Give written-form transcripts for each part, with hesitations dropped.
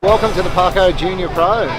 Welcome to the Parko Junior Pro.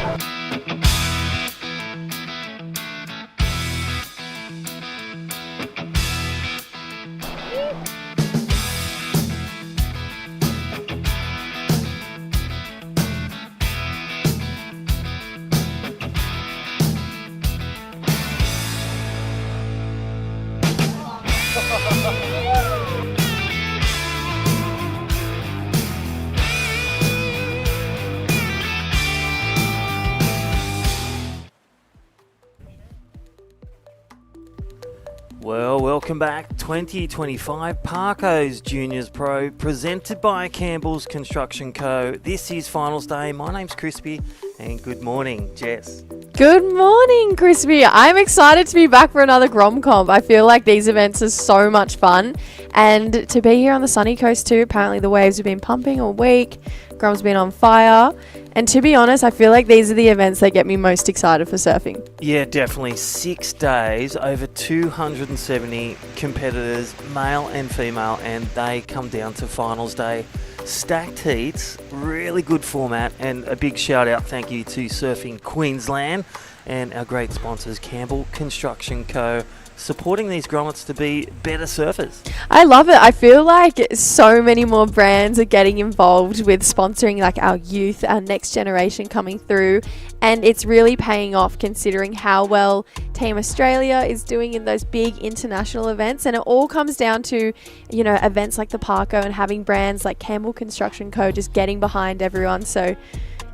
Well, welcome back. 2025 Parko's Juniors Pro, presented by Campbell's Construction Co. This is Finals Day. My name's Crispy, and good morning, Jess. Good morning, Crispy. I'm excited to be back for another Grom Comp. I feel like these events are so much fun, and to be here on the sunny coast too. Apparently the waves have been pumping all week. Grom's been on fire. And to be honest, I feel like these are the events that get me most excited for surfing. Yeah, definitely. 6 days, over 270 competitors, male and female, and they come down to Finals Day. Stacked heats, really good format, and a big shout out thank you to Surfing Queensland and our great sponsors, Campbell Construction Co., supporting these grommets to be better surfers. I love it. I feel like so many more brands are getting involved with sponsoring like our youth, our next generation coming through, and it's really paying off considering how well Team Australia is doing in those big international events. And it all comes down to, you know, events like the Parko and having brands like Campbell Construction Co. just getting behind everyone. So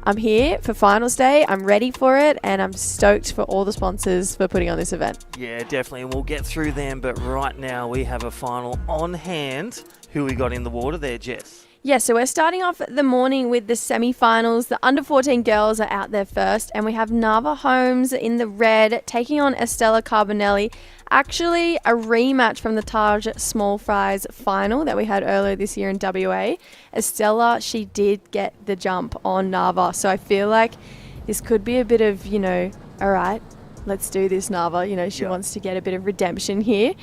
I'm here for Finals Day. I'm ready for it, and I'm stoked for all the sponsors for putting on this event. Yeah, definitely, and we'll get through them, but right now we have a final on hand. Who we got in the water there, Jess? Yeah, so we're starting off the morning with the semi-finals. The under 14 girls are out there first, and we have Nava Holmes in the red taking on Estella Carbonelli. Actually, a rematch from the Taj Small Fries final that we had earlier this year in WA. Estella, she did get the jump on Nava, so I feel like this could be a bit of, you know, all right, let's do this, Nava. You know, she wants to get a bit of redemption here.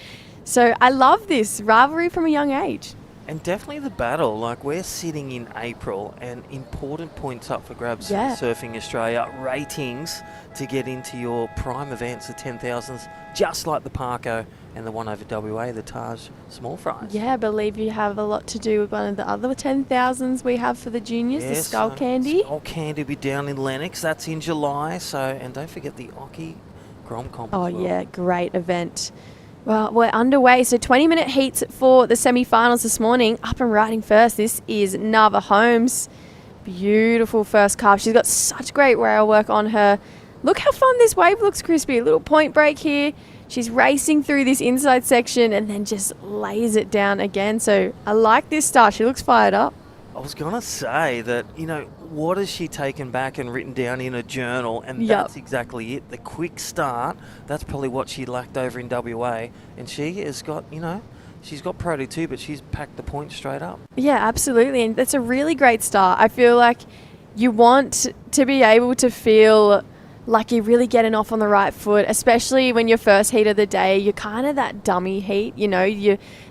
So I love this rivalry from a young age. And definitely the battle, like we're sitting in April and important points up for grabs for Surfing Australia, ratings to get into your prime events, the 10,000s, just like the Parko and the one over WA, the Taj Small Fries. Yeah, I believe you have a lot to do with one of the other 10,000s we have for the juniors, the Skull Candy. Skull Candy will be down in Lennox, that's in July, so, and don't forget the Oki Grom Comp as well. Yeah, great event. Well, we're underway. So 20-minute heats for the semi-finals this morning. Up and riding first, this is Nava Holmes. Beautiful first carve. She's got such great rail work on her. Look how fun this wave looks, Crispy. A little point break here. She's racing through this inside section and then just lays it down again. So I like this start. She looks fired up. I was going to say that, you know, what has she taken back and written down in a journal? And that's exactly it. The quick start, that's probably what she lacked over in WA. And she has got, you know, she's got Pro D2, but she's packed the points straight up. Yeah, absolutely. And that's a really great start. I feel like you want to be able to feel like you're really getting off on the right foot, especially when your first heat of the day, you're kind of that dummy heat, you know,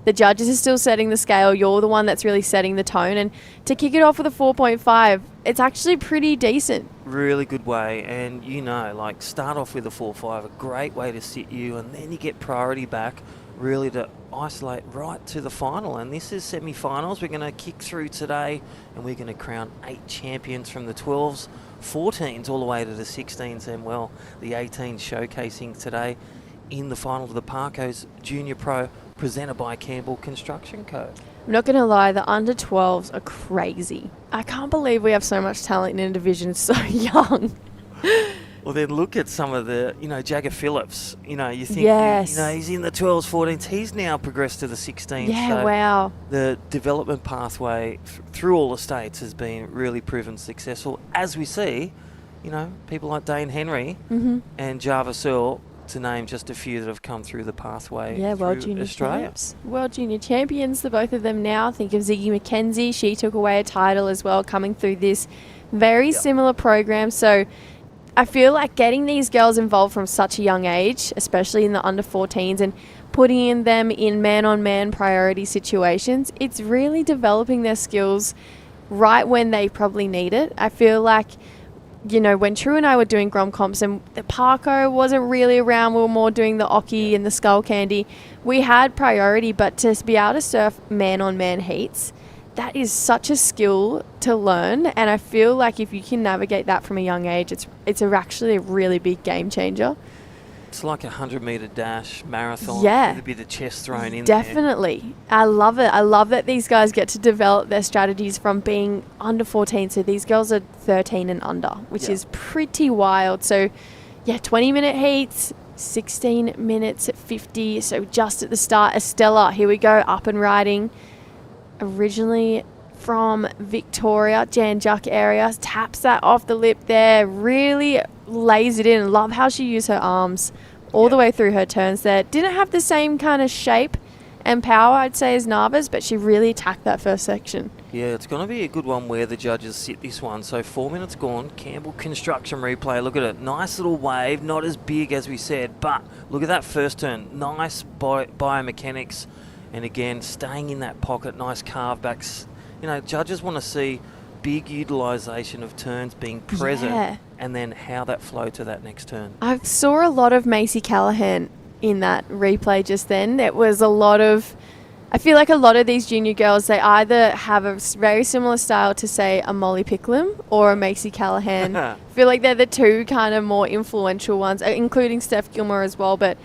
the judges are still setting the scale, you're the one that's really setting the tone, and to kick it off with a 4.5, it's actually pretty decent. Really good way, and you know, like start off with a 4.5, a great way to sit you, and then you get priority back, really to isolate right to the final. And this is semi-finals. We're going to kick through today, and we're going to crown 8 champions from the 12s, 14s all the way to the 16s, and well, the 18s showcasing today in the final of the Parko's Junior Pro, presented by Campbell Construction Co. I'm not going to lie, the under 12s are crazy. I can't believe we have so much talent in a division so young. Well, then look at some of the, you know, Jagger Phillips. You know, you think, you know, he's in the 12s, 14s. He's now progressed to the 16s. Yeah, so wow. The development pathway through all the states has been really proven successful. As we see, you know, people like Dane Henry and Java Searle, to name just a few that have come through the pathway World through Junior Australia. Champs. World Junior Champions, the both of them now. Think of Ziggy McKenzie. She took away a title as well coming through this very similar program. So I feel like getting these girls involved from such a young age, especially in the under 14s, and putting them in man-on-man priority situations, it's really developing their skills right when they probably need it. I feel like, you know, when True and I were doing Grom comps and the Parko wasn't really around, we were more doing the Oki and the Skull Candy, we had priority, but to be able to surf man-on-man heats, that is such a skill to learn, and I feel like if you can navigate that from a young age, it's actually a really big game changer. It's like a 100-meter dash marathon. Yeah. With a bit of chest thrown in Definitely. there. I love it. I love that these guys get to develop their strategies from being under 14. So these girls are 13 and under, which is pretty wild. So, yeah, 20-minute heats, 16 minutes at 50. So just at the start, Estella, here we go, up and riding. Originally from Victoria, Jan Juck area, taps that off the lip there, really lays it in. Love how she used her arms all the way through her turns there. Didn't have the same kind of shape and power, I'd say, as Nava's, but she really attacked that first section. Yeah, it's going to be a good one where the judges sit this one. So 4 minutes gone, Campbell Construction replay. Look at it. Nice little wave, not as big as we said, but look at that first turn. Nice biomechanics. And again, staying in that pocket, nice carve backs. You know, judges want to see big utilisation of turns being present and then how that flow to that next turn. I saw a lot of Macy Callahan in that replay just then. It was a lot of, I feel like a lot of these junior girls, they either have a very similar style to, say, a Molly Picklum or a Macy Callahan. I feel like they're the two kind of more influential ones, including Steph Gilmore as well, but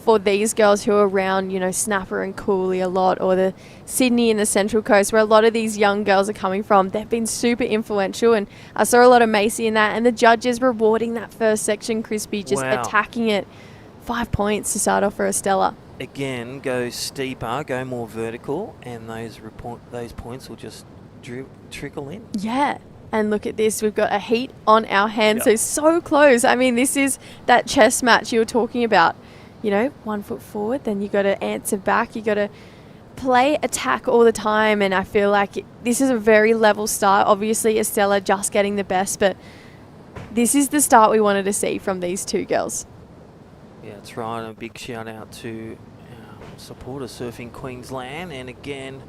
for these girls who are around, you know, Snapper and Cooley a lot, or the Sydney and the Central Coast, where a lot of these young girls are coming from, they've been super influential. And I saw a lot of Macy in that, and the judges rewarding that first section, Crispy, just attacking it. 5 points to start off for Estella. Again, go steeper, go more vertical, and those points will just trickle in. Yeah. And look at this, we've got a heat on our hands, so close. I mean, this is that chess match you were talking about. You know, 1 foot forward, then you got to answer back. You got to play attack all the time. And I feel like this is a very level start. Obviously, Estella just getting the best, but this is the start we wanted to see from these two girls. Yeah, that's right. And a big shout out to our supporters surfing Queensland. And again,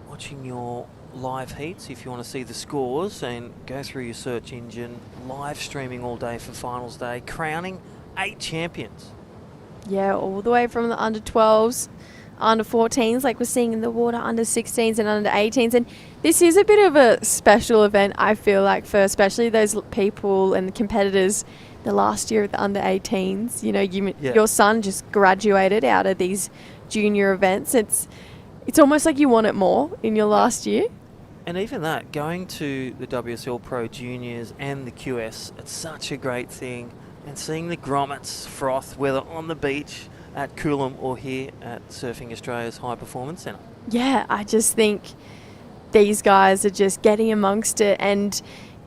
watching your live heats if you want to see the scores, and go through your search engine. Live streaming all day for finals day, crowning 8 champions. Yeah, all the way from the under 12s, under 14s, like we're seeing in the water, under 16s and under 18s. And this is a bit of a special event, I feel like, for especially those people and the competitors the last year of the under 18s. You know, your son just graduated out of these junior events. It's almost like you want it more in your last year. And even that, going to the WSL Pro Juniors and the QS, it's such a great thing. And seeing the grommets froth, whether on the beach, at Coolum, or here at Surfing Australia's High Performance Centre. Yeah, I just think these guys are just getting amongst it. And,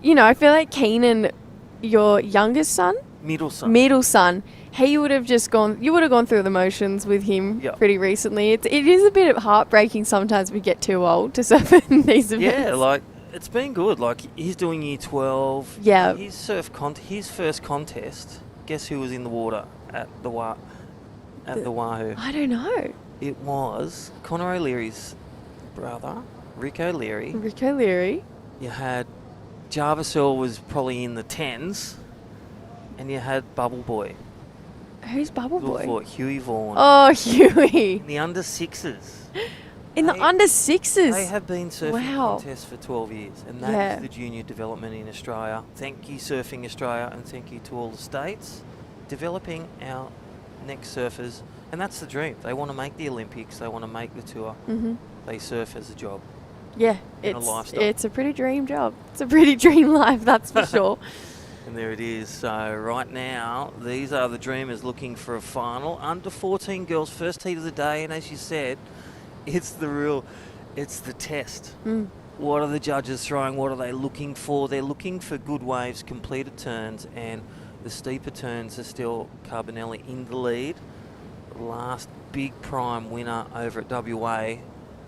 you know, I feel like Keenan, your youngest son? Middle son. He would have just you would have gone through the motions with him pretty recently. It is a bit heartbreaking sometimes we get too old to surf in these events. Yeah, like, it's been good. Like, he's doing year 12. Yeah. His first contest, guess who was in the water at the Wahoo? I don't know. It was Connor O'Leary's brother, Rick O'Leary. You had Jarvis Earl was probably in the 10s. And you had Bubble Boy. Who's Bubble Boy? Huey Vaughan. Oh, Huey. In the under 6s. In the under 6s? They have been surfing contests for 12 years. And that is the junior development in Australia. Thank you, Surfing Australia, and thank you to all the states developing our next surfers. And that's the dream. They want to make the Olympics. They want to make the tour. Mm-hmm. They surf as a job. Yeah. It's a pretty dream job. It's a pretty dream life, that's for sure. And there it is. So right now, these are the dreamers looking for a final. Under 14 girls, first heat of the day. And as you said, it's the test. What are the judges throwing? What are they looking for? They're looking for good waves, completed turns, and the steeper turns are still Carbonelli in the lead. Last big prime winner over at WA,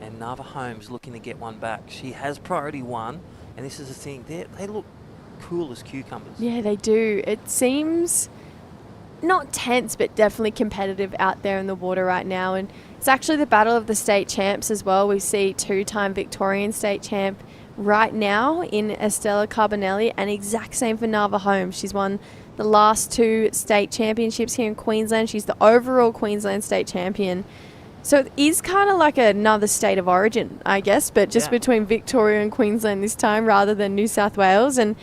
and Nava Holmes looking to get one back. She has priority 1, and this is the thing. They look cool as cucumbers. Yeah, they do. It seems not tense, but definitely competitive out there in the water right now. And it's actually the battle of the state champs as well. We see 2-time Victorian state champ right now in Estella Carbonelli, and exact same for Nava Holmes. She's won the last 2 state championships here in Queensland. She's the overall Queensland state champion. So it is kind of like another state of origin, I guess, but just between Victoria and Queensland this time rather than New South Wales. And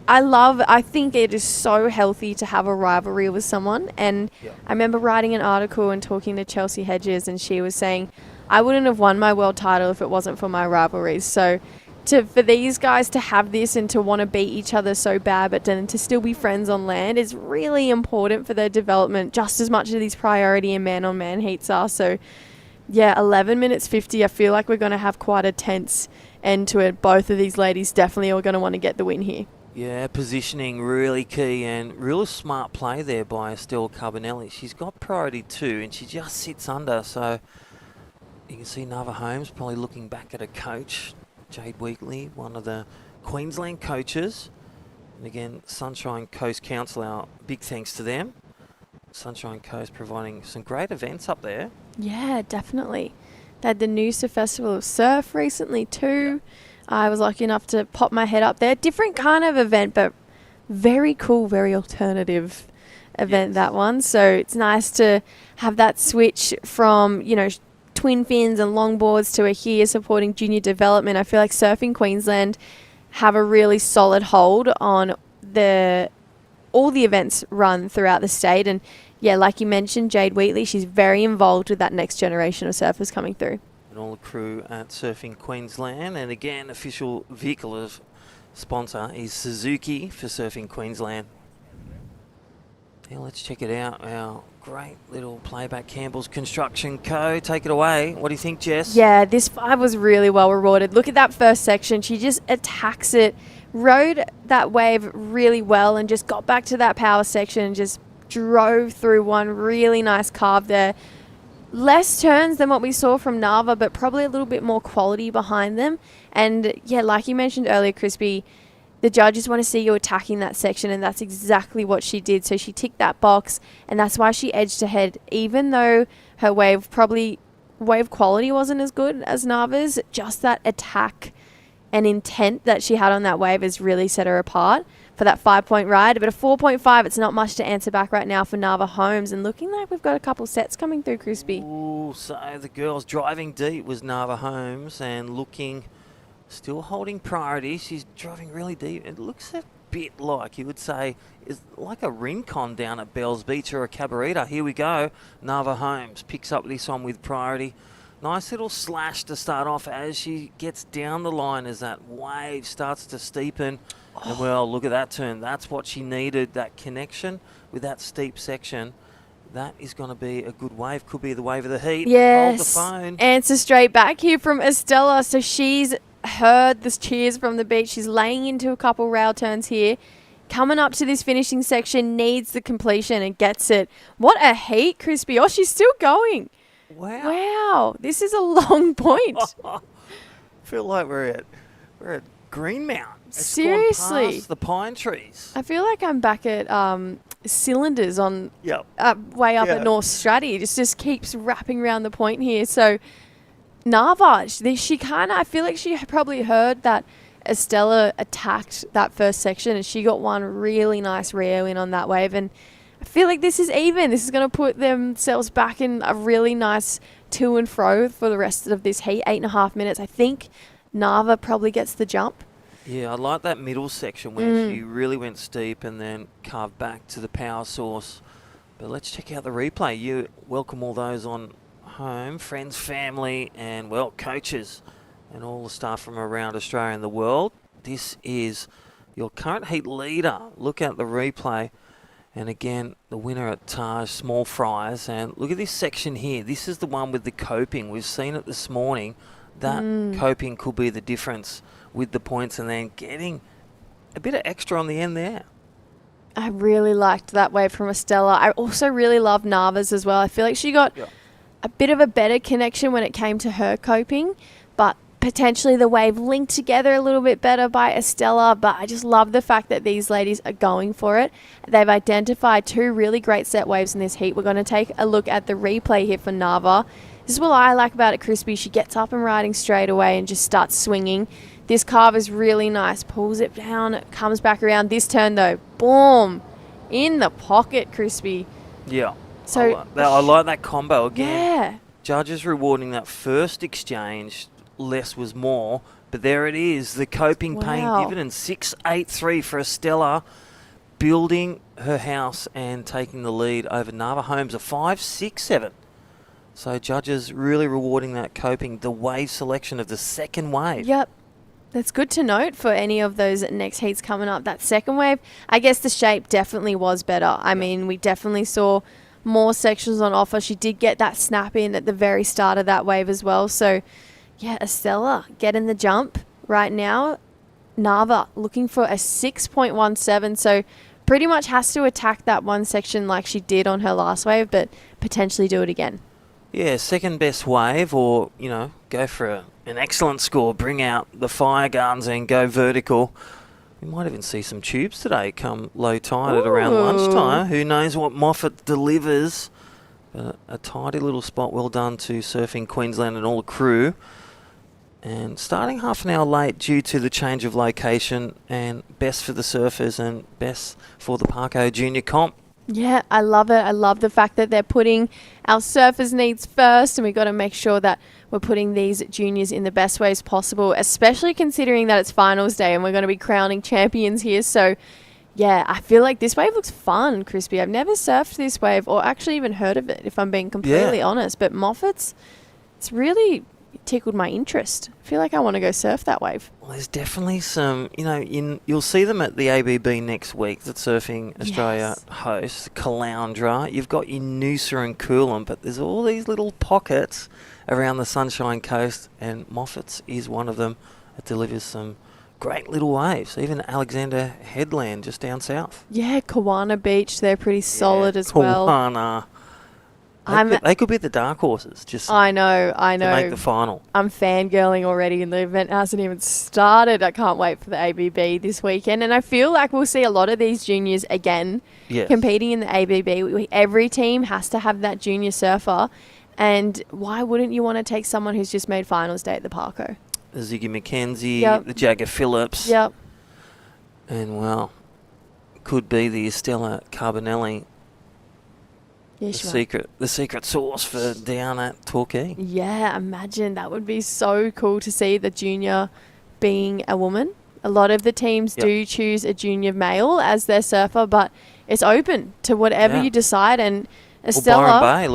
I think it is so healthy to have a rivalry with someone. And I remember writing an article and talking to Chelsea Hedges, and she was saying, I wouldn't have won my world title if it wasn't for my rivalries. So for these guys to have this and to want to beat each other so bad, but then to still be friends on land is really important for their development, just as much as these priority and man-on-man heats are. So, 11 minutes 50, I feel like we're going to have quite a tense end to it. Both of these ladies definitely are going to want to get the win here. Yeah, positioning really key, and real smart play there by Estelle Carbonelli. She's got priority 2 and she just sits under, so you can see Nava Holmes probably looking back at her coach, Jade Wheatley, one of the Queensland coaches. And again, Sunshine Coast Council, our big thanks to them. Sunshine Coast providing some great events up there. Yeah, definitely. They had the Noosa Festival of Surf recently too. I was lucky enough to pop my head up there. Different kind of event, but very cool, very alternative event, that one. So it's nice to have that switch from, twin fins and longboards to here supporting junior development. I feel like Surfing Queensland have a really solid hold on all the events run throughout the state. And like you mentioned, Jade Wheatley, she's very involved with that next generation of surfers coming through. And all the crew at Surfing Queensland. And again, official vehicle of sponsor is Suzuki for Surfing Queensland. Yeah, let's check it out. Our great little playback, Campbell's Construction Co. Take it away. What do you think, Jess? Yeah, this 5 was really well rewarded. Look at that first section. She just attacks it, rode that wave really well, and just got back to that power section and just drove through one really nice carve there. Less turns than what we saw from Nava, but probably a little bit more quality behind them. And like you mentioned earlier, Crispy, the judges want to see you attacking that section, and that's exactly what she did. So she ticked that box, and that's why she edged ahead. Even though her wave quality wasn't as good as Nava's, just that attack and intent that she had on that wave has really set her apart for that 5-point ride. But a 4.5, it's not much to answer back right now for Nava Holmes, and looking like we've got a couple sets coming through, Crispy. Ooh, so the girls driving deep was Nava Holmes, and looking... still holding priority. She's driving really deep. It looks a bit like, you would say, is like a rincon down at Bells Beach or a Cabarita. Here we go. Nava Holmes picks up this one with priority. Nice little slash to start off as she gets down the line as that wave starts to steepen. And well, look at that turn. That's what she needed, that connection with that steep section. That is going to be a good wave. Could be the wave of the heat. Yes. Hold the phone. Answer straight back here from Estella. So she's heard the cheers from the beach. She's laying into a couple rail turns here. Coming up to this finishing section, needs the completion and gets it. What a heat, Crispy. Oh, she's still going. Wow. This is a long point. Feel like we're at Greenmount. It's seriously. gone past the pine trees. I feel like I'm back at Cylinders on way up at North Stratty. It just keeps wrapping around the point here. So Nava, she kind of, I feel like she probably heard that Estella attacked that first section, and she got one really nice reo in on that wave. And I feel like this is even. This is going to put themselves back in a really nice to and fro for the rest of this heat. 8.5 minutes. I think Nava probably gets the jump. Yeah, I like that middle section where she really went steep and then carved back to the power source. But let's check out the replay. You welcome all those on home, friends, family, and, well, coaches and all the staff from around Australia and the world. This is your current heat leader. Look at the replay. And again, the winner at Taj, small fries. And look at this section here. This is the one with the coping. We've seen it this morning. That coping could be the difference with the points, and then getting a bit of extra on the end there. I really liked that wave from Estella. I also really love Nava's as well. I feel like she got a bit of a better connection when it came to her coping, but potentially the wave linked together a little bit better by Estella. But I just love the fact that these ladies are going for it. They've identified 2 really great set waves in this heat. We're going to take a look at the replay here for Nava. This is what I like about it, Crispy. She gets up and riding straight away and just starts swinging. This carve is really nice. Pulls it down, comes back around. This turn, though, boom, in the pocket, Crispy. Yeah. So I like that combo again. Yeah. Judges rewarding that first exchange. Less was more. But there it is. The coping paying dividends. 6-8-3 for Estella. Building her house and taking the lead over Nava Holmes. A 5-6-7. So judges really rewarding that coping. The wave selection of the second wave. Yep. That's good to note for any of those next heats coming up. That second wave, I guess the shape definitely was better. I mean, we definitely saw more sections on offer. She did get that snap in at the very start of that wave as well. So, yeah, Estella getting the jump right now. Nava looking for a 6.17. So, pretty much has to attack that one section like she did on her last wave, but potentially do it again. Yeah, second best wave, or, go for an excellent score, bring out the fire guns and go vertical. We might even see some tubes today come low tide at around lunchtime. Who knows what Moffat delivers. A tidy little spot, well done to Surfing Queensland and all the crew. And starting half an hour late due to the change of location, and best for the surfers and best for the Parko Junior Comp. Yeah, I love it. I love the fact that they're putting our surfers' needs first, and we've got to make sure that we're putting these juniors in the best ways possible, especially considering that it's finals day and we're going to be crowning champions here. So, yeah, I feel like this wave looks fun, Crispy. I've never surfed this wave or actually even heard of it, if I'm being completely honest. But Moffat's, it's really tickled my interest. I feel like I want to go surf that wave. Well, there's definitely some, you'll see them at the ABB next week that Surfing Australia hosts, Caloundra. You've got your Noosa and Coolum, but there's all these little pockets around the Sunshine Coast, and Moffat's is one of them. It delivers some great little waves. Even Alexander Headland just down south. Yeah, Kawana Beach, they're pretty solid as well. Kawana. They could be the dark horses. I know. To make the final. I'm fangirling already, and the event hasn't even started. I can't wait for the ABB this weekend, and I feel like we'll see a lot of these juniors again competing in the ABB. Every team has to have that junior surfer, and why wouldn't you want to take someone who's just made finals day at the Parko? The Ziggy McKenzie, the Jagger Phillips. Yep. And, could be the Estella Carbonelli. The secret sauce for down at Torquay. Yeah, imagine. That would be so cool to see the junior being a woman. A lot of the teams do choose a junior male as their surfer, but it's open to whatever you decide. And Estella, Byron Bay,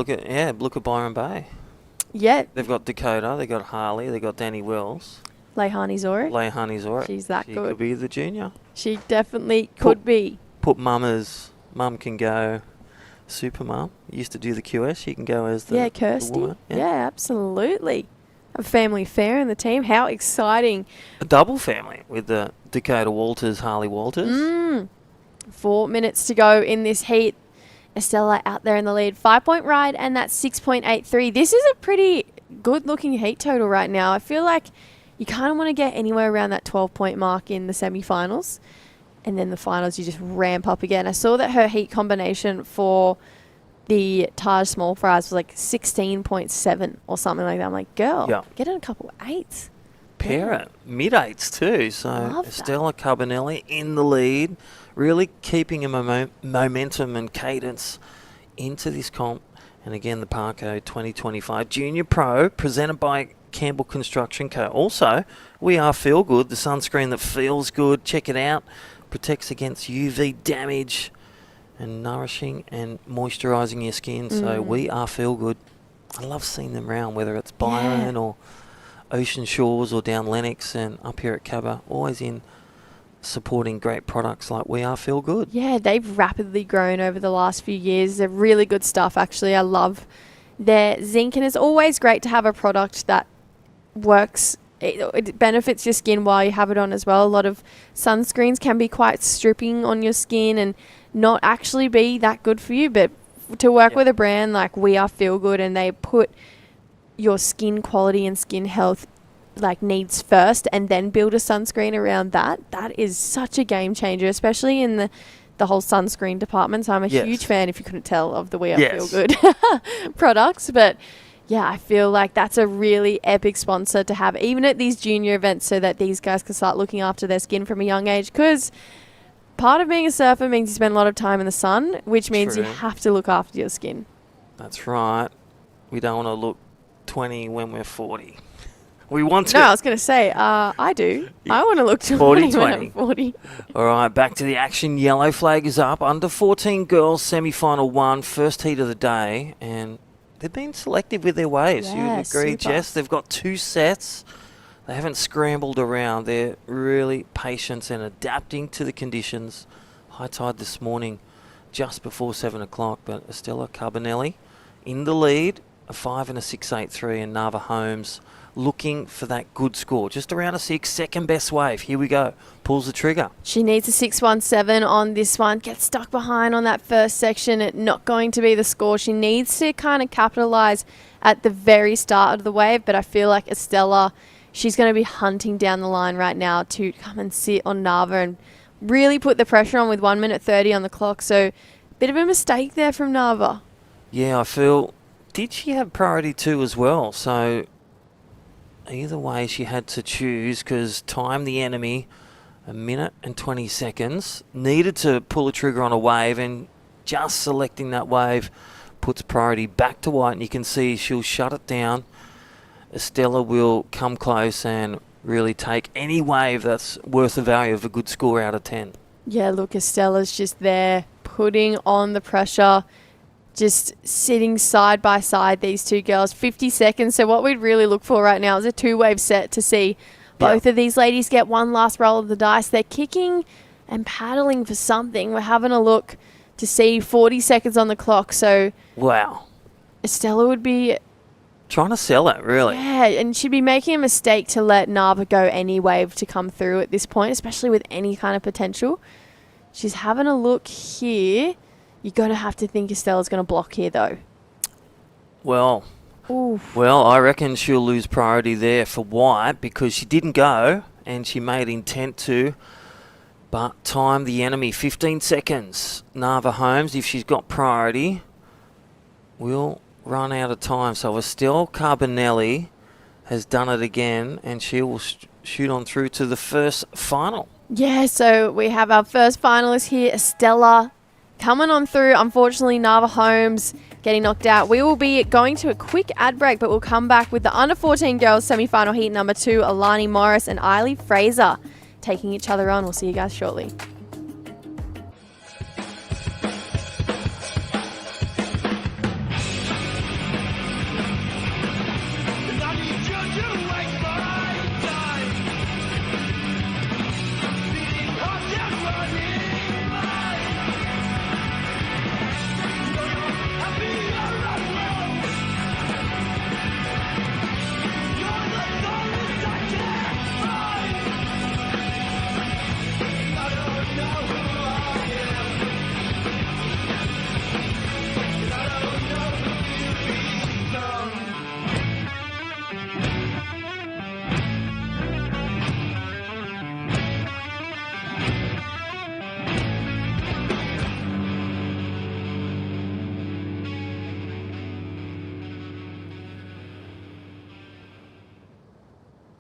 look at Byron Bay. Yeah. They've got Dakota, they've got Harley, they've got Danny Wells. Leihani Zoric. She's that good. She could be the junior. She definitely could be. Put Mum can go super mum. Used to do the QS. She can go as the Kirsty. The woman. Yeah, absolutely. A family fair in the team. How exciting. A double family with the Dakota Walters, Harley Walters. 4 minutes to go in this heat. Estella out there in the lead. 5-point ride, and that's 6.83. This is a pretty good-looking heat total right now. I feel like you kind of want to get anywhere around that 12-point mark in the semi-finals. And then the finals, you just ramp up again. I saw that her heat combination for the Taj Small Fries was like 16.7 or something like that. I'm like, girl, get in a couple eights. Pair it. Mid-eights too. So Estella Carbonelli in the lead, really keeping a momentum and cadence into this comp. And again, the Parko 2025 Junior Pro, presented by Campbell Construction Co. Also, we are Feel Good, the sunscreen that feels good. Check it out. Protects against UV damage and nourishing and moisturising your skin. So we are Feel Good. I love seeing them around, whether it's Byron or Ocean Shores or down Lennox and up here at Cabba. Always in supporting great products like We Are Feel Good. Yeah, they've rapidly grown over the last few years. They're really good stuff, actually. I love their zinc, and it's always great to have a product that works. It benefits your skin while you have it on as well. A lot of sunscreens can be quite stripping on your skin and not actually be that good for you. But to work with a brand like We Are Feel Good, and they put your skin quality and skin health needs first, and then build a sunscreen around that is such a game changer, especially in the whole sunscreen department. So I'm a huge fan, if you couldn't tell, of the We Are Feel Good products. But Yeah, I feel like that's a really epic sponsor to have, even at these junior events, so that these guys can start looking after their skin from a young age. Because part of being a surfer means you spend a lot of time in the sun, which means you True. have to look after your skin. That's right. We don't want to look 20 when we're 40. We want to. No, I was going to say, I do. Yeah. I want to look 40, 20 when 20. I'm 40. All right, back to the action. Yellow flag is up. Under 14 Girls Semifinal 1, first heat of the day. And they've been selective with their waves. You Yeah, would agree, super. Jess? They've got 2 sets. They haven't scrambled around. They're really patient and adapting to the conditions. High tide this morning just before 7 o'clock. But Estella Carbonelli in the lead, a 5 and a 6.83, and Nava Holmes looking for that good score. Just around a 6, second best wave. Here we go. Pulls the trigger. She needs a 6.17 on this one. Gets stuck behind on that first section. Not going to be the score. She needs to kind of capitalise at the very start of the wave, but I feel like Estella, she's going to be hunting down the line right now to come and sit on Nava and really put the pressure on with 1 minute 30 on the clock. So, bit of a mistake there from Nava. Yeah, I feel... Did she have priority 2 as well? So... Either way, she had to choose because time the enemy, 1 minute and 20 seconds. Needed to pull a trigger on a wave, and just selecting that wave puts priority back to white, and you can see she'll shut it down. Estella will come close and really take any wave that's worth the value of a good score out of 10. Yeah, look, Estella's just there putting on the pressure. Just sitting side by side, these two girls. 50 seconds. So what we'd really look for right now is a 2-wave set to see both of these ladies get one last roll of the dice. They're kicking and paddling for something. We're having a look to see 40 seconds on the clock. So Wow. Estella would be... Trying to sell it, really. Yeah, and she'd be making a mistake to let Nava go any wave to come through at this point, especially with any kind of potential. She's having a look here. You're going to have to think Estella's going to block here, though. Well, Oof. I reckon she'll lose priority there for white because she didn't go and she made intent to. But time the enemy, 15 seconds. Nava Holmes, if she's got priority, will run out of time. So Estelle Carbonelli has done it again, and she will shoot on through to the first final. Yeah, so we have our first finalist here, Estella, coming on through. Unfortunately, Nava Holmes getting knocked out. We will be going to a quick ad break, but we'll come back with the Under 14 Girls Semifinal Heat number 2, Alani Morris and Eiley Fraser taking each other on. We'll see you guys shortly.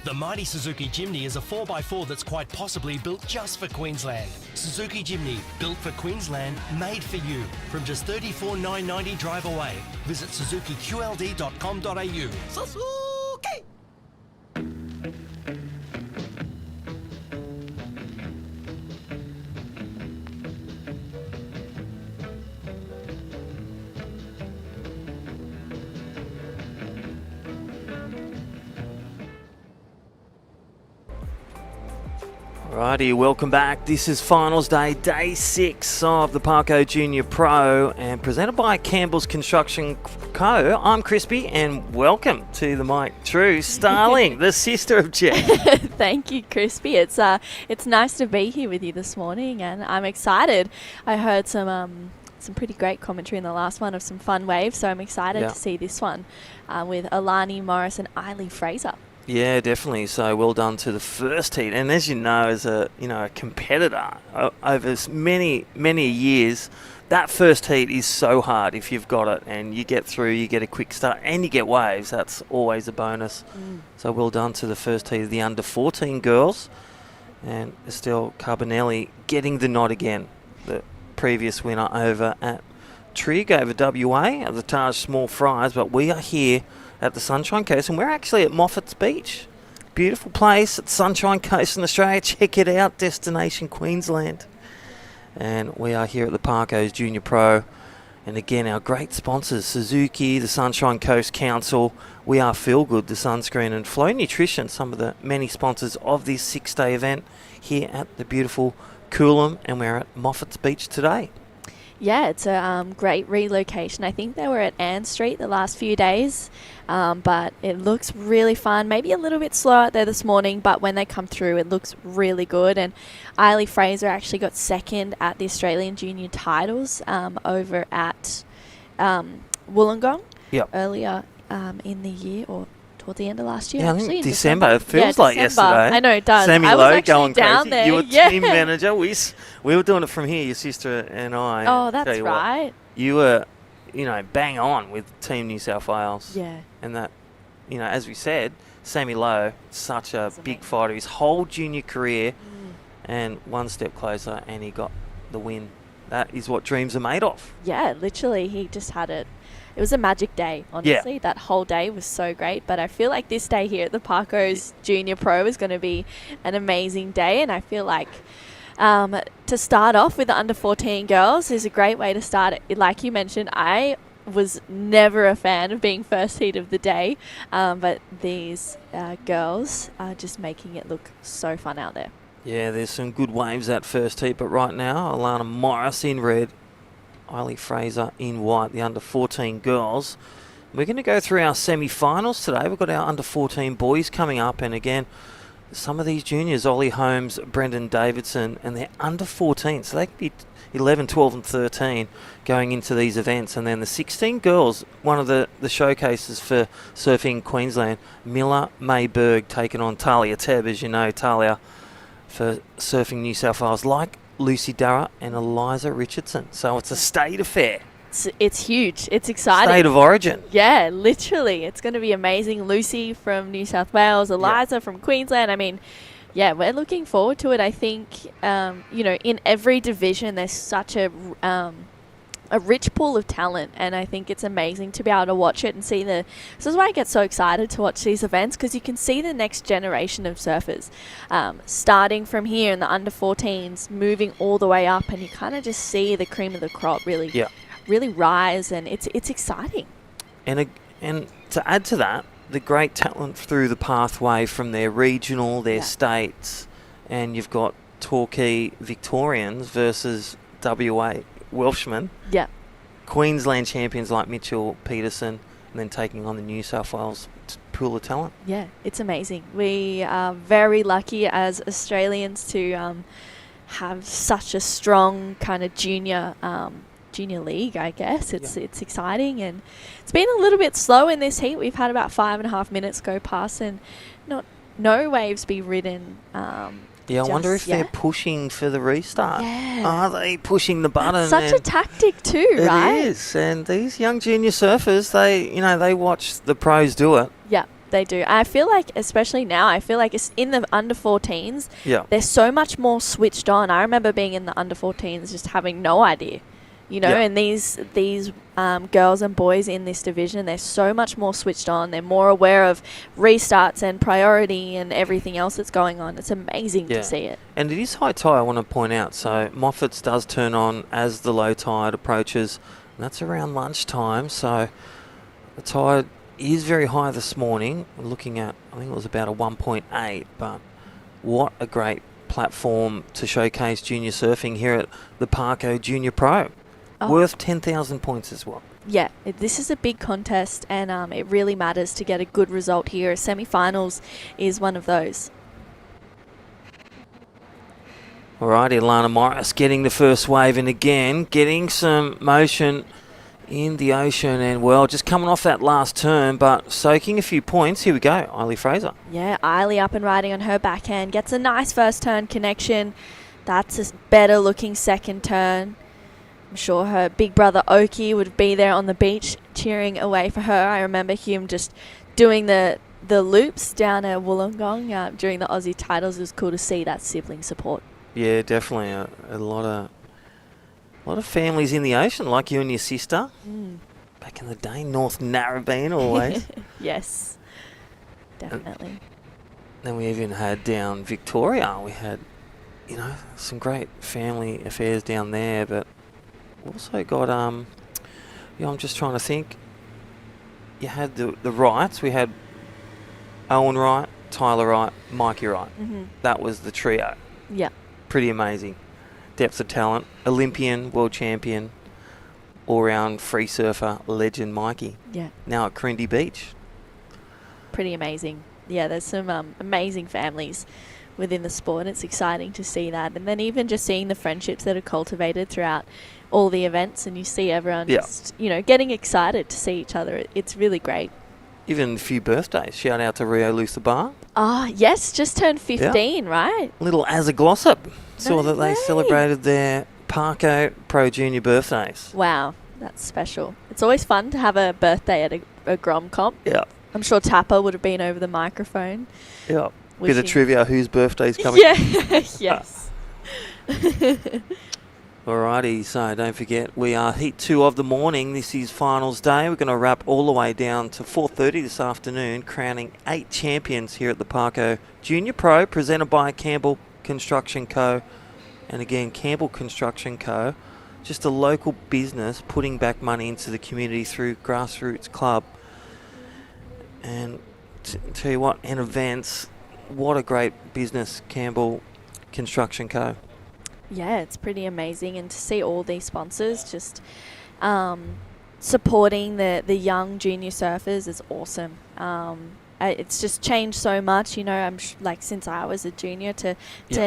The mighty Suzuki Jimny is a 4x4 that's quite possibly built just for Queensland. Suzuki Jimny, built for Queensland, made for you. From just $34,990 drive away. Visit suzukiqld.com.au. Suzuki! Righty, welcome back. This is finals day, day 6 of the Parko Junior Pro, and presented by Campbell's Construction Co. I'm Crispy, and welcome to the mic, True Starling, the sister of Jeff. Thank you, Crispy. It's nice to be here with you this morning, and I'm excited. I heard some pretty great commentary in the last one of some fun waves, so I'm excited to see this one with Alani Morris and Eiley Fraser. Yeah, definitely. So well done to the first heat. And as you know, as a competitor over many years, that first heat is so hard if you've got it and you get through, you get a quick start and you get waves. That's always a bonus. So well done to the first heat of the under 14 girls, and Estelle Carbonelli getting the nod again. The previous winner over at Trig over WA at the Taj Small Fries, but we are here at the Sunshine Coast, and we're actually at Moffat's Beach. Beautiful place at Sunshine Coast in Australia. Check it out, destination Queensland. And we are here at the Parko's Junior Pro. And again, our great sponsors, Suzuki, the Sunshine Coast Council, We Are Feel Good, the sunscreen, and Flow Nutrition, some of the many sponsors of this 6-day event here at the beautiful Coolum, and we're at Moffat's Beach today. Yeah, it's a great relocation. I think they were at Ann Street the last few days, but it looks really fun. Maybe a little bit slow out there this morning, but when they come through, it looks really good. And Eiley Fraser actually got second at the Australian Junior Titles over at Wollongong earlier in the year, or toward the end of last year. Yeah, actually, I think in December. It feels like December. yesterday. I know, it does. Sammy I was Lowe actually going down crazy. there. You were Yeah. team manager. We were doing it from here, your sister and I. Oh, and that's tell you what, right. you were, bang on with Team New South Wales. Yeah. And that, as we said, Sammy Lowe, such a big amazing. fighter, his whole junior career, and one step closer, and he got the win. That is what dreams are made of. Yeah, literally, he just had it. It was a magic day, honestly. That whole day was so great. But I feel like this day here at the Parko's Junior Pro is going to be an amazing day. And I feel like to start off with the under 14 girls is a great way to start it. Like you mentioned, I was never a fan of being first heat of the day. But these girls are just making it look so fun out there. Yeah, there's some good waves at first heat. But right now, Alana Morris in red, Eiley Fraser in white, the under 14 girls. We're going to go through our semi-finals today. We've got our under 14 boys coming up, and again, some of these juniors, Ollie Holmes, Brendan Davidson, and they're under 14, so they could be 11, 12 and 13 going into these events. And then the 16 girls, one of the showcases for surfing Queensland, Miller Mayberg taking on Talia Tebb, as you know, Talia for surfing New South Wales, like Lucy Darragh and Eliza Richardson. So it's a state affair. It's huge. It's exciting. State of origin. Yeah, literally. It's going to be amazing. Lucy from New South Wales, Eliza from Queensland. I mean, yeah, we're looking forward to it. I think, in every division, there's such a rich pool of talent, and I think it's amazing to be able to watch it and see this is why I get so excited to watch these events, because you can see the next generation of surfers starting from here in the under 14s, moving all the way up, and you kind of just see the cream of the crop really rise, and it's exciting. And to add to that, the great talent through the pathway from their regional, their states, and you've got Torquay Victorians versus WA Welshmen. Yeah. Queensland champions like Mitchell Peterson, and then taking on the New South Wales pool of talent. Yeah, it's amazing. We are very lucky as Australians to have such a strong kind of junior league, I guess. It's exciting, and it's been a little bit slow in this heat. We've had about 5.5 minutes go past and no waves be ridden. I wonder if they're pushing for the restart. Yeah. Are they pushing the button? Such a tactic too, right? It is, and these young junior surfers, they watch the pros do it. Yeah, they do. I feel like, especially now, it's in the under 14s, they're so much more switched on. I remember being in the under 14s just having no idea. And these girls and boys in this division, they're so much more switched on. They're more aware of restarts and priority and everything else that's going on. It's amazing to see it. And it is high tide, I want to point out. So Moffat's does turn on as the low tide approaches. And that's around lunchtime. So the tide is very high this morning. We're looking at, I think it was about a 1.8. But what a great platform to showcase junior surfing here at the Parko Junior Pro. Worth 10,000 points as well. Yeah, this is a big contest, and it really matters to get a good result here. Semi-finals is one of those. All right, Ilana Morris getting the first wave, and again getting some motion in the ocean, and well, just coming off that last turn, but soaking a few points. Here we go, Eiley Fraser. Yeah, Eiley up and riding on her backhand. Gets a nice first turn connection. That's a better looking second turn. I'm sure her big brother Oki would be there on the beach cheering away for her. I remember him just doing the loops down at Wollongong during the Aussie titles. It was cool to see that sibling support. Yeah, definitely a lot of families in the ocean, like you and your sister. Back in the day, North Narrabeen always. Yes, definitely. Then we even had down Victoria. We had, some great family affairs down there, but also got I'm just trying to think. You had the Wrights. We had Owen Wright, Tyler Wright, Mikey Wright. That was the trio. Yeah. Pretty amazing. Depth of talent. Olympian, world champion, all-round free surfer, legend Mikey. Yeah. Now at Corindi Beach. Pretty amazing. Yeah, there's some amazing families within the sport. It's exciting to see that. And then even just seeing the friendships that are cultivated throughout all the events, and you see everyone just, getting excited to see each other. It's really great. Even a few birthdays. Shout out to Rio Lutherbar. Ah, yes, just turned 15, right? Little Azza Glossop. Saw No that they way. celebrated their Parko Pro Junior birthdays. Wow, that's special. It's always fun to have a birthday at a Grom comp. Yeah. I'm sure Tapper would have been over the microphone. Yeah. Bit wishing- of trivia, whose birthday's coming. Yeah, yes. Alrighty, so don't forget, we are Heat 2 of the morning. This is finals day. We're going to wrap all the way down to 4:30 this afternoon, crowning 8 champions here at the Parko Junior Pro, presented by Campbell Construction Co. And again, Campbell Construction Co., just a local business putting back money into the community through Grassroots Club. And tell you what, and events, what a great business, Campbell Construction Co. Yeah, it's pretty amazing. And to see all these sponsors just supporting the young junior surfers is awesome. It's just changed so much, I'm since I was a junior to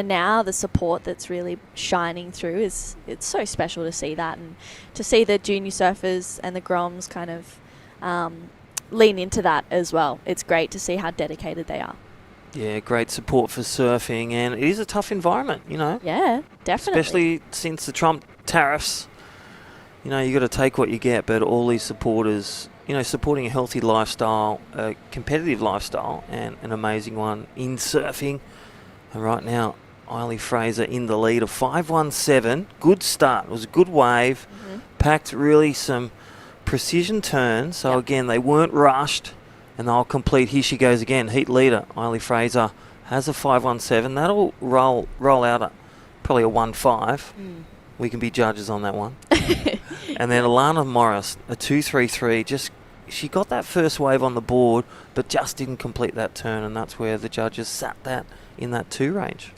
now, the support that's really shining through it's so special to see that, and to see the junior surfers and the Groms kind of lean into that as well. It's great to see how dedicated they are. Yeah, great support for surfing, and it is a tough environment, Yeah, definitely. Especially since the Trump tariffs. You got to take what you get, but all these supporters, supporting a healthy lifestyle, a competitive lifestyle, and an amazing one in surfing. And right now, Eiley Fraser in the lead of 5:17. Good start. It was a good wave. Packed really some precision turns. So again, they weren't rushed. And they'll complete. Here she goes again. Heat leader, Eiley Fraser, has a 5:17. That'll roll out at probably a 1:5. We can be judges on that one. And then Alana Morris, a 2:33. She got that first wave on the board, but just didn't complete that turn, and that's where the judges sat that in that 2 range.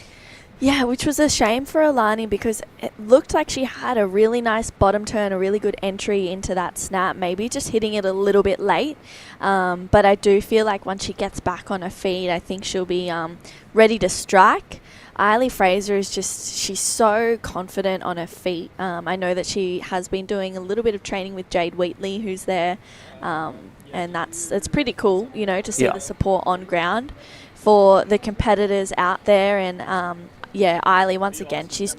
Yeah, which was a shame for Alani, because it looked like she had a really nice bottom turn, a really good entry into that snap, maybe just hitting it a little bit late. But I do feel like once she gets back on her feet, I think she'll be ready to strike. Eiley Fraser she's so confident on her feet. I know that she has been doing a little bit of training with Jade Wheatley, who's there. And it's pretty cool, to see the support on ground for the competitors out there. And Eiley, once again, she's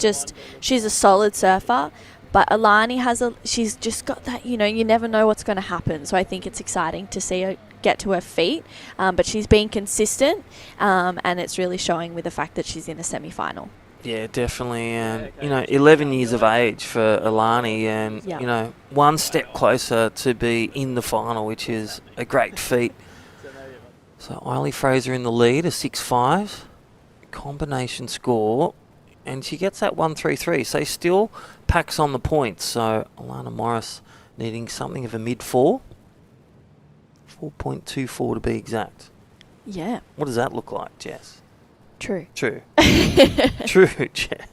a solid surfer, but Alani she's just got that, you never know what's going to happen. So I think it's exciting to see her get to her feet, but she's been consistent, and it's really showing with the fact that she's in a semi-final. Yeah, definitely. And, 11 years of age for Alani, and, one step closer to be in the final, which is a great feat. So Eiley Fraser in the lead, a 6.5. Combination score, and she gets that 1.33, so still packs on the points. So Alana Morris needing something of a mid-4, 4.24 to be exact. Yeah. What does that look like, Jess? True. True, Jess.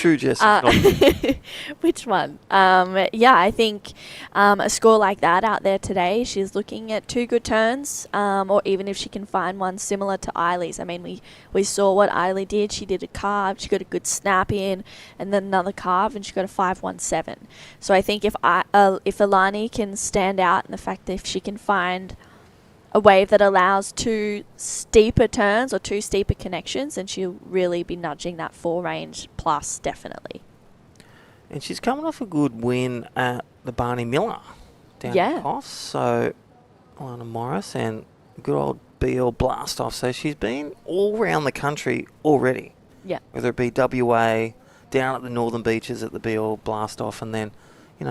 true, Jessica. Which one? Yeah, I think a score like that out there today, she's looking at 2 good turns, or even if she can find one similar to Eiley's. I mean, we saw what Eiley did. She did a carve, she got a good snap in, and then another carve, and she got a 5.17. So I think if Alani can stand out in the fact that if she can find a wave that allows 2 steeper turns or 2 steeper connections, and she'll really be nudging that 4 range plus, definitely. And she's coming off a good win at the Barney Miller down at Coffs. So Alana Morris and good old BL blast off. So she's been all around the country already. Yeah. Whether it be WA, down at the Northern Beaches at the BL blast off, and then,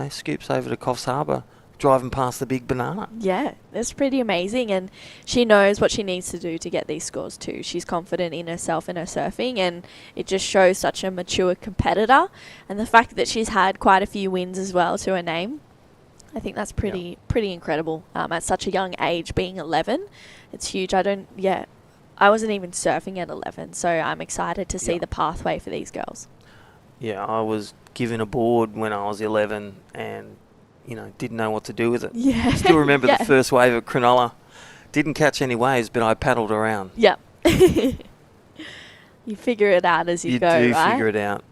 scoops over to Coffs Harbour, driving past the big banana. Yeah, that's pretty amazing, and she knows what she needs to do to get these scores too. She's confident in herself and her surfing, and it just shows such a mature competitor. And the fact that she's had quite a few wins as well to her name, I think that's pretty incredible. At such a young age, being 11, it's huge. I wasn't even surfing at 11, so I'm excited to see the pathway for these girls. Yeah, I was given a board when I was 11 and didn't know what to do with it. Yeah. Still remember the first wave at Cronulla. Didn't catch any waves, but I paddled around. Yep. You figure it out as you go, right? You do figure it out.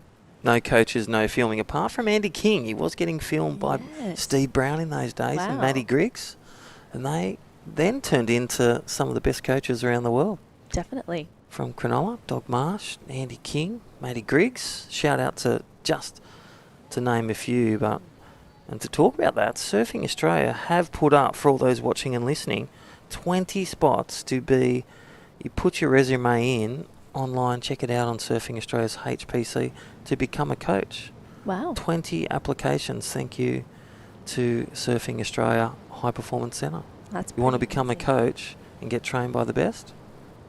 No coaches, no filming. Apart from Andy King, he was getting filmed by Steve Brown in those days and Maddie Griggs. And they then turned into some of the best coaches around the world. Definitely. From Cronulla, Doug Marsh, Andy King, Maddie Griggs. Shout out to just to name a few, but... And to talk about that, Surfing Australia have put up, for all those watching and listening, 20 spots to be, you put your resume in online, check it out on Surfing Australia's HPC, to become a coach. Wow. 20 applications, thank you to Surfing Australia High Performance Centre. You want to become a coach and get trained by the best?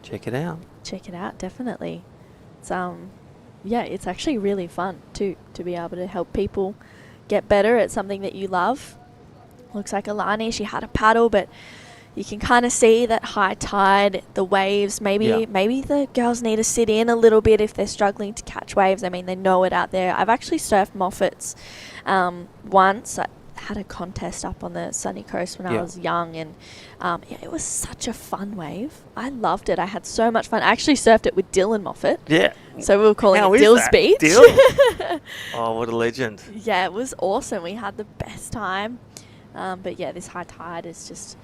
Check it out. Check it out, definitely. It's it's actually really fun too, to be able to help people get better at something that you love. Looks like Alani, she had a paddle, but you can kind of see that high tide, the waves, maybe the girls need to sit in a little bit if they're struggling to catch waves. I mean, they know it out there. I've actually surfed Moffats once. I had a contest up on the sunny coast when I was young, and it was such a fun wave. I loved it. I had so much fun. I actually surfed it with Dylan Moffat. Yeah. So we were calling it Dill's Beach. Dill? Oh, what a legend. Yeah, it was awesome. We had the best time. But this high tide is just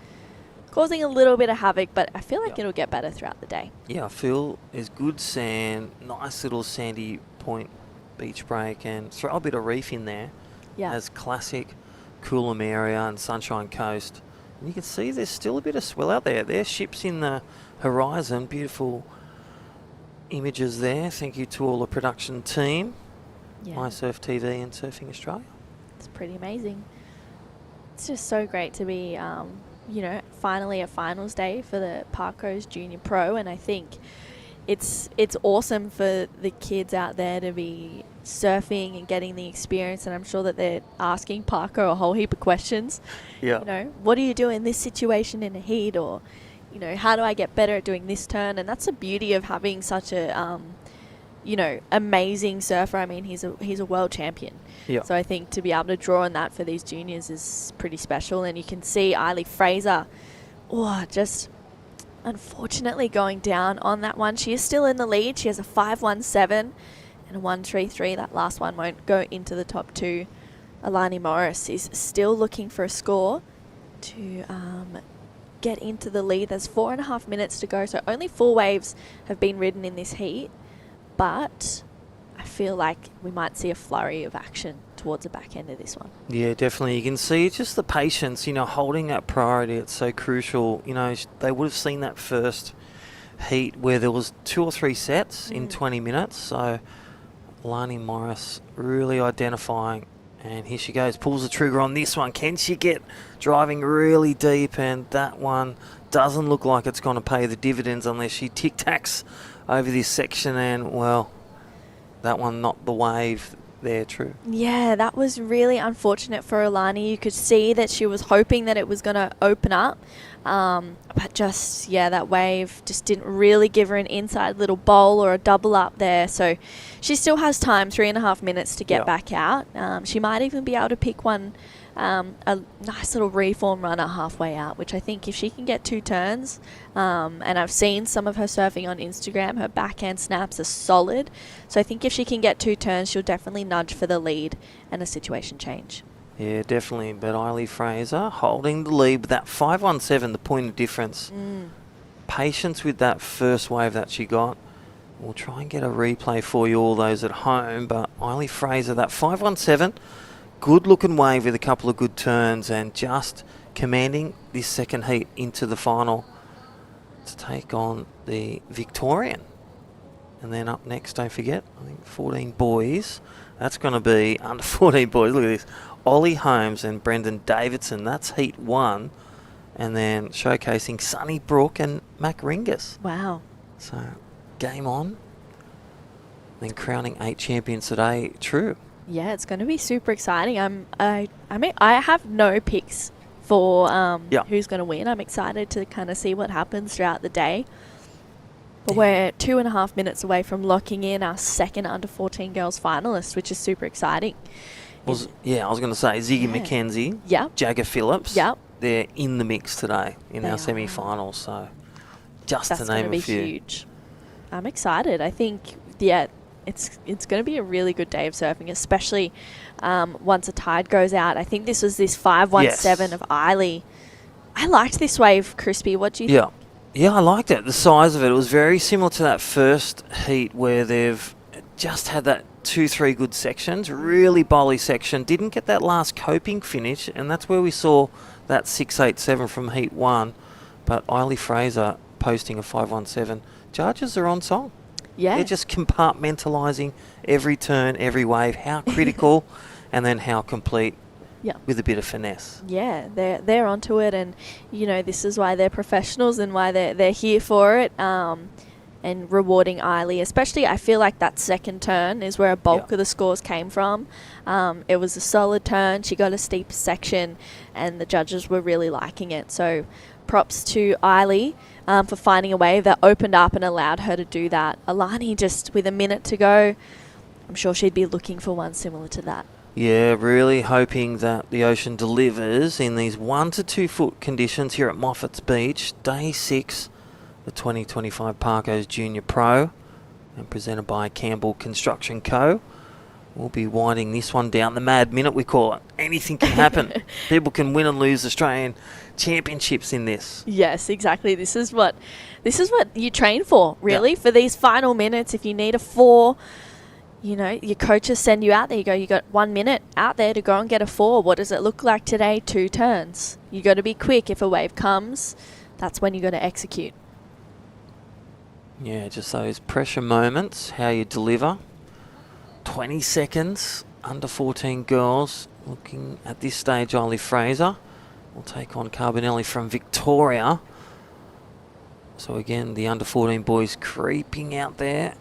causing a little bit of havoc, but I feel like it'll get better throughout the day. Yeah, I feel there's good sand, nice little sandy point beach break, and throw a bit of reef in there. Yeah. As classic Coolum area and Sunshine Coast. And you can see there's still a bit of swell out there. There's ships in the horizon. Beautiful images there. Thank you to all the production team. MySurf TV and Surfing Australia. It's pretty amazing. It's just so great to be, finally a finals day for the Parko's Junior Pro, and I think it's awesome for the kids out there to be surfing and getting the experience, and I'm sure that they're asking Parko a whole heap of questions. Yeah. What do you do in this situation in a heat, or, how do I get better at doing this turn? And that's the beauty of having such a, amazing surfer. I mean, he's a world champion. Yeah. So I think to be able to draw on that for these juniors is pretty special. And you can see Eiley Fraser, just unfortunately going down on that one. She is still in the lead. She has a 5.17 and a 1.33. That last one won't go into the top 2. Alani Morris is still looking for a score to get into the lead. There's 4.5 minutes to go, so only 4 waves have been ridden in this heat, but I feel like we might see a flurry of action towards the back end of this one. Yeah, definitely. You can see just the patience, holding that priority. It's so crucial. They would have seen that first heat where there was 2 or 3 sets in 20 minutes. So Alani Morris really identifying. And here she goes, pulls the trigger on this one. Can she get driving really deep? And that one doesn't look like it's going to pay the dividends unless she tic-tacs over this section. And, well, that one, not the wave there, True. Yeah, that was really unfortunate for Alani. You could see that she was hoping that it was going to open up. But just, that wave just didn't really give her an inside little bowl or a double up there. So she still has time, 3.5 minutes to get back out. She might even be able to pick one, a nice little reform runner halfway out, which I think if she can get 2 turns, and I've seen some of her surfing on Instagram, her backhand snaps are solid. So I think if she can get 2 turns, she'll definitely nudge for the lead and a situation change. Yeah, definitely. But Eiley Fraser holding the lead with that 517, the point of difference. Patience with that first wave that she got. We'll try and get a replay for you, all those at home. But Eiley Fraser, that 517, good looking wave with a couple of good turns and just commanding this second heat into the final to take on the Victorian. And then up next, don't forget, I think 14 boys. That's going to be under 14 boys. Look at this. Ollie Holmes and Brendan Davidson. That's heat 1. And then showcasing Sonny Brook and Mac Ringus. Wow. So, game on. Then crowning 8 champions today. True. Yeah, it's going to be super exciting. I have no picks for who's going to win. I'm excited to kind of see what happens throughout the day. But we're 2.5 minutes away from locking in our second under 14 girls finalist, which is super exciting. I was going to say Ziggy McKenzie, Jagger Phillips. They're in the mix today in our semi-finals. So just That's to name a few. That's going to be huge. I'm excited. I think, it's going to be a really good day of surfing, especially once a tide goes out. I think this was this 517 of Eiley. I liked this wave, Crispy. What do you think? Yeah, I liked it. The size of it. It was very similar to that first heat where they've just had that 2-3 good sections, really bowly section. Didn't get that last coping finish, and that's where we saw that 687 from heat 1. But Eiley Fraser posting a 517. Judges are on song. Yeah. They're just compartmentalising every turn, every wave, how critical, and then how complete. With a bit of finesse. Yeah, they're onto it, and this is why they're professionals and why they're here for it, and rewarding Eiley. Especially, I feel like that second turn is where a bulk of the scores came from. It was a solid turn. She got a steep section, and the judges were really liking it. So, props to Eiley for finding a wave that opened up and allowed her to do that. Alani, just with a minute to go, I'm sure she'd be looking for one similar to that. Yeah, really hoping that the ocean delivers in these 1 to 2 foot conditions here at Moffat's Beach. Day 6, the 2025 Parko's Junior Pro, and presented by Campbell Construction Co. We'll be winding this one down. The mad minute, we call it. Anything can happen. People can win and lose Australian championships in this. Yes, exactly. This is what you train for, really, for these final minutes. If you need a 4. Your coaches send you out there. You got 1 minute out there to go and get a 4. What does it look like today? 2 turns. You got to be quick. If a wave comes, that's when you got to execute. Yeah, just those pressure moments, how you deliver. 20 seconds, under 14 girls. Looking at this stage, Eiley Fraser will take on Carbonelli from Victoria. So again, the under 14 boys creeping out there.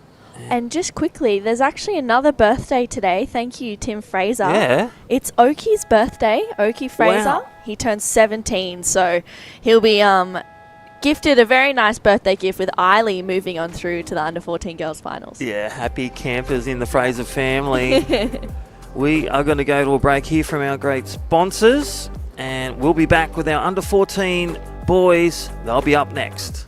And just quickly, there's actually another birthday today. Thank you, Tim Fraser. Yeah. It's Oki's birthday, Oki Fraser. Wow. He turns 17, so he'll be gifted a very nice birthday gift with Eiley moving on through to the under 14 girls finals. Yeah, happy campers in the Fraser family. We are going to go to a break here from our great sponsors, and we'll be back with our under 14 boys. They'll be up next.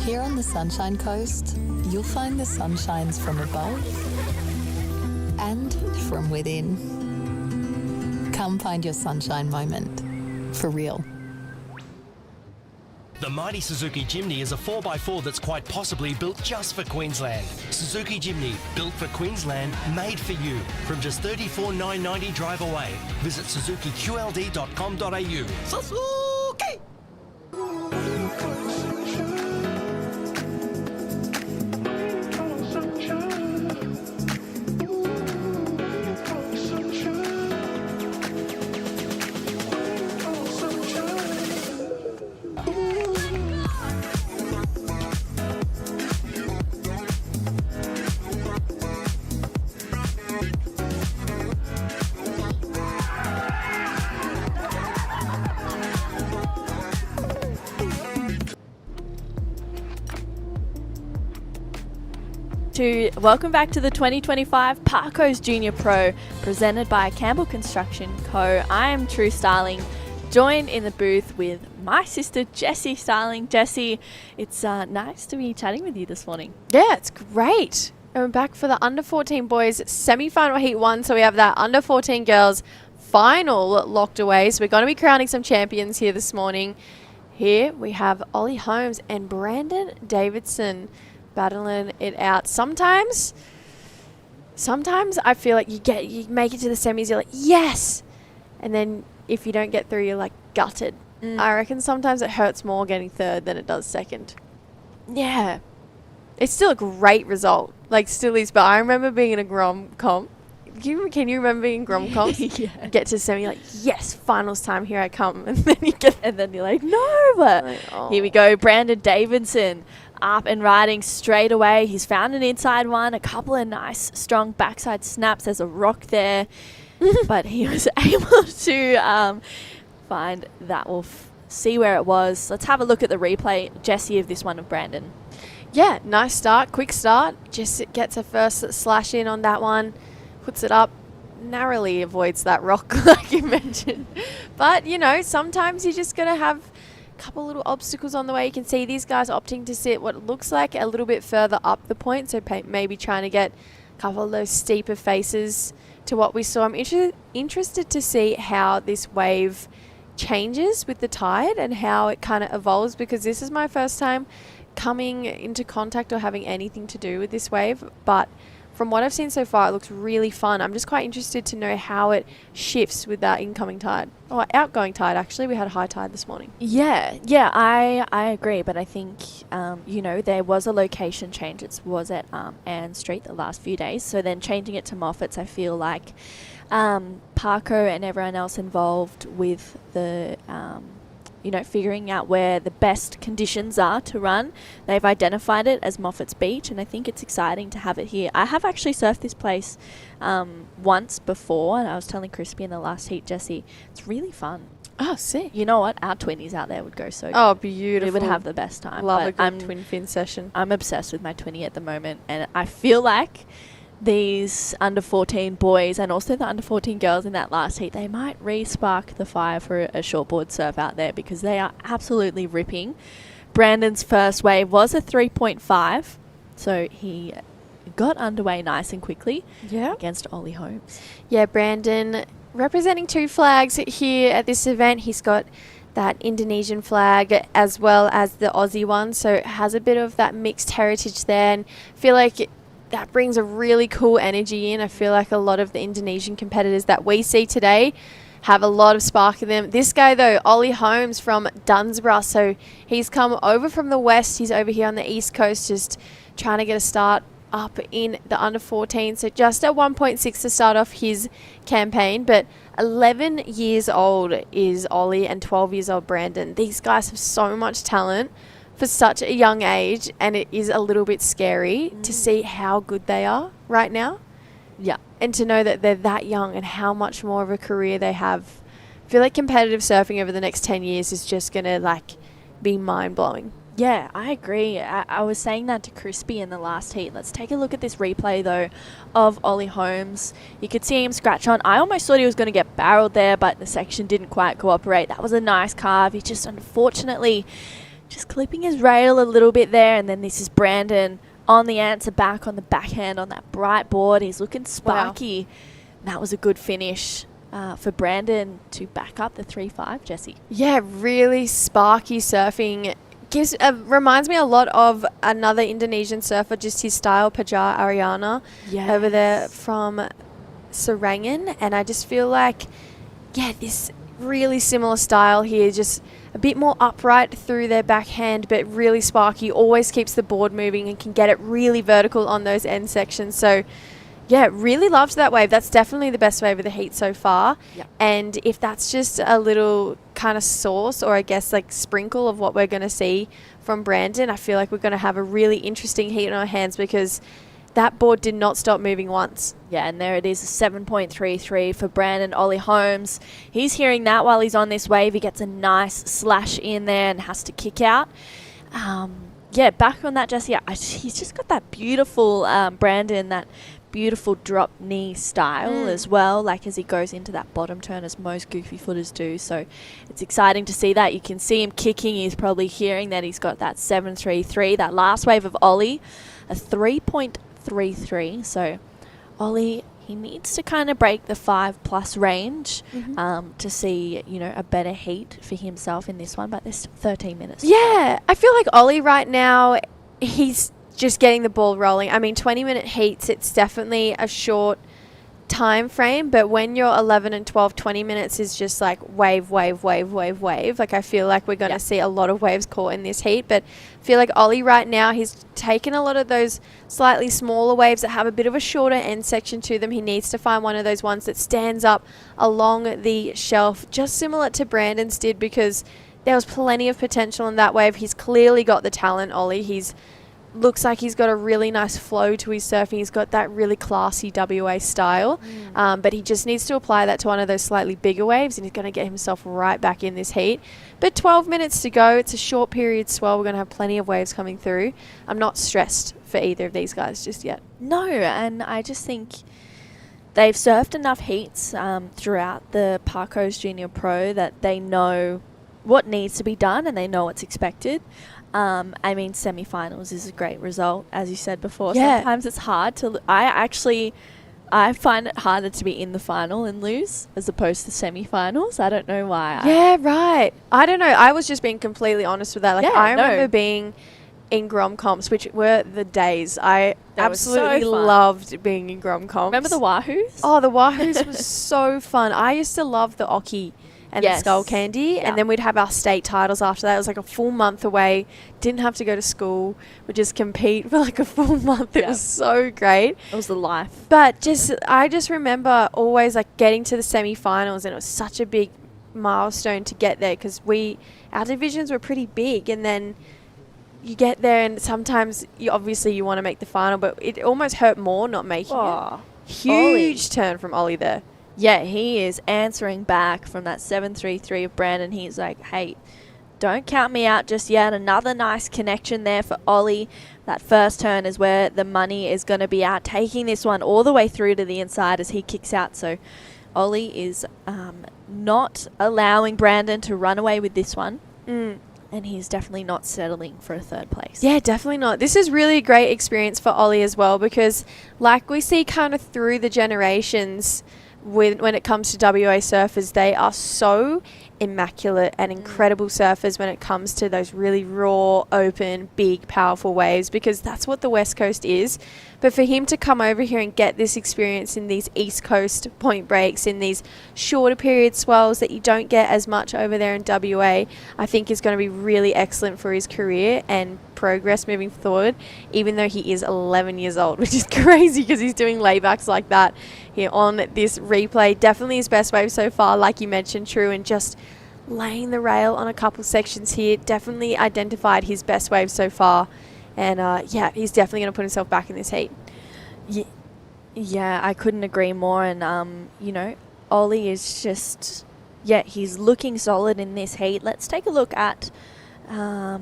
Here on the Sunshine Coast, you'll find the sunshines from above and from within. Come find your sunshine moment. For real. The mighty Suzuki Jimny is a 4x4 that's quite possibly built just for Queensland. Suzuki Jimny, built for Queensland, made for you. From just $34,990 drive away. Visit suzukiqld.com.au. Suzuki! Welcome back to the 2025 Parko's Junior Pro, presented by Campbell Construction Co. I am True Starling, joined in the booth with my sister Jessie Starling. Jessie, it's nice to be chatting with you this morning. Yeah, it's great. And we're back for the Under 14 Boys Semifinal Heat 1. So we have that Under 14 Girls Final locked away. So we're going to be crowning some champions here this morning. Here we have Ollie Holmes and Brandon Davidson battling it out. Sometimes I feel like you make it to the semis, you're like, yes! And then if you don't get through, you're like gutted. I reckon sometimes it hurts more getting third than it does second. Yeah. It's still a great result. Like, still is. But I remember being in a Grom comp. Can you remember being in Grom comps? Yeah. Get to semi, like, yes, finals time, here I come. And then you're like, no, but like, oh. Here we go. Brandon Davidson up and riding straight away. He's found an inside one, a couple of nice, strong backside snaps. There's a rock there. But he was able to find that. We'll see where it was. Let's have a look at the replay, Jessie, of this one of Brandon. Yeah, nice start, quick start. Just gets a first slash in on that one, puts it up, narrowly avoids that rock like you mentioned. But, you know, sometimes you're just going to have a couple little obstacles on the way. You can see these guys opting to sit what looks like a little bit further up the point, so maybe trying to get a couple of those steeper faces to what we saw. I'm interested to see how this wave changes with the tide and how it kind of evolves, because this is my first time coming into contact or having anything to do with this wave, but from what I've seen so far, it looks really fun. I'm just quite interested to know how it shifts with that incoming tide, or outgoing tide. Actually, we had a high tide this morning. Yeah, I agree, but I think there was a location change. It was at Ann Street the last few days, so then changing it to Moffat's, I feel like Parko and everyone else involved with the figuring out where the best conditions are to run. They've identified it as Moffat's Beach, and I think it's exciting to have it here. I have actually surfed this place once before, and I was telling Crispy in the last heat, Jessie, it's really fun. Oh, sick. You know what? Our twinnies out there would go so good. Oh, beautiful. We would have the best time. Love a good twin fin session. I'm obsessed with my twinnie at the moment, and I feel like these under 14 boys and also the under 14 girls in that last heat, they might re-spark the fire for a shortboard surf out there, because they are absolutely ripping. Brandon's first wave was a 3.5, so he got underway nice and quickly against Ollie Holmes. Yeah, Brandon representing two flags here at this event. He's got that Indonesian flag as well as the Aussie one, so it has a bit of that mixed heritage there, and I feel like that brings a really cool energy in. I feel like a lot of the Indonesian competitors that we see today have a lot of spark in them. This guy, though, Ollie Holmes from Dunsborough, so he's come over from the west. He's over here on the east coast just trying to get a start up in the under 14. So just at 1.6 to start off his campaign, but 11 years old is Ollie and 12 years old Brandon. These guys have so much talent for such a young age, and it is a little bit scary to see how good they are right now. Yeah. And to know that they're that young and how much more of a career they have. I feel like competitive surfing over the next 10 years is just going to be mind-blowing. Yeah, I agree. I was saying that to Crispy in the last heat. Let's take a look at this replay, though, of Ollie Holmes. You could see him scratch on. I almost thought he was going to get barreled there, but the section didn't quite cooperate. That was a nice carve. He just unfortunately just clipping his rail a little bit there, and then this is Brandon on the answer back on the backhand on that bright board. He's looking sparky. Wow. That was a good finish for Brandon to back up the 3-5, Jessie. Yeah, really sparky surfing. Reminds me a lot of another Indonesian surfer, just his style, Pajar Ariana, over there from Serangan. And I just feel like, this really similar style here, just a bit more upright through their backhand, but really sparky, always keeps the board moving and can get it really vertical on those end sections. So, really loved that wave. That's definitely the best wave of the heat so far. Yep. And if that's just a little kind of sauce, or I guess sprinkle of what we're going to see from Brandon, I feel like we're going to have a really interesting heat on our hands, because that board did not stop moving once. Yeah, and there it is, 7.33 for Brandon Ollie Holmes. He's hearing that while he's on this wave. He gets a nice slash in there and has to kick out. back on that, Jesse. He's just got that beautiful, Brandon, that beautiful drop knee style as well, like as he goes into that bottom turn, as most goofy footers do. So it's exciting to see that. You can see him kicking. He's probably hearing that he's got that 7.33, that last wave of Ollie, a 3.33. So Ollie, he needs to kind of break the 5+ range to see, a better heat for himself in this one. But there's 13 minutes. Yeah, I feel like Ollie right now, he's just getting the ball rolling. I mean, 20-minute heats, it's definitely a short time frame, but when you're 11 and 12, 20 minutes is just like wave. Like, I feel like we're going to see a lot of waves caught in this heat, but I feel like Ollie right now, he's taken a lot of those slightly smaller waves that have a bit of a shorter end section to them. He needs to find one of those ones that stands up along the shelf, just similar to Brandon's did, because there was plenty of potential in that wave. He's clearly got the talent, Ollie. Looks like he's got a really nice flow to his surfing. He's got that really classy WA style, but he just needs to apply that to one of those slightly bigger waves, and he's going to get himself right back in this heat. But 12 minutes to go. It's a short period swell. We're going to have plenty of waves coming through. I'm not stressed for either of these guys just yet. No, and I just think they've surfed enough heats throughout the Parko's Junior Pro that they know what needs to be done and they know what's expected. I mean, semifinals is a great result, as you said before. Yeah. Sometimes it's hard to... I find it harder to be in the final and lose as opposed to semifinals. I don't know why. Yeah, right. I don't know. I was just being completely honest with that. Like, I remember being in Grom comps, which were the days. I absolutely loved being in Grom comps. Remember the Wahoos? Oh, the Wahoos was so fun. I used to love the Oki and the Skull Candy, and then we'd have our state titles after that. It was like a full month away, didn't have to go to school, we'd just compete for like a full month. It was so great. It was the life. But I just remember always like getting to the semi-finals, and it was such a big milestone to get there, because our divisions were pretty big, and then you get there and sometimes you want to make the final, but it almost hurt more not making it. Huge turn from Ollie there. Yeah, he is answering back from that 7.33 of Brandon. He's like, hey, don't count me out just yet. Another nice connection there for Ollie. That first turn is where the money is going to be at, taking this one all the way through to the inside as he kicks out. So Ollie is not allowing Brandon to run away with this one. And he's definitely not settling for a third place. Yeah, definitely not. This is really a great experience for Ollie as well, because like we see kind of through the generations, when it comes to WA surfers, they are so immaculate and incredible surfers when it comes to those really raw, open, big, powerful waves, because that's what the West Coast is. But for him to come over here and get this experience in these East Coast point breaks, in these shorter period swells that you don't get as much over there in WA, I think is going to be really excellent for his career and progress moving forward, even though he is 11 years old, which is crazy because he's doing laybacks like that here on this replay. Definitely his best wave so far, like you mentioned, True, and just laying the rail on a couple sections here. Definitely identified his best wave so far. And he's definitely going to put himself back in this heat. Yeah, I couldn't agree more. And, Ollie is just, he's looking solid in this heat. Let's take a look at the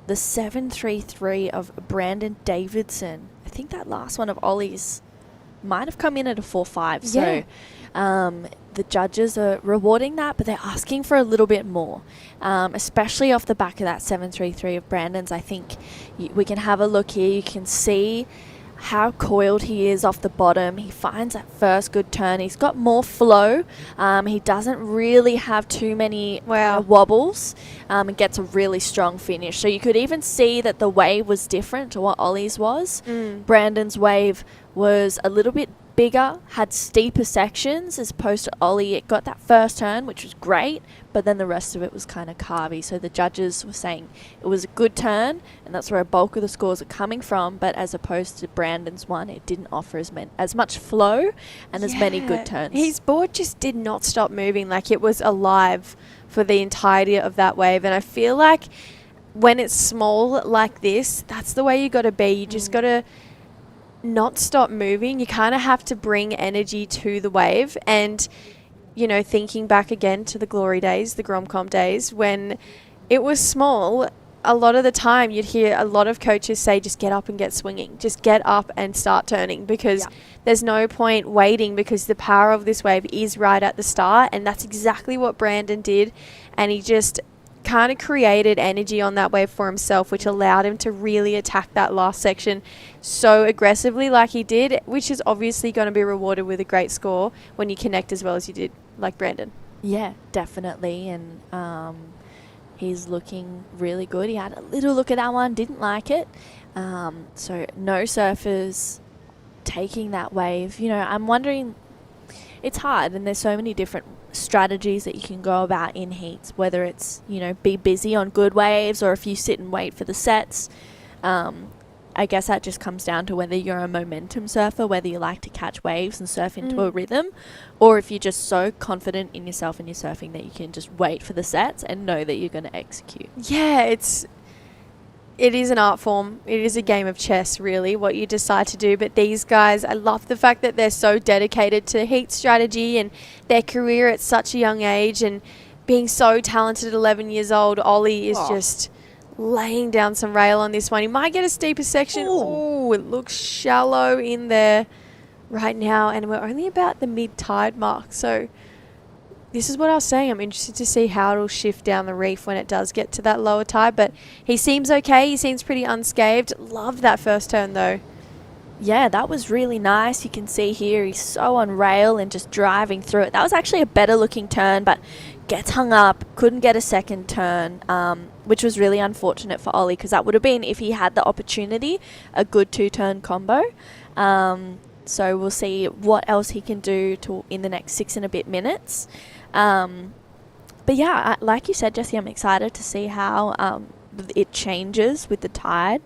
7.33 of Brandon Davidson. I think that last one of Ollie's might have come in at a 4.5. So the judges are rewarding that, but they're asking for a little bit more, especially off the back of that 7.33 of Brandon's. I think we can have a look here. You can see how coiled he is off the bottom. He finds that first good turn. He's got more flow. He doesn't really have too many wobbles, and gets a really strong finish. So you could even see that the wave was different to what Ollie's was. Brandon's wave was a little bit bigger, had steeper sections as opposed to Ollie. It got that first turn, which was great, but then the rest of it was kind of carvy. So the judges were saying it was a good turn, and that's where a bulk of the scores are coming from. But as opposed to Brandon's one, it didn't offer as much flow and as many good turns. His board just did not stop moving. Like, it was alive for the entirety of that wave. And I feel like when it's small like this, that's the way you got to be. You just got to not stop moving. You kind of have to bring energy to the wave. And, thinking back again to the glory days, the Gromcomp days, when it was small, a lot of the time you'd hear a lot of coaches say just get up and get swinging, just get up and start turning, because there's no point waiting, because the power of this wave is right at the start. And that's exactly what Brandon did, and he just kind of created energy on that wave for himself, which allowed him to really attack that last section so aggressively like he did, which is obviously going to be rewarded with a great score when you connect as well as you did, like Brandon. Yeah, definitely. And he's looking really good. He had a little look at that one, didn't like it. So no surfers taking that wave. You know, I'm wondering, it's hard, and there's so many different strategies that you can go about in heats, whether it's, you know, be busy on good waves, or if you sit and wait for the sets. I guess that just comes down to whether you're a momentum surfer, whether you like to catch waves and surf into a rhythm, or if you're just so confident in yourself and your surfing that you can just wait for the sets and know that you're going to execute. Yeah, it is an art form. It is a game of chess, really, what you decide to do. But these guys, I love the fact that they're so dedicated to heat strategy and their career at such a young age, and being so talented at 11 years old. Ollie is just laying down some rail on this one. He might get a steeper section. Oh, it looks shallow in there right now, and we're only about the mid-tide mark. So this is what I was saying. I'm interested to see how it'll shift down the reef when it does get to that lower tide. But he seems okay. He seems pretty unscathed. Love that first turn, though. Yeah, that was really nice. You can see here he's so on rail and just driving through it. That was actually a better looking turn, but gets hung up, couldn't get a second turn, which was really unfortunate for Ollie, because that would have been, if he had the opportunity, a good two-turn combo. So we'll see what else he can do in the next 6 and a bit minutes. But yeah, like you said, Jessie, I'm excited to see how it changes with the tide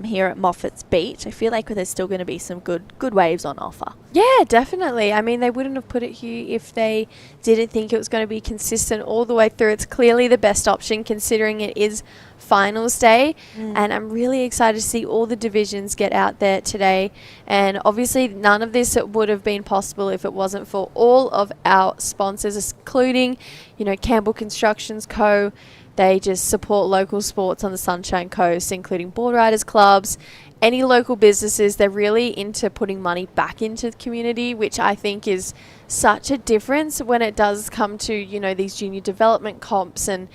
here at Moffat's Beach. I feel like there's still going to be some good waves on offer. Yeah, definitely. I mean, they wouldn't have put it here if they didn't think it was going to be consistent all the way through. It's clearly the best option considering it is finals day, and I'm really excited to see all the divisions get out there today. And obviously none of this would have been possible if it wasn't for all of our sponsors, including, you know, Campbell Construction Co. They just support local sports on the Sunshine Coast, including board riders clubs, any local businesses. They're really into putting money back into the community, which I think is such a difference when it does come to, you know, these junior development comps. And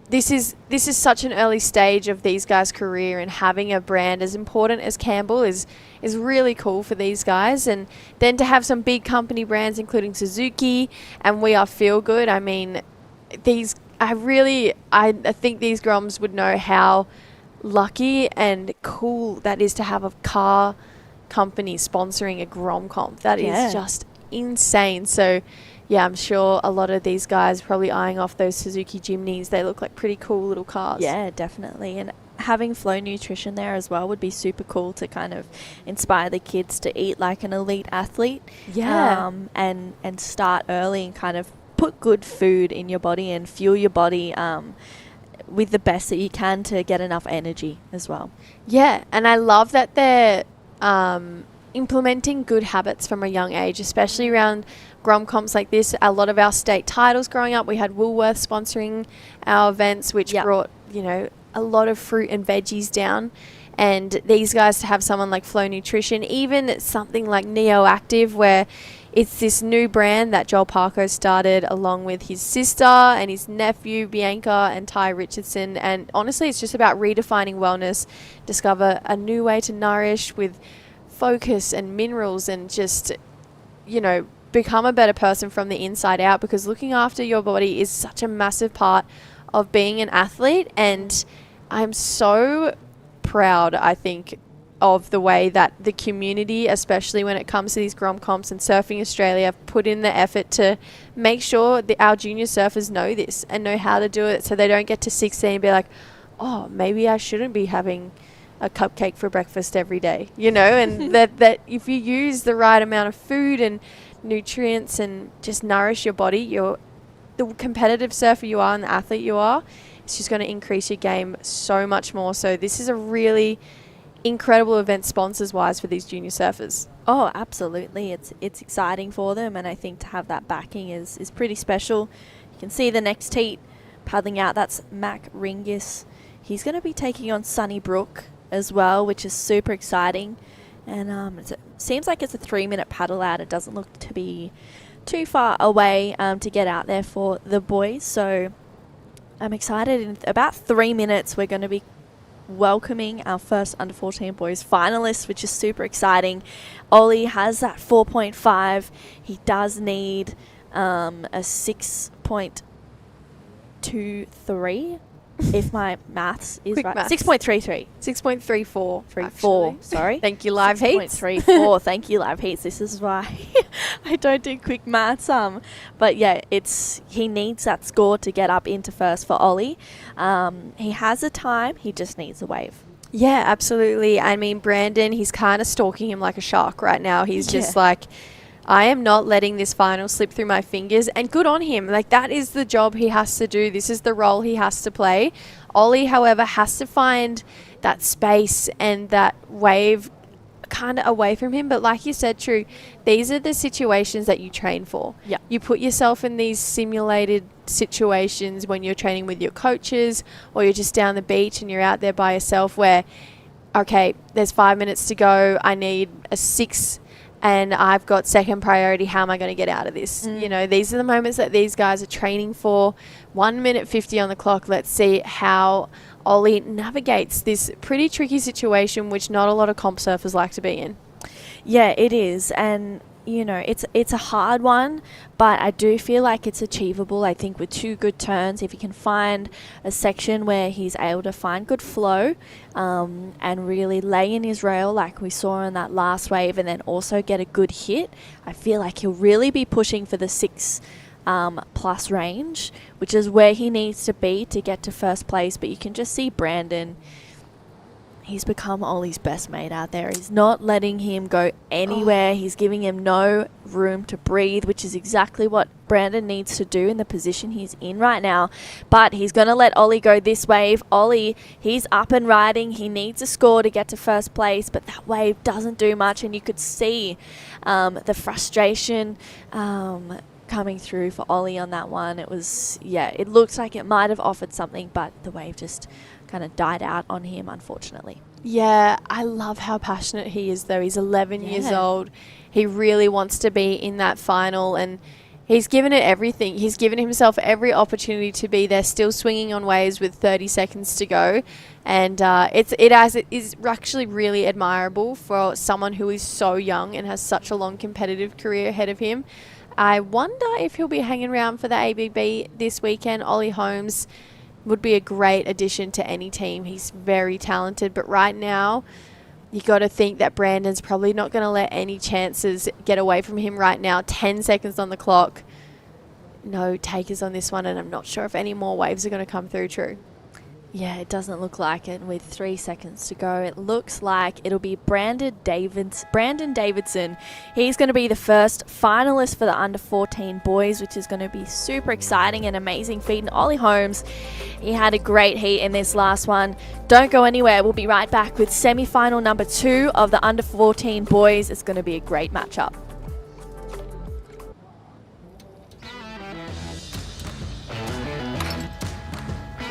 this is such an early stage of these guys' career, and having a brand as important as Campbell is really cool for these guys. And then to have some big company brands, including Suzuki and We Are Feel Good. I mean, I think these Groms would know how lucky and cool that is to have a car company sponsoring a Grom comp. That is just insane. So yeah, I'm sure a lot of these guys probably eyeing off those Suzuki Jimneys. They look like pretty cool little cars. Yeah, definitely. And having Flow Nutrition there as well would be super cool to kind of inspire the kids to eat like an elite athlete. Yeah. And start early and kind of put good food in your body and fuel your body with the best that you can to get enough energy as well. Yeah, and I love that they're implementing good habits from a young age, especially around Grom comps like this. A lot of our state titles growing up, we had Woolworth sponsoring our events, which brought, you know, a lot of fruit and veggies down. And these guys, to have someone like Flow Nutrition, even something like Neo Active, where it's this new brand that Joel Parko started along with his sister and his nephew, Bianca and Ty Richardson. And honestly, it's just about redefining wellness, discover a new way to nourish with focus and minerals, and just, you know, become a better person from the inside out, because looking after your body is such a massive part of being an athlete. And I'm so proud, I think, of the way that the community, especially when it comes to these Grom comps and Surfing Australia, have put in the effort to make sure that our junior surfers know this and know how to do it, so they don't get to 16 and be like, oh, maybe I shouldn't be having a cupcake for breakfast every day, you know. And that if you use the right amount of food and nutrients and just nourish your body, the competitive surfer you are and the athlete you are, it's just going to increase your game so much more. So this is a really incredible event sponsors wise for these junior surfers. Oh, absolutely. It's exciting for them, and I think to have that backing is pretty special. You can see the next heat paddling out. That's Mac Ringis he's going to be taking on Sunnybrook as well, which is super exciting. And it seems like it's a 3-minute paddle out. It doesn't look to be too far away to get out there for the boys. So I'm excited. In about 3 minutes, we're going to be welcoming our first under-14 boys finalists, which is super exciting. Ollie has that 4.5. He does need a 6.23, if my maths is Quick right. maths. 6.33. 6.34. 34, sorry. Thank you, Live Heats. 6.34. Thank you, Live Heats. This is why I don't do quick maths. But yeah, he needs that score to get up into first for Ollie. He has a time. He just needs a wave. Yeah, absolutely. I mean, Brandon, he's kind of stalking him like a shark right now. He's just like, I am not letting this final slip through my fingers, and good on him. Like, that is the job he has to do. This is the role he has to play. Ollie, however, has to find that space and that wave kind of away from him. But like you said, True, these are the situations that you train for. Yeah. You put yourself in these simulated situations when you're training with your coaches, or you're just down the beach and you're out there by yourself where, okay, there's 5 minutes to go. I need a 6 and I've got second priority. How am I going to get out of this? You know, these are the moments that these guys are training for. 1 minute 50 on the clock. Let's see how Ollie navigates this pretty tricky situation, which not a lot of comp surfers like to be in. Yeah, it is. And, you know, it's a hard one, but I do feel like it's achievable. I think with 2 good turns, if he can find a section where he's able to find good flow and really lay in his rail like we saw in that last wave, and then also get a good hit, I feel like he'll really be pushing for the 6 plus range, which is where he needs to be to get to first place. But you can just see Brandon, he's become Ollie's best mate out there. He's not letting him go anywhere. He's giving him no room to breathe, which is exactly what Brandon needs to do in the position he's in right now. But he's going to let Ollie go this wave. Ollie, he's up and riding. He needs a score to get to first place, but that wave doesn't do much, and you could see the frustration coming through for Ollie on that one. It was, it looked like it might have offered something, but the wave just kind of died out on him, unfortunately. Yeah, I love how passionate he is, though. He's 11 years old. He really wants to be in that final, and he's given it everything. He's given himself every opportunity to be there, still swinging on waves with 30 seconds to go. And it is actually really admirable for someone who is so young and has such a long competitive career ahead of him. I wonder if he'll be hanging around for the ABB this weekend. Ollie Holmes would be a great addition to any team. He's very talented, but right now you got to think that Brandon's probably not going to let any chances get away from him right now. 10 seconds on the clock. No takers on this one, and I'm not sure if any more waves are going to come through, True. Yeah, it doesn't look like it. With 3 seconds to go, it looks like it'll be Brandon Davidson. He's going to be the first finalist for the under-14 boys, which is going to be super exciting and amazing feat. And Ollie Holmes, he had a great heat in this last one. Don't go anywhere. We'll be right back with semi-final number 2 of the under-14 boys. It's going to be a great matchup.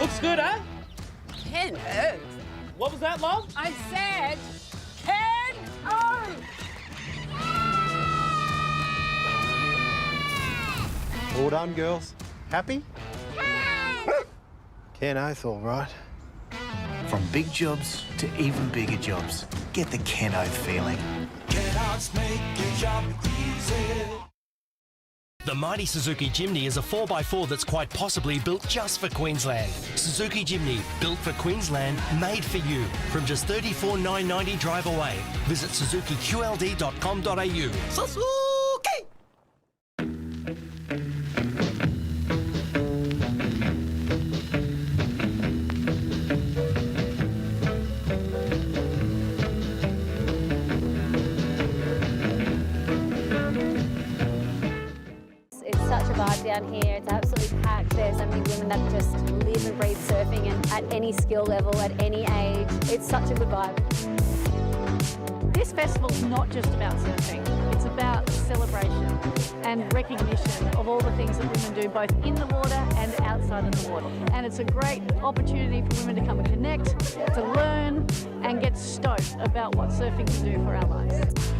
Looks good, huh? Ken Earth. What was that, love? I said Ken Earth. All done, girls. Happy? Ken Oath, all right. From big jobs to even bigger jobs, get the Ken Oath feeling. The mighty Suzuki Jimny is a 4x4 that's quite possibly built just for Queensland. Suzuki Jimny, built for Queensland, made for you. From just $34,990 drive away. Visit suzukiqld.com.au. Suzuki! Such a vibe down here. It's absolutely packed. There's so many women that just live and breathe surfing, and at any skill level, at any age. It's such a good vibe. this festival's not just about surfing. It's about celebration and recognition of all the things that women do both in the water and outside of the water. And it's a great opportunity for women to come and connect, to learn and get stoked about what surfing can do for our lives.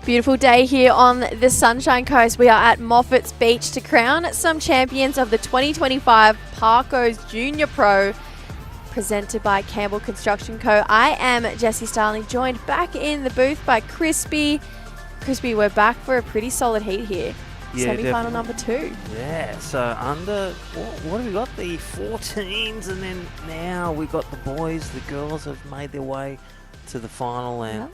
Beautiful day here on the Sunshine Coast. We are at Moffat's Beach to crown some champions of the 2025 Parko's Junior Pro, presented by Campbell Construction Co. I am Jessie Starling, joined back in the booth by Crispy. Crispy, we're back for a pretty solid heat here. Yeah, Semi-final number 2. Yeah, so under, what have we got? The 14s, and then now we got the boys. The girls have made their way to the final, and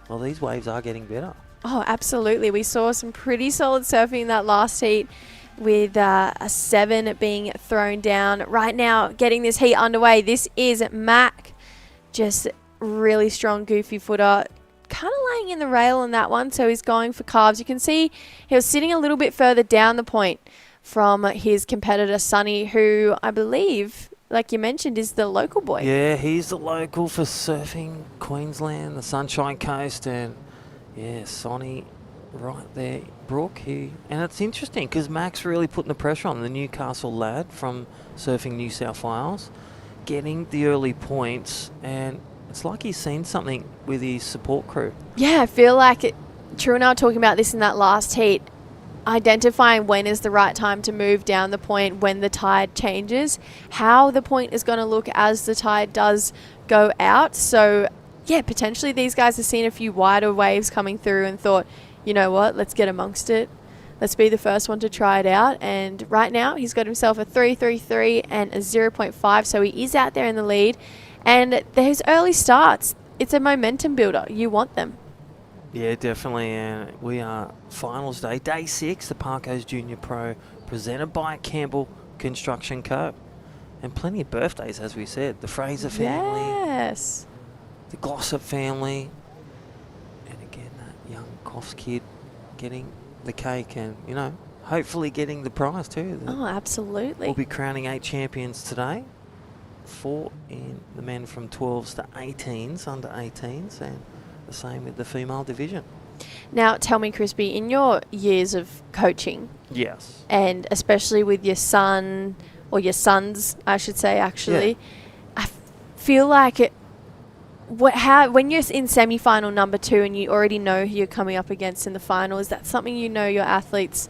well, these waves are getting better. Oh, absolutely. We saw some pretty solid surfing in that last heat with a 7 being thrown down. Right now, getting this heat underway, this is Mac. Just really strong, goofy footer. Kind of laying in the rail on that one, so he's going for carbs. You can see he was sitting a little bit further down the point from his competitor, Sonny, who I believe, like you mentioned, is the local boy. Yeah, he's the local for surfing Queensland, the Sunshine Coast, and yeah, Sonny right there, Brooke. And it's interesting because Mac's really putting the pressure on the Newcastle lad from Surfing New South Wales, getting the early points, and it's like he's seen something with his support crew. Yeah, I feel like True and I were talking about this in that last heat, identifying when is the right time to move down the point when the tide changes, how the point is going to look as the tide does go out. So yeah, potentially these guys have seen a few wider waves coming through and thought, you know what, let's get amongst it. Let's be the first one to try it out. And right now he's got himself a 3.33 and a 0.5, so he is out there in the lead. And those early starts, it's a momentum builder. You want them. Yeah, definitely. And we are finals day, day 6, the Parko's Junior Pro, presented by Campbell Construction Co. And plenty of birthdays, as we said. The Fraser family. Yes. The Glossop family. And again, that young Coffs kid getting the cake and, you know, hopefully getting the prize too. Oh, absolutely. We'll be crowning 8 champions today. 4 in the men from 12s to 18s, under 18s, and the same with the female division. Now, tell me, Crispy, in your years of coaching, yes, and especially with your son, or your sons, I should say, actually, I feel like when you're in semi-final number 2 and you already know who you're coming up against in the final, is that something you know your athletes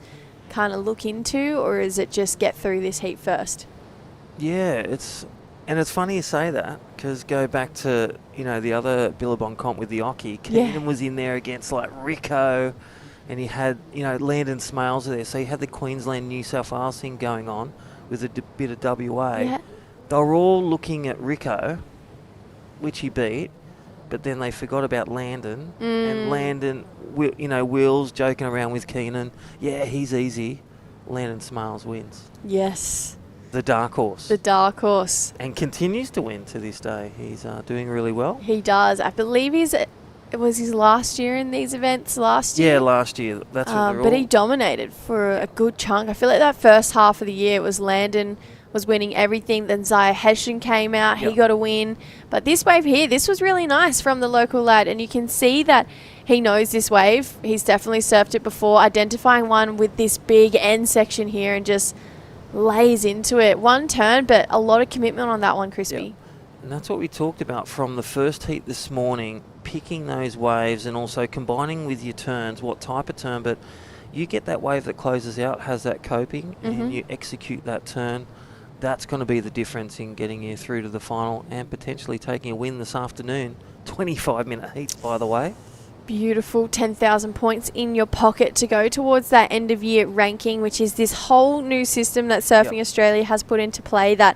kind of look into, or is it just get through this heat first? Yeah, it's funny you say that, because go back to, you know, the other Billabong comp with the Oki. Keenan was in there against like Rico, and he had, you know, Landon Smales there. So you had the Queensland New South Wales thing going on with a bit of WA. Yeah. They were all looking at Rico, which he beat, but then they forgot about Landon. And Landon, you know, Will's joking around with Keenan. Yeah, he's easy. Landon Smales wins. Yes. The dark horse. The dark horse. And continues to win to this day. He's doing really well. He does. I believe it was his last year in these events last year. Yeah, last year. That's what they're but all. he dominated for a good chunk. I feel like that first half of the year, it was Landon was winning everything. Then Zaya Hessian came out. He got a win. But this wave here, this was really nice from the local lad. And you can see that he knows this wave. He's definitely surfed it before, identifying one with this big end section here and just lays into it. One turn, but a lot of commitment on that one, Crispy. Yep. And that's what we talked about from the first heat this morning, picking those waves and also combining with your turns, what type of turn, but you get that wave that closes out, has that coping, and you execute that turn. That's going to be the difference in getting you through to the final and potentially taking a win this afternoon. 25-minute heats, by the way. Beautiful. 10,000 points in your pocket to go towards that end of year ranking, which is this whole new system that Surfing Australia has put into play that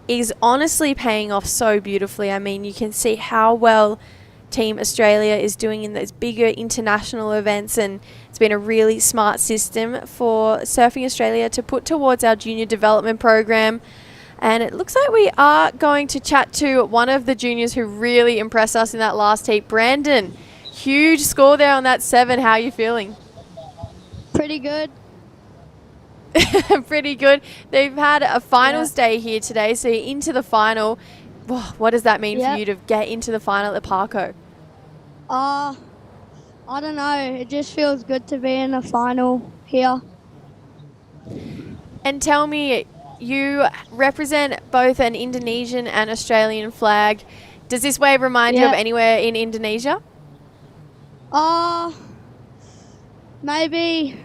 is honestly paying off so beautifully. I mean, you can see how well Team Australia is doing in those bigger international events, and it's been a really smart system for Surfing Australia to put towards our junior development program. And it looks like we are going to chat to one of the juniors who really impressed us in that last heat, Brandon. Huge score there on that 7. How are you feeling? Pretty good. Pretty good. They've had a finals day here today, so you're into the final. What does that mean for you to get into the final at Parko? I don't know. It just feels good to be in the final here. And tell me, you represent both an Indonesian and Australian flag. Does this wave remind you of anywhere in Indonesia? Maybe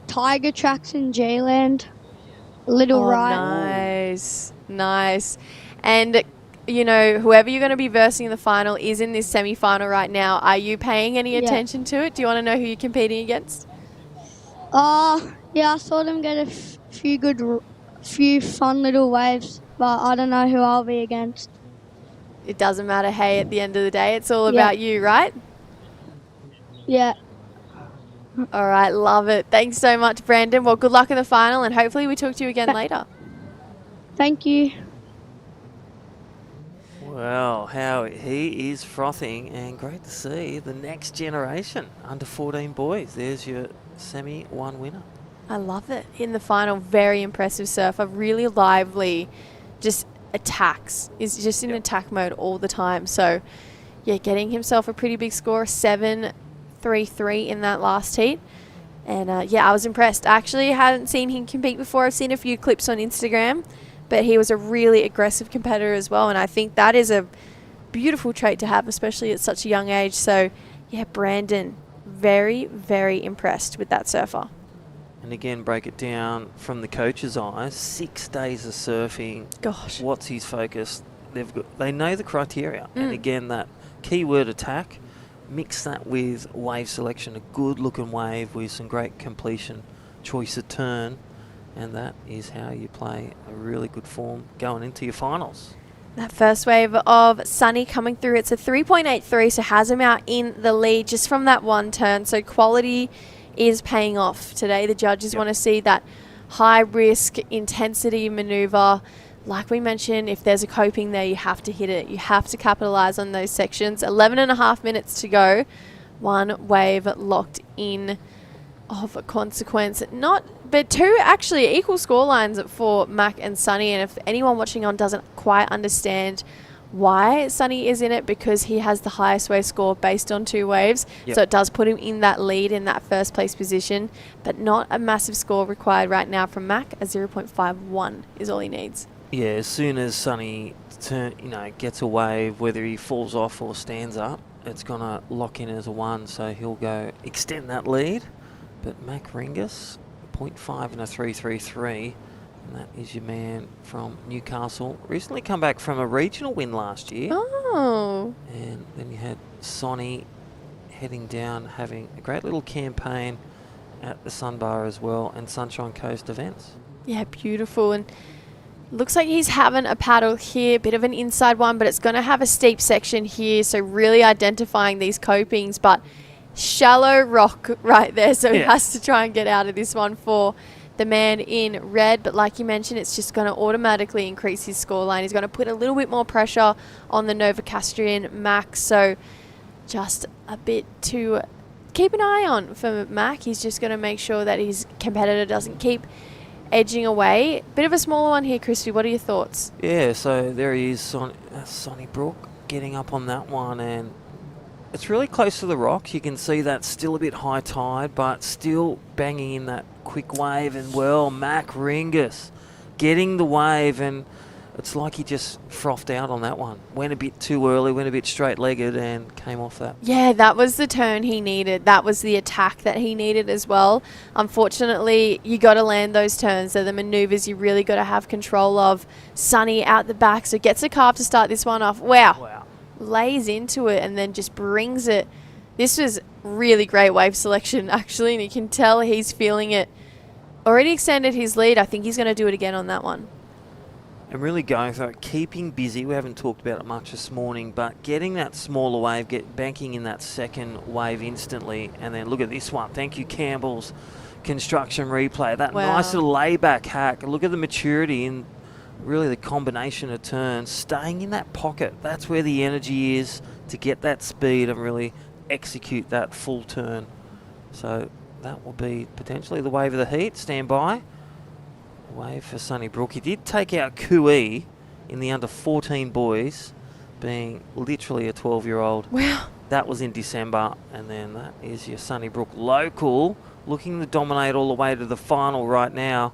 Tiger Tracks in G-Land. Little right. Nice. And, you know, whoever you're going to be versing in the final is in this semi-final right now. Are you paying any attention to it? Do you want to know who you're competing against? Yeah, I saw them get a few fun little waves, but I don't know who I'll be against. It doesn't matter. Hey, at the end of the day, it's all about you, right? Yeah. All right, love it. Thanks so much, Brandon. Well, good luck in the final, and hopefully we talk to you again later. Thank you. Well, how he is frothing, and great to see the next generation under 14 boys. There's your semi-1 winner. I love it. In the final, very impressive surfer, really lively, just attacks. Is just in attack mode all the time. So, yeah, getting himself a pretty big score, 7.33 in that last heat. And, yeah, I was impressed. I actually hadn't seen him compete before. I've seen a few clips on Instagram, but he was a really aggressive competitor as well. And I think that is a beautiful trait to have, especially at such a young age. So, yeah, Brandon, very, very impressed with that surfer. And again, break it down from the coach's eyes. 6 days of surfing. Gosh. What's his focus? They know the criteria. And again, that keyword attack, mix that with wave selection, a good looking wave with some great completion, choice of turn. And that is how you play a really good form going into your finals. That first wave of Sunny coming through, it's a 3.83, so has him out in the lead just from that one turn. So quality is paying off today. The judges want to see that high risk intensity maneuver. Like we mentioned, if there's a coping there, you have to hit it. You have to capitalize on those sections. 11.5 minutes to go. One wave locked in of consequence. But two actually equal score lines for Mac and Sunny. And if anyone watching on doesn't quite understand why Sunny is in it, because he has the highest wave score based on 2 waves. So it does put him in that lead in that first place position, but not a massive score required right now from Mac. A 0.51 is all he needs. Yeah, as soon as Sunny gets a wave, whether he falls off or stands up, it's going to lock in as a 1, so he'll go extend that lead. But Mac Ringus, 0.5 and a 3.33. And that is your man from Newcastle. Recently come back from a regional win last year. Oh. And then you had Sonny heading down, having a great little campaign at the Sunbar as well, and Sunshine Coast events. Yeah, beautiful. And looks like he's having a paddle here, bit of an inside one, but it's going to have a steep section here. So really identifying these copings, but shallow rock right there. So he has to try and get out of this one for the man in red. But like you mentioned, it's just going to automatically increase his scoreline. He's going to put a little bit more pressure on the Novocastrian Mac. So just a bit to keep an eye on for Mac. He's just going to make sure that his competitor doesn't keep edging away. Bit of a smaller one here, Christy. What are your thoughts? Yeah, so there he is, Sonny Brook getting up on that one, and it's really close to the rocks. You can see that's still a bit high tide, but still banging in that quick wave. And, well, Mac Ringus getting the wave, and it's like he just frothed out on that one. Went a bit too early, went a bit straight-legged, and came off that. Yeah, that was the turn he needed. That was the attack that he needed as well. Unfortunately, you got to land those turns. They're the maneuvers you really got to have control of. Sunny out the back, so gets a carve to start this one off. Wow. Lays into it and then just brings it. This was really great wave selection, actually, and you can tell he's feeling it. Already extended his lead. I think he's going to do it again on that one. And really going for it, keeping busy. We haven't talked about it much this morning, but getting that smaller wave, banking in that second wave instantly. And then look at this one. Thank you, Campbell's Construction replay. That nice little layback hack. Look at the maturity and really the combination of turns. Staying in that pocket. That's where the energy is to get that speed and really execute that full turn. So that will be potentially the wave of the heat. Stand by. Wave for Sunnybrook. He did take out Kui in the under 14 boys, being literally a 12-year-old. Wow. That was in December. And then that is your Sunnybrook local, looking to dominate all the way to the final right now.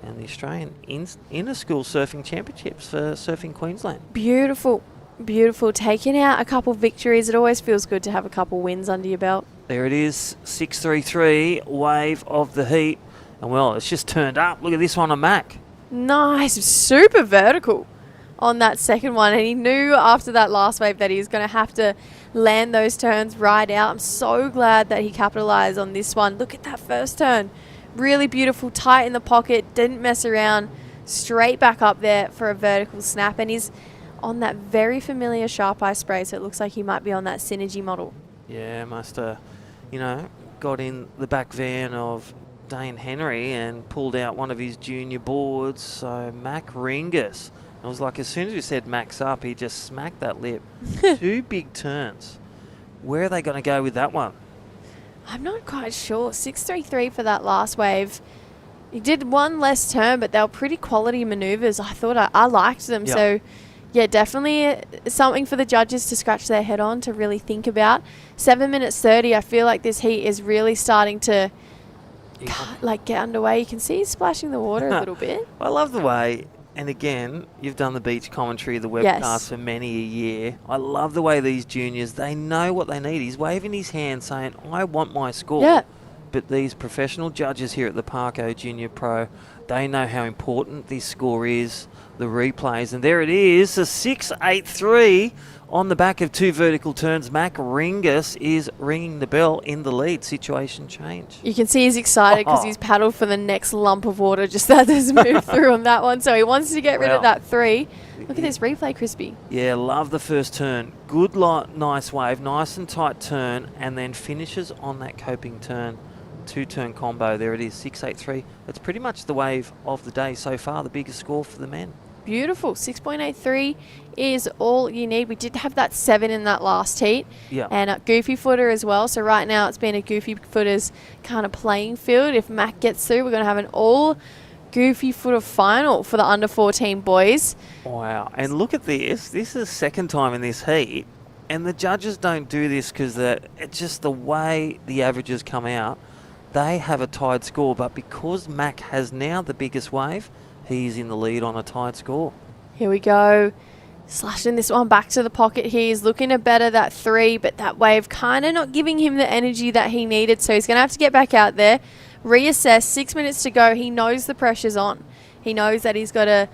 And the Australian Inter-School Surfing Championships for Surfing Queensland. Beautiful. Beautiful. Taking out a couple victories. It always feels good to have a couple wins under your belt. There it is, 6.33, wave of the heat. And well, it's just turned up. Look at this one on Mac. Nice. Super vertical on that second one. And he knew after that last wave that he was going to have to land those turns right out. I'm so glad that he capitalized on this one. Look at that first turn. Really beautiful, tight in the pocket, didn't mess around, straight back up there for a vertical snap. And he's on that very familiar sharp eye spray, so it looks like he might be on that Synergy model. Yeah, must have, got in the back van of Dane Henry and pulled out one of his junior boards. So Mac Ringus. It was like as soon as we said Mac's up, he just smacked that lip. 2 big turns. Where are they going to go with that one? I'm not quite sure. 6.33 for that last wave. He did one less turn, but they were pretty quality maneuvers. I thought I liked them. Yep. So, yeah, definitely something for the judges to scratch their head on, to really think about. 7 minutes 30, I feel like this heat is really starting to get underway. You can see he's splashing the water a little bit. I love the way, and again, you've done the beach commentary, the webcast for many a year. I love the way these juniors, they know what they need. He's waving his hand saying, I want my score. Yeah. But these professional judges here at the Parko Junior Pro, they know how important this score is, the replays. And there it is, a 6.83 on the back of 2 vertical turns. Mac Ringus is ringing the bell in the lead. Situation change. You can see he's excited because he's paddled for the next lump of water just that there's moved through on that one. So he wants to get rid of that 3. Look at this replay, Crispy. Yeah, love the first turn. Good, nice wave, nice and tight turn, and then finishes on that coping turn. 2-turn combo. There it is, 6.83. It's pretty much the wave of the day so far, the biggest score for the men. Beautiful. 6.83 is all you need. We did have that 7 in that last heat. Yeah. And a goofy footer as well. So right now it's been a goofy footers kind of playing field. If Mac gets through, we're going to have an all goofy footer final for the under 14 boys. Wow. And look at this. This is second time in this heat. And the judges don't do this because it's just the way the averages come out. They have a tied score. But because Mac has now the biggest wave, he's in the lead on a tied score. Here we go. Slashing this one back to the pocket here. He's looking to better that 3, but that wave kind of not giving him the energy that he needed. So he's going to have to get back out there, reassess. 6 minutes to go. He knows the pressure's on. He knows that he's got to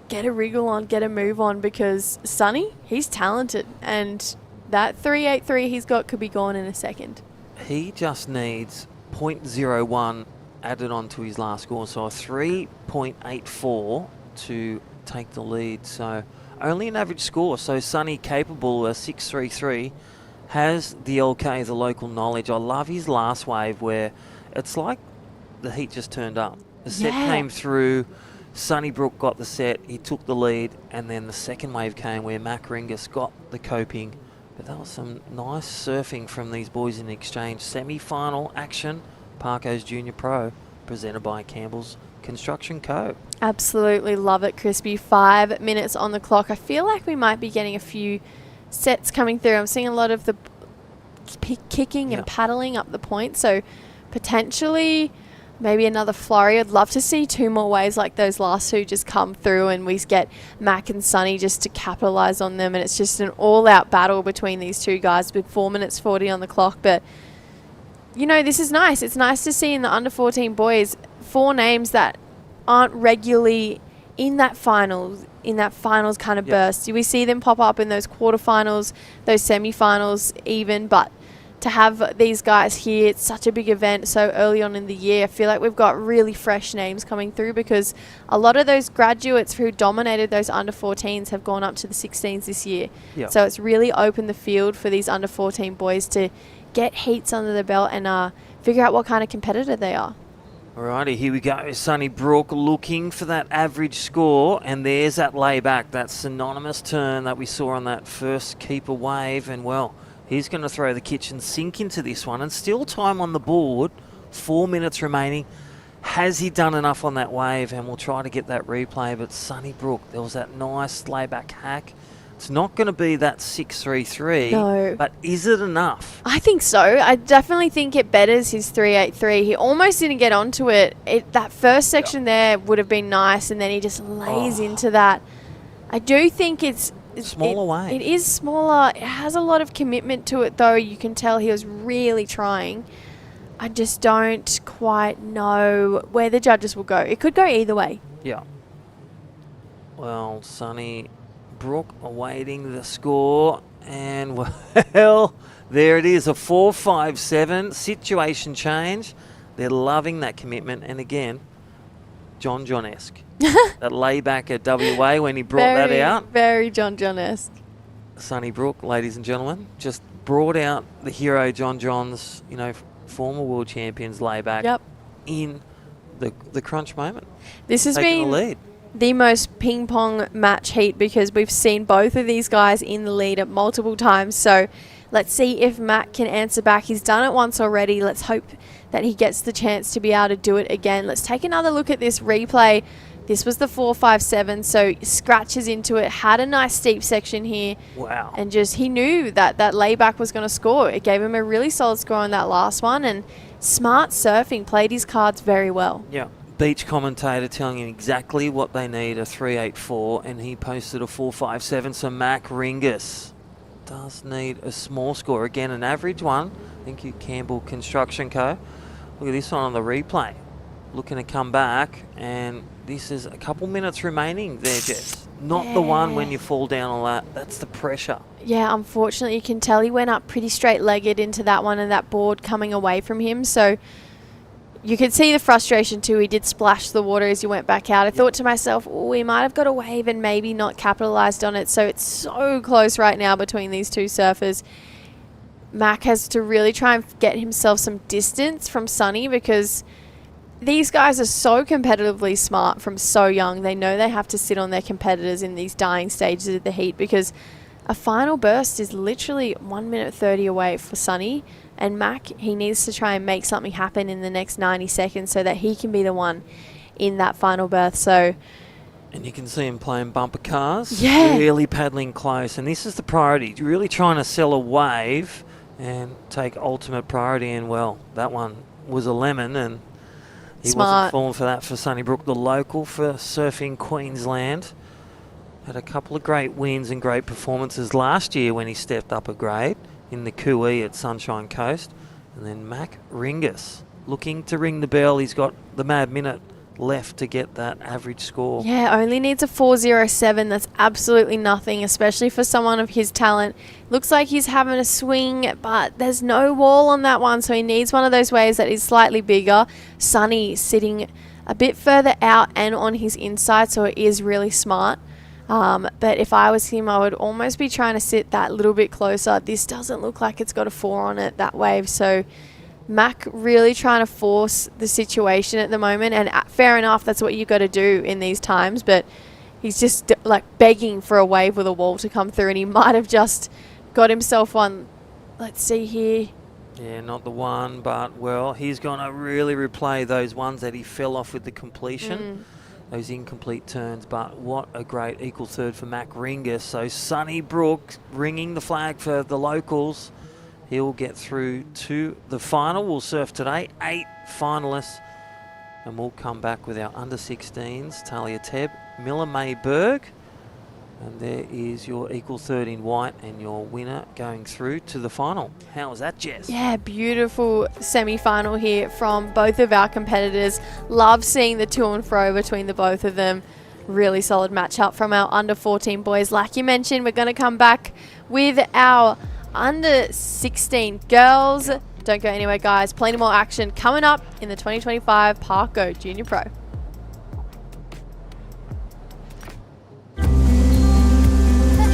get a wriggle on, get a move on, because Sonny, he's talented. And that 3.83 he's got could be gone in a second. He just needs 0.01 added on to his last score. So a 3.84 to take the lead. So only an average score. So Sonny capable of 6.33 has the LK, the local knowledge. I love his last wave where it's like the heat just turned up. The set came through. Sunnybrook got the set. He took the lead. And then the second wave came where Mac Ringus got the coping. But that was some nice surfing from these boys in exchange. Semi-final action. Parko's Junior Pro, presented by Campbell's Construction Co. Absolutely love it, Crispy. 5 minutes on the clock. I feel like we might be getting a few sets coming through. I'm seeing a lot of the kicking and paddling up the point, so potentially maybe another flurry. I'd love to see 2 more waves like those last 2 just come through and we get Mac and Sonny just to capitalize on them, and it's just an all-out battle between these 2 guys with 4 minutes 40 on the clock. But this is nice. It's nice to see in the under 14 boys 4 names that aren't regularly in that finals kind of burst. We see them pop up in those quarterfinals, those semifinals even, but to have these guys here, it's such a big event so early on in the year. I feel like we've got really fresh names coming through because a lot of those graduates who dominated those under 14s have gone up to the 16s this year. So it's really opened the field for these under 14 boys to get heats under the belt and figure out what kind of competitor they are. Alrighty, here we go. Sunnybrook looking for that average score, and there's that layback, that synonymous turn that we saw on that first keeper wave, and well, he's going to throw the kitchen sink into this one, and still time on the board, 4 minutes remaining. Has he done enough on that wave? And we'll try to get that replay. But Sunnybrook, there was that nice layback hack. It's not going to be that 6.33. No. But is it enough? I think so. I definitely think it betters his 3.83. He almost didn't get onto it. That first section there would have been nice, and then he just lays into that. I do think it's smaller wave. It is smaller. It has a lot of commitment to it, though. You can tell he was really trying. I just don't quite know where the judges will go. It could go either way. Yeah. Well, Sunny Brook awaiting the score, and well, there it is, a 4.57 situation change. They're loving that commitment, and again, John-esque. That layback at WA when he brought that out. Very John-esque. Sunny Brook, ladies and gentlemen, just brought out the hero John's, former world champions layback in the crunch moment. This has taking been the lead. The most ping pong match heat because we've seen both of these guys in the lead at multiple times. So let's see if Matt can answer back. He's done it once already. Let's hope that he gets the chance to be able to do it again. Let's take another look at this replay. This was the 4.57, so scratches into it. Had a nice steep section here. Wow. And just he knew that layback was going to score. It gave him a really solid score on that last one. And smart surfing, played his cards very well. Yeah. Beach commentator telling him exactly what they need, a 3.84, and he posted a 4.57. So Mac Ringus does need a small score. Again, an average one. Thank you, Campbell Construction Co. Look at this one on the replay. Looking to come back, and this is a couple minutes remaining there, Jess. Not the one when you fall down on that. That's the pressure. Yeah, unfortunately, you can tell he went up pretty straight-legged into that one and that board coming away from him. So you could see the frustration too. He did splash the water as he went back out. I thought to myself, we might have got a wave and maybe not capitalized on it. So it's so close right now between these two surfers. Mac has to really try and get himself some distance from Sunny because these guys are so competitively smart from so young. They know they have to sit on their competitors in these dying stages of the heat because a final burst is literally 1 minute 30 away for Sunny. And Mac, he needs to try and make something happen in the next 90 seconds so that he can be the one in that final berth. So, and you can see him playing bumper cars. Yeah. Really paddling close. And this is the priority. Really trying to sell a wave and take ultimate priority. And, well, that one was a lemon. And he wasn't falling for that for Sunnybrook, the local for Surfing Queensland. Had a couple of great wins and great performances last year when he stepped up a grade in the Kui at Sunshine Coast. And then Mac Ringus looking to ring the bell. He's got the mad minute left to get that average score. Yeah, only needs a 4.07. That's absolutely nothing, especially for someone of his talent. Looks like he's having a swing, but there's no wall on that one, so he needs one of those waves that is slightly bigger. Sunny sitting a bit further out and on his inside, so it is really smart. But if I was him, I would almost be trying to sit that little bit closer. This doesn't look like it's got a 4 on it, that wave. So Mac really trying to force the situation at the moment. And fair enough, that's what you got to do in these times. But he's just like begging for a wave with a wall to come through. And he might have just got himself one. Let's see here. Yeah, not the one, but, well, he's going to really replay those ones that he fell off with the completion. Those incomplete turns, but what a great equal third for Mac Ringus. So Sunnybrook ringing the flag for the locals. He'll get through to the final. We'll surf today, 8 finalists, and we'll come back with our under-16s, Talia Tebb, Miller Mayberg, and there is your equal third in white and your winner going through to the final. How was that, Jess? Yeah, beautiful semi-final here from both of our competitors. Love seeing the to and fro between the both of them. Really solid matchup from our under-14 boys. Like you mentioned, we're going to come back with our under-16 girls. Don't go anywhere, guys. Plenty more action coming up in the 2025 Parko Junior Pro.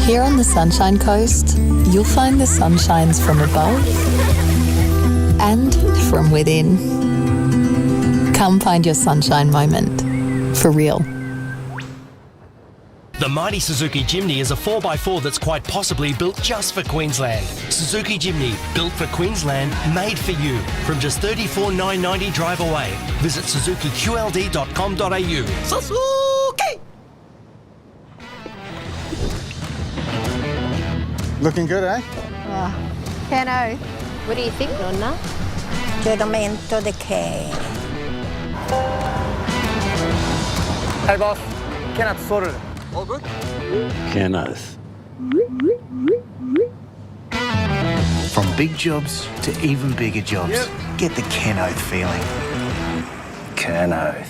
Here on the Sunshine Coast, you'll find the sunshines from above and from within. Come find your sunshine moment. For real. The mighty Suzuki Jimny is a 4x4 that's quite possibly built just for Queensland. Suzuki Jimny, built for Queensland, made for you. From just $34,990 drive away. Visit suzukiqld.com.au. Suzuki! Looking good, eh? Cano. What do you think, Nonna? Giramento de che. Hey, boss. Kenneth sorted it. All good? Kenneth. From big jobs to even bigger jobs. Get the Kenneth feeling. Kenneth.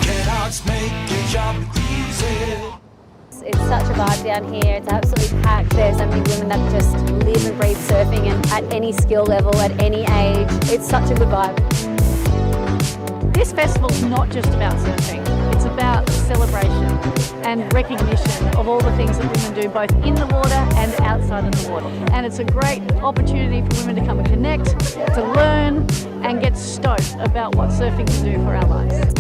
It's such a vibe down here. It's absolutely packed. There's so many women that just live and breathe surfing, and at any skill level, at any age. It's such a good vibe. This festival's not just about surfing. It's about celebration and recognition of all the things that women do both in the water and outside of the water. And it's a great opportunity for women to come and connect, to learn and get stoked about what surfing can do for our lives.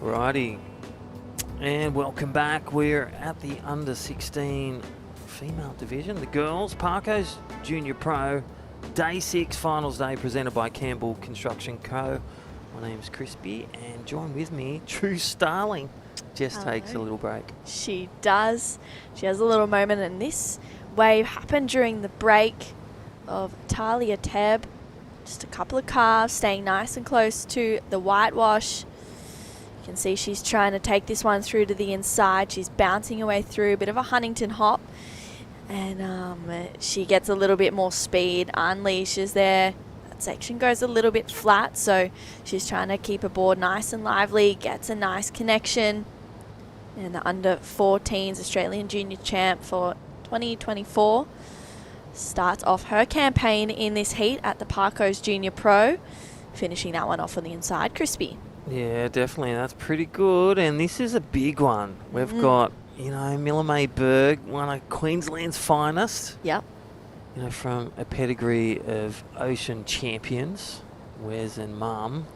Righty, and welcome back. We're at the under 16 female division, the girls. Parko's Junior Pro, Day 6, Finals Day, presented by Campbell Construction Co. My name's Crispy, and join with me, True Starling. Jess takes a little break. She does. She has a little moment, and this wave happened during the break of Talia Tebb. Just a couple of calves, staying nice and close to the whitewash. You can see she's trying to take this one through to the inside. She's bouncing her way through, a bit of a Huntington hop. And she gets a little bit more speed, unleashes there. That section goes a little bit flat, so she's trying to keep her board nice and lively, gets a nice connection. And the under 14s Australian Junior Champ for 2024 starts off her campaign in this heat at the Parko's Junior Pro, finishing that one off on the inside. Crispy. Yeah, definitely. That's pretty good. And this is a big one. We've got, Milla May Berg, one of Queensland's finest. Yep. From a pedigree of ocean champions, Wes and Mum.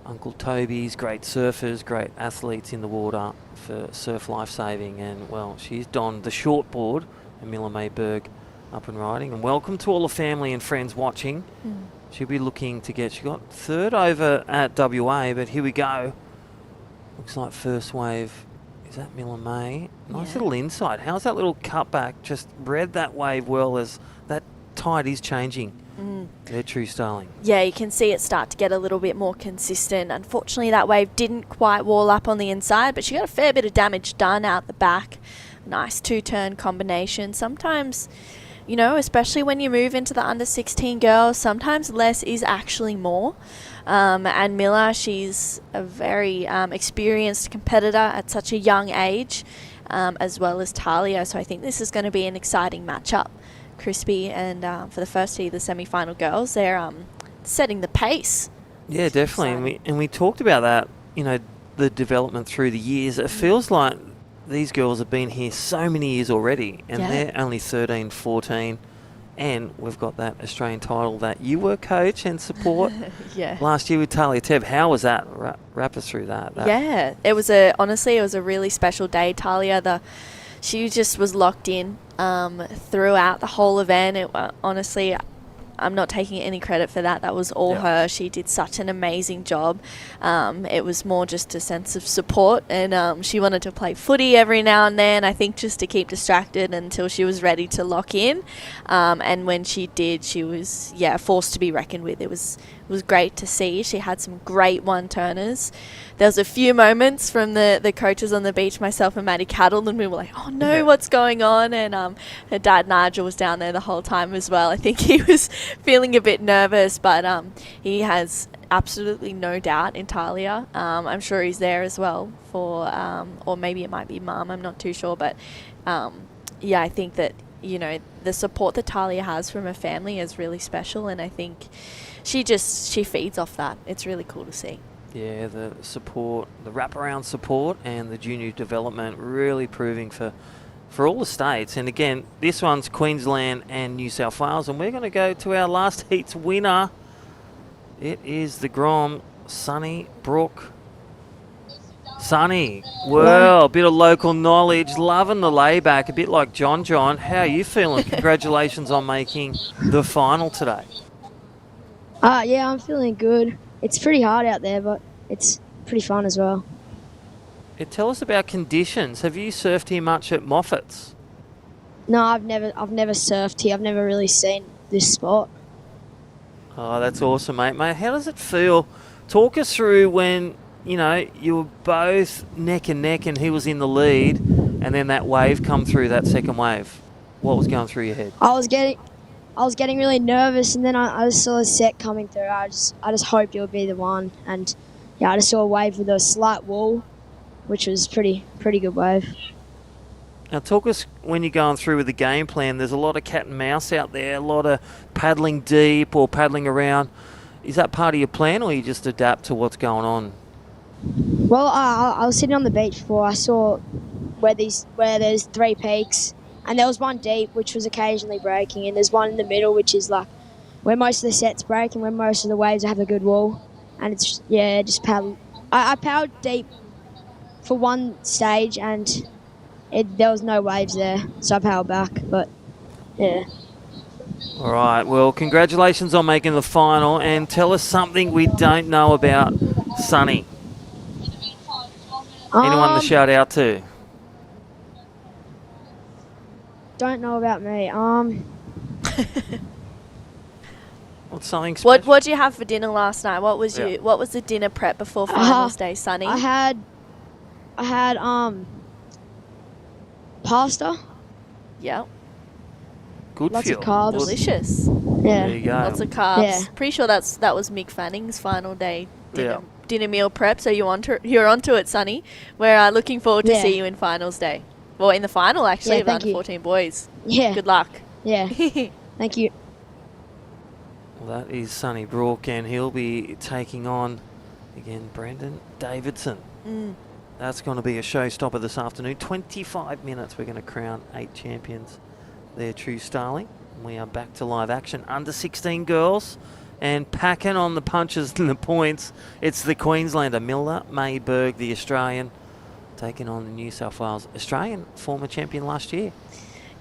Uncle Toby's great surfers, great athletes in the water for surf lifesaving. And, well, she's donned the shortboard, and Milla May Berg up and riding. And welcome to all the family and friends watching. She'll be looking to get, she got third over at WA, but here we go. Looks like first wave, is that Milla May? Nice little inside. How's that little cutback just read that wave well as that tide is changing? They're True Starling. Yeah, you can see it start to get a little bit more consistent. Unfortunately, that wave didn't quite wall up on the inside, but she got a fair bit of damage done out the back. Nice two-turn combination. Sometimes, especially when you move into the under 16 girls, sometimes less is actually more. And Milla, she's a very experienced competitor at such a young age, as well as Talia. So I think this is going to be an exciting matchup. Crispy, and for the first heat of the semi-final girls, they're setting the pace. Yeah, definitely. And we talked about that, the development through the years. It feels like these girls have been here so many years already, and they're only 13, 14, and we've got that Australian title that you were coach and support last year with Talia Tebb. How was that? Wrap us through that. Yeah, it was honestly a really special day. Talia, she just was locked in throughout the whole event. Honestly, I'm not taking any credit for that. That was all her. She did such an amazing job. It was more just a sense of support, and she wanted to play footy every now and then, I think, just to keep distracted until she was ready to lock in. And when she did, she was, a force to be reckoned with. It was great to see. She had some great one-turners. There was a few moments from the coaches on the beach, myself and Maddie Cattle, and we were like, oh no, what's going on? And her dad Nigel was down there the whole time as well. I think he was feeling a bit nervous, but he has absolutely no doubt in Talia. I'm sure he's there as well for, or maybe it might be Mum, I'm not too sure, but I think that, the support that Talia has from her family is really special, and I think she feeds off that. It's really cool to see. Yeah, the support, the wraparound support, and the junior development really proving for all the states. And again, this one's Queensland and New South Wales, and we're going to go to our last heat's winner. It is the Grom, Sunny Brook. Sunny, well, a bit of local knowledge, loving the layback, a bit like John. How are you feeling? Congratulations on making the final today. Yeah, I'm feeling good. It's pretty hard out there, but it's pretty fun as well. Tell us about conditions. Have you surfed here much at Moffat's? No, I've never surfed here. I've never really seen this spot. Oh, that's awesome, mate. How does it feel? Talk us through when, you were both neck and neck and he was in the lead and then that wave come through, that second wave. What was going through your head? I was getting really nervous, and then I just saw the set coming through. I just hoped it would be the one, and yeah, I just saw a wave with a slight wall, which was pretty good wave. Now talk us when you're going through with the game plan. There's a lot of cat and mouse out there, a lot of paddling deep or paddling around. Is that part of your plan, or you just adapt to what's going on? Well, I was sitting on the beach before. I saw where there's 3 peaks, and there was one deep which was occasionally breaking, and there's one in the middle which is like where most of the sets break and where most of the waves have a good wall. And it's just paddle. I paddled deep for one stage, and there was no waves there, so I paddled back. But yeah. All right. Well, congratulations on making the final, and tell us something we don't know about Sunny. Anyone to shout out to? Don't know about me. What's something special? What did you have for dinner last night? What was the dinner prep before finals day, Sunny? I had pasta. Yep. Good Lots fuel. of carbs. Delicious. Yeah. There you go. Lots of carbs. Yeah. Pretty sure that was Mick Fanning's final day dinner meal prep. So you're onto it, Sunny. We're looking forward to see you in finals day. Well, in the final actually of under 14 boys. Yeah. Good luck. Yeah. Thank you. Well, that is Sunny Brook, and he'll be taking on again Brandon Davidson. That's going to be a showstopper this afternoon. 25 minutes. We're going to crown 8 champions. They're true Starling. We are back to live action. Under 16 girls, and packing on the punches and the points. It's the Queenslander Miller Mayberg, the Australian, taking on the New South Wales Australian, former champion last year.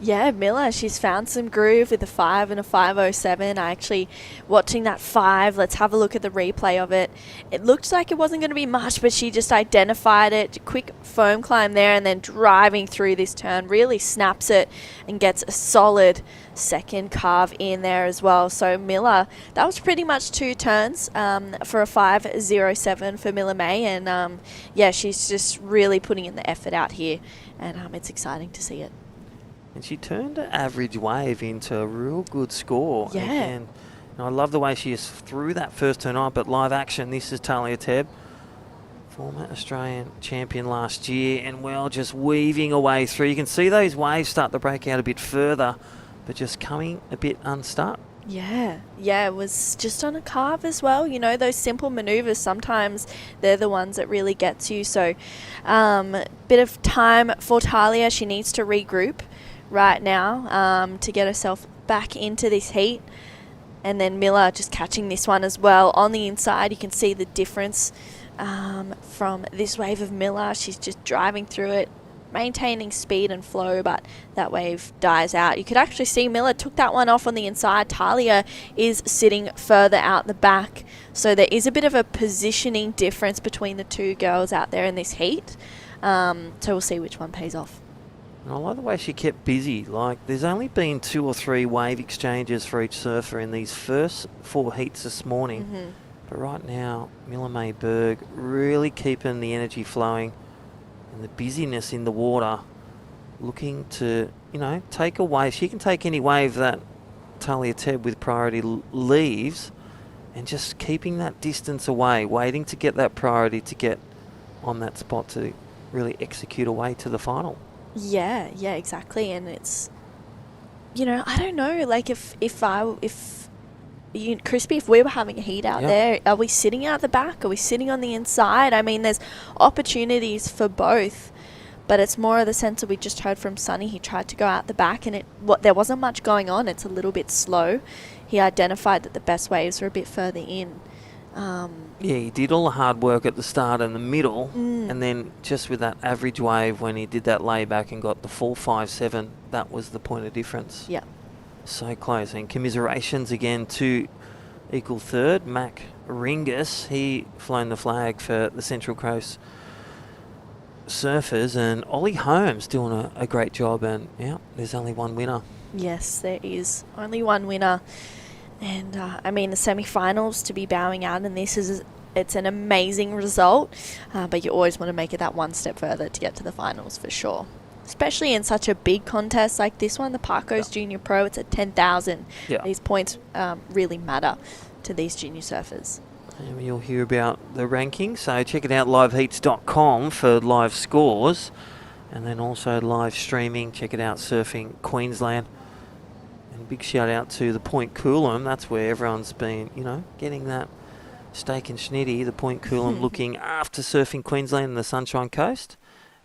Yeah, Miller, she's found some groove with a 5 and a 5.07. I actually, watching that 5, let's have a look at the replay of it. It looked like it wasn't going to be much, but she just identified it. Quick foam climb there, and then driving through this turn, really snaps it and gets a solid second carve in there as well. So Miller, that was pretty much 2 turns for a 5.07 for Miller May. And she's just really putting in the effort out here, and it's exciting to see it. And she turned an average wave into a real good score. Yeah. And I love the way she is through that first turn on, but live action, this is Talia Tebb, former Australian champion last year, and just weaving away through. You can see those waves start to break out a bit further, but just coming a bit unstuck. Yeah, it was just on a carve as well. Those simple maneuvers, sometimes they're the ones that really gets you. So bit of time for Talia. She needs to regroup right now to get herself back into this heat. And then Miller just catching this one as well. On the inside, you can see the difference from this wave of Miller. She's just driving through it, maintaining speed and flow, but that wave dies out. You could actually see Miller took that one off on the inside. Talia is sitting further out the back. So there is a bit of a positioning difference between the 2 girls out there in this heat. So we'll see which one pays off. And I like the way she kept busy. There's only been 2 or 3 wave exchanges for each surfer in these first 4 heats this morning. Mm-hmm. But right now, Miller Mayberg really keeping the energy flowing and the busyness in the water, looking to, take a wave. She can take any wave that Talia Tebb with priority leaves, and just keeping that distance away, waiting to get that priority to get on that spot to really execute a way to the final. Yeah, exactly. And it's, I don't know, Crispy, if we were having a heat out there, are we sitting out the back? Are we sitting on the inside? I mean, there's opportunities for both, but it's more of the sense that we just heard from Sunny. He tried to go out the back, and there wasn't much going on. It's a little bit slow. He identified that the best waves were a bit further in. Yeah, he did all the hard work at the start and the middle, and then just with that average wave when he did that layback and got the full 5-7, that was the point of difference. Yeah. So close. And commiserations again to equal third, Mac Ringus. He flown the flag for the Central Coast Surfers, and Ollie Holmes doing a great job. And yeah, there's only one winner. Yes, there is only one winner. And I mean, the semi-finals, to be bowing out, and it's an amazing result, but you always want to make it that one step further to get to the finals for sure. Especially in such a big contest like this one, the Parko's Junior Pro, it's at 10,000. Yeah. These points really matter to these junior surfers. And you'll hear about the rankings, so check it out, liveheats.com for live scores, and then also live streaming. Check it out, Surfing Queensland. And big shout out to the Point Coolum. That's where everyone's been, getting that steak and schnitty. The Point Coolum looking after Surfing Queensland and the Sunshine Coast.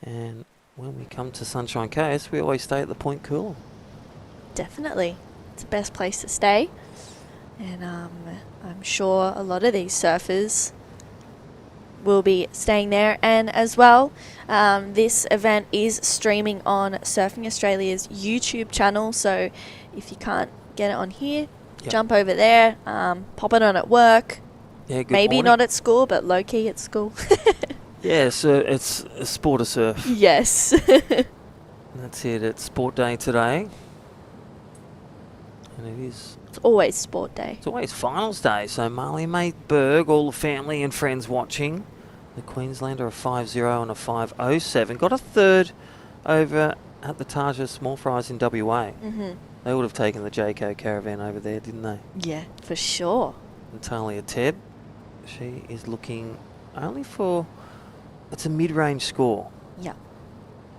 And when we come to Sunshine Coast, we always stay at the Point Coolum. Definitely. It's the best place to stay. And I'm sure a lot of these surfers will be staying there. And as well, this event is streaming on Surfing Australia's YouTube channel. So if you can't get it on here, jump over there, pop it on at work. Yeah, good Maybe morning. not at school, but low-key at school. Yeah, so it's a sport of surf. Yes. That's it. It's sport day today. And it is. It's always sport day. It's always finals day. So Marley May Berg, all the family and friends watching. The Queenslander a 5-0 and a 5-07. Got a third over at the Taja Small Fries in WA. They would have taken the JCO Caravan over there, didn't they? Yeah, for sure. Natalia Tebb, she is looking only for, it's a mid-range score. Yeah.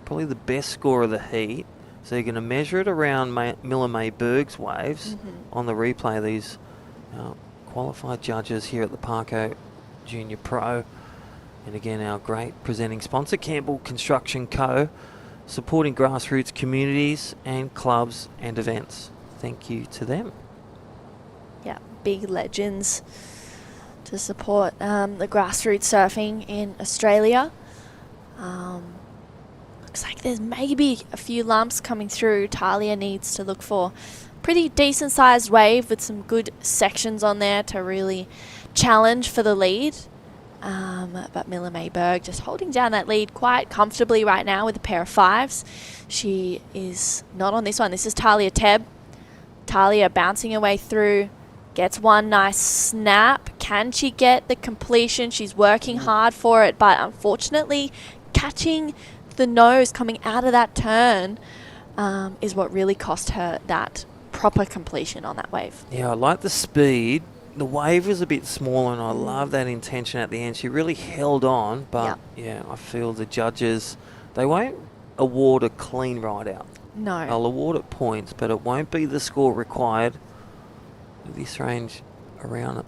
Probably the best score of the heat. So you're going to measure it around Miller May Berg's waves on the replay. These qualified judges here at the Parko Junior Pro. And again, our great presenting sponsor, Campbell Construction Co, supporting grassroots communities and clubs and events. Thank you to them. Yeah, big legends to support the grassroots surfing in Australia. Looks like there's maybe a few lumps coming through. Talia needs to look for pretty decent sized wave with some good sections on there to really challenge for the lead. But Miller May Berg just holding down that lead quite comfortably right now with a pair of fives. She is not on this one. This is Talia Tebb. Talia bouncing her way through. Gets one nice snap. Can she get the completion? She's working hard for it, but unfortunately catching the nose coming out of that turn is what really cost her that proper completion on that wave. Yeah, I like the speed. The wave was a bit smaller, and I love that intention at the end. She really held on, but yeah, I feel the judges, they won't award a clean ride out. No. They'll award it points, but it won't be the score required. This range around it,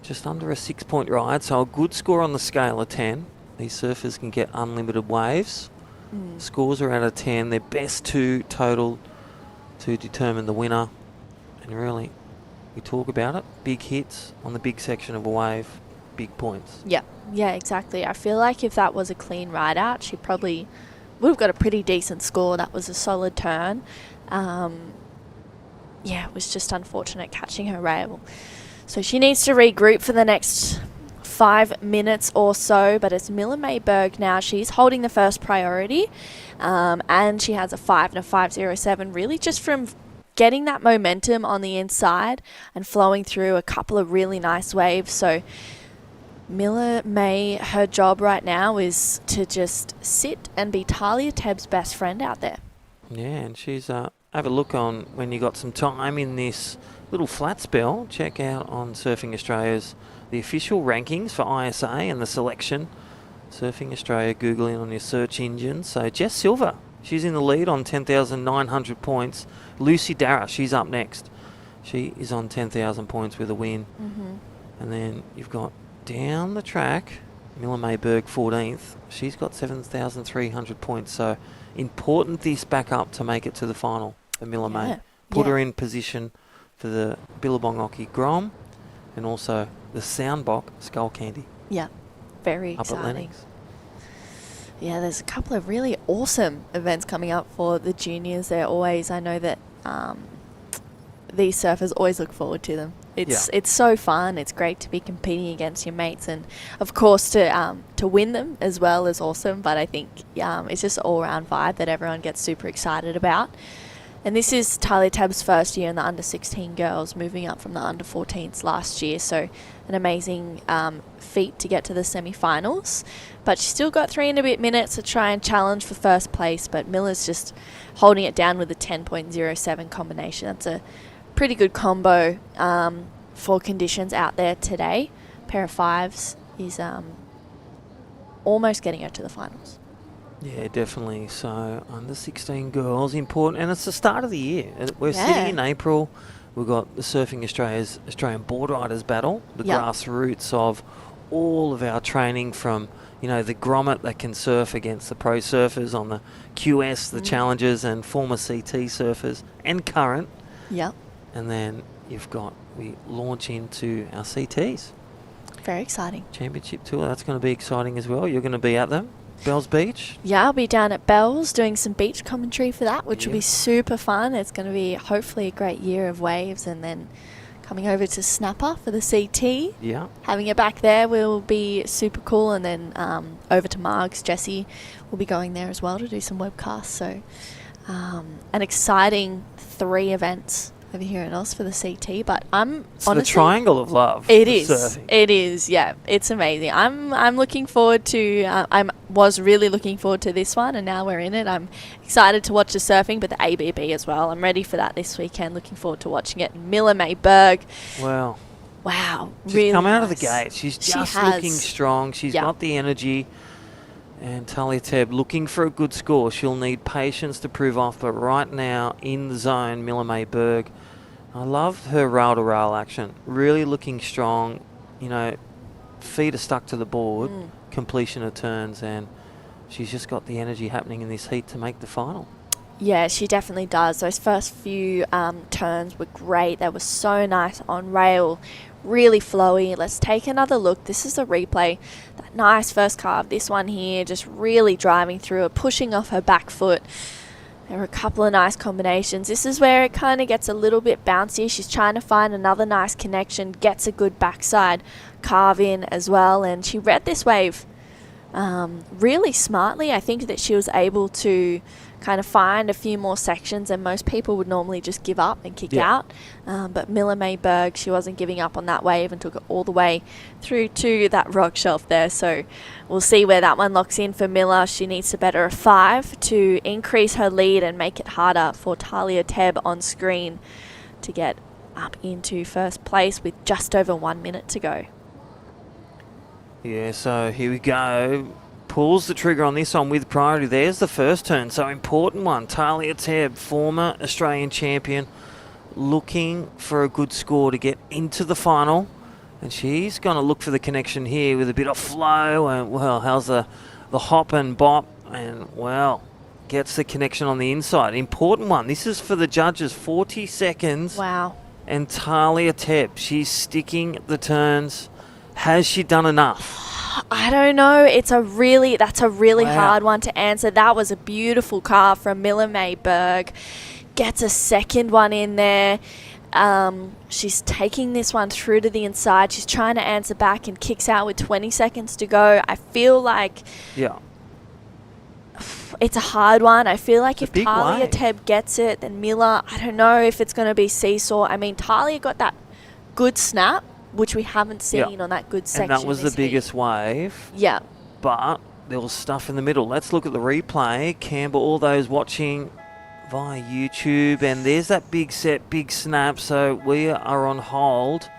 just under a 6-point ride, so a good score on the scale of 10. These surfers can get unlimited waves. Scores are out of 10. Their best two total to determine the winner. And really, we talk about it. Big hits on the big section of a wave, big points. Yeah, exactly. I feel like if that was a clean ride out, she probably would have got a pretty decent score. That was a solid turn. Yeah, it was just unfortunate catching her rail. So she needs to regroup for the next 5 minutes or so, but it's Miller May Berg now. She's holding the first priority, and she has a 5 and a 5.07, really just from getting that momentum on the inside and flowing through a couple of really nice waves. So Miller May, her job right now is to just sit and be Talia Tebb's best friend out there. Yeah, and she's have a look on when you got some time in this little flat spell. Check out on Surfing Australia's the official rankings for ISA and the selection. Surfing Australia, Googling on your search engine. So Jess Silver, she's in the lead on 10,900 points. Lucy Darragh, she's up next. She is on 10,000 points with a win. And then you've got down the track, Miller May Berg 14th. She's got 7,300 points. So important this back up to make it to the final for Miller May. Put her in position for the Billabong Oki Grom. and also the Soundbox Skull Candy Yeah, very up at exciting. Lennox. Yeah, there's a couple of really awesome events coming up for the juniors. They're always, I know that these surfers always look forward to them. It's so fun. It's great to be competing against your mates, and of course to win them as well is awesome. But I think it's just an all-round vibe that everyone gets super excited about. And this is Talia Tabb's first year in the under-16 girls, moving up from the under-14s last year. So an amazing feat to get to the semi-finals. But she's still got 3 and a bit minutes to try and challenge for first place. But Miller's just holding it down with a 10.07 combination. That's a pretty good combo for conditions out there today. Pair of fives is almost getting her to the finals. Yeah, definitely. So under 16 girls, important, and it's the start of the year. We're sitting in April. We've got the Surfing Australia's Australian Board Riders Battle, the grassroots of all of our training from, you know, the grommet that can surf against the pro surfers on the QS, the challengers, and former CT surfers, and current. Yeah. And then we launch into our CTs. Very exciting. Championship tour, that's going to be exciting as well. You're going to be at them. Bells Beach? Yeah, I'll be down at Bells doing some beach commentary for that, which will be super fun. It's going to be hopefully a great year of waves, and then coming over to Snapper for the CT. Yeah. Having it back there will be super cool, and then over to Margs, Jessie will be going there as well to do some webcasts. So an exciting 3 events over here in Oz for the CT, but It's honestly, the triangle of love. It is. Surfing. It is. Yeah, it's amazing. I'm looking forward to. Was really looking forward to this one, and now we're in it. I'm excited to watch the surfing, but the ABB as well. I'm ready for that this weekend. Looking forward to watching it. Miller May Berg. Wow. She's really come out nice. of the gate. She's She just has. looking strong. She's got the energy. And Talia Tabb looking for a good score. She'll need patience to prove off, but right now in the zone, Miller May Berg. I love her rail-to-rail action. Really looking strong. You know, feet are stuck to the board, completion of turns, and she's just got the energy happening in this heat to make the final. Yeah, she definitely does. Those first few turns were great. They were so nice on rail, really flowy. Let's take another look. This is a replay. That nice first carve. This one here, just really driving through it, pushing off her back foot. There were a couple of nice combinations. This is where it kind of gets a little bit bouncy. She's trying to find another nice connection, gets a good backside carve in as well, and she read this wave really smartly. I think that she was able to kind of find a few more sections, and most people would normally just give up and kick out. But Miller May Berg, she wasn't giving up on that wave and took it all the way through to that rock shelf there. So we'll see where that one locks in for Miller. She needs to better a 5 to increase her lead and make it harder for Talia Tabb on screen to get up into first place with just over 1 minute to go. Yeah, so here we go. Pulls the trigger on this one with priority. There's the first turn, so important one. Talia Tabb, former Australian champion, looking for a good score to get into the final. And she's going to look for the connection here with a bit of flow. And, well, how's the hop and bop? And, well, gets the connection on the inside. Important one. This is for the judges. 40 seconds. Wow. And Talia Tabb, she's sticking the turns. Has she done enough? I don't know. That's a really hard one to answer. That was a beautiful carve from Miller May Berg. Gets a second one in there. She's taking this one through to the inside. She's trying to answer back and kicks out with 20 seconds to go. I feel like it's a hard one. I feel like if Talia Tabb gets it, then Miller, I don't know if it's going to be seesaw. I mean, Talia got that good snap, which we haven't seen on that good section. And that was the biggest wave. Yeah. But there was stuff in the middle. Let's look at the replay. Campbell, all those watching via YouTube, and there's that big set, big snap. So we are on hold.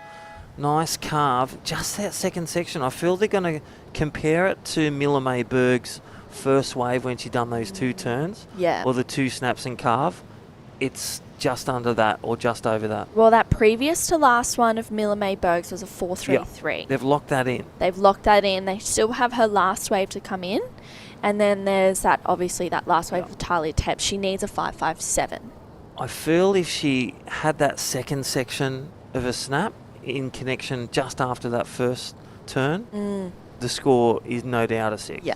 Nice carve. Just that second section. I feel they're going to compare it to Miller May Berg's first wave when she done those 2 turns. Yeah. Or the 2 snaps and carve. It's just under that or just over that. Well, that previous to last one of Miller May Berg's was a 4.33. They've locked that in. They still have her last wave to come in. And then there's that, obviously, that last wave of Talia Tabb. She needs a 5.57. I feel if she had that second section of a snap in connection just after that first turn, the score is no doubt a 6.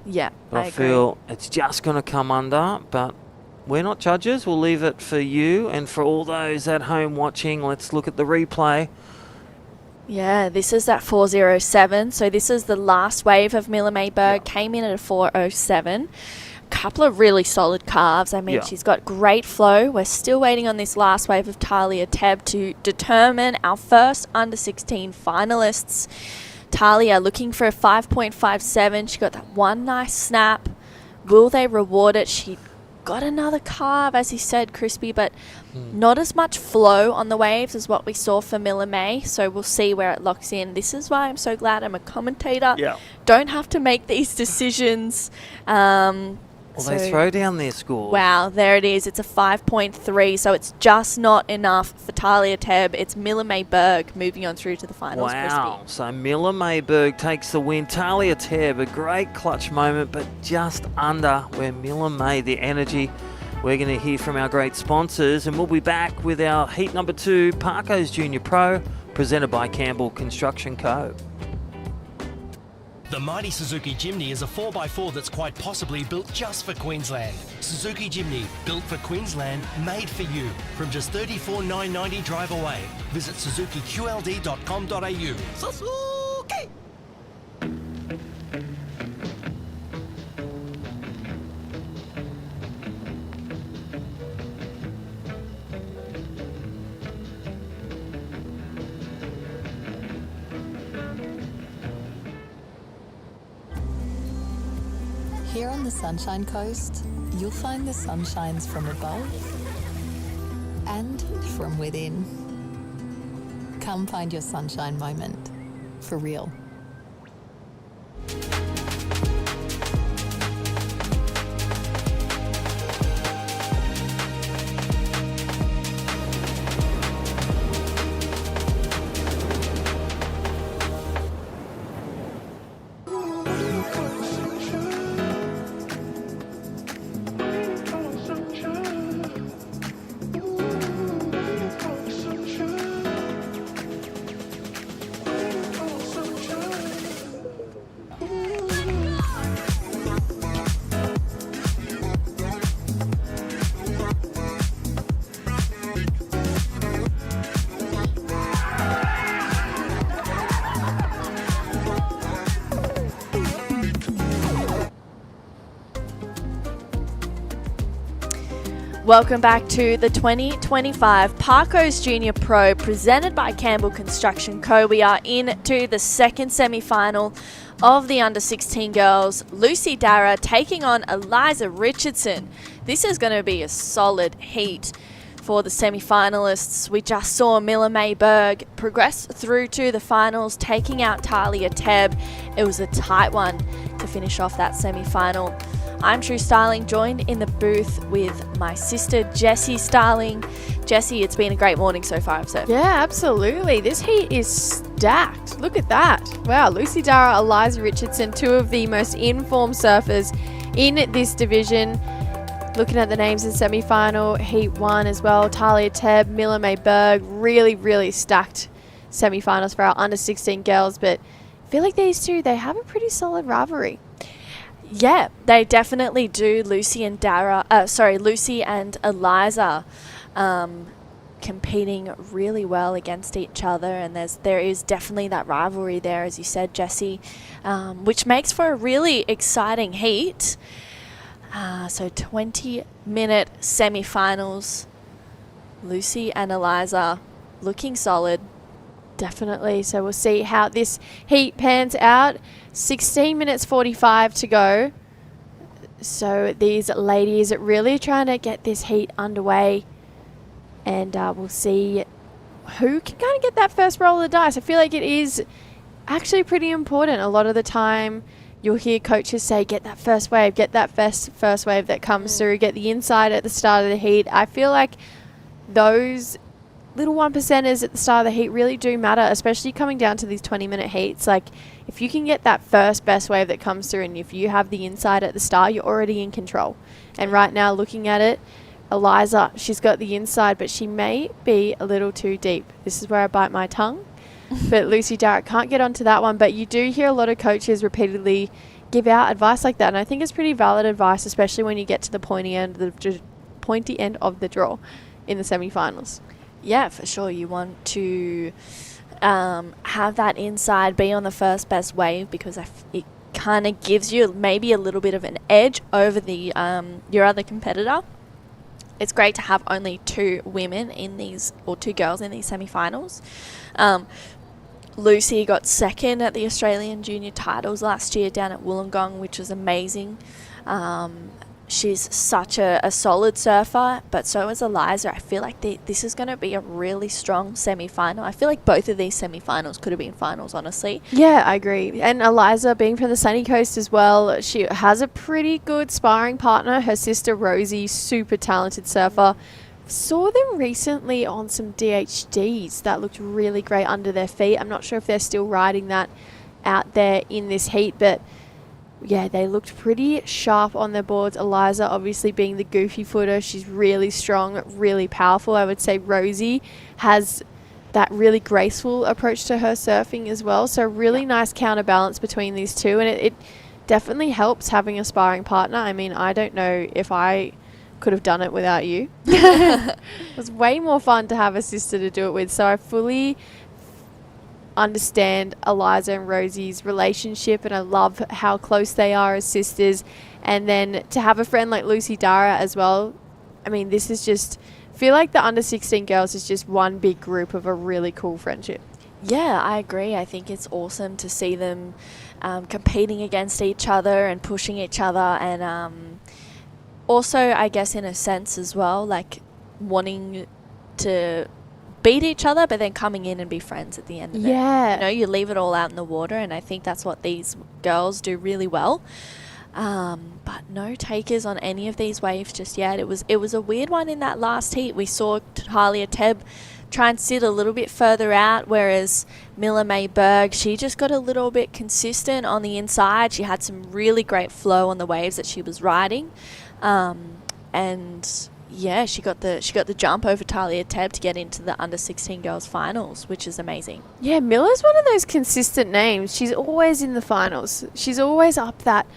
Yeah, But I agree. feel it's just going to come under, but we're not judges. We'll leave it for you and for all those at home watching. Let's look at the replay. Yeah, this is that 407. So this is the last wave of Miller Mayberg. Came in at a 407. Couple of really solid calves. I mean, she's got great flow. We're still waiting on this last wave of Talia Tebb to determine our first under-16 finalists. Talia looking for a 5.57. She got that one nice snap. Will they reward it? She got another calve, as he said, Crispy, but not as much flow on the waves as what we saw for Miller May. So we'll see where it locks in. This is why I'm so glad I'm a commentator. Don't have to make these decisions. Well, they throw down their score. Wow, there it is. It's a 5.3, so it's just not enough for Talia Tebb. It's Miller Mayberg moving on through to the finals. Wow. So Miller Mayberg takes the win. Talia Tebb, a great clutch moment, but just under where Miller May, the energy. We're going to hear from our great sponsors, and we'll be back with our heat number 2, Parko's Junior Pro, presented by Campbell Construction Co. The mighty Suzuki Jimny is a 4x4 that's quite possibly built just for Queensland. Suzuki Jimny, built for Queensland, made for you. From just $34,990 drive away. Visit suzukiqld.com.au. Suzuki! Here on the Sunshine Coast, you'll find the sunshines from above and from within. Come find your sunshine moment, for real. Welcome back to the 2025 Parko's Junior Pro presented by Campbell Construction Co. We are into the second semi-final of the under-16 girls. Lucy Darragh taking on Eliza Richardson. This is going to be a solid heat for the semi-finalists. We just saw Miller Mayberg progress through to the finals, taking out Talia Tebb. It was a tight one to finish off that semi-final. I'm True Starling, joined in the booth with my sister Jessie Starling. Jessie, it's been a great morning so far, I've said. Yeah, absolutely. This heat is stacked. Look at that. Wow, Lucy Darragh, Eliza Richardson, two of the most informed surfers in this division. Looking at the names in semi-final, Heat 1 as well. Talia Tebb, Miller Mayberg, really stacked semi-finals for our under-16 girls. But I feel like these two, they have a pretty solid rivalry. Yeah, they definitely do. Lucy and Eliza competing really well against each other, and there is definitely that rivalry there, as you said, Jessie, which makes for a really exciting heat. So 20-minute semi-finals. Lucy and Eliza looking solid. Definitely. So we'll see how this heat pans out. 16 minutes 45 to go. So these ladies are really trying to get this heat underway. And we'll see who can kind of get that first roll of the dice. I feel like it is actually pretty important. A lot of the time you'll hear coaches say, get that first wave, get that first wave that comes through, get the inside at the start of the heat. I feel like those little 1%ers at the start of the heat really do matter, especially coming down to these 20-minute heats. Like, if you can get that first best wave that comes through, and if you have the inside at the start, you're already in control. And right now, looking at it, Eliza, she's got the inside, but she may be a little too deep. This is where I bite my tongue. But Lucy Darrett can't get onto that one. But you do hear a lot of coaches repeatedly give out advice like that. And I think it's pretty valid advice, especially when you get to the pointy end of the draw in the semi-finals. Yeah, for sure. You want to have that inside, be on the first best wave, because it kind of gives you maybe a little bit of an edge over the your other competitor. It's great to have only 2 women in these, or 2 girls in these semi-finals. Lucy got second at the Australian Junior titles last year down at Wollongong, which was amazing. She's such a solid surfer, but so is Eliza. I feel like this is going to be a really strong semi-final. I feel like both of these semi-finals could have been finals, honestly. Yeah, I agree. And Eliza, being from the sunny coast as well, she has a pretty good sparring partner. Her sister Rosie, super talented surfer. Saw them recently on some DHDs that looked really great under their feet. I'm not sure if they're still riding that out there in this heat, but yeah, they looked pretty sharp on their boards. Eliza obviously being the goofy footer. She's really strong, really powerful. I would say Rosie has that really graceful approach to her surfing as well. So really nice counterbalance between these two. And it definitely helps having a sparring partner. I mean, I don't know if I could have done it without you. It was way more fun to have a sister to do it with. So I fully understand Eliza and Rosie's relationship, and I love how close they are as sisters. And then to have a friend like Lucy Dara as well, I mean, this is just, feel like the under 16 girls is just one big group of a really cool friendship. Yeah, I agree. I think it's awesome to see them competing against each other and pushing each other, and also, I guess in a sense as well, like wanting to beat each other, but then coming in and be friends at the end of it. You know, you leave it all out in the water, and I think that's what these girls do really well. But no takers on any of these waves just yet. It was a weird one in that last heat. We saw Talia Tebb try and sit a little bit further out, whereas Miller May Berg, she just got a little bit consistent on the inside. She had some really great flow on the waves that she was riding, and yeah, she got the jump over Talia Tebb to get into the under 16 girls finals, which is amazing. Yeah, Miller's one of those consistent names. She's always in the finals. She's always up that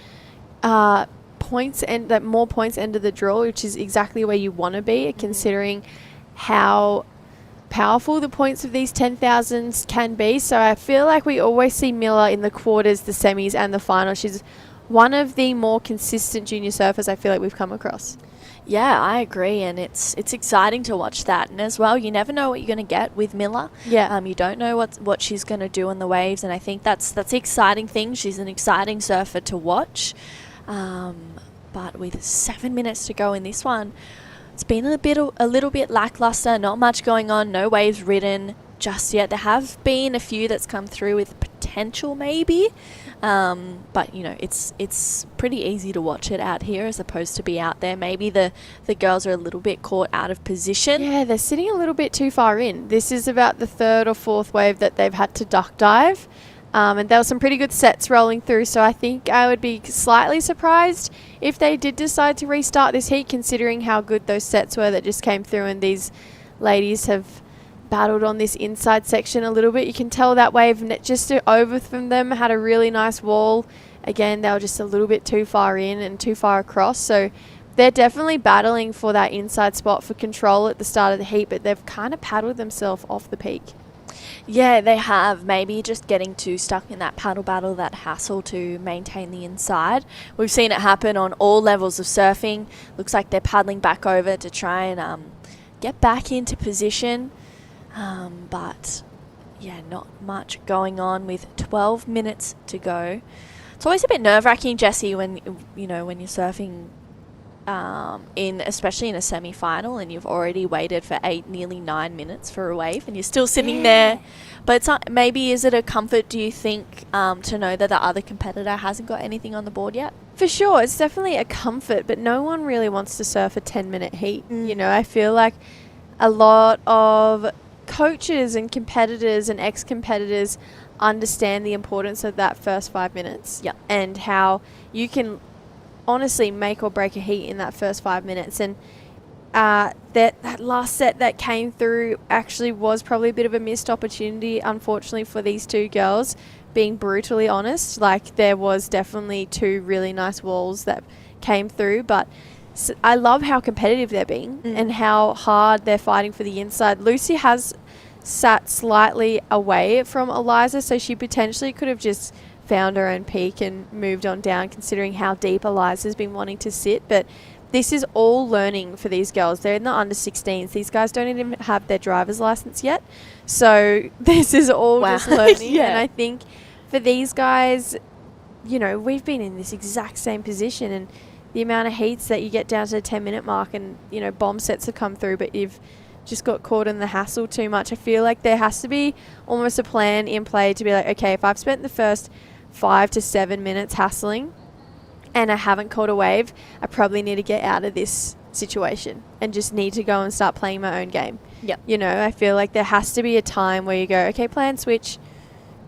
points end, that more points end of the draw, which is exactly where you want to be, considering how powerful the points of these 10,000s can be. So I feel like we always see Miller in the quarters, the semis, and the final. She's one of the more consistent junior surfers I feel like we've come across. Yeah, I agree, and it's exciting to watch that. And as well, you never know what you're going to get with Miller. Yeah. You don't know what she's going to do on the waves, and I think that's the exciting thing. She's an exciting surfer to watch. But with 7 minutes to go in this one, it's been a little bit lackluster. Not much going on. No waves ridden just yet. There have been a few that's come through with potential maybe. But you know, it's pretty easy to watch it out here as opposed to be out there. Maybe the girls are a little bit caught out of position. Yeah, they're sitting a little bit too far in. This is about the 3rd or 4th wave that they've had to duck dive. And there were some pretty good sets rolling through, so I think I would be slightly surprised if they did decide to restart this heat, considering how good those sets were that just came through, and these ladies have battled on this inside section a little bit. You can tell that wave just over from them had a really nice wall. Again, they were just a little bit too far in and too far across, so they're definitely battling for that inside spot for control at the start of the heat, but they've kind of paddled themselves off the peak. Yeah, they have. Maybe just getting too stuck in that paddle battle, that hassle to maintain the inside. We've seen it happen on all levels of surfing. Looks like they're paddling back over to try and get back into position. But yeah, not much going on with 12 minutes to go. It's always a bit nerve-wracking, Jessie, when you're surfing especially in a semi-final, and you've already waited for nearly 9 minutes for a wave, and you're still sitting there. But it's not, maybe is it a comfort, do you think, to know that the other competitor hasn't got anything on the board yet? For sure, it's definitely a comfort, but no one really wants to surf a 10-minute heat. You know, I feel like a lot of coaches and competitors and ex-competitors understand the importance of that first 5 minutes. Yeah. And how you can honestly make or break a heat in that first 5 minutes. And that last set that came through actually was probably a bit of a missed opportunity, unfortunately, for these two girls, being brutally honest. Like, there was definitely two really nice walls that came through, but I love how competitive they're being and how hard they're fighting for the inside. Lucy has sat slightly away from Eliza, so she potentially could have just found her own peak and moved on down, considering how deep Eliza's been wanting to sit. But this is all learning for these girls. They're in the under 16s. These guys don't even have their driver's license yet. So this is all just learning. Yeah. And I think for these guys, you know, we've been in this exact same position, and the amount of heats that you get down to the 10-minute mark and, you know, bomb sets have come through, but you've just got caught in the hassle too much. I feel like there has to be almost a plan in play to be like, okay, if I've spent the first 5 to 7 minutes hassling and I haven't caught a wave, I probably need to get out of this situation and just need to go and start playing my own game. Yep. You know, I feel like there has to be a time where you go, okay, plan switch,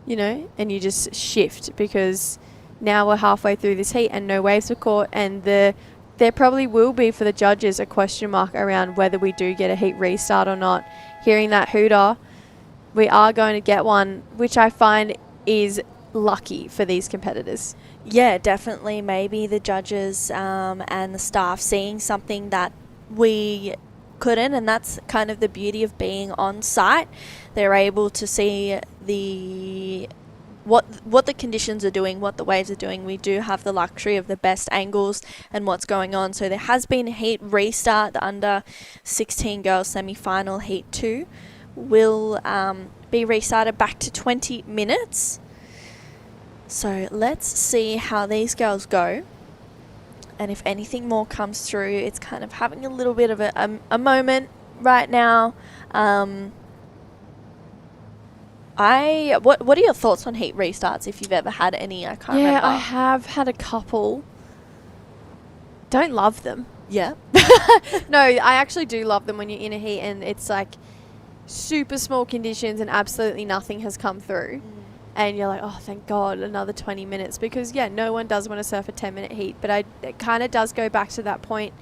you know, and you just shift, because now we're halfway through this heat and no waves were caught, and there probably will be for the judges a question mark around whether we do get a heat restart or not. Hearing that hooter, we are going to get one, which I find is lucky for these competitors. Yeah, definitely. Maybe the judges and the staff seeing something that we couldn't, and that's kind of the beauty of being on site. They're able to see what the conditions are doing, what the waves are doing. We do have the luxury of the best angles and what's going on. So there has been a heat restart. The under 16 girls semi-final heat 2 will be restarted back to 20 minutes. So let's see how these girls go. And if anything more comes through, it's kind of having a little bit of a moment right now. What are your thoughts on heat restarts, if you've ever had any? I can't remember. I have had a couple. Don't love them. Yeah. No, I actually do love them when you're in a heat and it's like super small conditions and absolutely nothing has come through. And you're like, oh, thank God, another 20 minutes. Because, yeah, no one does want to surf a 10-minute heat. But it kind of does go back to that point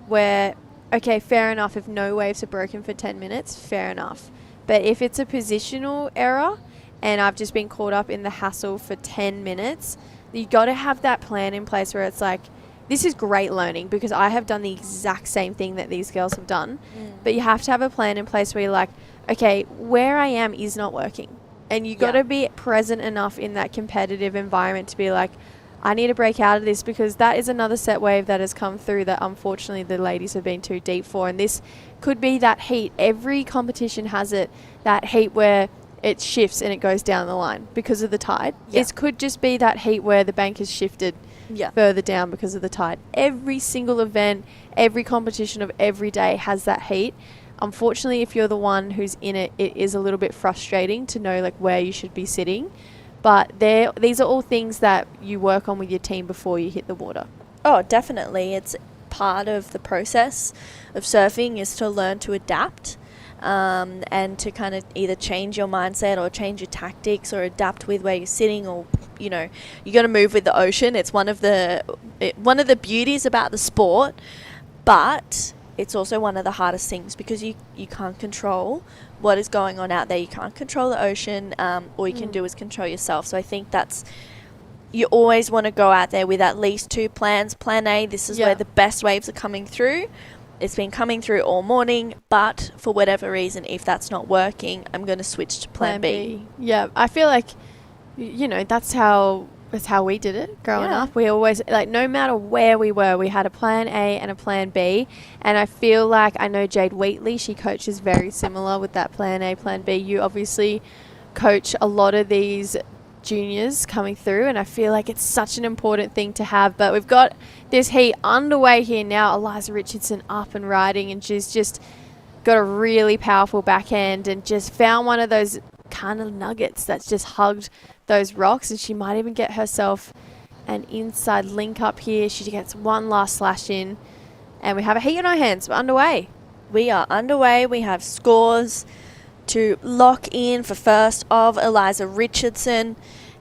where, okay, fair enough, if no waves are broken for 10 minutes, fair enough. But if it's a positional error and I've just been caught up in the hassle for 10 minutes, you got to have that plan in place where it's like, this is great learning, because I have done the exact same thing that these girls have done. But you have to have a plan in place where you're like, okay, where I am is not working. And you got to be present enough in that competitive environment to be like, I need to break out of this, because that is another set wave that has come through that unfortunately the ladies have been too deep for. And this could be that heat. Every competition has it, that heat where it shifts and it goes down the line because of the tide. It could just be that heat where the bank has shifted further down because of the tide. Every single event, every competition of every day has that heat. Unfortunately, if you're the one who's in it, it is a little bit frustrating to know like where you should be sitting. But these are all things that you work on with your team before you hit the water. Oh, definitely. It's part of the process of surfing is to learn to adapt and to kind of either change your mindset or change your tactics or adapt with where you're sitting, or, you know, you got to move with the ocean. It's one of the beauties about the sport, but it's also one of the hardest things, because you can't control what is going on out there. You can't control the ocean. All you can do is control yourself. So I think you always want to go out there with at least two plans. Plan A, this is where the best waves are coming through. It's been coming through all morning, but for whatever reason, if that's not working, I'm going to switch to plan B. Yeah, I feel like, you know, that's how we did it growing up. We always, like, no matter where we were, we had a plan A and a plan B. And I feel like, I know Jade Wheatley, she coaches very similar with that plan A, plan B. You obviously coach a lot of these juniors coming through, and I feel like it's such an important thing to have. But we've got this heat underway here now. Eliza Richardson up and riding, and she's just got a really powerful backhand and just found one of those kind of nuggets that's just hugged those rocks, and she might even get herself an inside link up here. She gets one last slash in, and we have a heat on our hands. We're underway. We are underway. We have scores to lock in for first of Eliza Richardson,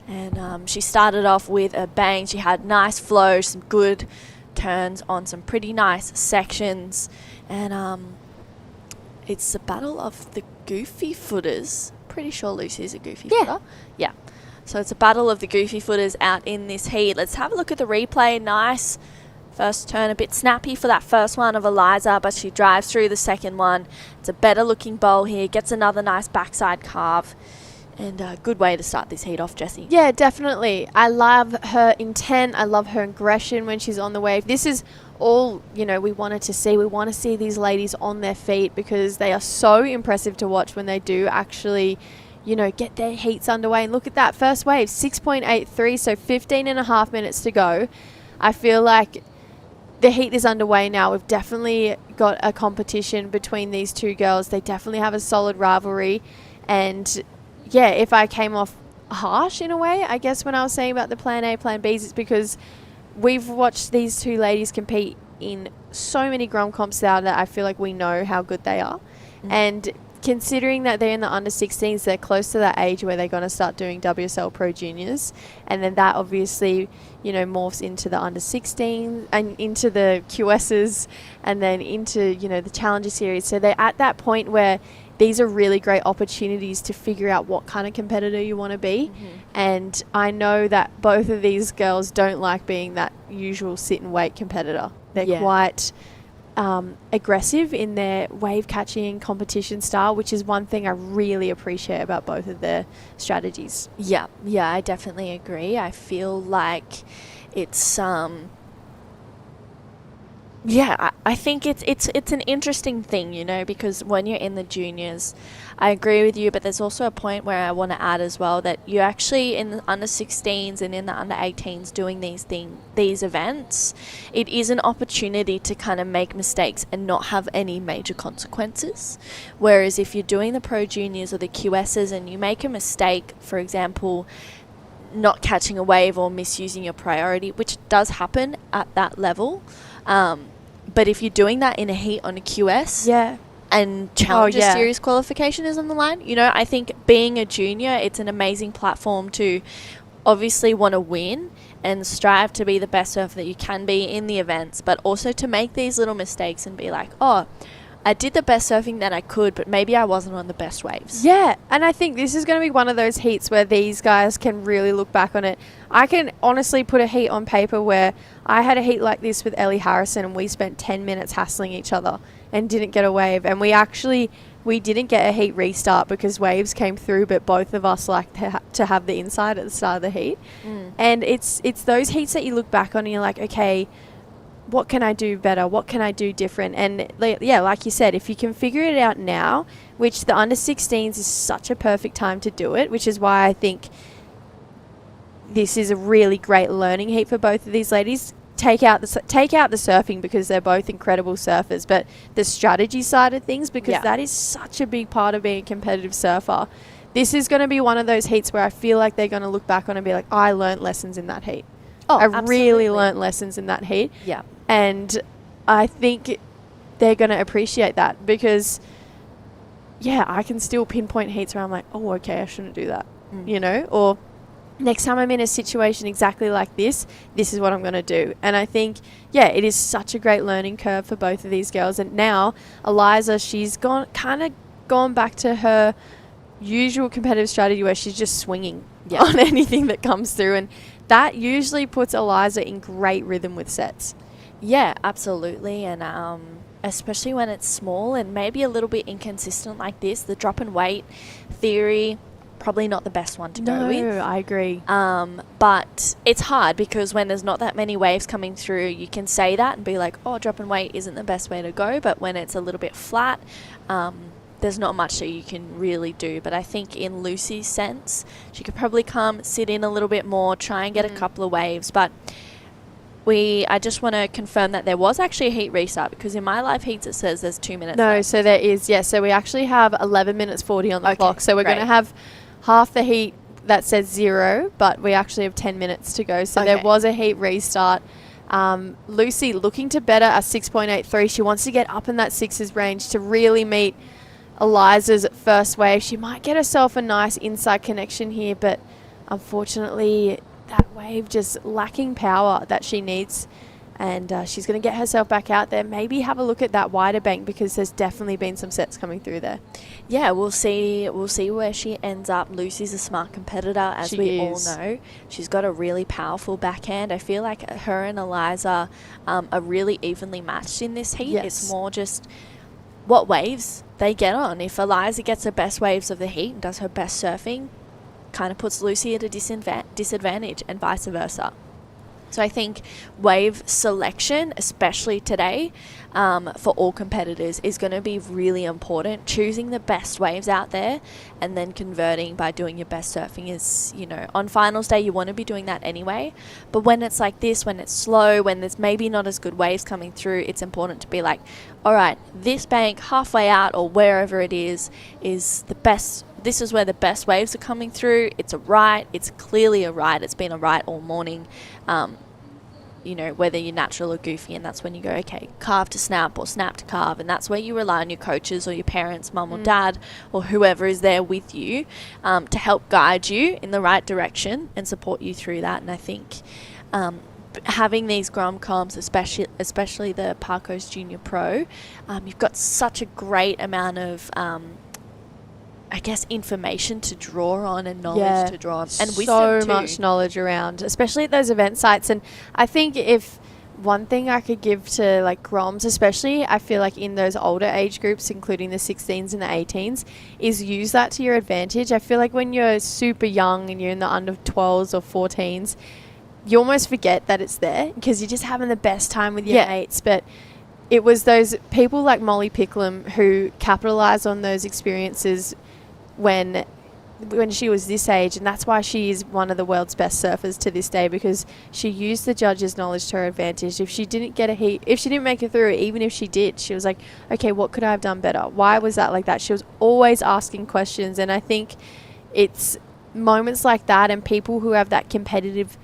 and she started off with a bang. She had nice flow, some good turns on some pretty nice sections. And it's the battle of the goofy footers. Pretty sure Lucy's a goofy footer. Yeah. So it's a battle of the goofy footers out in this heat. Let's have a look at the replay. Nice first turn, a bit snappy for that first one of Eliza, but she drives through the second one. It's a better looking bowl here. Gets another nice backside carve. And a good way to start this heat off, Jessie. Yeah, definitely. I love her intent. I love her aggression when she's on the wave. This is all, we wanted to see. We want to see these ladies on their feet because they are so impressive to watch when they do actually, get their heats underway. And look at that first wave, 6.83, so 15 and a half minutes to go. I feel like the heat is underway now. We've definitely got a competition between these two girls. They definitely have a solid rivalry. And yeah, if I came off harsh in a way, I guess when I was saying about the plan A, plan Bs, it's because we've watched these two ladies compete in so many Grom comps now that I feel like we know how good they are. And considering that they're in the under 16s, they're close to that age where they're going to start doing WSL Pro Juniors. And then that obviously, morphs into the under 16 and into the QSs and then into, the Challenger Series. So they're at that point where these are really great opportunities to figure out what kind of competitor you want to be. And I know that both of these girls don't like being that usual sit and wait competitor. They're quite aggressive in their wave catching competition style, which is one thing I really appreciate about both of their strategies. Yeah, I definitely agree. I feel like it's I think it's an interesting thing, because when you're in the juniors, I agree with you, but there's also a point where I want to add as well that you're actually in the under 16s and in the under 18s doing these events. It is an opportunity to kind of make mistakes and not have any major consequences. Whereas if you're doing the pro juniors or the QSs and you make a mistake, for example, not catching a wave or misusing your priority, which does happen at that level, but if you're doing that in a heat on a QS and Challenger Series qualification is on the line, I think being a junior, it's an amazing platform to obviously want to win and strive to be the best surfer that you can be in the events, but also to make these little mistakes and be like, oh, I did the best surfing that I could, but maybe I wasn't on the best waves. Yeah, and I think this is going to be one of those heats where these guys can really look back on it. I can honestly put a heat on paper where I had a heat like this with Ellie Harrison and we spent 10 minutes hassling each other and didn't get a wave. And we didn't get a heat restart because waves came through, but both of us like to have the inside at the start of the heat. And it's those heats that you look back on and you're like, okay, what can I do better? What can I do different? And yeah, like you said, if you can figure it out now, which the under 16s is such a perfect time to do it, which is why I think this is a really great learning heat for both of these ladies. Take out the surfing because they're both incredible surfers, but the strategy side of things, because that is such a big part of being a competitive surfer. This is going to be one of those heats where I feel like they're going to look back on and be like, I learned lessons in that heat. Oh, I absolutely. really learnt lessons in that heat. Yeah. And I think they're going to appreciate that because, I can still pinpoint heats where I'm like, oh, okay, I shouldn't do that, or next time I'm in a situation exactly like this is what I'm going to do. And I think, it is such a great learning curve for both of these girls. And now Eliza, she's gone back to her usual competitive strategy where she's just swinging on anything that comes through. And that usually puts Eliza in great rhythm with sets. Yeah, absolutely. And especially when it's small and maybe a little bit inconsistent like this, the drop and weight theory, probably not the best one to go with. No, I agree. But it's hard because when there's not that many waves coming through, you can say that and be like, oh, drop and weight isn't the best way to go. But when it's a little bit flat, there's not much that you can really do. But I think in Lucy's sense, she could probably come, sit in a little bit more, try and get a couple of waves. But I just want to confirm that there was actually a heat restart because in my live heats it says there's 2 minutes left. So there is, so we actually have 11 minutes 40 on the clock. So we're going to have half the heat that says 0, but we actually have 10 minutes to go. So there was a heat restart. Lucy looking to better a 6.83. She wants to get up in that sixes range to really meet Eliza's first wave. She might get herself a nice inside connection here, but unfortunately that wave just lacking power that she needs And she's going to get herself back out there. Maybe have a look at that wider bank because there's definitely been some sets coming through there. Yeah, we'll see where she ends up. Lucy's a smart competitor, as we all know. She's got a really powerful backhand. I feel like her and Eliza are really evenly matched in this heat. Yes. It's more just what waves they get on. If Eliza gets the best waves of the heat and does her best surfing, kind of puts Lucy at a disadvantage, and vice versa. So I think wave selection, especially today, for all competitors is going to be really important. Choosing the best waves out there and then converting by doing your best surfing is, on finals day, you want to be doing that anyway. But when it's like this, when it's slow, when there's maybe not as good waves coming through, it's important to be like, all right, this bank halfway out or wherever it is the best. This is where the best waves are coming through. It's a right. It's clearly a right. It's been a right all morning. Whether you're natural or goofy, and that's when you go, okay, carve to snap or snap to carve, and that's where you rely on your coaches or your parents, mum or dad, or whoever is there with you to help guide you in the right direction and support you through that. And I think having these Grom comps, especially the Parko's Junior Pro, you've got such a great amount of information to draw on and knowledge to draw on, and wisdom so too. much knowledge around, especially at those event sites. And I think if one thing I could give to like Groms, especially I feel like in those older age groups, including the 16s and the 18s, is use that to your advantage. I feel like when you're super young and you're in the under 12s or 14s, you almost forget that it's there because you're just having the best time with your mates. But it was those people like Molly Picklum who capitalized on those experiences when she was this age, and that's why she is one of the world's best surfers to this day, because she used the judges' knowledge to her advantage. If she didn't get a heat, if she didn't make it through, even if she did, she was like, okay, what could I have done better? Why was that like that? She was always asking questions, and I think it's moments like that and people who have that competitive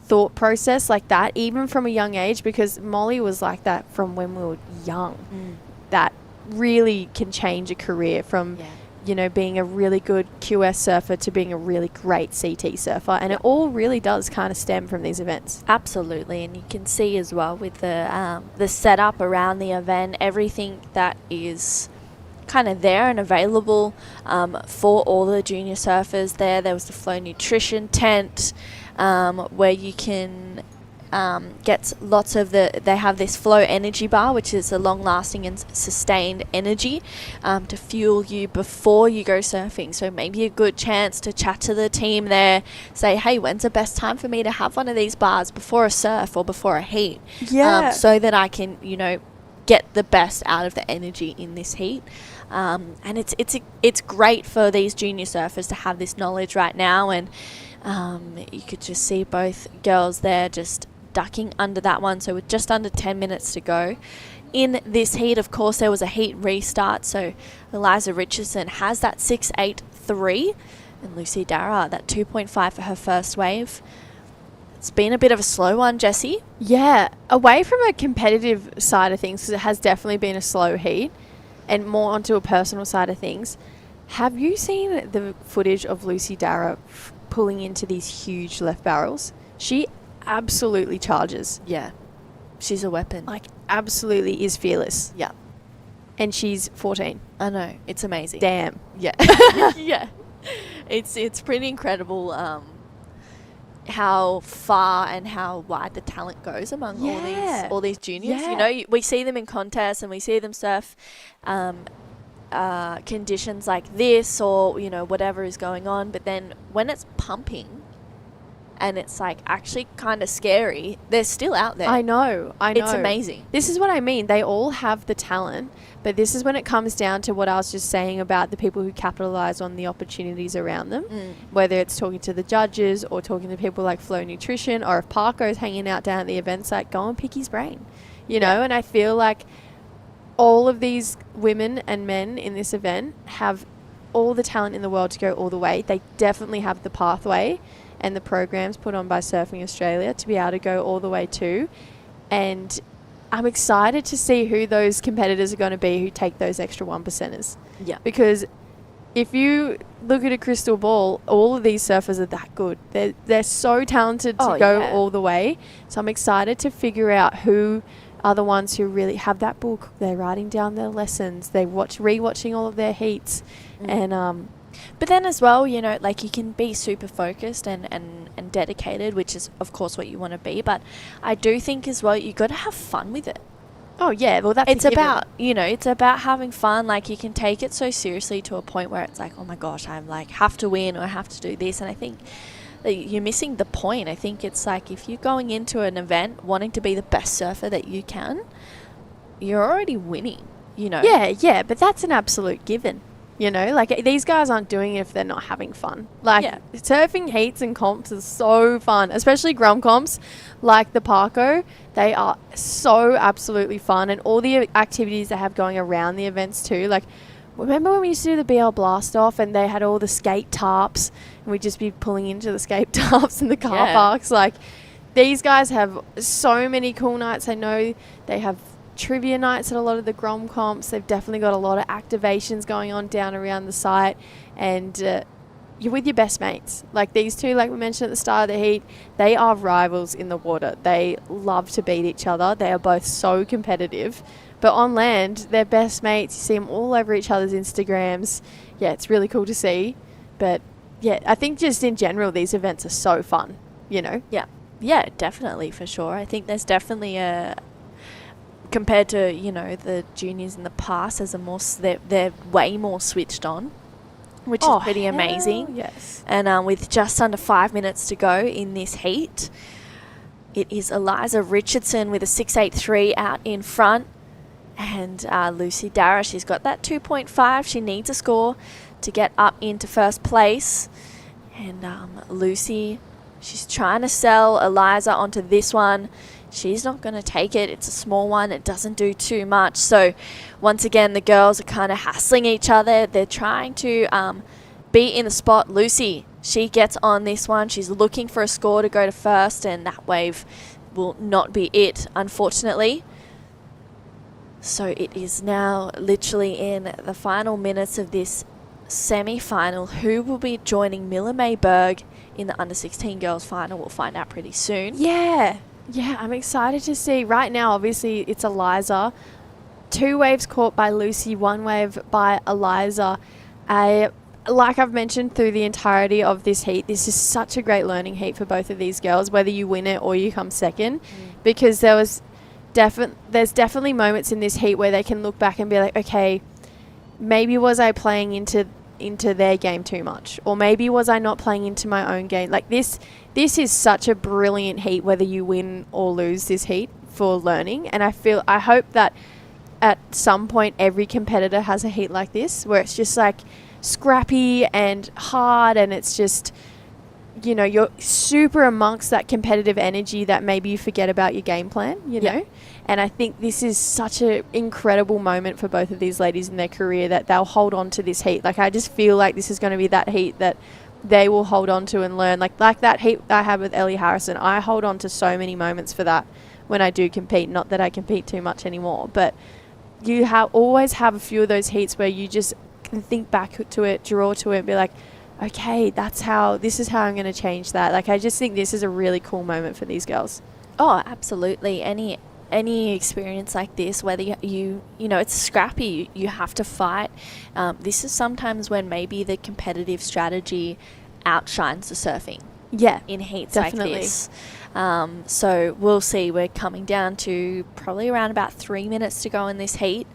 thought process like that, even from a young age, because Molly was like that from when we were young, that really can change a career from being a really good QS surfer to being a really great CT surfer. And it all really does kind of stem from these events. Absolutely. And you can see as well with the setup around the event, everything that is kind of there and available for all the junior surfers there. There was the Flow Nutrition tent where you can get lots of they have this Flow Energy Bar, which is a long-lasting and sustained energy to fuel you before you go surfing. So maybe a good chance to chat to the team there, say, hey, when's the best time for me to have one of these bars before a surf or before a heat? So that I can, get the best out of the energy in this heat. And it's great for these junior surfers to have this knowledge right now. And you could just see both girls there just ducking under that one. So with just under 10 minutes to go in this heat, of course there was a heat restart, so Eliza Richardson has that 6.83 and Lucy Dara that 2.5 for her first wave. It's been a bit of a slow one, Jessie. Yeah, away from a competitive side of things, because it has definitely been a slow heat, and more onto a personal side of things. Have you seen the footage of Lucy Dara pulling into these huge left barrels? She absolutely charges. Yeah, she's a weapon. Like, absolutely is fearless. Yeah. And she's 14. I know, it's amazing. Damn. Yeah. Yeah. It's pretty incredible how far and how wide the talent goes among all these juniors. We see them in contests and we see them surf conditions like this or whatever is going on, but then when it's pumping and it's like actually kind of scary, they're still out there. I know. It's amazing. This is what I mean. They all have the talent, but this is when it comes down to what I was just saying about the people who capitalize on the opportunities around them, whether it's talking to the judges or talking to people like Flow Nutrition, or if Parko's hanging out down at the event site, go and pick his brain, know? And I feel like all of these women and men in this event have all the talent in the world to go all the way. They definitely have the pathway and the programs put on by Surfing Australia to be able to go all the way too. And I'm excited to see who those competitors are going to be who take those extra 1%ers. Yeah. Because if you look at a crystal ball, all of these surfers are that good. They're so talented to go all the way. So I'm excited to figure out who are the ones who really have that book. They're writing down their lessons. They're rewatching all of their heats. And but then as well, you know, like you can be super focused and dedicated, which is of course what you want to be. But I do think as well, you got to have fun with it. Oh yeah, well that's it's about, you know, it's about having fun. Like you can take it so seriously to a point where it's like, oh my gosh, I'm like have to win or I have to do this. And I think that you're missing the point. I think it's like if you're going into an event wanting to be the best surfer that you can, you're already winning, you know. Yeah, but that's an absolute given. You know, like these guys aren't doing it if they're not having fun. Like surfing heats and comps is so fun, especially grum comps like the Parko. They are so absolutely fun, and all the activities they have going around the events too. Like, remember when we used to do the BL Blast Off and they had all the skate tarps and we'd just be pulling into the skate tarps in the car parks? Like, these guys have so many cool nights. I know they have trivia nights at a lot of the grom comps. They've definitely got a lot of activations going on down around the site, and you're with your best mates. Like these two, like we mentioned at the start of the heat, they are rivals in the water. They love to beat each other. They are both so competitive, but on land they're best mates. You see them all over each other's Instagrams. Yeah, it's really cool to see. But yeah, I think just in general these events are so fun, you know. Yeah, definitely, for sure. I think there's definitely a, compared to, you know, the juniors in the past, as a more they're way more switched on, which is pretty amazing. Yes. And with just under 5 minutes to go in this heat, it is Eliza Richardson with a 6.83 out in front, and Lucy Dara, she's got that 2.5. She needs a score to get up into first place, and Lucy, she's trying to sell Eliza onto this one. She's not going to take it. It's a small one. It doesn't do too much. So once again, the girls are kind of hassling each other. They're trying to be in the spot. Lucy, she gets on this one. She's looking for a score to go to first, and that wave will not be it, unfortunately. So it is now literally in the final minutes of this semi-final. Who will be joining Miller May Berg in the under-16 girls final? We'll find out pretty soon. Yeah, I'm excited to see. Right now, obviously, it's Eliza. 2 waves caught by Lucy, 1 wave by Eliza. Like I've mentioned through the entirety of this heat, this is such a great learning heat for both of these girls, whether you win it or you come second, because there's definitely moments in this heat where they can look back and be like, okay, maybe was I playing into their game too much, or maybe was I not playing into my own game. Like this is such a brilliant heat, whether you win or lose this heat, for learning. And I hope that at some point every competitor has a heat like this, where it's just like scrappy and hard, and it's just, you know, you're super amongst that competitive energy that maybe you forget about your game plan, you know. And I think this is such an incredible moment for both of these ladies in their career, that they'll hold on to this heat. Like, I just feel like this is going to be that heat that they will hold on to and learn. Like that heat I had with Ellie Harrison, I hold on to so many moments for that when I do compete. Not that I compete too much anymore, but you always have a few of those heats where you just can think back to it, draw to it, and be like, okay, this is how I'm going to change that. Like, I just think this is a really cool moment for these girls. Oh, absolutely. Any experience like this, whether you know, it's scrappy, you have to fight. This is sometimes when maybe the competitive strategy outshines the surfing. Yeah, in heats definitely. Like this. So we'll see. We're coming down to probably around about 3 minutes to go in this heat,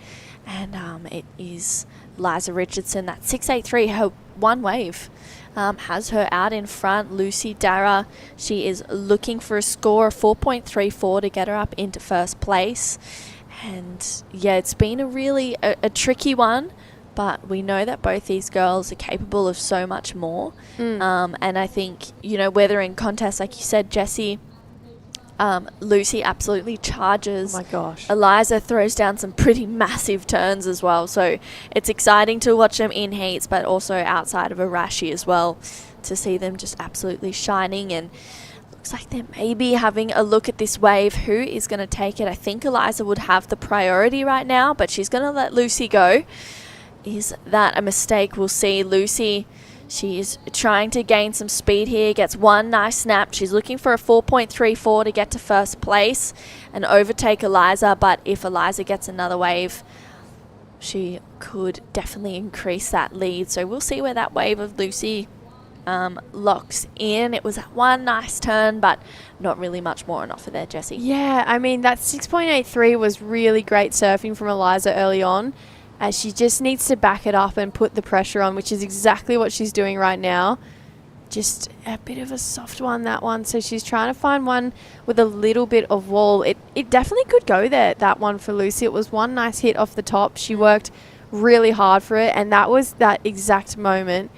and it is Liza Richardson, that 6.83, her 1 wave. Has her out in front. Lucy Dara, she is looking for a score of 4.34 to get her up into first place. And yeah, it's been a really a tricky one, but we know that both these girls are capable of so much more. And I think, you know, whether in contests, like you said, Jessie, Lucy absolutely charges. Oh my gosh. Eliza throws down some pretty massive turns as well. So it's exciting to watch them in heats, but also outside of Arashi as well, to see them just absolutely shining. And looks like they're maybe having a look at this wave. Who is going to take it? I think Eliza would have the priority right now, but she's going to let Lucy go. Is that a mistake? We'll see. Lucy, she's trying to gain some speed here. Gets one nice snap. She's looking for a 4.34 to get to first place and overtake Eliza. But if Eliza gets another wave, she could definitely increase that lead. So we'll see where that wave of Lucy locks in. It was one nice turn, but not really much more on offer there, Jessie. Yeah, I mean, that 6.83 was really great surfing from Eliza early on. She just needs to back it up and put the pressure on, which is exactly what she's doing right now. Just a bit of a soft one, that one. So she's trying to find one with a little bit of wall. It definitely could go there, that one for Lucy. It was one nice hit off the top. She worked really hard for it, and that was that exact moment.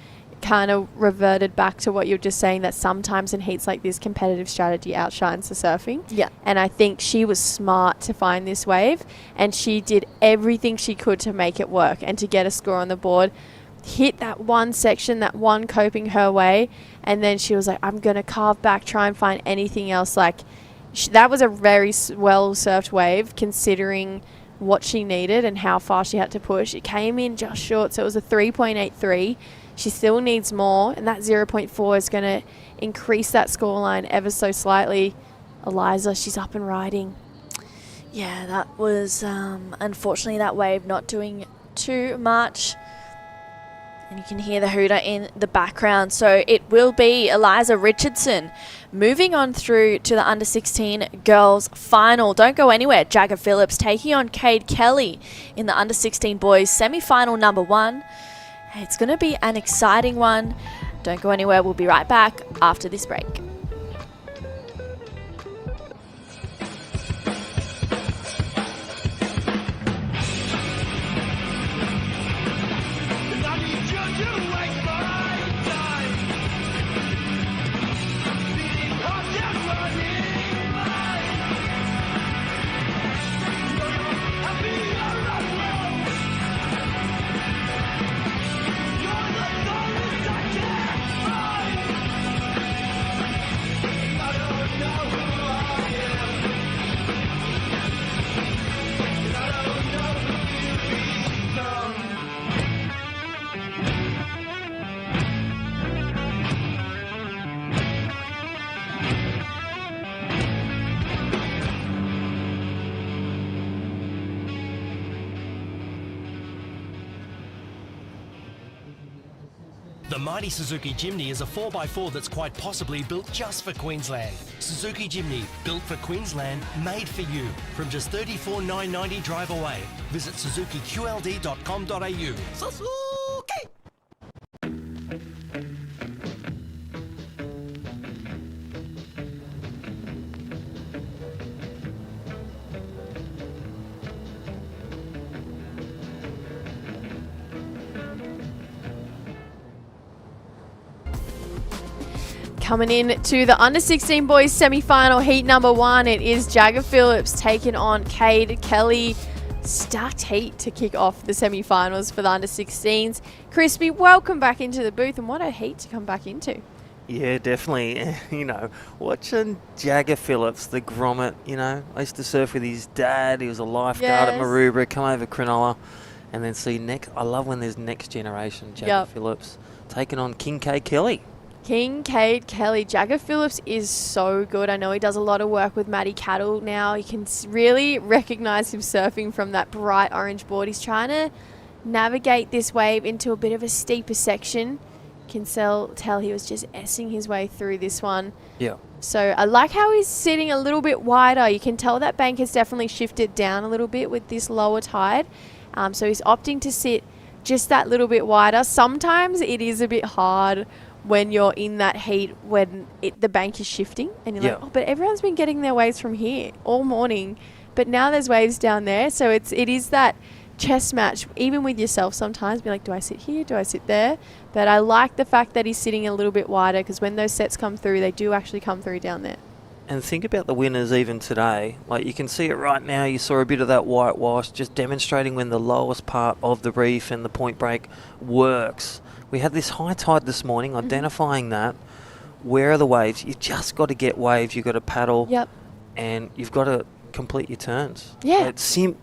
Kind of reverted back to what you're just saying, that sometimes in heats like this, competitive strategy outshines the surfing. Yeah. And I think she was smart to find this wave, and she did everything she could to make it work and to get a score on the board. Hit that one section, that one coping her way, and then she was like, I'm going to carve back, try and find anything else. Like, that was a very well surfed wave considering what she needed and how far she had to push. It came in just short, so it was a 3.83. She still needs more, and that 0.4 is going to increase that scoreline ever so slightly. Eliza, she's up and riding. Yeah, that was unfortunately that wave not doing too much. And you can hear the hooter in the background. So it will be Eliza Richardson moving on through to the Under-16 Girls Final. Don't go anywhere. Jagger Phillips taking on Cade Kelly in the Under-16 Boys Semifinal number 1. It's going to be an exciting one. Don't go anywhere. We'll be right back after this break. The mighty Suzuki Jimny is a 4x4 that's quite possibly built just for Queensland. Suzuki Jimny, built for Queensland, made for you. From just $34,990 drive away. Visit suzukiqld.com.au. Suzuki! Coming in to the Under-16 Boys Semi-Final, heat number 1, it is Jagger Phillips taking on Cade Kelly. Stacked heat to kick off the semi-finals for the Under-16s. Crispy, welcome back into the booth, and what a heat to come back into. Yeah, definitely. You know, watching Jagger Phillips, the grommet, you know, I used to surf with his dad. He was a lifeguard at Maroubra, come over Cronulla, and then see I love when there's next generation Jagger Phillips taking on King Cade Kelly. Cade Kelly. Jagger Phillips is so good. I know he does a lot of work with Matty Cattle now. You can really recognize him surfing from that bright orange board. He's trying to navigate this wave into a bit of a steeper section. You can tell he was just S-ing his way through this one. Yeah. So I like how he's sitting a little bit wider. You can tell that bank has definitely shifted down a little bit with this lower tide. So he's opting to sit just that little bit wider. Sometimes it is a bit hard when you're in that heat when the bank is shifting and you're like, oh, but everyone's been getting their waves from here all morning, but now there's waves down there. So it is that chess match, even with yourself sometimes, be like, do I sit here, do I sit there? But I like the fact that he's sitting a little bit wider, because when those sets come through, they do actually come through down there. And think about the winners even today. Like, you can see it right now. You saw a bit of that whitewash, just demonstrating when the lowest part of the reef and the point break works. We had this high tide this morning, identifying that. Where are the waves? You've just got to get waves. You've got to paddle. And you've got to complete your turns. Yeah.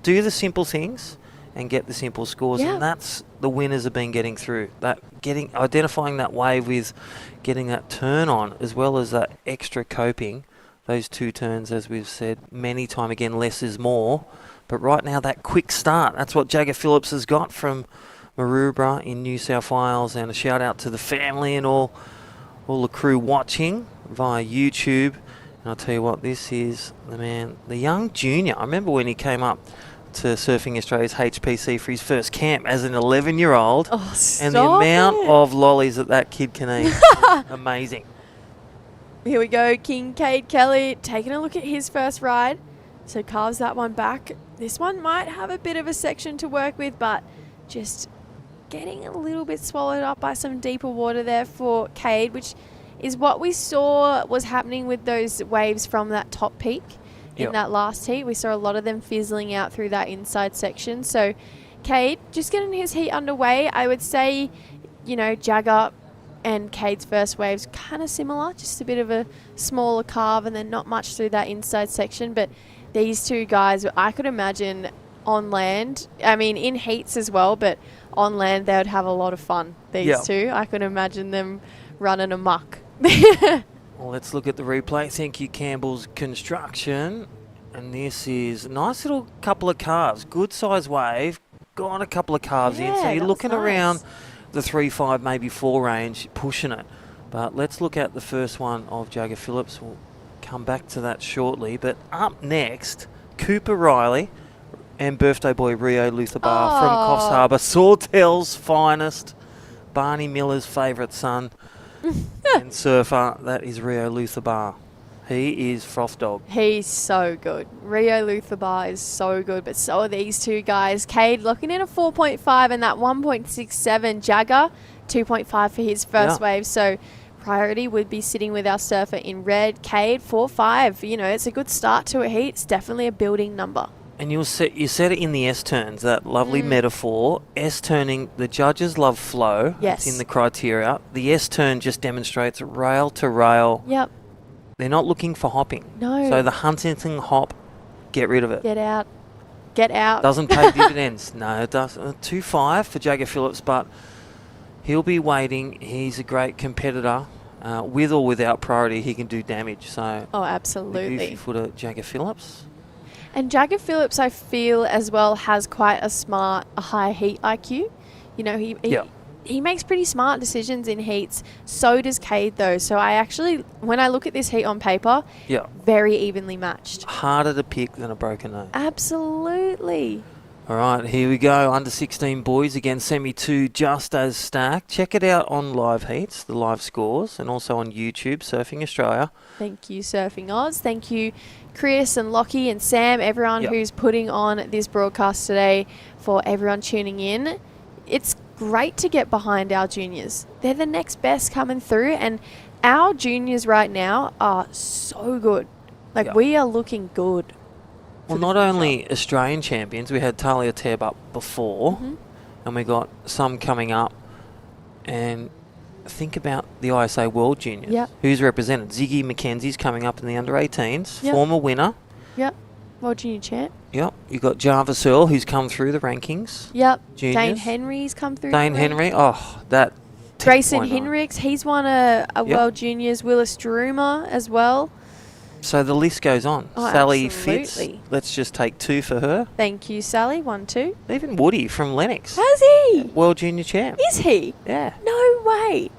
Do the simple things, and get the simple scores. Yeah. And that's the winners have been getting through. Identifying that wave with getting that turn on, as well as that extra coping. Those 2 turns, as we've said many time again, less is more. But right now, that quick start, that's what Jagger Phillips has got from Maroubra in New South Wales. And a shout out to the family and all the crew watching via YouTube. And I'll tell you what, this is the young junior. I remember when he came up to Surfing Australia's HPC for his first camp as an 11-year-old. Oh, stop and the amount it. of lollies that kid can eat. Amazing. Here we go, Kincaid Kelly taking a look at his first ride. So carves that one back. This one might have a bit of a section to work with, but just getting a little bit swallowed up by some deeper water there for Cade, which is what we saw was happening with those waves from that top peak in that last heat. We saw a lot of them fizzling out through that inside section. So Cade just getting his heat underway. I would say, Jagger and Cade's first wave's kind of similar, just a bit of a smaller carve and then not much through that inside section. But these 2 guys, I could imagine on land, in heats as well, but on land they would have a lot of fun, these 2. I could imagine them running amok. Well, let's look at the replay. Thank you, Campbell's Construction. And this is a nice little couple of carves. Good size wave. Got a couple of carves in. So you're looking around the 3-5, maybe 4 range, pushing it. But let's look at the first one of Jagger Phillips. We'll come back to that shortly. But up next, Cooper Riley and birthday boy Rio Lutherbar from Coffs Harbour. Sawtell's finest. Barney Miller's favourite son and surfer. That is Rio Lutherbar. He is froth dog. He's so good. Rio Lutherbar is so good, but so are these 2 guys. Cade looking at a 4.5 and that 1.67. Jagger, 2.5 for his first wave. So priority would be sitting with our surfer in red. Cade, 4.5. It's a good start to a heat. It's definitely a building number. And you said it in the S-turns, that lovely metaphor. S-turning, the judges love flow. Yes. It's in the criteria. The S-turn just demonstrates rail to rail. Yep. They're not looking for hopping. No. So the Huntington hop, get rid of it. Get out. Get out. Doesn't pay dividends. No, it doesn't. 2.5 for Jagger Phillips, but he'll be waiting. He's a great competitor. With or without priority, he can do damage. So absolutely. The goofy footer, Jagger Phillips. And Jagger Phillips, I feel as well, has quite a high heat IQ. He makes pretty smart decisions in heats. So does Cade, though. So when I look at this heat on paper, very evenly matched. Harder to pick than a broken nose. Absolutely. All right, here we go. Under 16 boys again, semi 2 just as stacked. Check it out on live heats, the live scores, and also on YouTube, Surfing Australia. Thank you, Surfing Oz. Thank you, Chris and Lockie and Sam, everyone who's putting on this broadcast today, for everyone tuning in. It's great to get behind our juniors. They're the next best coming through, and our juniors right now are so good. We are looking good. Well, not only Australian champions, we had Talia Tebb up before, and we got some coming up. And think about the ISA World Juniors. Yep. Who's represented? Ziggy McKenzie's coming up in the under-18s, former winner. Yep. World Junior champ. Yep. You've got Jarvis Earl, who's come through the rankings. Yep. Juniors. Dane Henry's come through. Dane Henry. Oh, that. Grayson Hinrichs, he's won a World Juniors. Willis Daruma as well. So the list goes on. Oh, Sally absolutely. Fitz, let's just take 2 for her. Thank you, Sally. 1, 2. Even Woody from Lennox. Has he? World Junior champ. Is he? Yeah. No way.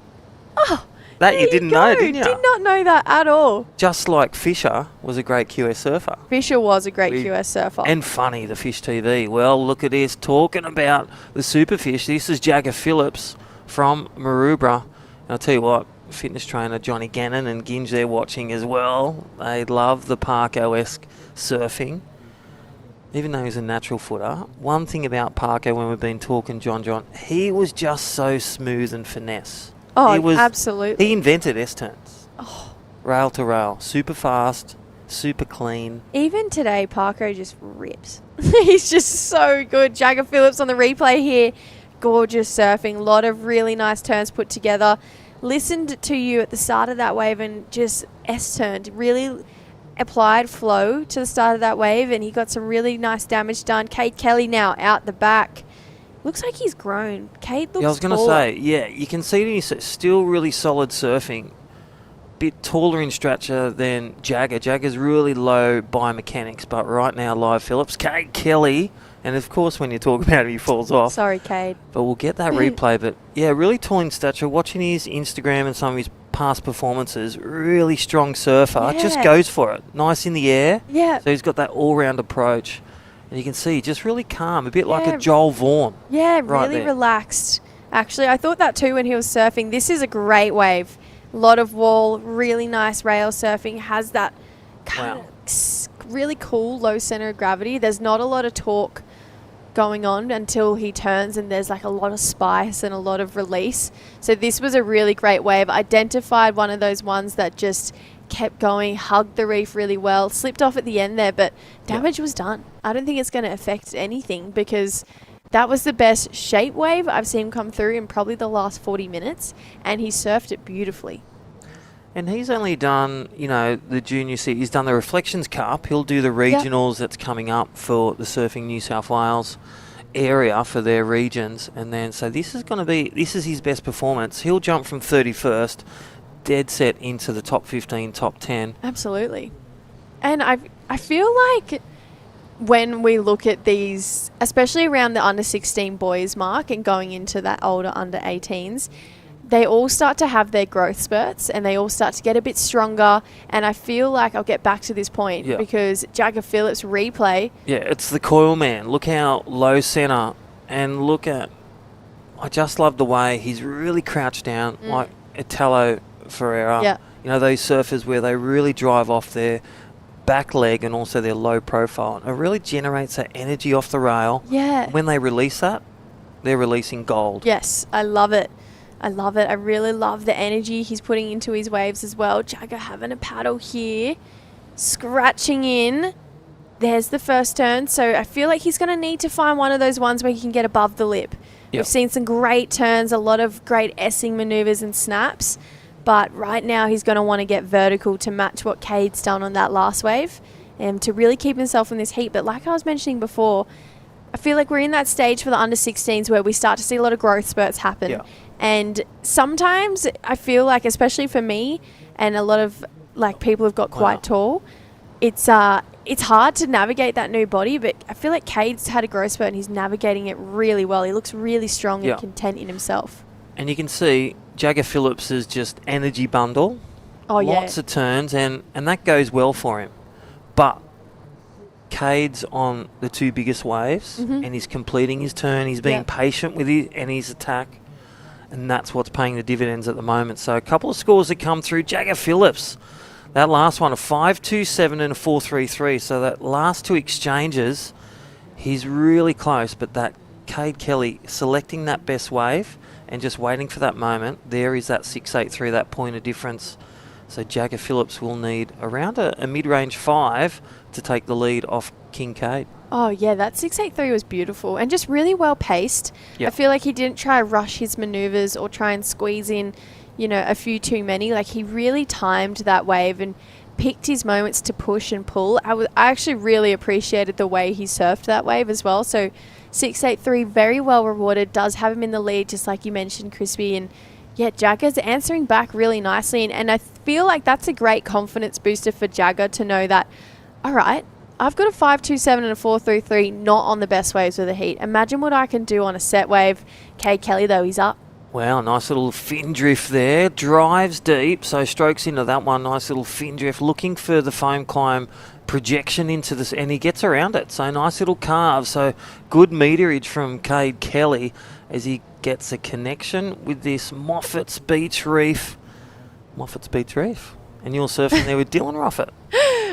Oh, that you didn't know, didn't you? Did not know that at all. Just like Fisher was a great QS surfer. Fisher was a great QS surfer. And funny, the Fish TV. Well, look at this. Talking about the superfish. This is Jagger Phillips from Maroubra. And I'll tell you what, fitness trainer Johnny Gannon and Ginge, they're watching as well. They love the Parko-esque surfing, even though he's a natural footer. One thing about Parko, when we've been talking, John, he was just so smooth and finesse. Oh, absolutely. He invented S-turns. Oh. Rail to rail. Super fast, super clean. Even today, Parko just rips. He's just so good. Jagger Phillips on the replay here. Gorgeous surfing. A lot of really nice turns put together. Listened to you at the start of that wave and just S-turned. Really applied flow to the start of that wave, and he got some really nice damage done. Cade Kelly now out the back. Looks like he's grown. Cade looks Yeah, I was going to taller. say, yeah, you can see that he's still really solid surfing. Bit taller in stature than Jagger. Jagger's really low biomechanics, but right now, live Phillips. Cade Kelly, and of course when you talk about it, he falls off. Sorry, Cade. But we'll get that replay. But yeah, really tall in stature. Watching his Instagram and some of his past performances, really strong surfer. Yeah. Just goes for it. Nice in the air. Yeah. So he's got that all-round approach. And you can see just really calm, a bit like Yeah. a Joel Vaughan. Yeah, right really there. relaxed. Actually, I thought that too when he was surfing. This is a great wave. A lot of wall, really nice rail surfing. Has that kind Wow. of really cool low center of gravity. There's not a lot of torque going on until he turns, and there's like a lot of spice and a lot of release. So this was a really great wave. Identified one of those ones that just kept going, hugged the reef really well, slipped off at the end there, but damage was done. I don't think it's going to affect anything because that was the best shape wave I've seen come through in probably the last 40 minutes, and he surfed it beautifully. And he's only done, the junior series. He's done the Reflections Cup. He'll do the regionals that's coming up for the Surfing New South Wales area for their regions. And then, so this is his best performance. He'll jump from 31st, dead set into the top 15, top 10. Absolutely. And I feel like when we look at these, especially around the under 16 boys mark and going into that older under 18s, they all start to have their growth spurts and they all start to get a bit stronger. And I feel like I'll get back to this point because Jagger Phillips replay. Yeah, it's the coil man. Look how low centre, and look at, I just love the way he's really crouched down like Italo Ferreira. Yeah. Those surfers where they really drive off their back leg and also their low profile. It really generates that energy off the rail. Yeah. When they release that, they're releasing gold. Yes, I love it. I love it. I really love the energy he's putting into his waves as well. Jagger having a paddle here, scratching in. There's the first turn. So I feel like he's going to need to find one of those ones where he can get above the lip. Yep. We've seen some great turns, a lot of great S-ing maneuvers and snaps. But right now he's going to want to get vertical to match what Cade's done on that last wave and to really keep himself in this heat. But like I was mentioning before, I feel like we're in that stage for the under 16s where we start to see a lot of growth spurts happen. Yeah. And sometimes I feel like, especially for me and a lot of like people who've got quite tall, it's hard to navigate that new body. But I feel like Cade's had a growth spurt and he's navigating it really well. He looks really strong and content in himself. And you can see Jagger Phillips is just energy bundle. Oh, yeah. Lots of turns, and that goes well for him. But Cade's on the two biggest waves, and he's completing his turn. He's being patient with his attack, and that's what's paying the dividends at the moment. So a couple of scores that come through. Jagger Phillips, that last one, a 5.27 and a 4.33. So that last two exchanges, he's really close. But that Cade Kelly selecting that best wave and just waiting for that moment. There is that 6.83, that point of difference. So Jagger Phillips will need around a mid-range 5 to take the lead off Kincaid. Oh, yeah, that 6.83 was beautiful and just really well paced. Yep. I feel like he didn't try to rush his maneuvers or try and squeeze in, a few too many. Like, he really timed that wave and picked his moments to push and pull. I actually really appreciated the way he surfed that wave as well. So 6.83, very well rewarded, does have him in the lead, just like you mentioned, Crispy. And yeah, Jagger's answering back really nicely. And I feel like that's a great confidence booster for Jagger to know that, all right, I've got a 5.27 and a 4.33, not on the best waves of the heat. Imagine what I can do on a set wave. Cade Kelly, though, he's up. Wow, nice little fin drift there. Drives deep, so strokes into that one. Nice little fin drift, looking for the foam climb projection into this, and he gets around it. So nice little carve. So good meterage from Cade Kelly as he gets a connection with this Moffat's Beach Reef. Moffat's Beach Reef. And you're surfing there with Dylan Moffat.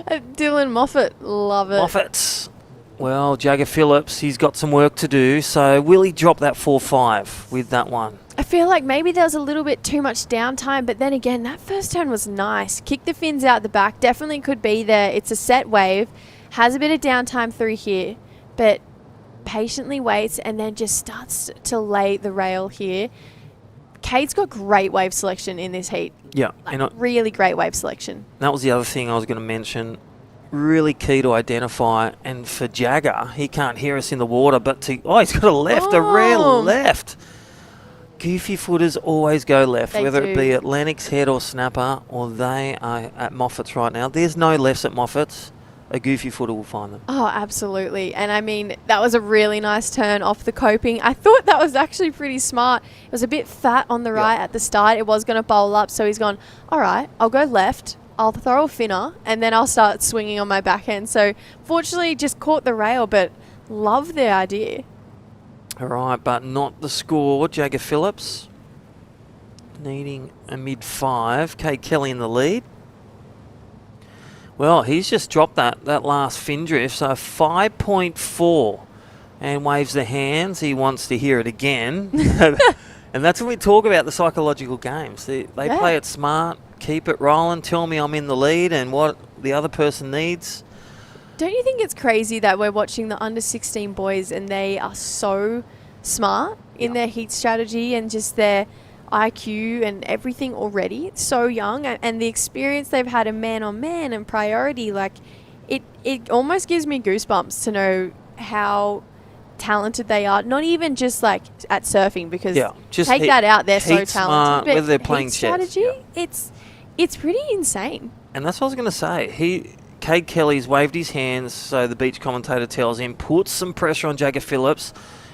Dylan Moffat, love it. Moffat's. Well, Jagger Phillips, he's got some work to do. So will he drop that 4.5 with that one? I feel like maybe there was a little bit too much downtime, but then again, that first turn was nice. Kick the fins out the back, definitely could be there. It's a set wave, has a bit of downtime through here, but patiently waits and then just starts to lay the rail here. Cade's got great wave selection in this heat. Yeah. Like, really great wave selection. That was the other thing I was going to mention. really key to identify. And for Jagger, he can't hear us in the water, but he's got a left, a rare left. Goofy footers always go left, They whether do. it be at Lennox Head or Snapper, or they are at Moffat's right now. There's no lefts at Moffat's. A goofy footer will find them. Oh, absolutely. And I mean, that was a really nice turn off the coping. I thought that was actually pretty smart. It was a bit fat on the right at the start. It was going to bowl up. So he's gone, all right, I'll go left. I'll throw a finner and then I'll start swinging on my backhand. So fortunately, just caught the rail, but love the idea. All right, but not the score. Jagger Phillips needing a mid-5. Kate Kelly in the lead. Well, he's just dropped that last fin drift, so 5.4, and waves the hands. He wants to hear it again. And that's when we talk about the psychological games. They play it smart, keep it rolling, tell me I'm in the lead and what the other person needs. Don't you think it's crazy that we're watching the under-16 boys and they are so smart in their heat strategy and just their IQ and everything already? It's so young, and the experience they've had in man-on-man and priority, like, it almost gives me goosebumps to know how talented they are. Not even just, like, at surfing, because just take that out, they're so heat talented. smart, But whether they're playing heat chess. strategy, it's pretty insane. And that's what I was going to say. Cade Kelly's waved his hands, so the beach commentator tells him, puts some pressure on Jagger Phillips.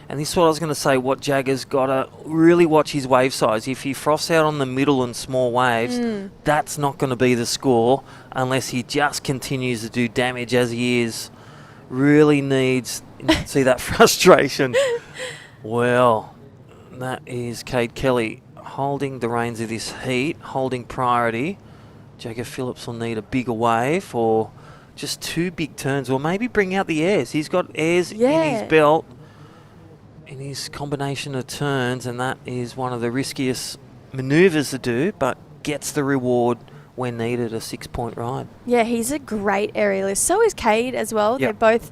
And this is what I was going to say, what Jagger's got to really watch his wave size. If he froths out on the middle and small waves, that's not going to be the score unless he just continues to do damage as he is. Really needs, see that frustration. Well, that is Cade Kelly holding the reins of this heat, holding priority. Jagger Phillips will need a bigger wave or just 2 big turns, or maybe bring out the airs. He's got airs in his belt in his combination of turns, and that is one of the riskiest manoeuvres to do, but gets the reward when needed, a 6-point ride. Yeah, he's a great aerialist. So is Cade as well. They're both,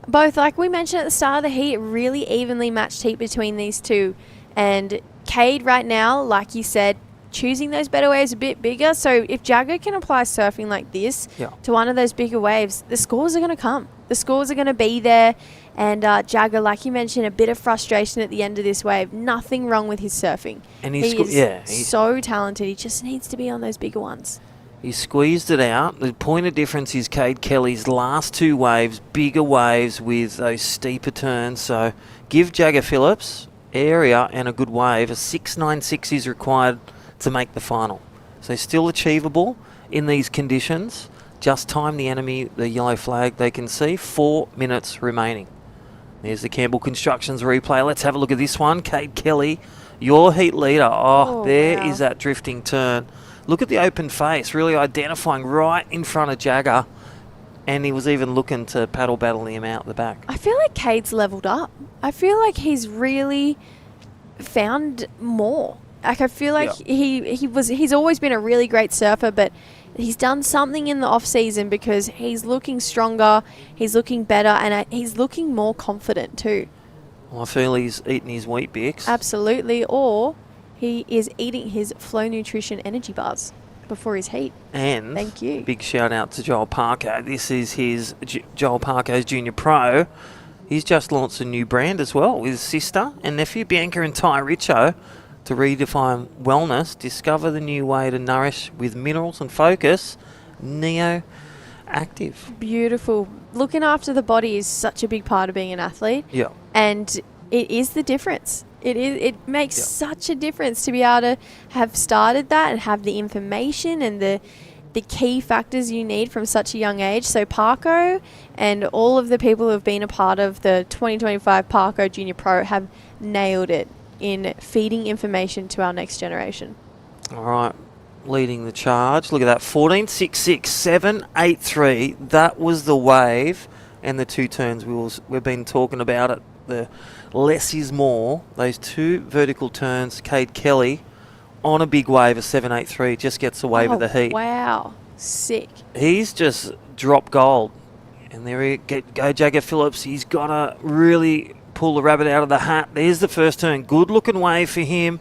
like we mentioned at the start of the heat, really evenly matched heat between these two. And Cade right now, like you said, choosing those better waves a bit bigger. So if Jagger can apply surfing like this to one of those bigger waves, the scores are going to come. The scores are going to be there. And Jagger, like you mentioned, a bit of frustration at the end of this wave. Nothing wrong with his surfing. And he's so talented. He just needs to be on those bigger ones. He squeezed it out. The point of difference is Cade Kelly's last 2 waves, bigger waves with those steeper turns. So give Jagger Phillips area and a good wave. A 6.96 is required to make the final. So still achievable in these conditions. Just time the enemy, the yellow flag they can see. 4 minutes remaining. There's the Campbell Constructions replay. Let's have a look at this one. Cade Kelly, your heat leader. There is that drifting turn. Look at the open face, really identifying right in front of Jagger. And he was even looking to paddle battle him out the back. I feel like Cade's leveled up. I feel like he's really found more. Like, I feel like he's always been a really great surfer, but he's done something in the off season because he's looking stronger, he's looking better, and he's looking more confident too. Well, I feel he's eating his Wheat Bix. Absolutely, or he is eating his Flow Nutrition energy bars before his heat. And thank you. Big shout out to Joel Parko. This is his Joel Parko's Junior Pro. He's just launched a new brand as well with his sister and nephew Bianca and Ty Richo. To redefine wellness, discover the new way to nourish with minerals and focus. Neo Active. Beautiful. Looking after the body is such a big part of being an athlete. Yeah. And it is the difference. It makes such a difference to be able to have started that and have the information and the key factors you need from such a young age. So Parko and all of the people who have been a part of the 2025 Parko Junior Pro have nailed it in feeding information to our next generation. All right, leading the charge. Look at that, 14.66, 7.83. That was the wave and the 2 turns we've been talking about it. The less is more. Those 2 vertical turns, Cade Kelly on a big wave of 7.83 just gets away with the heat. Wow, sick. He's just dropped gold. And there we go, Jagger Phillips. He's got to really pull the rabbit out of the hat. There's the first turn. Good looking wave for him.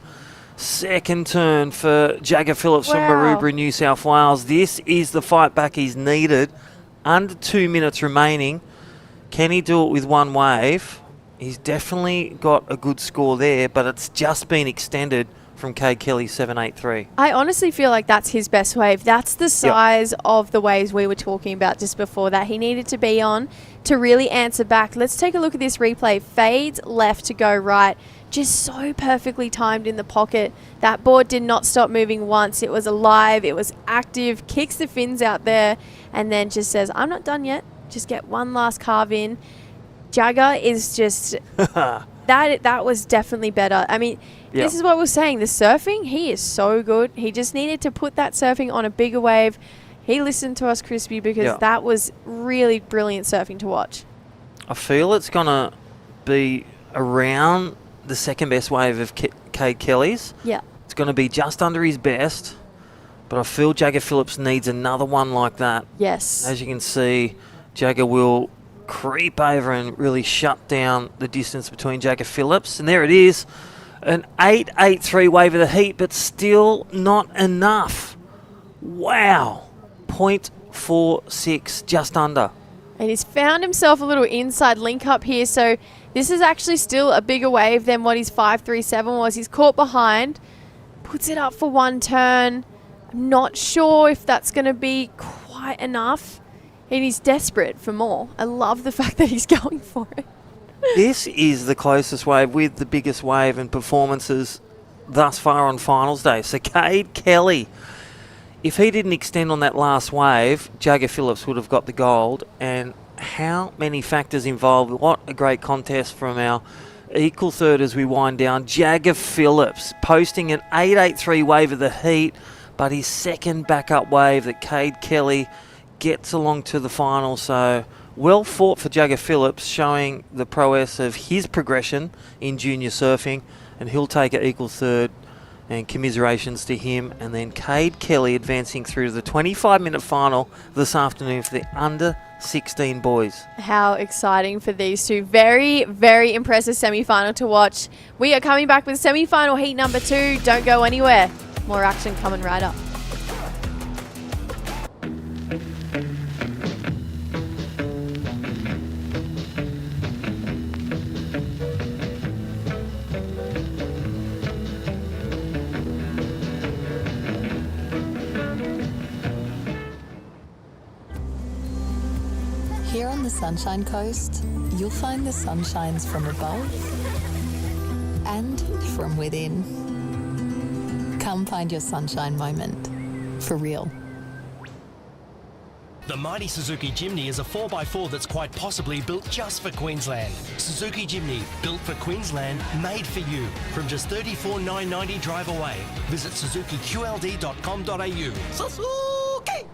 Second turn for Jagger Phillips from Maroubra, New South Wales. This is the fight back he's needed. under 2 minutes remaining. Can he do it with one wave? He's definitely got a good score there, but it's just been extended from Cade Kelly's 7.83. I honestly feel like that's his best wave. That's the size of the waves we were talking about just before that he needed to be on to really answer back. Let's take a look at this replay. Fades left to go right. Just so perfectly timed in the pocket. That board did not stop moving once. It was alive. It was active. Kicks the fins out there and then just says, I'm not done yet. Just get one last carve in. Jagger is just... that was definitely better. I mean... Yep. This is what we're saying. The surfing, he is so good. He just needed to put that surfing on a bigger wave. He listened to us, Crispy, because that was really brilliant surfing to watch. I feel it's going to be around the second best wave of Cade Kelly's. Yeah. It's going to be just under his best, but I feel Jagger Phillips needs another one like that. Yes. As you can see, Jagger will creep over and really shut down the distance between Jagger Phillips. And there it is. An 8.83 wave of the heat, but still not enough. Wow. 0.46, just under. And he's found himself a little inside link up here, so this is actually still a bigger wave than what his 5.37 was. He's caught behind, puts it up for one turn. I'm not sure if that's going to be quite enough. And he's desperate for more. I love the fact that he's going for it. This is the closest wave with the biggest wave and performances thus far on finals day. So Cade Kelly, if he didn't extend on that last wave, Jagger Phillips would have got the gold. And how many factors involved? What a great contest from our equal third as we wind down. Jagger Phillips posting an 8.83 wave of the heat, but his second backup wave that Cade Kelly gets along to the final. So... well fought for Jagger Phillips, showing the prowess of his progression in junior surfing, and he'll take an equal third, and commiserations to him. And then Cade Kelly advancing through to the 25-minute final this afternoon for the under-16 boys. How exciting for these two. Very, very impressive semi-final to watch. We are coming back with semi-final heat number 2. Don't go anywhere. More action coming right up. Here on the Sunshine Coast, you'll find the sunshines from above and from within. Come find your sunshine moment. For real. The mighty Suzuki Jimny is a 4x4 that's quite possibly built just for Queensland. Suzuki Jimny, built for Queensland, made for you. From just $34,990 drive away. Visit suzukiqld.com.au. Suzuki!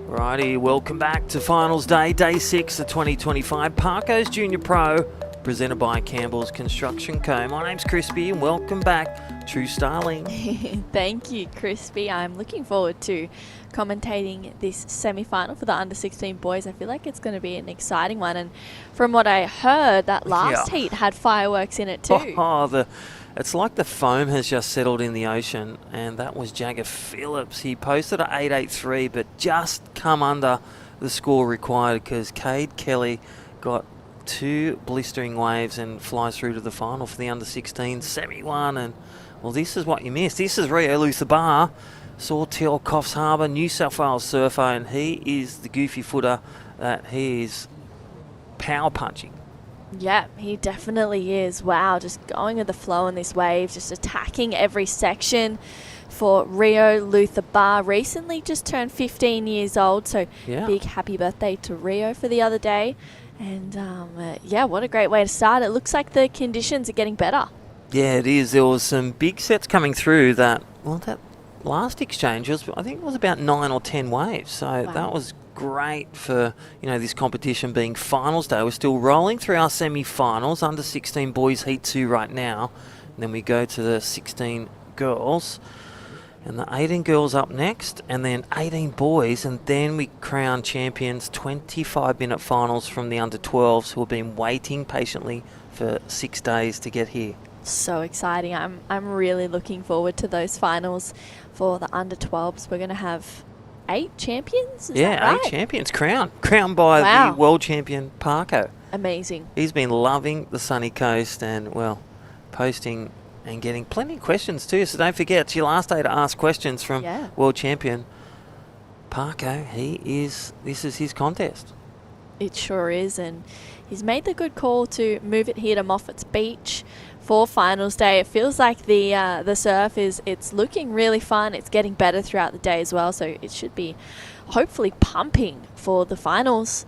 Righty, welcome back to Finals Day, Day 6 of 2025. Parko's Junior Pro, presented by Campbell's Construction Co. My name's Crispy, and welcome back, True Starling. Thank you, Crispy. I'm looking forward to commentating this semi-final for the under-16 boys. I feel like it's going to be an exciting one. And from what I heard, that last heat had fireworks in it too. It's like the foam has just settled in the ocean, and that was Jagger Phillips. He posted an 8.83, but just come under the score required because Cade Kelly got 2 blistering waves and flies through to the final for the under-16 semi-1. And, well, this is what you missed. This is Rio Luthabar, Sawtell, Coffs Harbour, New South Wales surfer, and he is the goofy footer that he is power punching. Yeah, he definitely is. Wow, just going with the flow in this wave, just attacking every section for Rio Luthabar. Recently just turned 15 years old, so big happy birthday to Rio for the other day. And yeah, what a great way to start. It looks like the conditions are getting better. Yeah, it is. There was some big sets coming through that last exchange was, I think it was about 9 or 10 waves. So that was great for, this competition being finals day. We're still rolling through our semi-finals, under 16 boys heat 2 right now. And then we go to the 16 girls. And the 18 girls up next, and then 18 boys, and then we crown champions, 25-minute finals from the under-12s who have been waiting patiently for 6 days to get here. So exciting. I'm really looking forward to those finals for the under-12s. We're going to have 8 champions, is that right? 8 champions crowned by the world champion Parko. Amazing. He's been loving the sunny coast and, posting and getting plenty of questions too. So don't forget, it's your last day to ask questions from world champion Parko. This is his contest. It sure is, and he's made the good call to move it here to Moffat's Beach for finals day. It feels like the surf it's looking really fun. It's getting better throughout the day as well, so it should be hopefully pumping for the finals.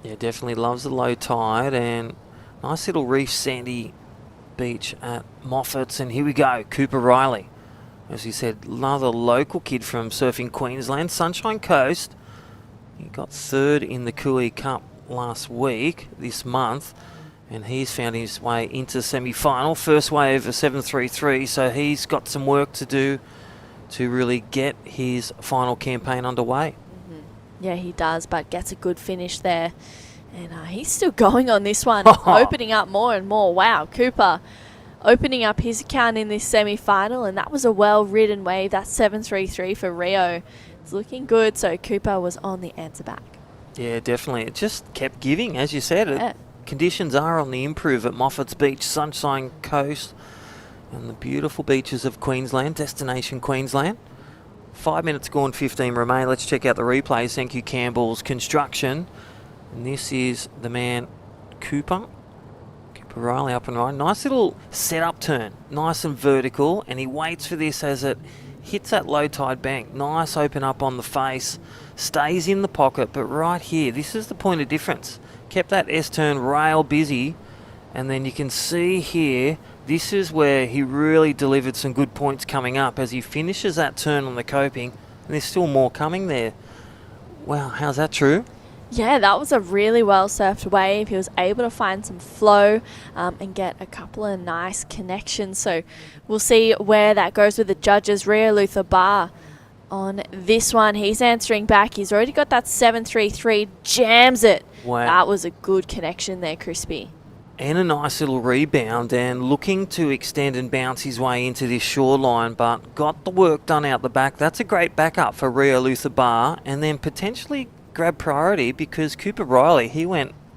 Yeah, definitely loves the low tide and nice little reef sandy beach at Moffat's. And here we go, Cooper Riley. As he said, another local kid from surfing Queensland, Sunshine Coast. He got 3rd in the Kui Cup last week, this month, and he's found his way into semi-final. First wave of 7.33, so he's got some work to do to really get his final campaign underway. Yeah, he does, but gets a good finish there. And he's still going on this one, opening up more and more. Wow, Cooper opening up his account in this semi-final, and that was a well-ridden wave. That's 7.33 for Rio. It's looking good, so Cooper was on the answer back. Yeah, definitely. It just kept giving, as you said. Conditions are on the improve at Moffat's Beach, Sunshine Coast, and the beautiful beaches of Queensland, destination Queensland. 5 minutes gone, 15 remain. Let's check out the replays. Thank you, Campbell's Construction. And this is the man, Cooper Riley, up and right. Nice little setup turn, nice and vertical, and he waits for this as it hits that low tide bank. Nice open up on the face, stays in the pocket, but right here, this is the point of difference. Kept that S-turn rail busy, and then you can see here, this is where he really delivered some good points coming up as he finishes that turn on the coping, and there's still more coming there. Wow, how's that true? Yeah, that was a really well surfed wave. He was able to find some flow and get a couple of nice connections. So we'll see where that goes with the judges. Rio Luther Bar on this one. He's answering back. He's already got that 7.33. Jams it. Wow. That was a good connection there, Crispy. And a nice little rebound, and looking to extend and bounce his way into this shoreline, but got the work done out the back. That's a great backup for Rio Luther Bar, and then potentially grab priority because Cooper Riley, he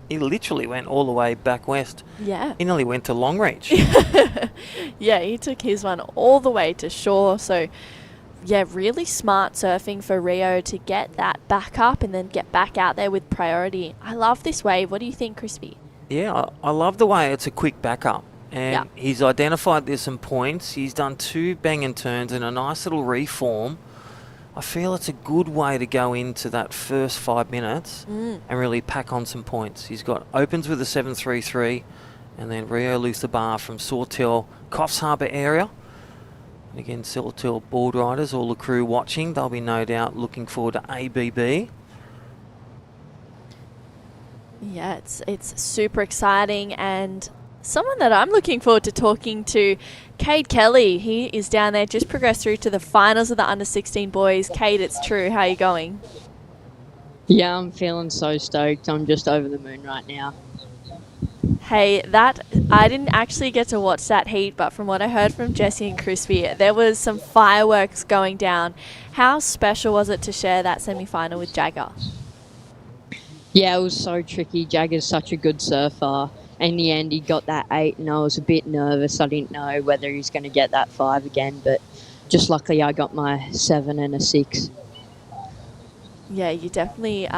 literally went all the way back west. Yeah. He nearly went to Longreach. Yeah, he took his one all the way to shore. So, yeah, really smart surfing for Rio to get that back up and then get back out there with priority. I love this wave. What do you think, Crispy? Yeah, I love the way it's a quick backup. And he's identified there's some points. He's done 2 banging turns and a nice little reform. I feel it's a good way to go into that first 5 minutes and really pack on some points. He's got opens with a 7.33 and then Rio Luther Bar from Sawtell, Coffs Harbour area. And again, Sawtell board riders, all the crew watching, they'll be no doubt looking forward to ABB. Yeah, it's super exciting, and someone that I'm looking forward to talking to, Cade Kelly. He is down there, just progressed through to the finals of the under-16 boys. Cade, it's true. How are you going? Yeah, I'm feeling so stoked. I'm just over the moon right now. Hey, I didn't actually get to watch that heat, but from what I heard from Jesse and Crispy, there was some fireworks going down. How special was it to share that semi-final with Jagger? Yeah, it was so tricky. Jagger's such a good surfer. In the end, he got that 8, and I was a bit nervous. I didn't know whether he was going to get that 5 again, but just luckily I got my 7 and a 6. Yeah, you definitely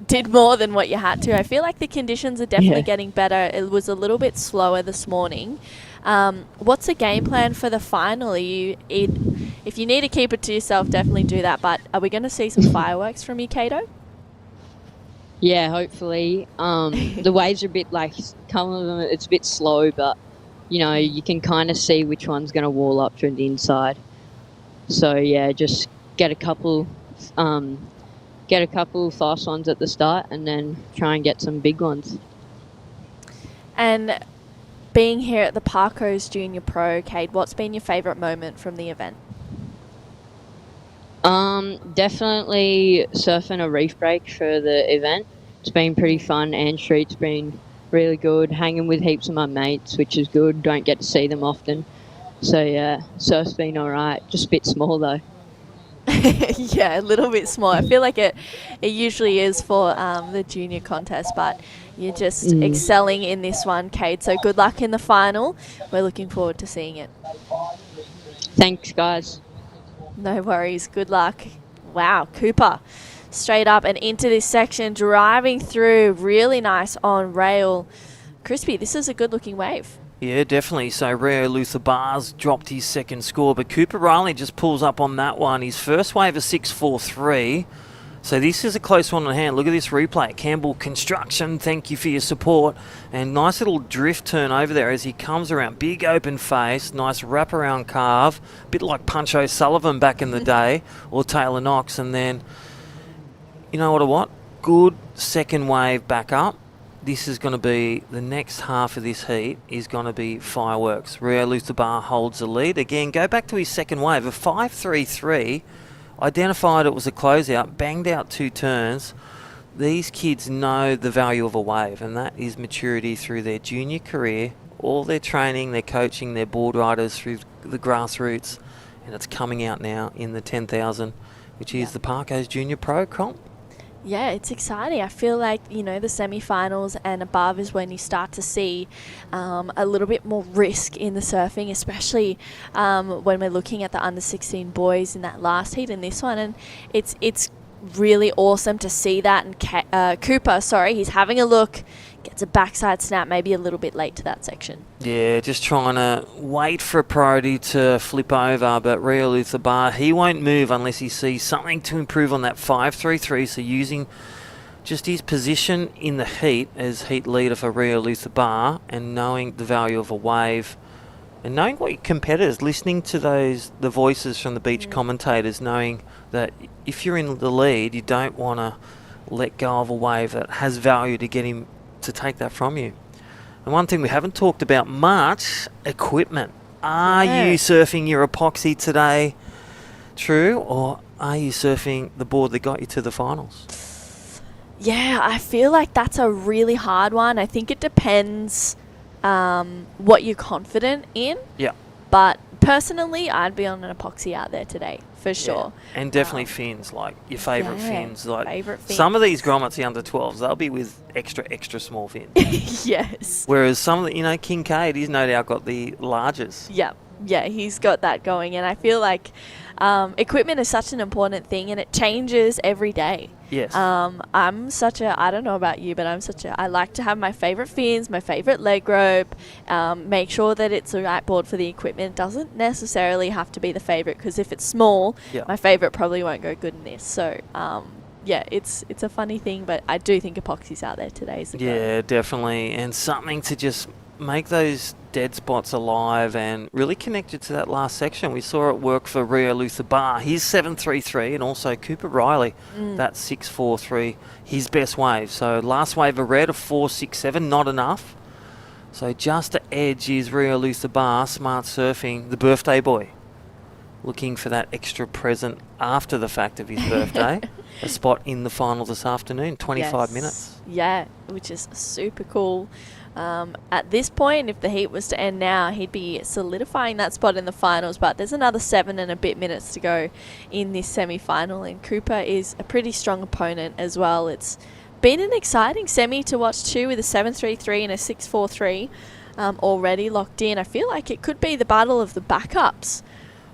did more than what you had to. I feel like the conditions are definitely getting better. It was a little bit slower this morning. What's the game plan for the final? If you need to keep it to yourself, definitely do that. But are we going to see some fireworks from you, Kato? Yeah, hopefully. The waves are a bit it's a bit slow, but you know, you can kind of see which one's going to wall up to the inside. So yeah, just get a couple fast ones at the start, and then try and get some big ones. And being here at the Parko's Junior Pro, Cade, what's been your favourite moment from the event? Definitely surfing a reef break for the event. It's been pretty fun, and street's been really good. Hanging with heaps of my mates, which is good. Don't get to see them often. So yeah, surf's been alright. Just a bit small though. Yeah, a little bit small. I feel like it usually is for the junior contest, but you're just excelling in this one, Cade. So good luck in the final. We're looking forward to seeing it. Thanks, guys. No worries. Good luck. Wow, Cooper. Straight up and into this section, driving through. Really nice on rail. Crispy, this is a good looking wave. Yeah, definitely. So Rio Luther Bars dropped his second score, but Cooper Riley just pulls up on that one. His first wave is 6.43. So this is a close one on hand. Look at this replay. Campbell Construction, thank you for your support. And nice little drift turn over there as he comes around. Big open face, nice wraparound carve. A bit like Punch O'Sullivan back in the day, or Taylor Knox. And then, you know what? Good second wave back up. This is going to be, the next half of this heat is going to be fireworks. Rio Luther Bar holds the lead. Again, go back to his second wave, a 5.33. Identified it was a closeout, banged out 2 turns. These kids know the value of a wave, and that is maturity through their junior career, all their training, their coaching, their board riders through the grassroots, and it's coming out now in the 10,000, which is the Parko's Junior Pro comp. Yeah, it's exciting. I feel like, you know, the semi-finals and above is when you start to see a little bit more risk in the surfing, especially when we're looking at the under-16 boys in that last heat and this one. And it's really awesome to see that. And Cooper, he's having a look, gets a backside snap, maybe a little bit late to that section. Yeah, just trying to wait for a priority to flip over, but Rio Luther Bar, he won't move unless he sees something to improve on that 5.33, so using just his position in the heat as heat leader for Rio Luther Bar and knowing the value of a wave and knowing what your competitors, listening to the voices from the beach commentators, knowing that if you're in the lead, you don't want to let go of a wave that has value to get him to take that from you. And one thing we haven't talked about much, equipment. Are you surfing your epoxy today, True, or are you surfing the board that got you to the finals? Yeah, I feel like that's a really hard one. I think it depends what you're confident in. Yeah. But personally, I'd be on an epoxy out there today, for sure. Yeah. And definitely fins, like your favourite fins. Like favourite fins. Some of these grommets, the under 12s, they'll be with extra small fins. Yes. Whereas some of the, Kincaid, he's no doubt got the largest. Yeah, he's got that going. And I feel like equipment is such an important thing, and it changes every day. Yes. I don't know about you, but I like to have my favourite fins, my favourite leg rope, make sure that it's the right board for the equipment. It doesn't necessarily have to be the favourite, because if it's small, my favourite probably won't go good in this. So, it's a funny thing, but I do think epoxy's out there today. Yeah, definitely. And something to just make those dead spots alive and really connected to that last section. We saw it work for Rio Luther Bar. He's 7.33, and also Cooper Riley, that's 6.43, his best wave. So last wave of red of 4.67, not enough. So just to edge is Rio Luther Bar, smart surfing, the birthday boy, looking for that extra present after the fact of his birthday. A spot in the final this afternoon, 25 minutes. Yeah, which is super cool. At this point, if the heat was to end now, he'd be solidifying that spot in the finals, but there's another 7 and a bit minutes to go in this semi-final, and Cooper is a pretty strong opponent as well. It's been an exciting semi to watch too, with a 7.33 and a 6.43 already locked in. I feel like it could be the battle of the backups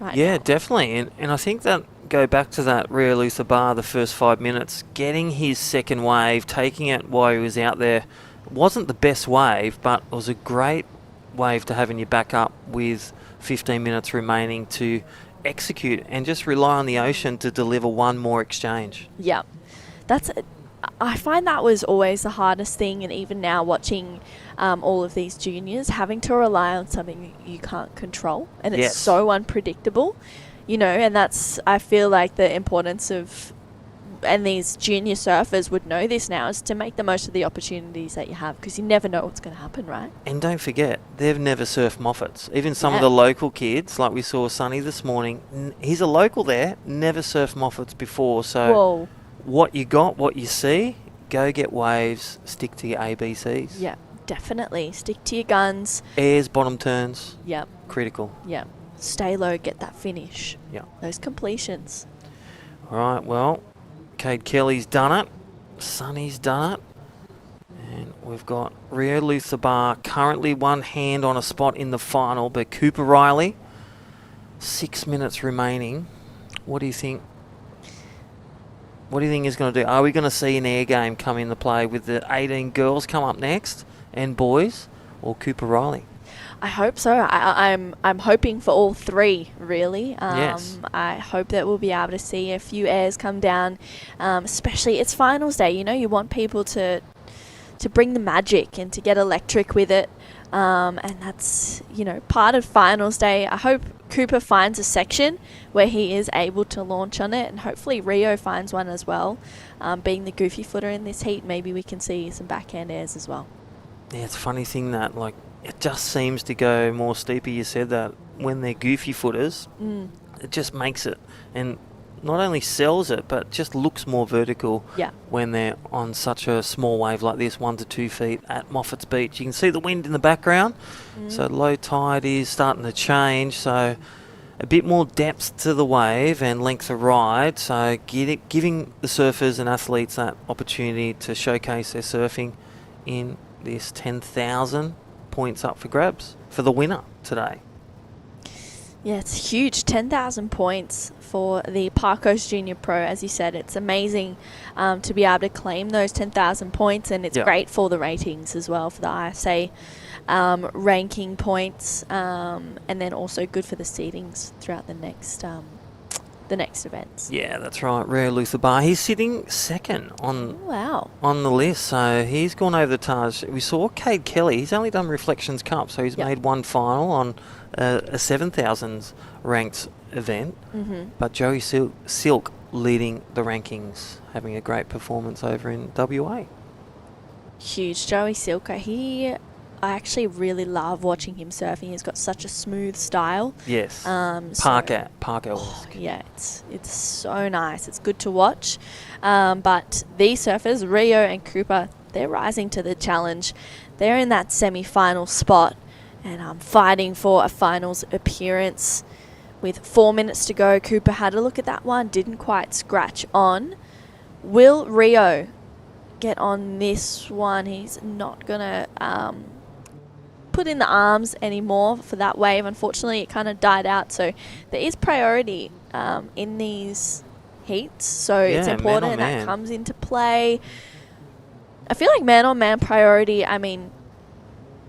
right now. Definitely, and I think that go back to that Rio Luther Bar, the first 5 minutes, getting his second wave, taking it while he was out there. Wasn't the best wave, but it was a great wave to have in your backup with 15 minutes remaining to execute and just rely on the ocean to deliver one more exchange. Yeah, I find that was always the hardest thing, and even now watching all of these juniors, having to rely on something you can't control, and it's so unpredictable. you know, and that's, I feel like the importance of, and these junior surfers would know this now, is to make the most of the opportunities that you have, because you never know what's going to happen, right? And don't forget, they've never surfed Moffats. Even some of Yeah. the local kids, like we saw Sonny this morning, he's a local there, never surfed Moffats before. So Whoa. what you got, what you see, go get waves, stick to your ABCs. Yeah, definitely. Stick to your guns. Airs, bottom turns, Yep. critical. Yep. Stay low, get that finish. Yeah. Those completions. All right, well, Cade Kelly's done it. Sonny's done it. And we've got Rio Luthabar currently one hand on a spot in the final, but Cooper Riley, 6 minutes remaining. What do you think? What do you think he's going to do? Are we going to see an air game come into play with the 18 girls come up next and boys, or Cooper Riley? I hope so. I'm hoping for all three, really. Yes. I hope that we'll be able to see a few airs come down, especially it's finals day. You know, you want people to bring the magic and to get electric with it. And that's, you know, part of finals day. I hope Cooper finds a section where he is able to launch on it, and hopefully Rio finds one as well. Being the goofy footer in this heat, maybe we can see some backhand airs as well. Yeah, it's a funny thing that, like, it just seems to go more steeper. You said that when they're goofy footers, it just makes it, and not only sells it, but just looks more vertical. Yeah. When they're on such a small wave like this, 1 to 2 feet at Moffat's Beach. You can see the wind in the background, so low tide is starting to change. So a bit more depth to the wave and length of ride. So giving the surfers and athletes that opportunity to showcase their surfing in this 10,000 points up for grabs for the winner today. Yeah, it's huge. 10,000 points for the Parko's Junior Pro. As you said, it's amazing to be able to claim those 10,000 points, and it's great for the ratings as well, for the ISA ranking points, and then also good for the seedings throughout the next events. Yeah, that's right. Rio Luthabar. He's sitting second on the list, so he's gone over the Taj. We saw Cade Kelly. He's only done Reflections Cup, so he's made one final on a 7,000 ranked event. But Joey Silk leading the rankings, having a great performance over in WA. Huge. Joey Silka. I actually really love watching him surfing. He's got such a smooth style. Yes. Parko. Yeah, it's so nice. It's good to watch. But these surfers, Rio and Cooper, they're rising to the challenge. They're in that semi-final spot, and fighting for a finals appearance. With 4 minutes to go, Cooper had a look at that one, didn't quite scratch on. Will Rio get on this one? He's not gonna put in the arms anymore for that wave. Unfortunately, it kind of died out, so there is priority in these heats, so it's important that comes into play. I feel like man-on-man priority, I mean,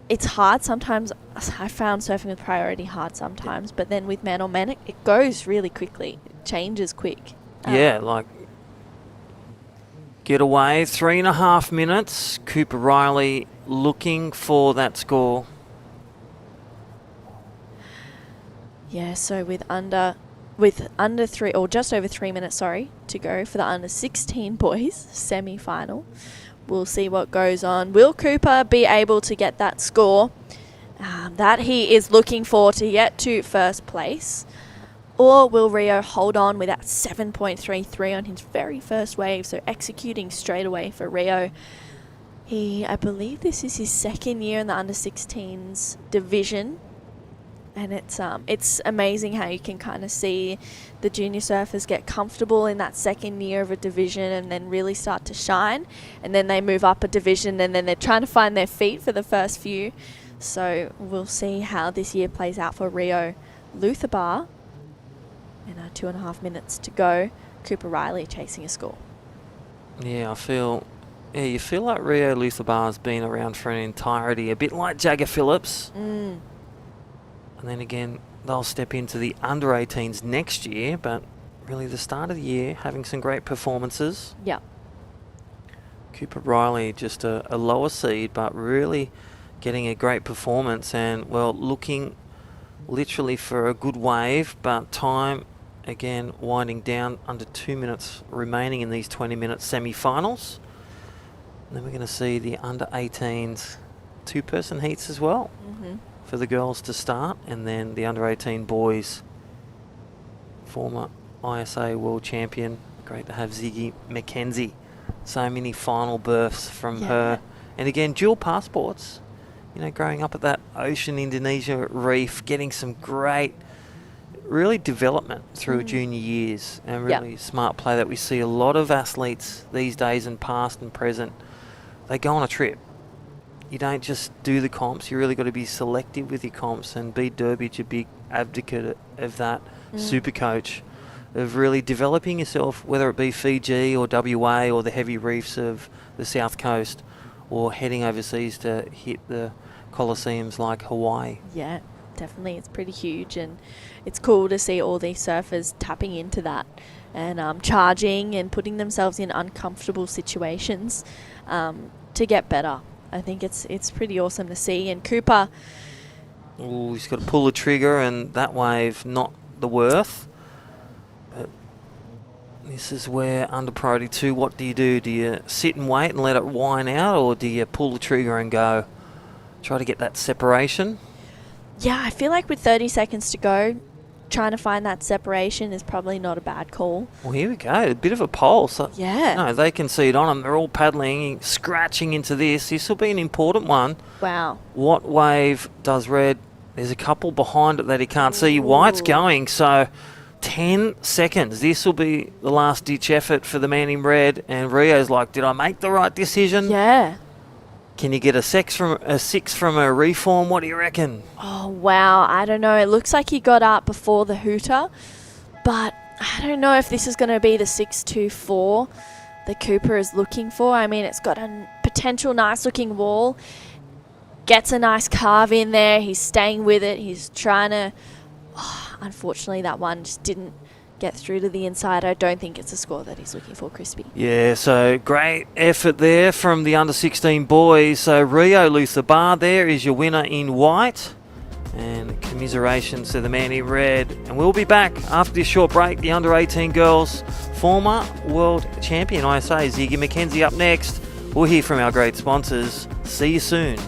it's hard sometimes. I found surfing with priority hard sometimes, but then with man-on-man, it goes really quickly. It changes quick. Like get away, 3.5 minutes. Cooper Riley looking for that score. Yeah, so with under 3, or just over 3 minutes, to go for the under 16 boys semi-final. We'll see what goes on. Will Cooper be able to get that score that he is looking for to get to first place? Or will Rio hold on with that 7.33 on his very first wave, so executing straight away for Rio? I believe this is his second year in the under 16s division. And it's amazing how you can kind of see the junior surfers get comfortable in that second year of a division and then really start to shine. And then they move up a division and then they're trying to find their feet for the first few. So we'll see how this year plays out for Rio Luthabar. And 2.5 minutes to go. Cooper Riley chasing a score. Yeah, you feel like Rio Luthabar's been around for an entirety, a bit like Jagger Phillips. And then again, they'll step into the under 18s next year, but really the start of the year, having some great performances. Yeah. Cooper Riley, just a lower seed, but really getting a great performance and, well, looking literally for a good wave, but time again, winding down under 2 minutes remaining in these 20-minute semi-finals. And then we're going to see the under-18s two-person heats as well for the girls to start, and then the under-18 boys, former ISA world champion. Great to have Ziggy McKenzie. So many final berths from her. And again, dual passports. You know, growing up at that ocean Indonesia reef, getting some great, really development through junior years, and really smart play that we see a lot of athletes these days, and past and present. They go on a trip. You don't just do the comps. You really got to be selective with your comps, and Bede Durbidge, a big advocate of that, super coach, of really developing yourself, whether it be Fiji or WA or the heavy reefs of the South Coast, or heading overseas to hit the Colosseums like Hawaii. Yeah, definitely. It's pretty huge, and it's cool to see all these surfers tapping into that and charging and putting themselves in uncomfortable situations to get better. I think it's pretty awesome to see. And Cooper... Oh, he's got to pull the trigger, and that wave, not the worth. But this is where under priority 2, what do? Do you sit and wait and let it whine out, or do you pull the trigger and go? Try to get that separation? Yeah, I feel like with 30 seconds to go, trying to find that separation is probably not a bad call. Well, here we go. A bit of a pulse. Yeah. No, they can see it on them. They're all paddling, scratching into this. This will be an important one. Wow. What wave does red? There's a couple behind it that he can't see. White's going, so 10 seconds. This will be the last ditch effort for the man in red. And Rio's like, did I make the right decision? Yeah. Can you get a 6 from a reform? What do you reckon? Oh, wow. I don't know. It looks like he got up before the hooter, but I don't know if this is going to be the 6.24 that Cooper is looking for. I mean, it's got a potential nice-looking wall. Gets a nice carve in there. He's staying with it. He's trying to... Oh, unfortunately, that one just didn't get through to the inside. I don't think it's a score that he's looking for, Crispy. Yeah, so great effort there from the under-16 boys. So Rio Luther Bar there is your winner in white. And commiserations to the man in red. And we'll be back after this short break. The under-18 girls, former world champion, ISA, Ziggy McKenzie up next. We'll hear from our great sponsors. See you soon.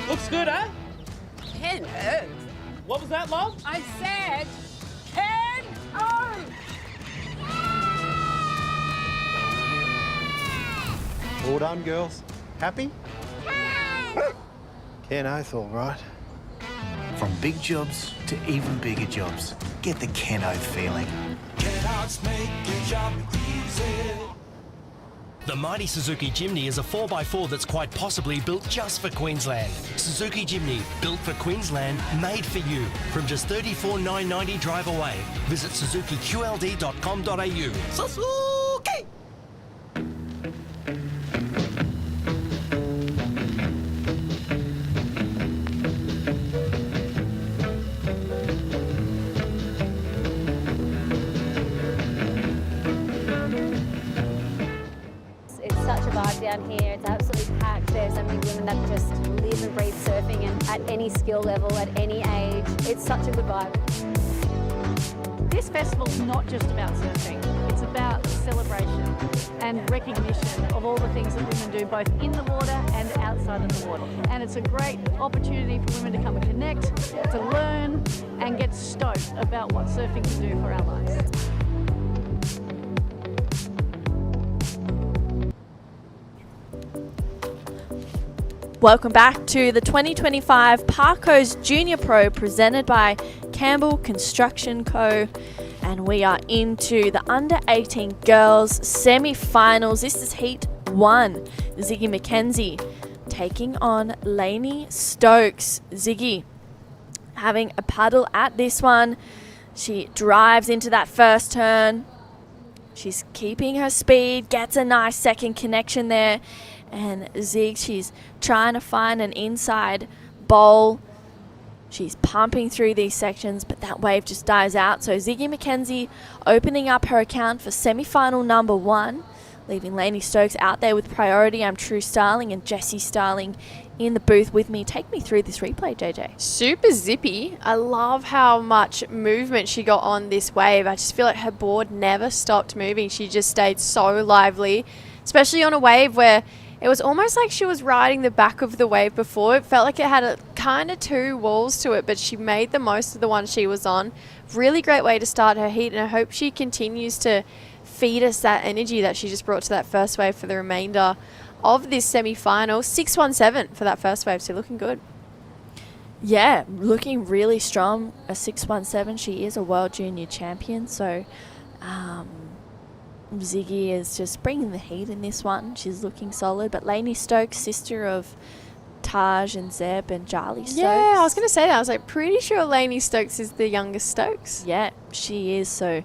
Looks good, eh? Ken Earth. What was that, love? I said Ken Earth. All done, girls. Happy? Ken Oath, all right. From big jobs to even bigger jobs, get the Ken Oath feeling. The mighty Suzuki Jimny is a 4x4 that's quite possibly built just for Queensland. Suzuki Jimny, built for Queensland, made for you. From just $34,990 drive away. Visit suzukiqld.com.au. Suzuki! Down here, it's absolutely packed. There's so many women that just live and breathe surfing, and at any skill level, at any age, it's such a good vibe. This festival's not just about surfing, it's about celebration and recognition of all the things that women do both in the water and outside of the water. And it's a great opportunity for women to come and connect, to learn and get stoked about what surfing can do for our lives. Welcome back to the 2025 Parko's Junior Pro presented by Campbell Construction Co. And we are into the under-18 Girls Semifinals. This is Heat 1. Ziggy McKenzie taking on Lainey Stokes. Ziggy having a paddle at this one. She drives into that first turn. She's keeping her speed, gets a nice second connection there. And Zig, she's trying to find an inside bowl. She's pumping through these sections, but that wave just dies out. So Ziggy McKenzie opening up her account for semi-final number 1. leaving Lainey Stokes out there with priority. I'm True Starling and Jessie Starling in the booth with me. Take me through this replay, JJ. Super zippy. I love how much movement she got on this wave. I just feel like her board never stopped moving. She just stayed so lively, especially on a wave where it was almost like she was riding the back of the wave before. It felt like it had a kind of two walls to it, but she made the most of the one she was on. Really great way to start her heat, and I hope she continues to feed us that energy that she just brought to that first wave for the remainder of this semi-final. 617 for that first wave, so looking good. Yeah, looking really strong. A 617. She is a world junior champion, so Ziggy is just bringing the heat in this one. She's looking solid. But Lainey Stokes, sister of Taj and Zeb and Charlie Stokes. Yeah, I was going to say that. I was like, pretty sure Lainey Stokes is the youngest Stokes. Yeah, she is. So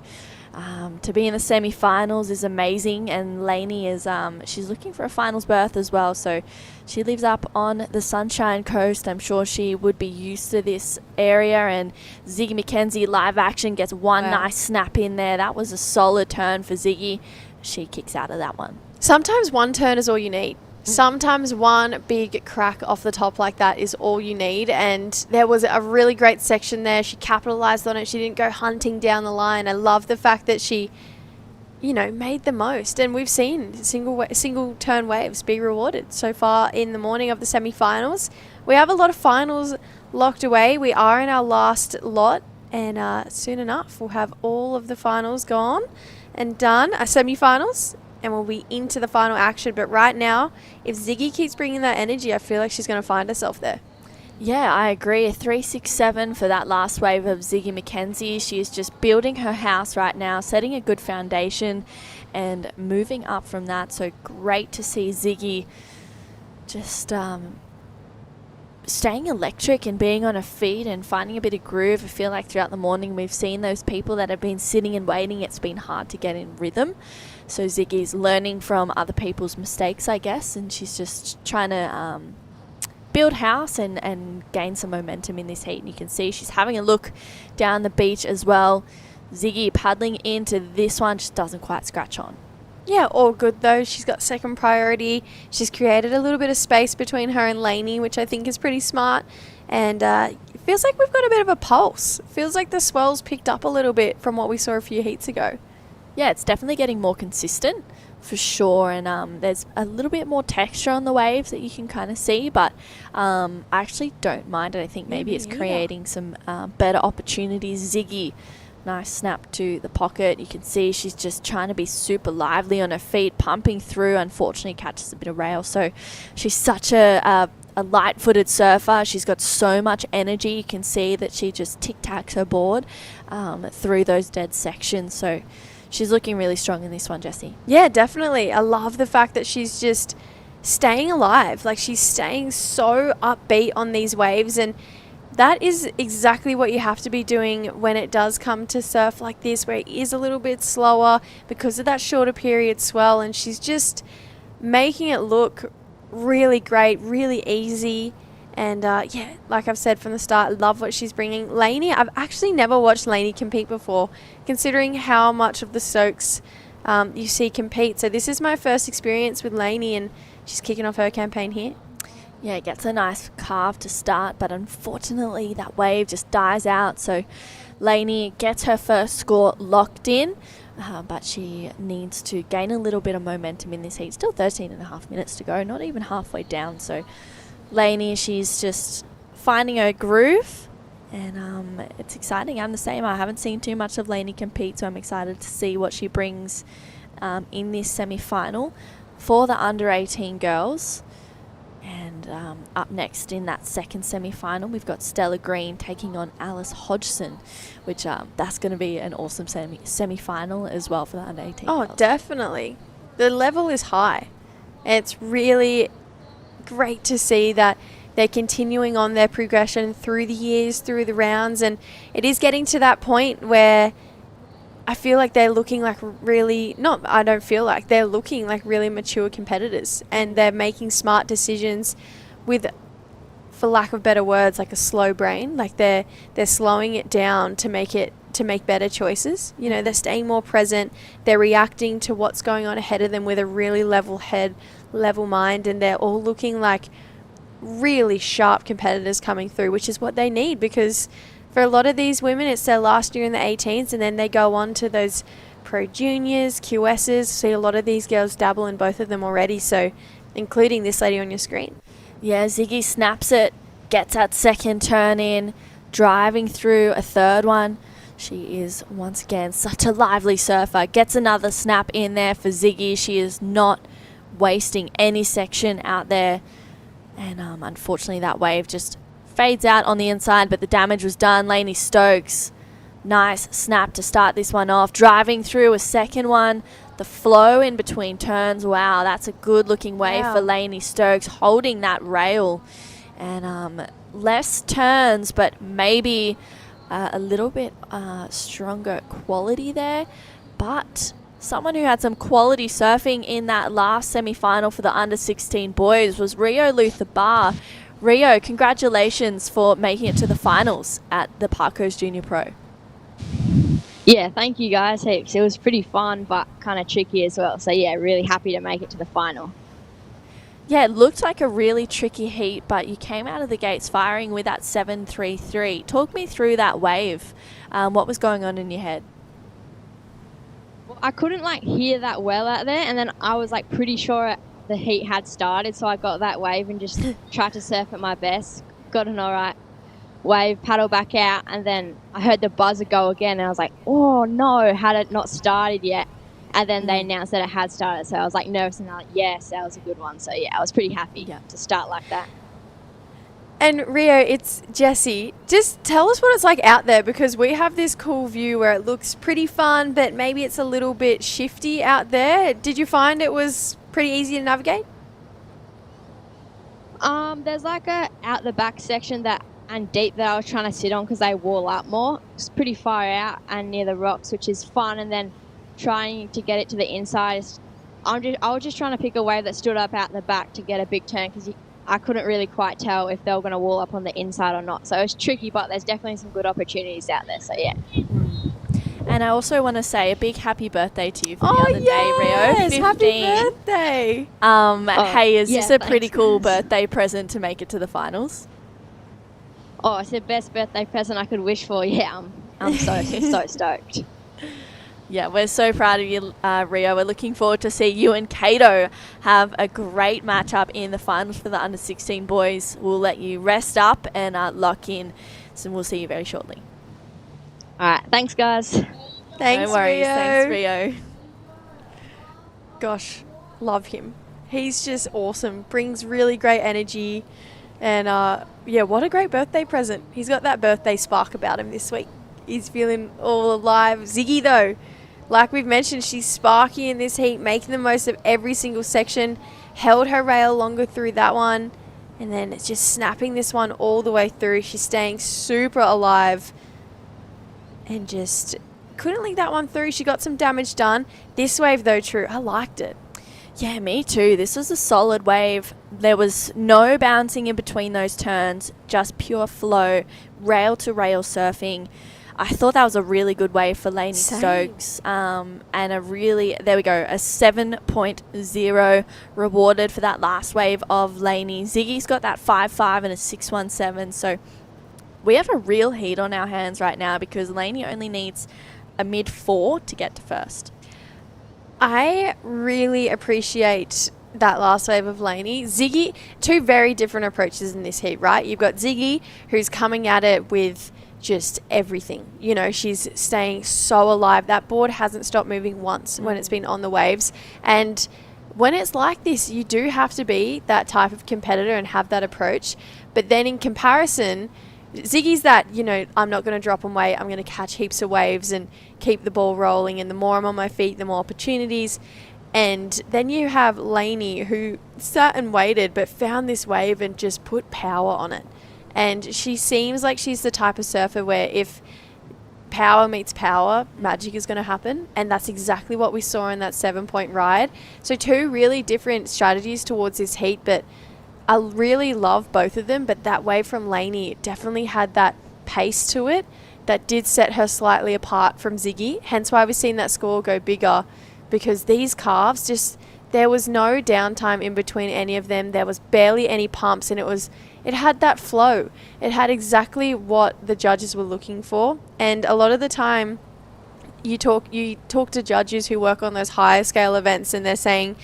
to be in the semi-finals is amazing. And Lainey is, she's looking for a finals berth as well. So she lives up on the Sunshine Coast. I'm sure she would be used to this area. And Ziggy McKenzie live action gets one nice snap in there. That was a solid turn for Ziggy. She kicks out of that one. Sometimes one turn is all you need. Sometimes one big crack off the top like that is all you need, and there was a really great section there. She capitalized on it. She didn't go hunting down the line. I love the fact that she, you know, made the most, and we've seen single turn waves be rewarded so far in the morning of the semi-finals. We have a lot of finals locked away. We are in our last lot, and soon enough we'll have all of the finals gone and done, our semi-finals, and we'll be into the final action. But right now, if Ziggy keeps bringing that energy, I feel like she's going to find herself there. Yeah, I agree. A 3-6-7 for that last wave of Ziggy McKenzie. She is just building her house right now, setting a good foundation and moving up from that. So great to see Ziggy just staying electric and being on her feet and finding a bit of groove. I feel like throughout the morning we've seen those people that have been sitting and waiting. It's been hard to get in rhythm. So Ziggy's learning from other people's mistakes, I guess, and she's just trying to build house and gain some momentum in this heat. And you can see she's having a look down the beach as well. Ziggy paddling into this one, just doesn't quite scratch on. Yeah, all good though. She's got second priority. She's created a little bit of space between her and Lainey, which I think is pretty smart. And it feels like we've got a bit of a pulse. It feels like the swell's picked up a little bit from what we saw a few heats ago. Yeah, it's definitely getting more consistent for sure. And there's a little bit more texture on the waves that you can kind of see. But I actually don't mind it. I think maybe it's creating some better opportunities. Ziggy, nice snap to the pocket. You can see she's just trying to be super lively on her feet, pumping through. Unfortunately, catches a bit of rail. So she's such a light-footed surfer. She's got so much energy. You can see that she just tic-tacs her board through those dead sections. So she's looking really strong in this one, Jessie. Yeah, definitely. I love the fact that she's just staying alive. Like, she's staying so upbeat on these waves, and that is exactly what you have to be doing when it does come to surf like this, where it is a little bit slower because of that shorter period swell. And she's just making it look really great, really easy. And yeah, like I've said from the start, love what she's bringing. Lainey, I've actually never watched Lainey compete before, considering how much of the Stokes you see compete. So this is my first experience with Lainey, and she's kicking off her campaign here. Yeah, it gets a nice carve to start, but unfortunately that wave just dies out. So Lainey gets her first score locked in, but she needs to gain a little bit of momentum in this heat. Still 13.5 minutes to go, not even halfway down. So Lainey, she's just finding her groove, and it's exciting. I'm the same. I haven't seen too much of Lainey compete, so I'm excited to see what she brings in this semi-final for the under-18 girls. And up next in that second semi-final, we've got Stella Green taking on Alice Hodgson, which that's going to be an awesome semi-final as well for the under-18 girls. Oh, definitely. The level is high. It's really great to see that they're continuing on their progression through the years, through the rounds, and it is getting to that point where I feel like they're looking like really, they're looking like really mature competitors, and they're making smart decisions with, for lack of better words, like a slow brain. Like they're slowing it down to make it to make better choices. You know, they're staying more present. They're reacting to what's going on ahead of them with a really level head, level mind, and they're all looking like really sharp competitors coming through, which is what they need, because for a lot of these women, it's their last year in the 18s, and then they go on to those pro juniors, QSs. See a lot of these girls dabble in both of them already, so including this lady on your screen. Yeah, Ziggy snaps it, gets that second turn in, driving through a third one. She is once again such a lively surfer. Gets another snap in there for Ziggy. She is not wasting any section out there. And unfortunately that wave just fades out on the inside, but the damage was done. Lainey Stokes, nice snap to start this one off. Driving through a second one. The flow in between turns, wow, that's a good looking wave for Lainey Stokes, holding that rail. And less turns, but maybe a little bit stronger quality there. But someone who had some quality surfing in that last semi-final for the under-16 boys was Rio Luther-Bar. Rio, congratulations for making it to the finals at the Parko's Junior Pro. Yeah, thank you guys heaps. It was pretty fun, but kind of tricky as well. So yeah, really happy to make it to the final. Yeah, it looked like a really tricky heat, but you came out of the gates firing with that 7.33. Talk me through that wave. What was going on in your head? Well, I couldn't hear that well out there, and then I was pretty sure the heat had started, so I got that wave and just tried to surf at my best. Got an alright wave, paddle back out, and then I heard the buzzer go again, and I was like, oh no, had it not started yet? And then they announced that it had started, so I was nervous, and I'm yes, that was a good one. So yeah, I was pretty happy to start like that. And Rio, it's Jessie. Just tell us what it's like out there, because we have this cool view where it looks pretty fun, but maybe it's a little bit shifty out there. Did you find it was pretty easy to navigate? There's a out the back section and deep that I was trying to sit on because they wall up more. It's pretty far out and near the rocks, which is fun. And then trying to get it to the inside, I was just trying to pick a wave that stood up out the back to get a big turn, because I couldn't really quite tell if they were going to wall up on the inside or not. So it was tricky, but there's definitely some good opportunities out there. So yeah. And I also want to say a big happy birthday to you for the other day, Rio. 15. Happy birthday. Hey, is this a pretty cool birthday present to make it to the finals? Oh, it's the best birthday present I could wish for. Yeah, I'm so stoked. Yeah, we're so proud of you, Rio. We're looking forward to see you and Kato have a great matchup in the finals for the under-16 boys. We'll let you rest up and lock in, so we'll see you very shortly. All right, thanks, guys. Thanks, no worries. Rio. Thanks, Rio. Gosh, love him. He's just awesome. Brings really great energy. And yeah, what a great birthday present. He's got that birthday spark about him this week. He's feeling all alive. Ziggy, though, like we've mentioned, she's sparky in this heat, making the most of every single section. Held her rail longer through that one. And then it's just snapping this one all the way through. She's staying super alive. And just couldn't link that one through. She got some damage done. This wave, though, true. I liked it. Yeah, me too. This was a solid wave. There was no bouncing in between those turns, just pure flow, rail to rail surfing. I thought that was a really good wave for Lainey Stokes. And a really, there we go, a 7.0 rewarded for that last wave of Lainey. Ziggy's got that 5.5 and a 6.17. So we have a real heat on our hands right now, because Lainey only needs a mid-4 to get to first. I really appreciate that last wave of Lainey. Ziggy, two very different approaches in this heat, right? You've got Ziggy, who's coming at it with just everything. You know, she's staying so alive. That board hasn't stopped moving once when it's been on the waves. And when it's like this, you do have to be that type of competitor and have that approach. But then in comparison, Ziggy's that, you know, I'm not going to drop on weight. I'm going to catch heaps of waves and keep the ball rolling. And the more I'm on my feet, the more opportunities. And then you have Lainey, who sat and waited but found this wave and just put power on it. And she seems like she's the type of surfer where if power meets power, magic is going to happen. And that's exactly what we saw in that 7-point ride. So two really different strategies towards this heat, but I really love both of them. But that wave from Lainey definitely had that pace to it. that did set her slightly apart from Ziggy. Hence why we've seen that score go bigger, because these calves just, there was no downtime in between any of them. There was barely any pumps, and it had that flow. It had exactly what the judges were looking for. And a lot of the time you talk to judges who work on those higher scale events, and they're saying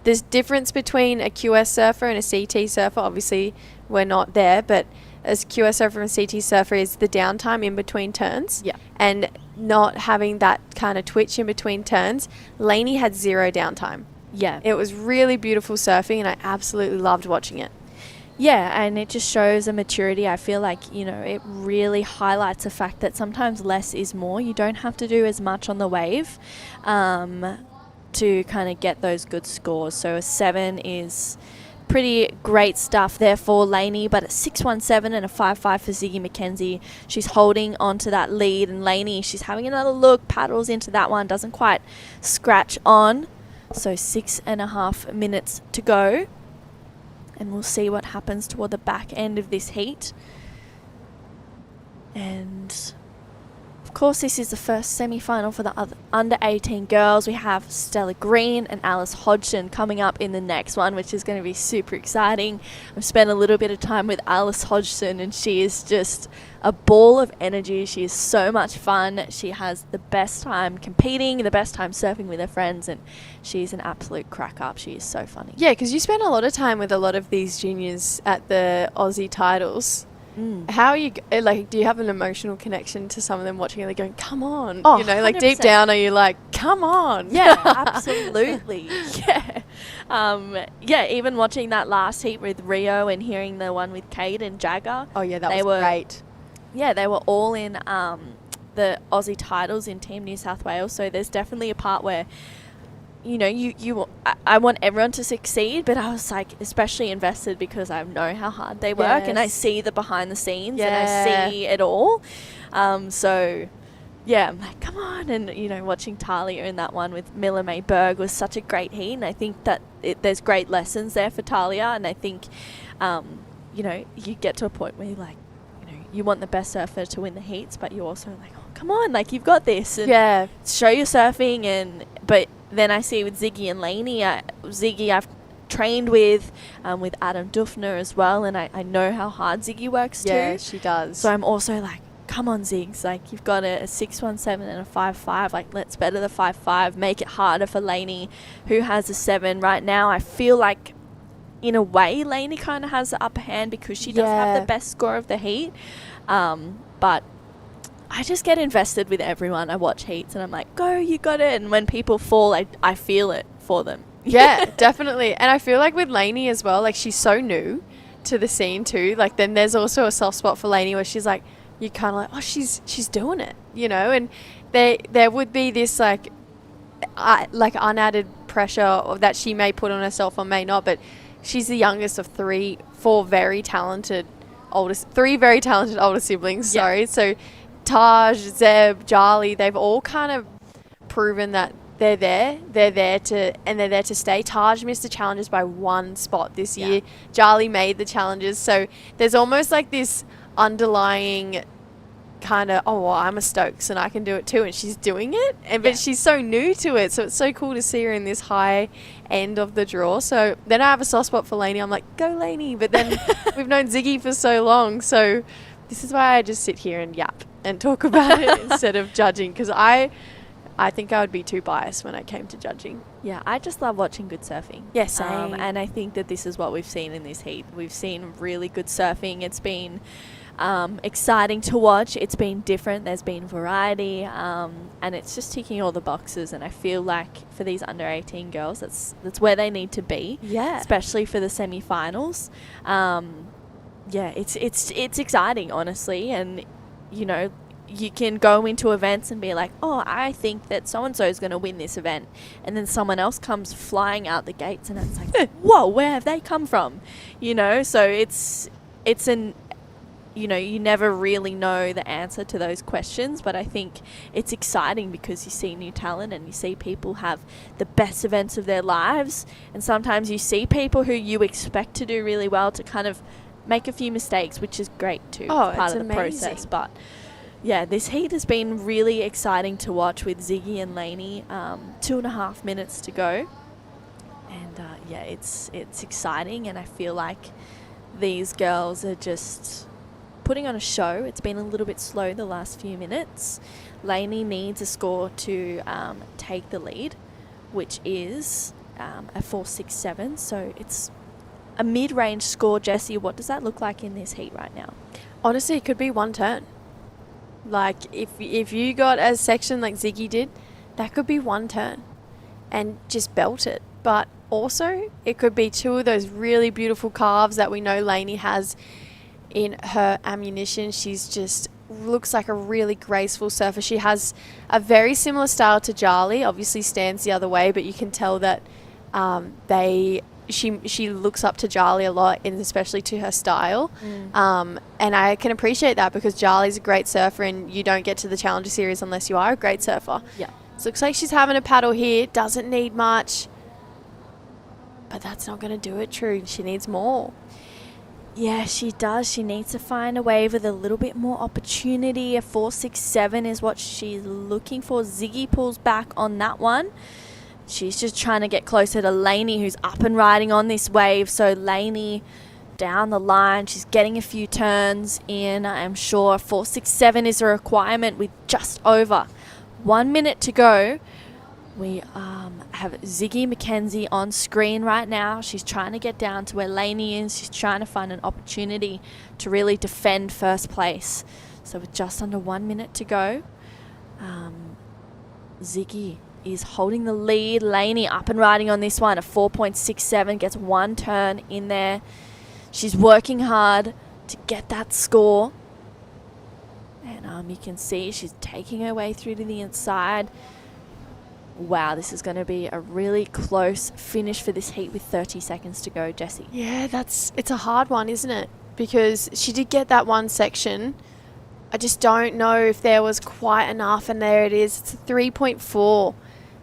there's difference between a QS surfer and a CT surfer. Obviously we're not there, but as QS surfer and CT surfer is the downtime in between turns. Yeah. And not having that kind of twitch in between turns. Lainey had zero downtime. Yeah. It was really beautiful surfing, and I absolutely loved watching it. Yeah, and it just shows a maturity. I feel like, it really highlights the fact that sometimes less is more. You don't have to do as much on the wave to kind of get those good scores. So a 7 is pretty great stuff there for Lainey, but a 6.17 and a 5.5 for Ziggy McKenzie. She's holding on to that lead, and Lainey, she's having another look, paddles into that one, doesn't quite scratch on. So 6.5 minutes to go, and we'll see what happens toward the back end of this heat. And of course, this is the first semi-final for the under 18 girls. We have Stella Green and Alice Hodgson coming up in the next one, which is going to be super exciting. I've spent a little bit of time with Alice Hodgson, and she is just a ball of energy. She is so much fun. She has the best time competing, the best time surfing with her friends, and she's an absolute crack up. She is so funny. Yeah, because you spend a lot of time with a lot of these juniors at the Aussie titles. How are you, do you have an emotional connection to some of them watching and they're going, come on? Oh, deep 100%. down, are you like, come on? Yeah, absolutely. Yeah, even watching that last heat with Rio and hearing the one with Kate and Jagger. Oh, yeah, that was great. Yeah, they were all in the Aussie titles in Team New South Wales. So there's definitely a part where, I want everyone to succeed, but I was like especially invested because I know how hard they work, and I see the behind the scenes, and I see it all. So yeah, I'm like, come on. And, watching Talia in that one with Miller May Berg was such a great heat, and I think that there's great lessons there for Talia, and I think, you get to a point where you're like, you want the best surfer to win the heats, but you're also like, oh, come on, like, you've got this. And show your surfing, but then I see with Ziggy and Lainey, Ziggy I've trained with Adam Duffner as well, and I know how hard Ziggy works too. Yeah, she does. So I'm also like, come on, Ziggs, like, you've got a 6.17 and a 5.5, like, let's better the 5.5, make it harder for Lainey, who has a 7 right now. I feel like, in a way, Lainey kind of has the upper hand because she does have the best score of the heat, but I just get invested with everyone. I watch heats and I'm like, go, you got it. And when people fall, I feel it for them. Yeah, definitely. And I feel like with Lainey as well, like, she's so new to the scene too. Like, then there's also a soft spot for Lainey where she's like, you kind of like, oh, she's doing it, and there would be this like unadded pressure that she may put on herself or may not, but she's the youngest of three very talented older siblings. Sorry. So Taj, Zeb, Jarly, they've all kind of proven that they're there to stay. Taj missed the challenges by 1 spot this year. Jarly made the challenges. So there's almost like this underlying kind of, oh, well, I'm a Stokes and I can do it too, and she's doing it, but she's so new to it, so it's so cool to see her in this high end of the draw. So then I have a soft spot for Lainey. I'm like, go Lainey, but then we've known Ziggy for so long, so this is why I just sit here and yap and talk about it instead of judging, because I think I would be too biased when I came to judging. Yeah, I just love watching good surfing. Yeah, same. And I think that this is what we've seen in this heat. We've seen really good surfing. It's been exciting to watch. It's been different. There's been variety, and it's just ticking all the boxes. And I feel like for these under 18 girls, that's where they need to be. Yeah, especially for the semi-finals. Yeah, it's exciting, honestly, and you can go into events and be like, oh, I think that so-and-so is going to win this event. And then someone else comes flying out the gates and it's like, whoa, where have they come from? So it's you never really know the answer to those questions, but I think it's exciting because you see new talent and you see people have the best events of their lives. And sometimes you see people who you expect to do really well to kind of make a few mistakes, which is great too. Oh, part it's of the amazing. process. But Yeah, this heat has been really exciting to watch with Ziggy and Lainey. 2.5 minutes to go. And yeah, it's exciting, and I feel like these girls are just putting on a show. It's been a little bit slow the last few minutes. Lainey needs a score to take the lead, which is a 4.67. So it's a mid-range score. Jessie, what does that look like in this heat right now? Honestly, it could be one turn. Like, if you got a section like Ziggy did, that could be one turn and just belt it. But also, it could be two of those really beautiful calves that we know Lainey has in her ammunition. She's just looks like a really graceful surfer. She has a very similar style to Jarly, obviously stands the other way, but you can tell that she looks up to Jarly a lot, and especially to her style. And I can appreciate that, because Jarly's a great surfer, and you don't get to the Challenger Series unless you are a great surfer. Yeah. So it looks like she's having a paddle here, doesn't need much, but that's not going to do it, True. She needs more. Yeah, she does. She needs to find a wave with a little bit more opportunity. A 4.67 is what she's looking for. Ziggy pulls back on that one. She's just trying to get closer to Lainey, who's up and riding on this wave. So Lainey down the line, she's getting a few turns in. I'm sure 4.67 is a requirement with just over 1 minute to go. We have Ziggy McKenzie on screen right now. She's trying to get down to where Lainey is. She's trying to find an opportunity to really defend first place. So with just under 1 minute to go, Ziggy is holding the lead. Lainey up and riding on this one. A 4.67, gets one turn in there. She's working hard to get that score. And you can see she's taking her way through to the inside. Wow, this is going to be a really close finish for this heat with 30 seconds to go, Jessie. Yeah, it's a hard one, isn't it? Because she did get that one section. I just don't know if there was quite enough, and there it is. It's a 3.4,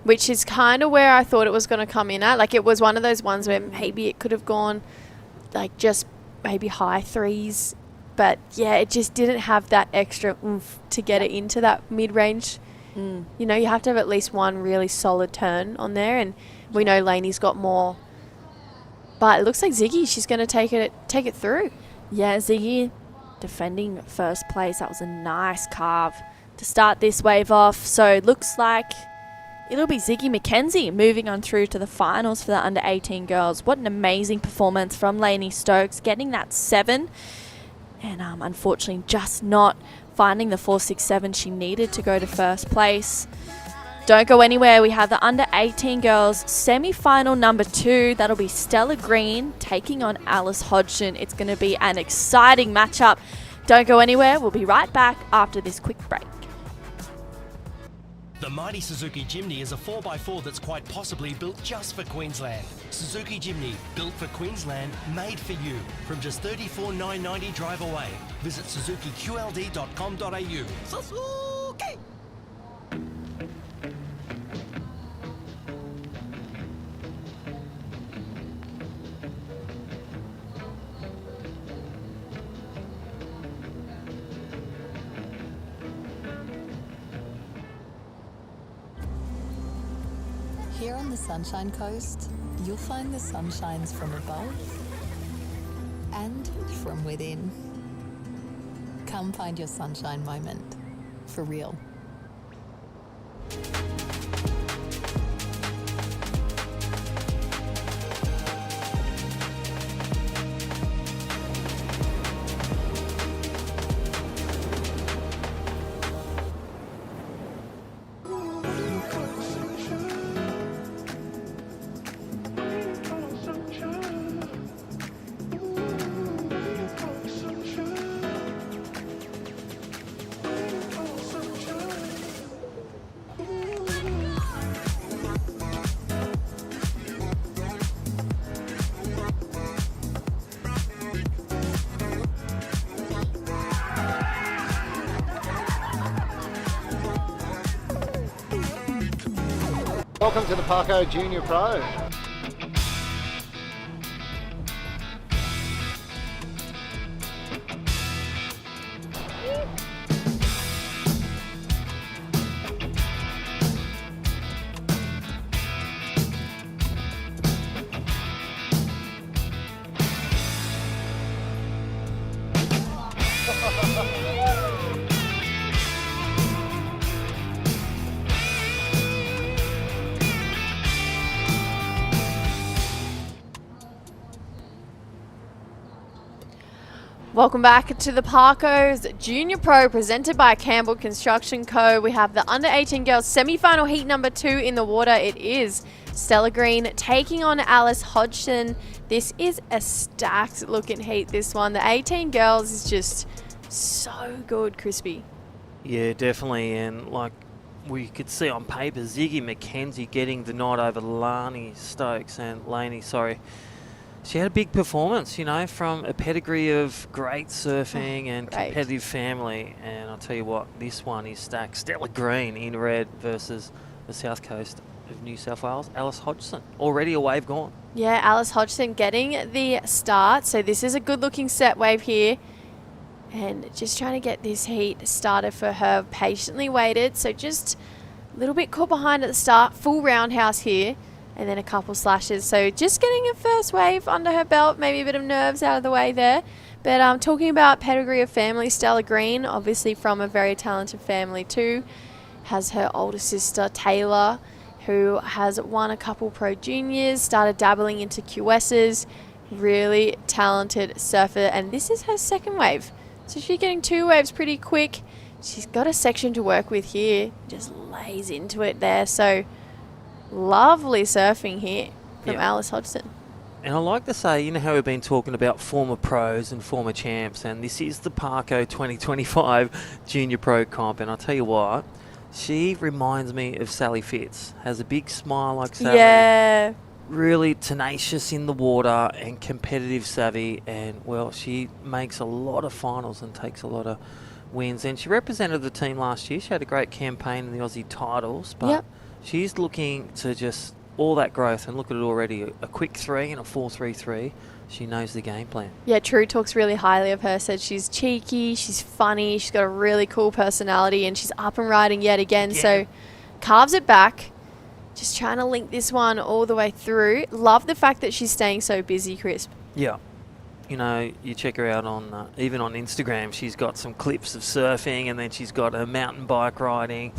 which is kind of where I thought it was going to come in at. Like, it was one of those ones where maybe it could have gone like just maybe high threes. But yeah, it just didn't have that extra oomph to get it into that mid-range. You know, you have to have at least one really solid turn on there, and we know Lainey's got more. But it looks like Ziggy, she's going to take it through. Yeah, Ziggy defending first place. That was a nice carve to start this wave off. So it looks like it'll be Ziggy McKenzie moving on through to the finals for the under-18 girls. What an amazing performance from Lainey Stokes, getting that 7. And unfortunately just not finding the 4.67 she needed to go to first place. Don't go anywhere. We have the under-18 girls semi-final number 2. That'll be Stella Green taking on Alice Hodgson. It's going to be an exciting matchup. Don't go anywhere. We'll be right back after this quick break. The mighty Suzuki Jimny is a 4x4 that's quite possibly built just for Queensland. Suzuki Jimny, built for Queensland, made for you. From just $34,990 drive away. Visit suzukiqld.com.au. Suzuki! Here on the Sunshine Coast, you'll find the sunshines from above and from within. Come find your sunshine moment, for real. Welcome to the Parko Junior Pro. Welcome back to the Parko's Junior Pro presented by Campbell Construction Co. We have the Under 18 Girls Semifinal Heat number 2 in the water. It is Stella Green taking on Alice Hodgson. This is a stacked looking heat, this one. The 18 girls is just so good, Crispy. Yeah, definitely. And like we could see on paper, Ziggy McKenzie getting the nod over Laney Stokes. She had a big performance, you know, from a pedigree of great surfing and competitive family. And I'll tell you what, this one is stacked. Stella Green in red versus the south coast of New South Wales, Alice Hodgson. Already a wave gone. Yeah, Alice Hodgson getting the start. So this is a good looking set wave here. And just trying to get this heat started for her. Patiently waited. So just a little bit caught behind at the start. Full roundhouse here. And then a couple slashes. So just getting a first wave under her belt. Maybe a bit of nerves out of the way there. But talking about pedigree of family, Stella Green, obviously from a very talented family too. Has her older sister, Taylor, who has won a couple pro juniors. Started dabbling into QSs. Really talented surfer. And this is her second wave. So she's getting 2 waves pretty quick. She's got a section to work with here. Just lays into it there. So lovely surfing here from Alice Hodgson. And I like to say, you know how we've been talking about former pros and former champs, and this is the Parko 2025 Junior Pro Comp. And I'll tell you what, she reminds me of Sally Fitz. Has a big smile like Sally. Yeah. Really tenacious in the water and competitive savvy. And, well, she makes a lot of finals and takes a lot of wins. And she represented the team last year. She had a great campaign in the Aussie titles. But she's looking to just all that growth, and look at it already. A quick 3 and a 4.33. She knows the game plan. Yeah, True talks really highly of her. Said she's cheeky, she's funny, she's got a really cool personality, and she's up and riding yet again. So carves it back. Just trying to link this one all the way through. Love the fact that she's staying so busy, Crisp. Yeah. You know, you check her out on, even on Instagram, she's got some clips of surfing, and then she's got her mountain bike riding.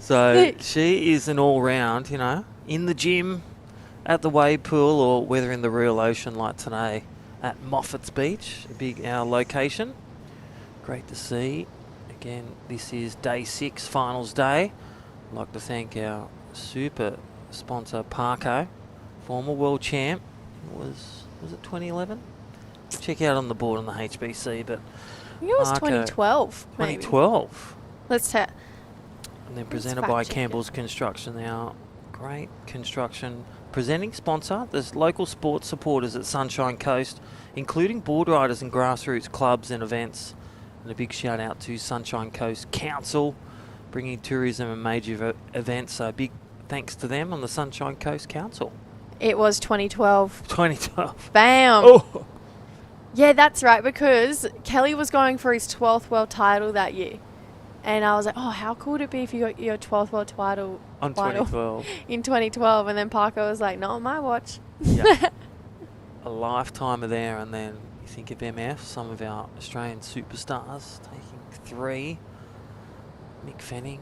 So she is an all-round, you know, in the gym, at the wave pool, or whether in the real ocean like today at Moffat's Beach, a big location. Great to see. Again, this is day 6, finals day. I'd like to thank our super sponsor, Parko, former world champ. Was it 2011? Check out on the board on the HBC, but I think it was 2012. 2012. Let's check. And then presented by Campbell's Construction. Now, great construction. Presenting sponsor, there's local sports supporters at Sunshine Coast, including board riders and grassroots clubs and events. And a big shout out to Sunshine Coast Council, bringing tourism and major events. So big thanks to them on the Sunshine Coast Council. It was 2012. 2012. Bam. Oh. Yeah, that's right, because Kelly was going for his 12th world title that year. And I was like, oh, how cool would it be if you got your 12th world title on 2012. In 2012. And then Parko was like, not on my watch. Yep. A lifetime of there. And then you think of MF, some of our Australian superstars taking 3. Mick Fanning.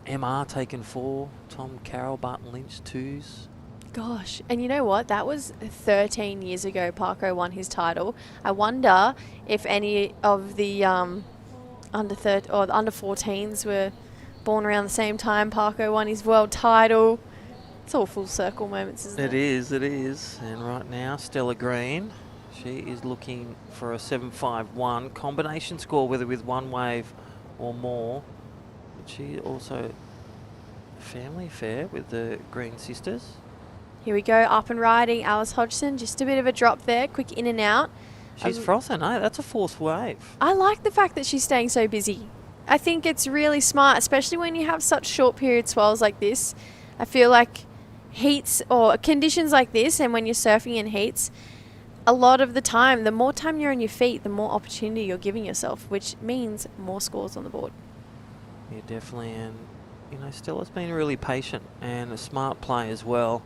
MR taking 4. Tom Carroll, Barton Lynch, 2s. Gosh, and you know what? That was 13 years ago Parko won his title. I wonder if any of the under 14s were born around the same time Parko won his world title. It's all full circle moments, isn't it? It is. And right now, Stella Green, she is looking for a 7.51 combination score, whether with one wave or more. But she also a family affair with the Green sisters. Here we go, up and riding, Alice Hodgson. Just a bit of a drop there, quick in and out. She's frothing, eh? That's a 4th wave. I like the fact that she's staying so busy. I think it's really smart, especially when you have such short period swells like this. I feel like heats or conditions like this, and when you're surfing in heats, a lot of the time, the more time you're on your feet, the more opportunity you're giving yourself, which means more scores on the board. Yeah, definitely. And, you know, Stella's been really patient and a smart play as well.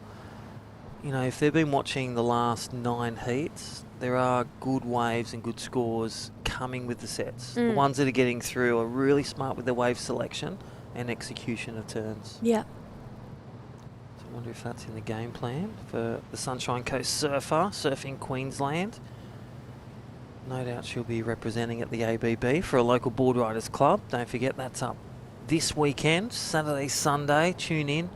You know, if they've been watching the last 9 heats, there are good waves and good scores coming with the sets. The ones that are getting through are really smart with their wave selection and execution of turns. Yeah. So I wonder if that's in the game plan for the Sunshine Coast surfer, surfing Queensland. No doubt she'll be representing at the ABB for a local board riders club. Don't forget that's up this weekend, Saturday, Sunday. Tune in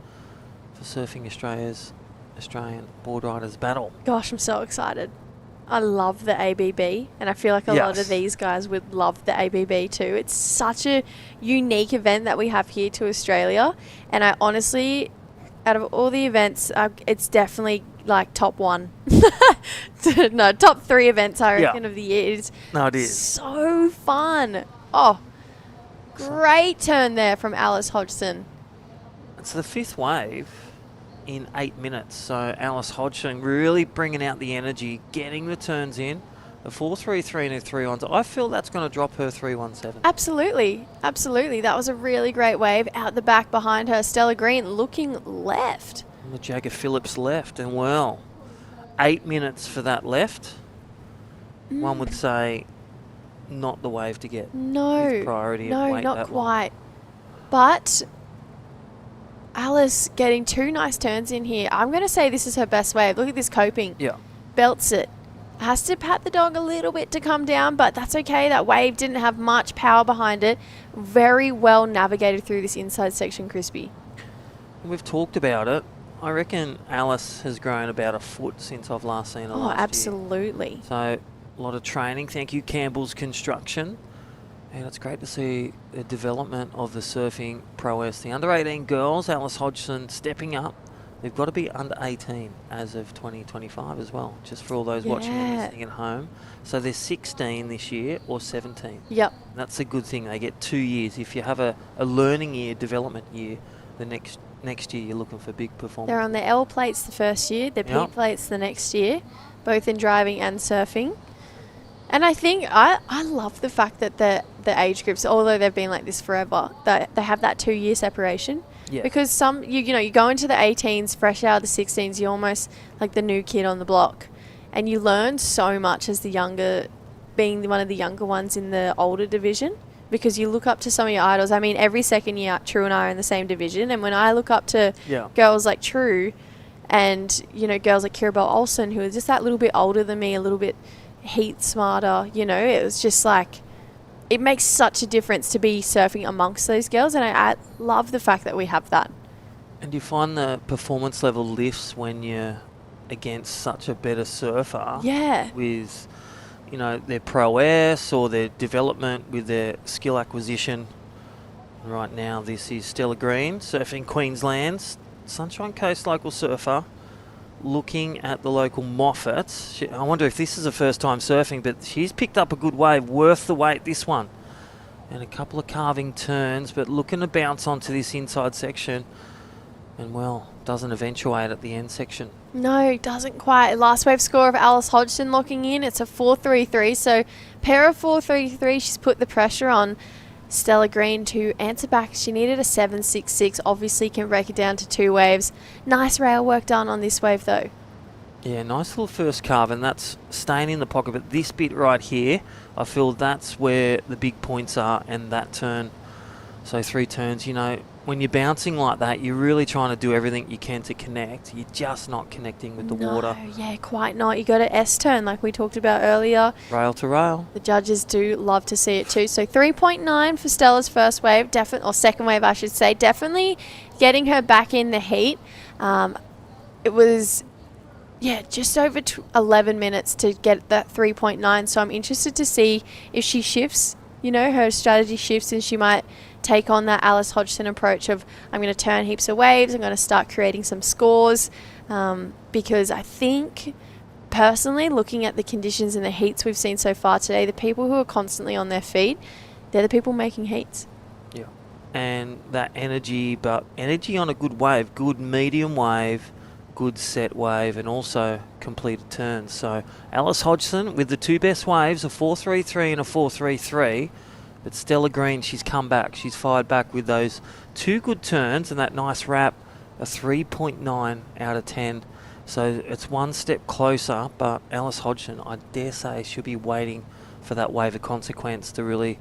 for Surfing Australia's Australian Board Riders Battle. Gosh, I'm so excited. I love the ABB, and I feel like a lot of these guys would love the ABB too. It's such a unique event that we have here to Australia, and I honestly, out of all the events, it's definitely like top one. No, top 3 events I reckon of the year. It's No, it is. so fun. Oh, great turn there from Alice Hodgson. It's the 5th wave in 8 minutes. So Alice Hodgson really bringing out the energy, getting the turns in. A 4.33 and a 3.1. I feel that's going to drop her 3.17. Absolutely. Absolutely. That was a really great wave. Out the back behind her, Stella Green looking left. And the Jagger Phillips left. And well, 8 minutes for that left. One would say not the wave to get. No. With priority No, of weight not that quite. But Alice getting 2 nice turns in here. I'm going to say this is her best wave. Look at this coping. Yeah. Belts it. Has to pat the dog a little bit to come down, but that's okay. That wave didn't have much power behind it. Very well navigated through this inside section, Crispy. We've talked about it. I reckon Alice has grown about a foot since I've last seen her last year. Absolutely. So a lot of training. Thank you, Campbell's Construction. And it's great to see the development of the surfing prowess. The under-18 girls, Alice Hodgson stepping up. They've got to be under 18 as of 2025 as well, just for all those watching and listening at home. So they're 16 this year or 17. Yep. And that's a good thing. They get 2 years. If you have a learning year, development year, the next year you're looking for big performance. They're on their L plates the first year, their P plates the next year, both in driving and surfing. And I think I love the fact that the age groups, although they've been like this forever, that they have that 2 year separation. Yeah. Because some, you go into the 18s, fresh out of the 16s, you're almost like the new kid on the block. And you learn so much as being one of the younger ones in the older division, because you look up to some of your idols. I mean, every second year, True and I are in the same division. And when I look up to girls like True and, girls like Kirabelle Olsen, who are just that little bit older than me, a little bit heat smarter, it was just like, it makes such a difference to be surfing amongst those girls, and I love the fact that we have that. And do you find the performance level lifts when you're against such a better surfer? Yeah. With, their prowess or their development with their skill acquisition. Right now, this is Stella Green, surfing Queensland's Sunshine Coast local surfer. Looking at the local Moffat. I wonder if this is her first time surfing, but she's picked up a good wave, worth the wait, this one. And a couple of carving turns, but looking to bounce onto this inside section. And, well, doesn't eventuate at the end section. No, doesn't quite. Last wave score of Alice Hodgson locking in. It's a 4.33, so pair of 4.33. She's put the pressure on Stella Green to answer back. She needed a 7.66. Obviously can break it down to 2 waves. Nice rail work done on this wave though. Yeah, nice little first carve, and that's staying in the pocket. But this bit right here, I feel that's where the big points are, and that turn. So 3 turns, when you're bouncing like that, you're really trying to do everything you can to connect. You're just not connecting with the water. Yeah, quite not. You got an S turn like we talked about earlier. Rail to rail. The judges do love to see it too. So 3.9 for Stella's first wave, or second wave I should say. Definitely getting her back in the heat. It was, just over 11 minutes to get that 3.9. So I'm interested to see if she shifts, her strategy shifts, and she might take on that Alice Hodgson approach of, I'm going to turn heaps of waves, I'm going to start creating some scores, because I think, personally, looking at the conditions and the heats we've seen so far today, the people who are constantly on their feet, they're the people making heats. Yeah. And that energy, but energy on a good wave, good medium wave, good set wave, and also completed turns. So Alice Hodgson with the 2 best waves, a 4.33 and a 4.33. But Stella Green, she's come back. She's fired back with those 2 good turns and that nice wrap, a 3.9 out of 10. So it's 1 step closer, but Alice Hodgson, I dare say, she'll be waiting for that wave of consequence to really,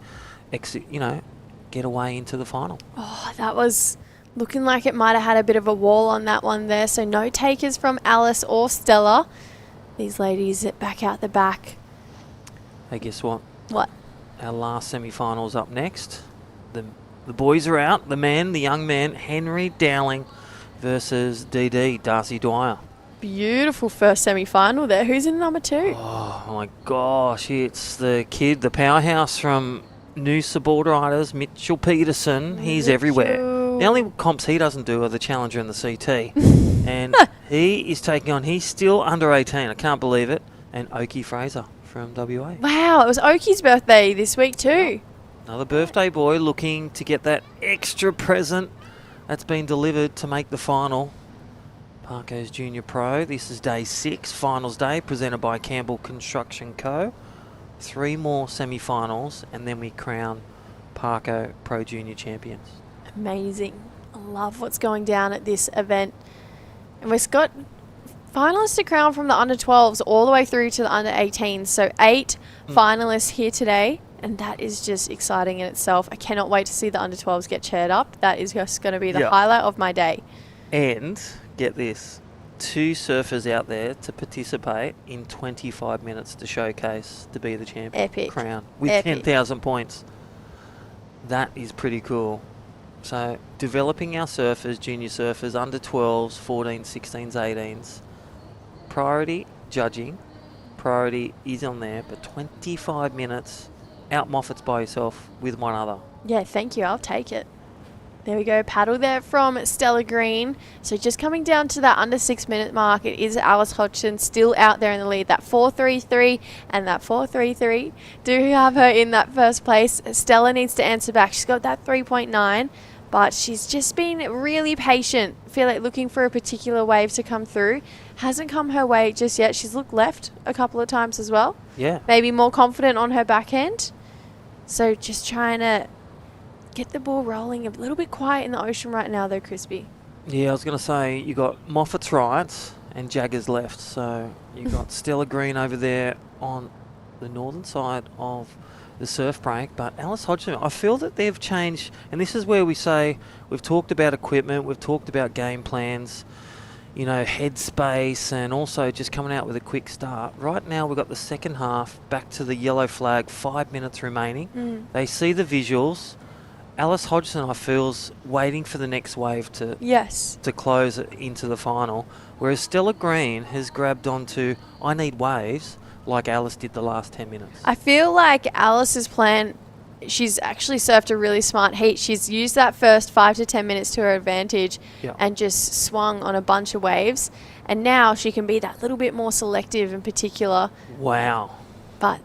get away into the final. Oh, that was looking like it might have had a bit of a wall on that one there. So no takers from Alice or Stella. These ladies back out the back. Hey, guess what? What? Our last semi-final's up next. The boys are out. The young man, Henry Dowling versus DD, Darcy Dwyer. Beautiful first semi-final there. Who's in number 2? Oh my gosh, it's the kid, the powerhouse from New Subordinators, Mitchell Peterson. He's everywhere. The only comps he doesn't do are the Challenger and the CT. And he is taking on, he's still under 18, I can't believe it, and Oki Fraser from WA. Wow, it was Oki's birthday this week too. Another birthday boy looking to get that extra present that's been delivered to make the final. Parko's Junior Pro. This is day 6, finals day, presented by Campbell Construction Co. 3 more semi-finals, and then we crown Parko Pro Junior champions. Amazing. I love what's going down at this event. And we've got finalists to crown from the under 12s all the way through to the under 18s. So 8 finalists here today. And that is just exciting in itself. I cannot wait to see the under 12s get cheered up. That is just going to be the highlight of my day. And get this, 2 surfers out there to participate in 25 minutes to showcase to be the champion. Epic. Crown with 10,000 points. That is pretty cool. So developing our surfers, junior surfers, under 12s, 14s, 16s, 18s. Priority judging. Priority is on there, but 25 minutes out Moffats by yourself with one other. Yeah, thank you. I'll take it. There we go. Paddle there from Stella Green. So just coming down to that under 6 minute mark, it is Alice Hodgson still out there in the lead. That 4.33 and that 4.33 do have her in that first place. Stella needs to answer back. She's got that 3.9, but she's just been really patient. I feel like looking for a particular wave to come through. Hasn't come her way just yet. She's looked left a couple of times as well. Yeah. Maybe more confident on her backhand. So just trying to get the ball rolling. A little bit quiet in the ocean right now though, Crispy. Yeah, I was going to say, you got Moffat's right and Jaggers left. So you got Stella Green over there on the northern side of the surf break. But Alice Hodgson, I feel that they've changed. And this is where we say, we've talked about equipment, we've talked about game plans, you know, headspace, and also just coming out with a quick start. Right now we've got the second half back to the yellow flag, 5 minutes remaining. They see the visuals. Alice Hodgson, I feel's waiting for the next wave to close it into the final, whereas Stella Green has grabbed onto, I need waves, like Alice did the last 10 minutes. I feel like Alice's plan, she's actually surfed a really smart heat. She's used that first 5 to 10 minutes to her advantage and just swung on a bunch of waves. And now she can be that little bit more selective in particular. Wow. But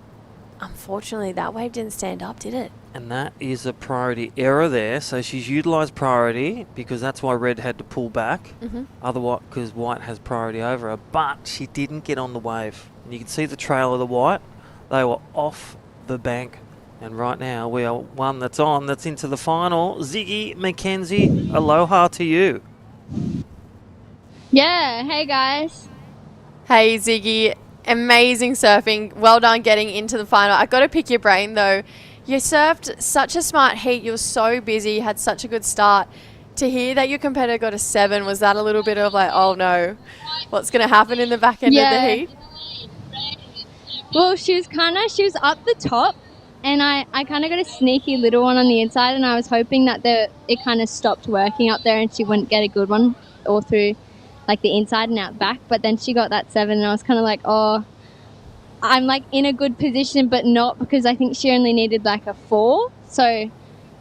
unfortunately, that wave didn't stand up, did it? And that is a priority error there. So she's utilised priority because that's why Red had to pull back. Otherwise, because White has priority over her. But she didn't get on the wave. And you can see the trail of the White. They were off the bank. And right now we are one that's on, that's into the final. Ziggy McKenzie, aloha to you. Yeah, hey guys. Hey Ziggy, amazing surfing. Well done getting into the final. I got to pick your brain though. You surfed such a smart heat. You were so busy, had such a good start. To hear that your competitor got a 7, was that a little bit of like, oh no, what's going to happen in the back end of the heat? Well, she was up the top, and I kind of got a sneaky little one on the inside, and I was hoping that it kind of stopped working up there and she wouldn't get a good one all through like the inside and out back. But then she got that 7, and I was kind of like, oh, I'm like in a good position, but not, because I think she only needed like a 4. So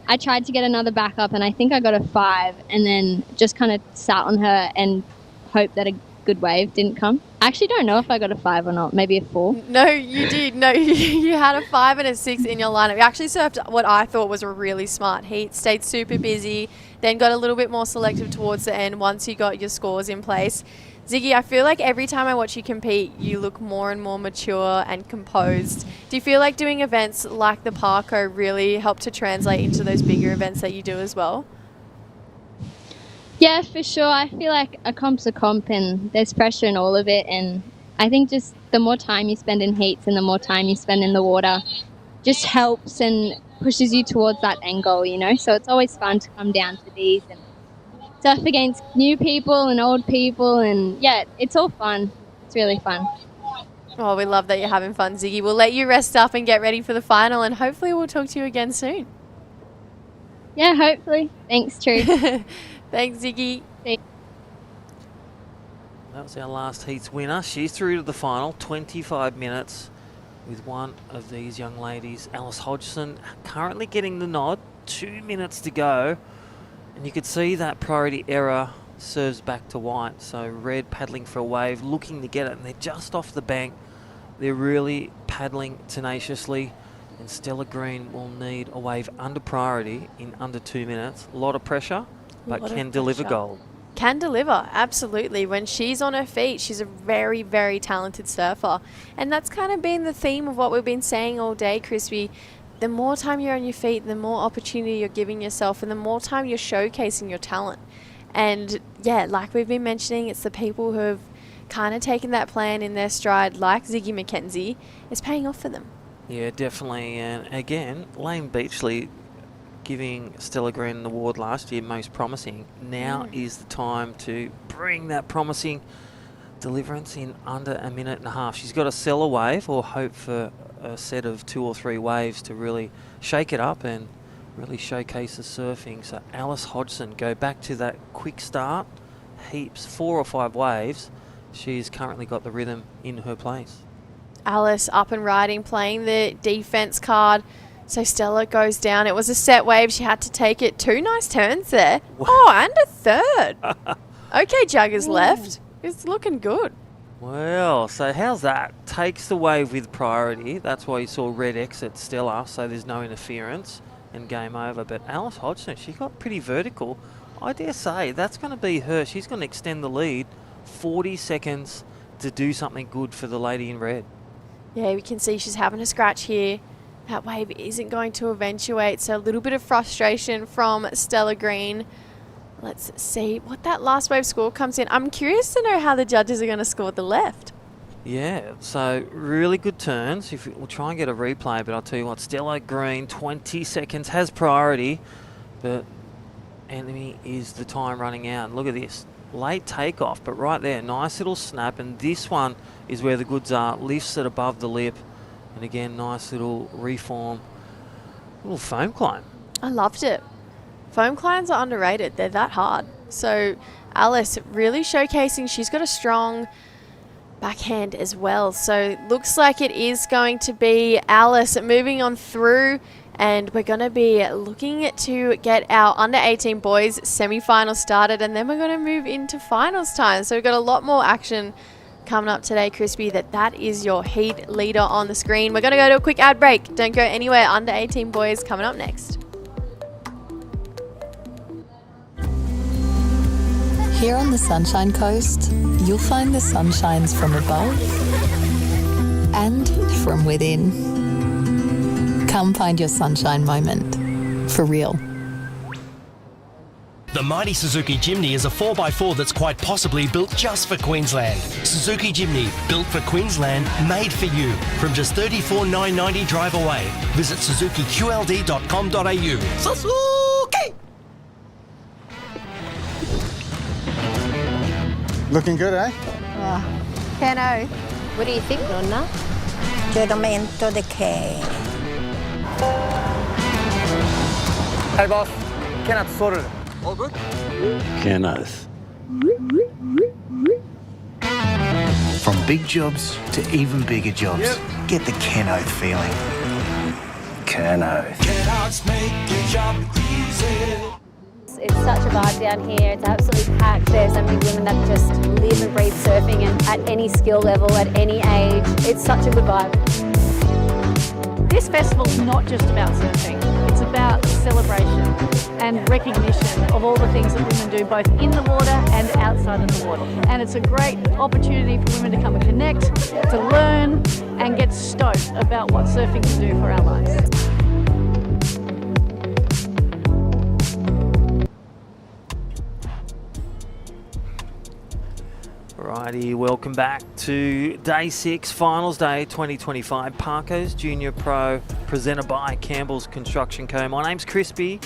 I tried to get another backup, and I think I got a 5, and then just kind of sat on her and hoped that a good wave didn't come. I actually don't know if I got a 5 or not, maybe a 4. No, you did. No, you had a 5 and a 6 in your lineup. You actually surfed what I thought was a really smart heat, stayed super busy, then got a little bit more selective towards the end once you got your scores in place. Ziggy, I feel like every time I watch you compete, you look more and more mature and composed. Do you feel like doing events like the Parko really help to translate into those bigger events that you do as well? Yeah, for sure. I feel like a comp's a comp, and there's pressure in all of it. And I think just the more time you spend in heats and the more time you spend in the water just helps and pushes you towards that end goal, you know? So it's always fun to come down to these and surf against new people and old people, and yeah, it's all fun. It's really fun. Oh, we love that you're having fun, Ziggy. We'll let you rest up and get ready for the final, and hopefully we'll talk to you again soon. Yeah, hopefully. Thanks, True. Thanks, Ziggy. That was our last heat's winner. She's through to the final, 25 minutes with one of these young ladies, Alice Hodgson, currently getting the nod. 2 minutes to go. And you could see that priority error serves back to white. So red paddling for a wave, looking to get it, and they're just off the bank. They're really paddling tenaciously. And Stella Green will need a wave under priority in under 2 minutes. A lot of pressure, but can deliver gold. Can deliver, absolutely. When she's on her feet, she's a very, very talented surfer. And that's kind of been the theme of what we've been saying all day, Crispy. The more time you're on your feet, the more opportunity you're giving yourself, and the more time you're showcasing your talent. And yeah, like we've been mentioning, it's the people who have kind of taken that plan in their stride, like Ziggy McKenzie. It's paying off for them. Yeah, definitely. And again, Lane Beachley giving Stella Green an award last year, most promising. Now is the time to bring that promising deliverance in under a minute and a half. She's got to sell a wave or hope for a set of 2 or 3 waves to really shake it up and really showcase the surfing. So Alice Hodgson, go back to that quick start, heaps, 4 or 5 waves. She's currently got the rhythm in her place. Alice up and riding, playing the defense card. So Stella goes down. It was a set wave. She had to take it. 2 nice turns there. Oh, and a third. Okay, Juggers left. It's looking good. Well, so how's that? Takes the wave with priority. That's why you saw red exit Stella, so there's no interference and game over. But Alice Hodgson, she got pretty vertical. I dare say that's going to be her. She's going to extend the lead. 40 seconds to do something good for the lady in red. Yeah, we can see she's having a scratch here. That wave isn't going to eventuate, so a little bit of frustration from Stella Green. Let's see what that last wave score comes in. I'm curious to know how the judges are going to score the left. Yeah, so really good turns. We'll try and get a replay, but I'll tell you what, Stella Green, 20 seconds, has priority, but enemy is the time running out. Look at this. Late takeoff, but right there, nice little snap, and this one is where the goods are. Lifts it above the lip. And again, nice little reform, little foam climb. I loved it. Foam climbs are underrated. They're that hard. So Alice really showcasing she's got a strong backhand as well. So looks like it is going to be Alice moving on through, and we're going to be looking to get our under 18 boys semi-final started, and then we're going to move into finals time. So we've got a lot more action coming up today, Crispy. That is your heat leader on the screen. We're going to go to a quick ad break. Don't go anywhere. Under 18 boys coming up next. Here on the Sunshine Coast, you'll find the sunshines from above and from within. Come find your sunshine moment. For real. The mighty Suzuki Jimny is a 4x4 that's quite possibly built just for Queensland. Suzuki Jimny, built for Queensland, made for you. From just $34,990 drive away. Visit suzukiqld.com.au. Suzuki! Looking good, eh? Keno. What do you think, Nonna? Giramento de che. Hey, boss. Kenneth sorted it. All good? Kenneth. From big jobs to even bigger jobs, get the Kenneth feeling. Kenneth. Kenneth's make your job easy. It's such a vibe down here. It's absolutely packed. There's so many women that just live and breathe surfing, and at any skill level, at any age. It's such a good vibe. This festival's not just about surfing. It's about celebration and recognition of all the things that women do both in the water and outside of the water. And it's a great opportunity for women to come and connect, to learn and get stoked about what surfing can do for our lives. Alrighty, welcome back to Day 6, Finals Day 2025. Parko's Junior Pro, presented by Campbell's Construction Co. My name's Crispy.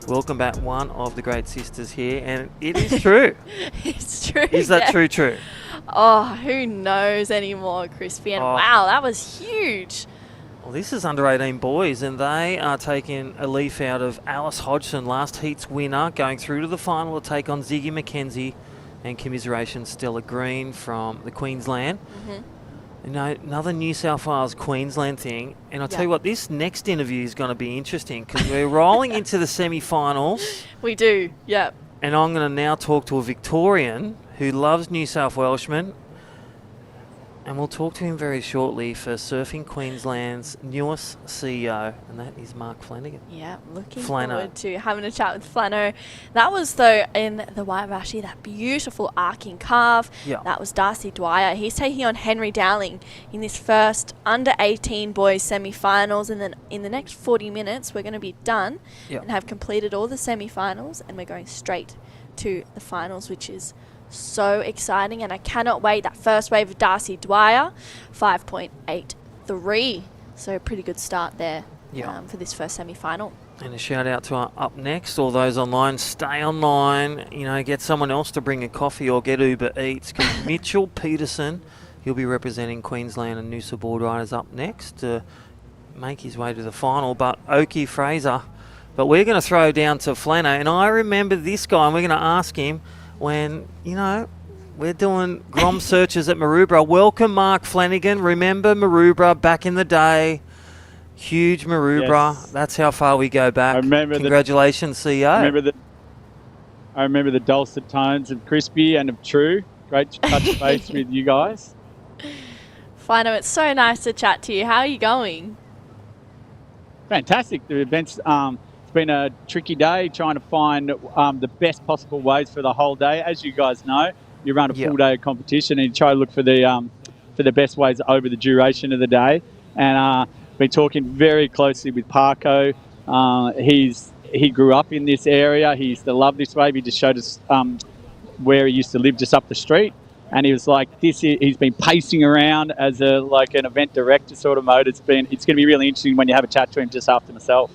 Welcome back, one of the great sisters here, and it is true. It's true. Is that true? Oh, who knows anymore, Crispy? And wow, that was huge. Well, this is under 18 boys, and they are taking a leaf out of Alice Hodgson, last heat's winner, going through to the final to take on Ziggy McKenzie and commiseration Stella Green from the Queensland. You know, another New South Wales Queensland thing, and I'll tell you what, this next interview is going to be interesting because we're rolling into the semi-finals. We do, yep. And I'm going to now talk to a Victorian who loves New South Welshmen, and we'll talk to him very shortly for Surfing Queensland's newest CEO, and that is Mark Flanagan. Yeah, looking forward to having a chat with Flano. That was, though, in the White Rashi, that beautiful arcing carve. Yeah. That was Darcy Dwyer. He's taking on Henry Dowling in this first under-18 boys semi-finals, and then in the next 40 minutes, we're going to be done and have completed all the semi-finals, and we're going straight to the finals, which is so exciting, and I cannot wait. That first wave of Darcy Dwyer, 5.83. So a pretty good start there for this first semi-final. And a shout out to our Up Next. All those online, stay online. You know, get someone else to bring a coffee or get Uber Eats. Because Mitchell Peterson, he'll be representing Queensland and Noosa board riders up next to make his way to the final. But Oki Fraser. But we're going to throw down to Flano. And I remember this guy, and we're going to ask him when, you know, we're doing Grom searches at Maroubra. Welcome, Mark Flanagan. Remember Maroubra back in the day? Huge Maroubra. Yes. That's how far we go back. Congratulations, CEO. I remember the dulcet tones of Crispy and of True. Great to touch base with you guys. Flano, it's so nice to chat to you. How are you going? Fantastic. The event's it's been a tricky day trying to find the best possible ways for the whole day. As you guys know, you run a full day of competition and you try to look for the best ways over the duration of the day. And been talking very closely with Parko. He grew up in this area. He used to love this wave. He just showed us where he used to live just up the street. And he was like, he's been pacing around as an event director sort of mode. It's going to be really interesting when you have a chat to him just after myself.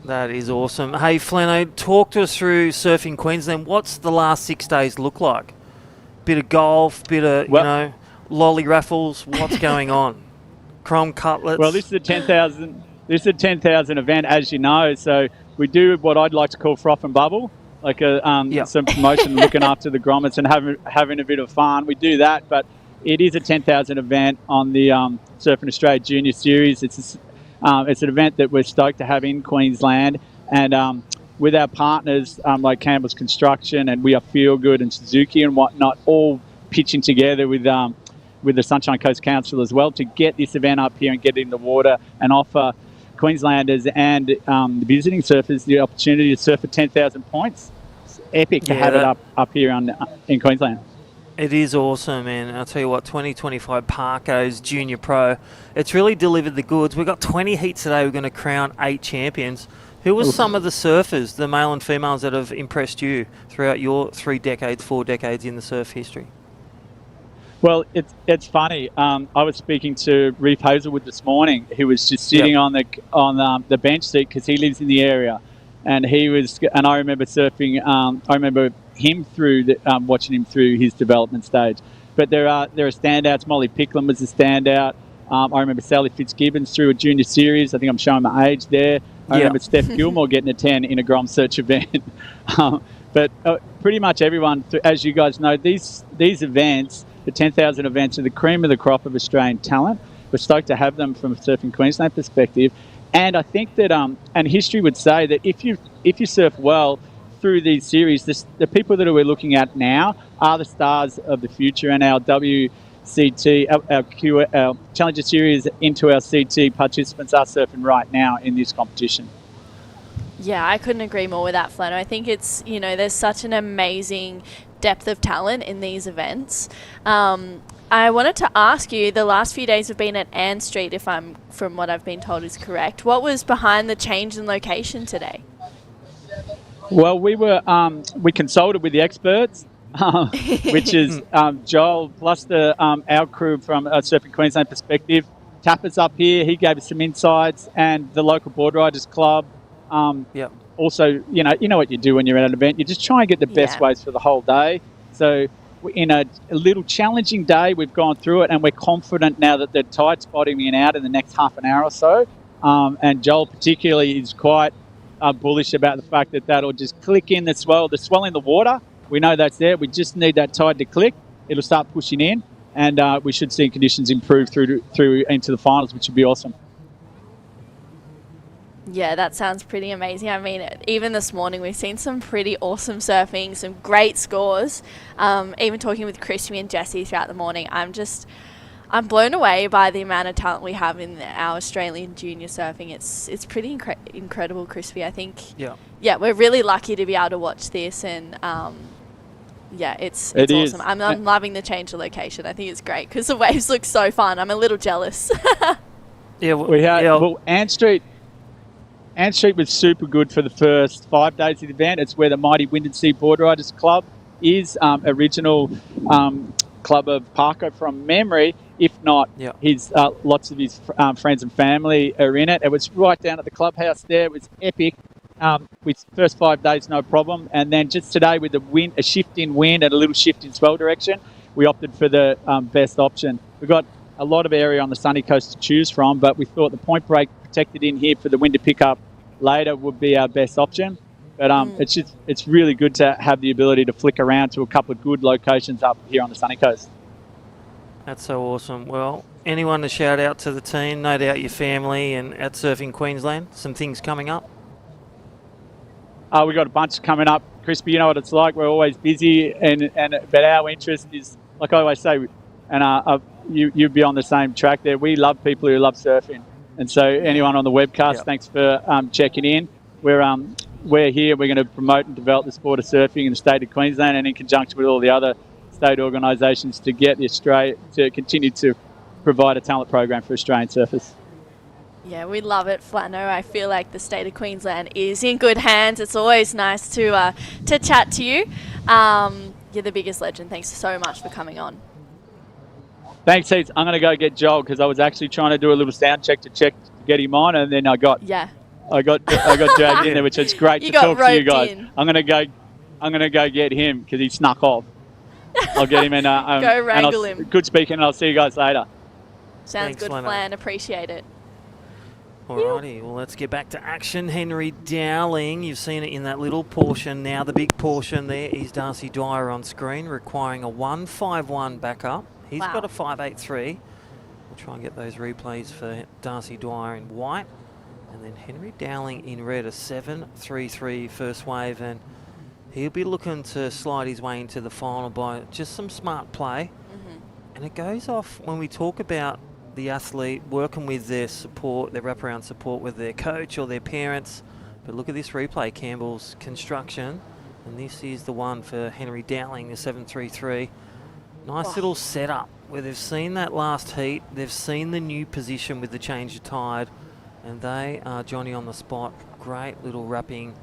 That is awesome. Hey, Flano, talk to us through Surfing Queensland. What's the last 6 days look like? Bit of golf, bit of, lolly raffles. What's going on? Chrome cutlets. Well, this is a 10,000. This is a 10,000 event, as you know. So we do what I'd like to call froth and bubble, like some promotion, looking after the grommets and having a bit of fun. We do that, but it is a 10,000 event on the Surfing Australia Junior Series. It's an event that we're stoked to have in Queensland, and with our partners like Campbell's Construction and We Are Feel Good and Suzuki and whatnot, all pitching together with the Sunshine Coast Council as well to get this event up here and get it in the water and offer Queenslanders and the visiting surfers the opportunity to surf for 10,000 points. It's epic to have it up here in Queensland. It is awesome, and I'll tell you what, 2025 Parko's Junior Pro, it's really delivered the goods. We've got 20 heats today. We're going to crown 8 champions. Who were some of the surfers, the male and females, that have impressed you throughout your 4 decades in the surf history? Well, it's funny. I was speaking to Reef Hazelwood this morning, who was just sitting on the bench seat because he lives in the area, and I remember surfing. I remember him watching him through his development stage. But there are standouts. Molly Picklin was a standout. I remember Sally Fitzgibbons through a junior series. I think I'm showing my age there. I remember Steph Gilmore getting a 10 in a Grom Search event. But pretty much everyone, as you guys know, these events, the 10,000 events, are the cream of the crop of Australian talent. We're stoked to have them from a Surfing Queensland perspective. And I think that, and history would say that if you surf well through these series, the people that we're looking at now are the stars of the future, and our WCT, our Challenger Series into our CT participants are surfing right now in this competition. Yeah, I couldn't agree more with that, Flano. I think it's, there's such an amazing depth of talent in these events. I wanted to ask you, the last few days have been at Ann Street, from what I've been told is correct. What was behind the change in location today? Well, we consulted with the experts, which is Joel plus our crew from a Surfing Queensland perspective. Tapper's up here. He gave us some insights, and the local board riders club. Also, you know what you do when you're at an event. You just try and get the best ways for the whole day. So in a little challenging day. We've gone through it, and we're confident now that the tide's bottoming out in the next half an hour or so. And Joel particularly is quite bullish about the fact that that'll just click in the swell in the water. We know that's there. We just need that tide to click. It'll start pushing in, and we should see conditions improve through into the finals, which would be awesome. Yeah, that sounds pretty amazing. I mean, even this morning we've seen some pretty awesome surfing, some great scores. Even talking with Crispy and Jessie throughout the morning, I'm blown away by the amount of talent we have in our Australian junior surfing. It's pretty incredible, Crispy. I think. Yeah, we're really lucky to be able to watch this, and yeah, it's awesome. I'm loving the change of location. I think it's great because the waves look so fun. I'm a little jealous. Well, Ann Street was super good for the first 5 days of the event. It's where the mighty Wind and Sea Board Riders Club is, original club of Parko from memory. If not, his lots of his friends and family are in it. It was right down at the clubhouse there. It was epic. With first 5 days, no problem. And then just today with the wind, a shift in wind and a little shift in swell direction, we opted for the best option. We've got a lot of area on the sunny coast to choose from, but we thought the point break protected in here for the wind to pick up later would be our best option. But it's really good to have the ability to flick around to a couple of good locations up here on the sunny coast. That's so awesome. Well, anyone to shout out to the team, no doubt your family and at Surfing Queensland, some things coming up? We've got a bunch coming up. Crispy, you know what it's like. We're always busy, but our interest is, like I always say, and you'd be on the same track there. We love people who love surfing. And so anyone on the webcast, thanks for checking in. We're here. We're going to promote and develop the sport of surfing in the state of Queensland, and in conjunction with all the other state organisations to get to continue to provide a talent program for Australian surfers. Yeah, we love it, Flano. I feel like the state of Queensland is in good hands. It's always nice to chat to you. You're the biggest legend. Thanks so much for coming on. Thanks, heaps. I'm going to go get Joel because I was actually trying to do a little sound check to get him on, and then I got dragged in there, which is great to talk to you guys. In. I'm going to go get him because he snuck off. I'll get him and go wrangle him. Good speaking, and I'll see you guys later. Sounds good, Flan. Appreciate it. Alrighty, well, let's get back to action. Henry Dowling, you've seen it in that little portion. Now the big portion there is Darcy Dwyer on screen, requiring a 151 back up. He's got a 583. We'll try and get those replays for Darcy Dwyer in white. And then Henry Dowling in red, a 733 first wave. And he'll be looking to slide his way into the final by just some smart play. And it goes off when we talk about the athlete working with their support, their wraparound support with their coach or their parents. But look at this replay, Campbell's Construction. And this is the one for Henry Dowling, the 733. Nice little setup where they've seen that last heat. They've seen the new position with the change of tide. And they are Johnny on the spot. Great little wrapping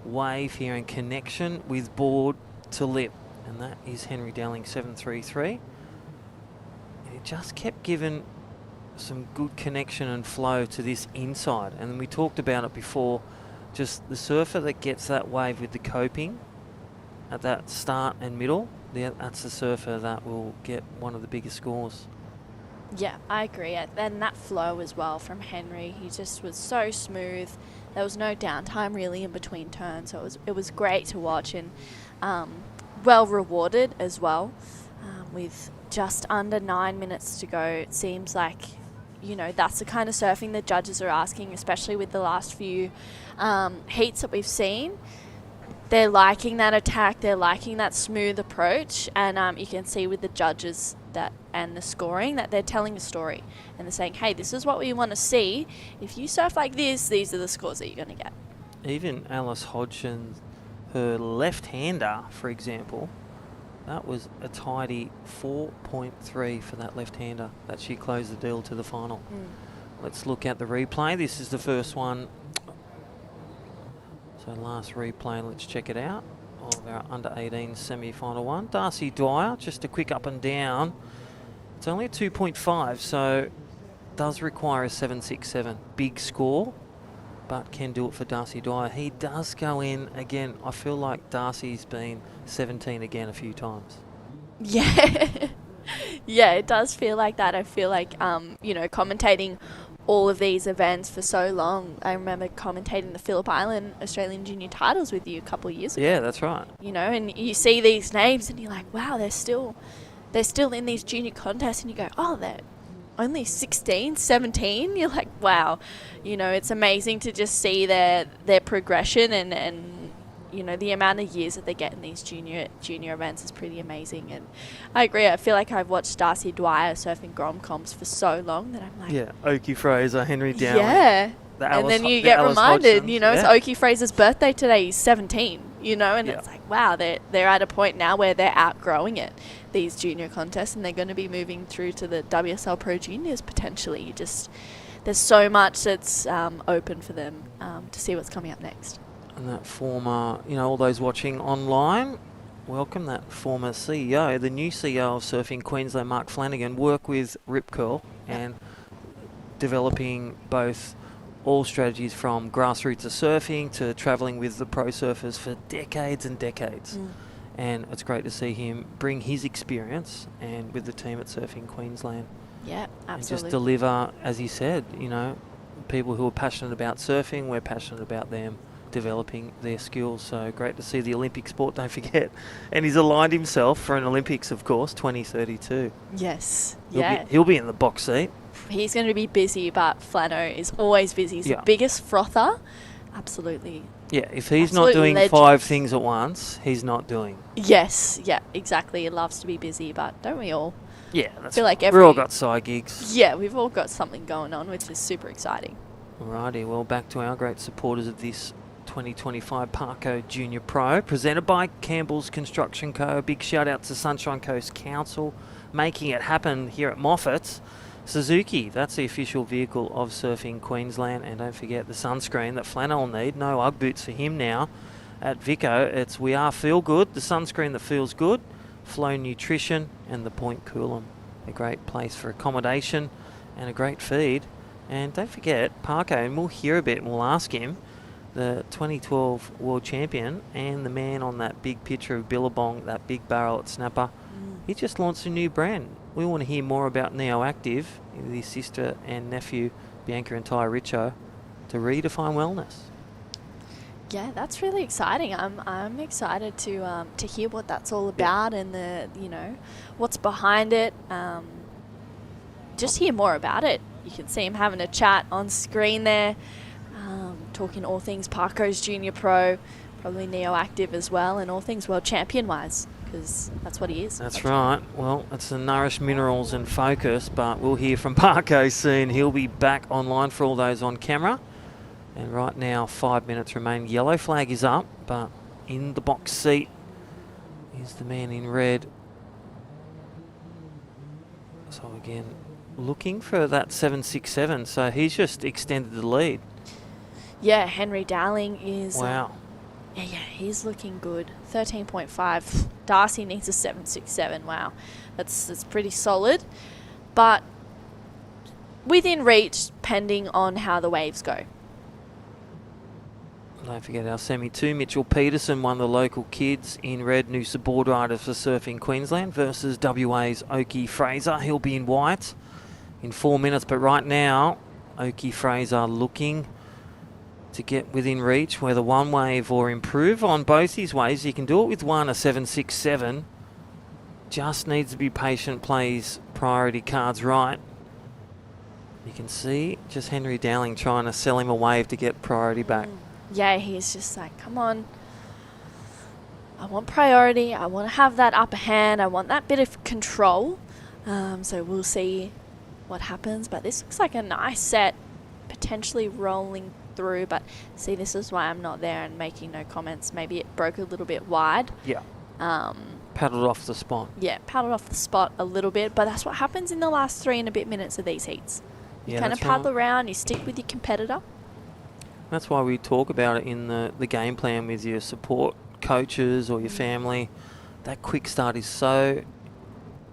wave here in connection with board to lip. And that is Henry Dowling 733. And it just kept giving some good connection and flow to this inside. And we talked about it before, just the surfer that gets that wave with the coping at that start and middle, that's the surfer that will get one of the biggest scores. Yeah, I agree. And that flow as well from Henry, he just was so smooth. There was no downtime really in between turns, so it was great to watch, and well rewarded as well. With just under 9 minutes to go, it seems like, that's the kind of surfing the judges are asking, especially with the last few heats that we've seen. They're liking that attack, they're liking that smooth approach, and you can see with the judges and the scoring that they're telling a story, and they're saying, hey, this is what we want to see. If you surf like this, these are the scores that you're going to get. Even Alice Hodgson, her left-hander, for example, that was a tidy 4.3 for that left-hander that she closed the deal to the final. Let's look at the replay. This is the first one. So last replay, let's check it out. Of our under-18 semi-final one. Darcy Dwyer, just a quick up and down. It's only a 2.5, so does require a 767. Big score, but can do it for Darcy Dwyer. He does go in again. I feel like Darcy's been 17 again a few times. Yeah. Yeah, it does feel like that. I feel like, you know, commentating all of these events for so long. I remember commentating the Phillip Island Australian Junior titles with you a couple of years ago. Yeah, that's right. You know, and you see these names and you're like, wow, they're still in these junior contests, and you go, oh, they're only 16, 17. You're like, wow. You know, it's amazing to just see their progression and you know, the amount of years that they get in these junior events is pretty amazing. And I agree. I feel like I've watched Darcy Dwyer surfing Grom comps for so long that I'm like, Yeah, Oakey Fraser, Henry Dowling. yeah. And then you get reminded, Hodgson. you know, it's Oakey Fraser's birthday today. He's 17, you know, and Yeah. it's like, wow, they're at a point now where they're outgrowing it, these junior contests, and they're going to be moving through to the WSL Pro Juniors potentially. There's so much that's open for them to see what's coming up next. And that former, you know, all those watching online, welcome that former CEO, the new CEO of Surfing Queensland, Mark Flanagan, work with Rip Curl and developing both all strategies from grassroots of surfing to travelling with the pro surfers for decades and decades. And it's great to see him bring his experience and with the team at Surfing Queensland. Yeah, absolutely. And just deliver, as he said, you know, people who are passionate about surfing, we're passionate about them developing their skills. So great to see the Olympic sport, don't forget. And he's aligned himself for an Olympics, of course, 2032. Yes. He'll be in the box seat. He's going to be busy, but Flano is always busy. He's the biggest frother. Absolutely. Yeah, if he's Absolute not doing legend. 5 things at once, he's not doing. Yes, yeah, exactly. He loves to be busy, but don't we all? Yeah, that's feel like we've all got side gigs. Yeah, we've all got something going on, which is super exciting. Alrighty, well, back to our great supporters of this 2025 Parko Junior Pro, presented by Campbell's Construction Co. A big shout out to Sunshine Coast Council, making it happen here at Moffat's. Suzuki, that's the official vehicle of Surfing Queensland. And don't forget the sunscreen that Flano will need. No Ugg boots for him now at Vico. It's We Are Feel Good, the sunscreen that feels good, Flow Nutrition, and the Point Coolum. A great place for accommodation and a great feed. And don't forget Parko, and we'll hear a bit and we'll ask him, the 2012 world champion and the man on that big picture of Billabong, that big barrel at Snapper. He just launched a new brand. We want to hear more about Neoactive, with his sister and nephew, Bianca and Ty Richo, to redefine wellness. Yeah, that's really exciting. I'm excited to hear what that's all about and the, you know, what's behind it. Just hear more about it. You can see him having a chat on screen there, talking all things Parko's Junior Pro, probably Neoactive as well, and all things world champion wise, because that's what he is. That's right. Well, it's the Nourish Minerals and Focus, but we'll hear from Parko soon. He'll be back online for all those on camera. And right now, 5 minutes remain. Yellow flag is up, but in the box seat is the man in red. So again, looking for that 767. So he's just extended the lead. Yeah, Henry Dowling is... Wow. Yeah, he's looking good. 13.5. Darcy needs a 767. Wow. That's pretty solid. But within reach, pending on how the waves go. Don't forget our semi-2. Mitchell Peterson won the local kids in red. Noosa board rider for Surfing Queensland versus WA's Oakey Fraser. He'll be in white in 4 minutes. But right now, Oakey Fraser looking to get within reach, whether one wave or improve on both his waves. You can do it with one, a 767. Just needs to be patient, play his priority cards right. You can see just Henry Dowling trying to sell him a wave to get priority back. Yeah, he's just like, come on. I want priority. I want to have that upper hand. I want that bit of control. So we'll see what happens. But this looks like a nice set, potentially rolling through. But see, this is why I'm not there and making no comments. Maybe it broke a little bit wide. Yeah. Paddled off the spot. Yeah, paddled off the spot a little bit. But that's what happens in the last 3 and a bit minutes of these heats. You kind of paddle around. You stick with your competitor. That's why we talk about it in the game plan with your support coaches or your family. That quick start is so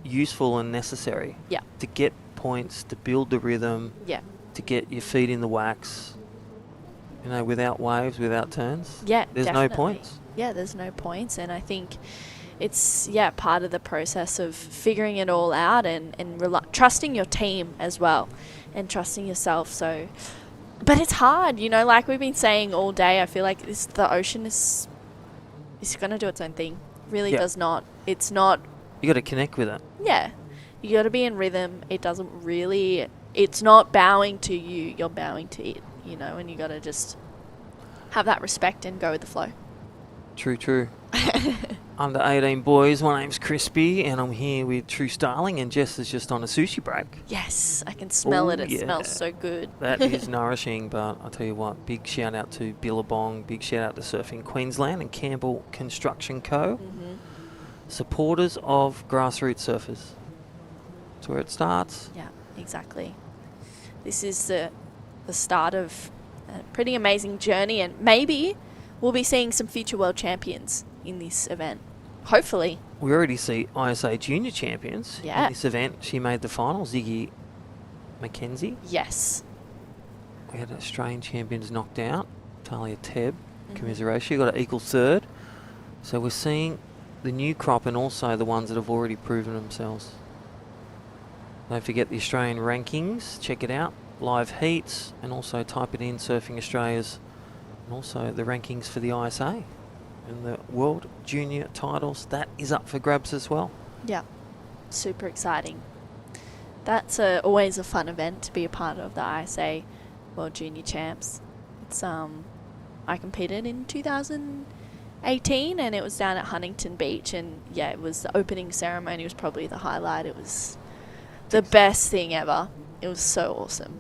useful and necessary. Yeah. To get points, to build the rhythm. Yeah. To get your feet in the wax. You know, without waves, without turns. Yeah, there's definitely no points. Yeah, there's no points. And I think, it's part of the process of figuring it all out and trusting your team as well and trusting yourself. So, but it's hard, like we've been saying all day. I feel like the ocean is going to do its own thing. Really does not. It's not. You got to connect with it. Yeah, you got to be in rhythm. It doesn't really. It's not bowing to you. You're bowing to it. And you got to just have that respect and go with the flow. True. Under 18 boys, my name's Crispy, and I'm here with True Starling, and Jess is just on a sushi break. Yes, I can smell it. It smells so good. That is nourishing, but I'll tell you what, big shout out to Billabong, big shout out to Surfing Queensland and Campbell Construction Co. Supporters of grassroots surfers. That's where it starts. Yeah, exactly. This is the start of a pretty amazing journey, and maybe we'll be seeing some future world champions in this event. Hopefully. We already see ISA junior champions in this event. She made the final, Ziggy McKenzie. Yes. We had Australian champions knocked out, Talia Tebb, commiseration. She got an equal third. So we're seeing the new crop and also the ones that have already proven themselves. Don't forget the Australian rankings. Check it out. Live heats, and also type it in, Surfing Australia's, and also the rankings for the ISA and the World Junior titles. That is up for grabs as well. Yeah, super exciting. That's always a fun event to be a part of, the ISA World Junior Champs. It's I competed in 2018, and it was down at Huntington Beach, and it was the opening ceremony was probably the highlight. It was the best thing ever. It was so awesome.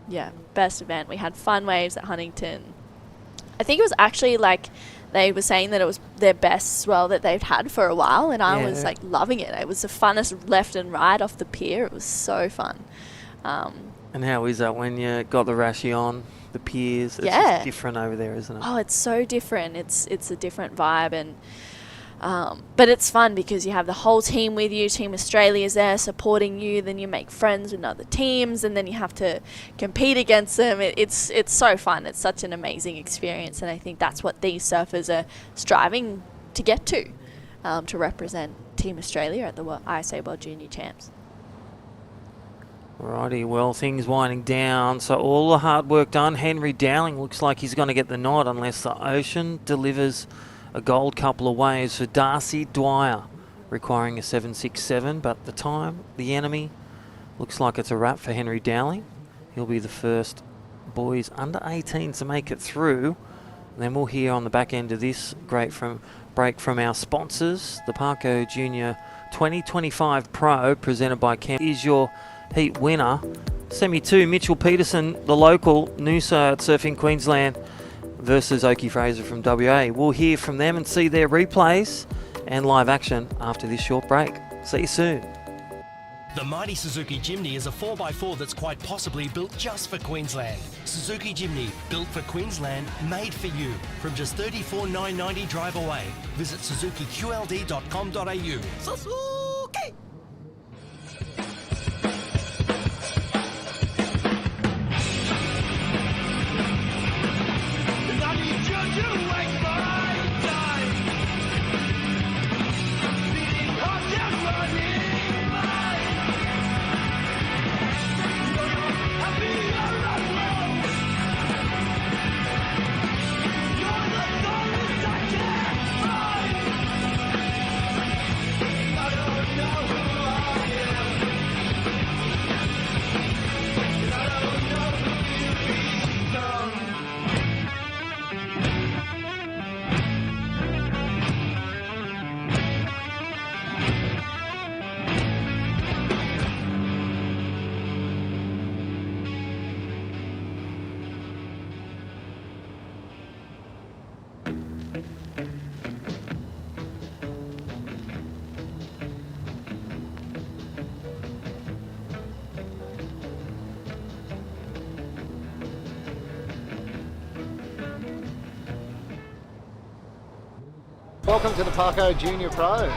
Yeah, best event. We had fun waves at Huntington. I think it was actually they were saying that it was their best swell that they've had for a while, and I was loving it. It was the funnest left and right off the pier. It was so fun. And how is that when you got the rashy on the piers? It's just different over there, isn't it? Oh, it's so different. It's a different vibe, and but it's fun because you have the whole team with you. Team Australia's there supporting you. Then you make friends with other teams, and then you have to compete against them. It's so fun. It's such an amazing experience, and I think that's what these surfers are striving to get to represent Team Australia at the ISA World Junior Champs. Alrighty, well, things winding down. So all the hard work done. Henry Dowling looks like he's going to get the nod unless the ocean delivers a gold couple of waves for Darcy Dwyer, requiring a 7.67, but the time, the enemy, looks like it's a wrap for Henry Dowling. He'll be the first boys under 18 to make it through. And then we'll hear on the back end of this break from our sponsors. The Parko Junior 2025 Pro, presented by Campbell, is your heat winner. Semi 2, Mitchell Peterson, the local Noosa at Surfing Queensland, versus Oki Fraser from WA. We'll hear from them and see their replays and live action after this short break. See you soon. The mighty Suzuki Jimny is a 4x4 that's quite possibly built just for Queensland. Suzuki Jimny, built for Queensland, made for you. From just $34,990 drive away. Visit suzukiqld.com.au. Suzuki! Welcome to the Parko Junior Pro.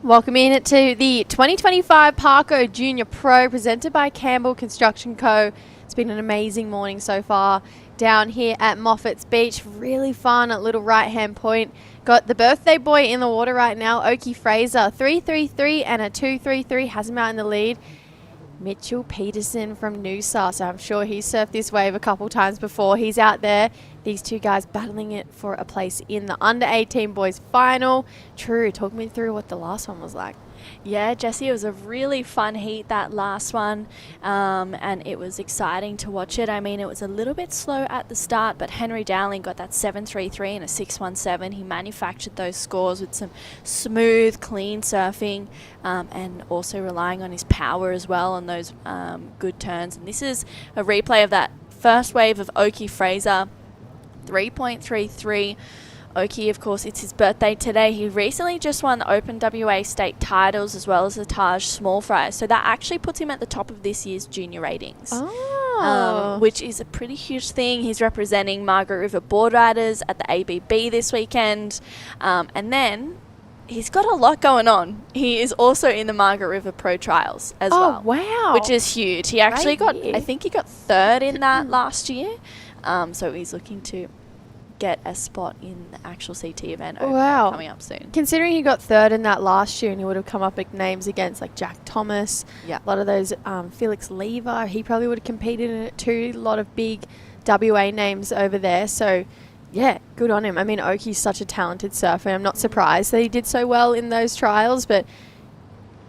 Welcome in to the 2025 Parko Junior Pro presented by Campbell Construction Co. It's been an amazing morning so far down here at Moffat's Beach. Really fun at little right-hand point. Got the birthday boy in the water right now, Oki Fraser, 3.33 and a 2.33, has him out in the lead. Mitchell Peterson from Noosa, so I'm sure he's surfed this wave a couple times before. He's out there. These two guys battling it for a place in the under-18 boys final. True, talk me through what the last one was like. Yeah, Jessie, it was a really fun heat, that last one, and it was exciting to watch it. I mean, it was a little bit slow at the start, but Henry Dowling got that 7.33 and a 6.17. He manufactured those scores with some smooth, clean surfing, and also relying on his power as well on those good turns. And this is a replay of that first wave of Oki Fraser, 3.33. Oki, of course, it's his birthday today. He recently just won the Open WA state titles as well as the Taj Small Fry. So that actually puts him at the top of this year's junior ratings, which is a pretty huge thing. He's representing Margaret River Board Riders at the ABB this weekend. And then he's got a lot going on. He is also in the Margaret River Pro Trials as well. Oh, wow. Which is huge. He actually I think he got third in that last year. So he's looking to get a spot in the actual CT event coming up soon. Considering he got third in that last year and he would have come up with names against like Jack Thomas, a lot of those Felix Lever, he probably would have competed in it too. A lot of big WA names over there. So yeah, good on him. I mean, Oki's such a talented surfer. I'm not surprised that he did so well in those trials, but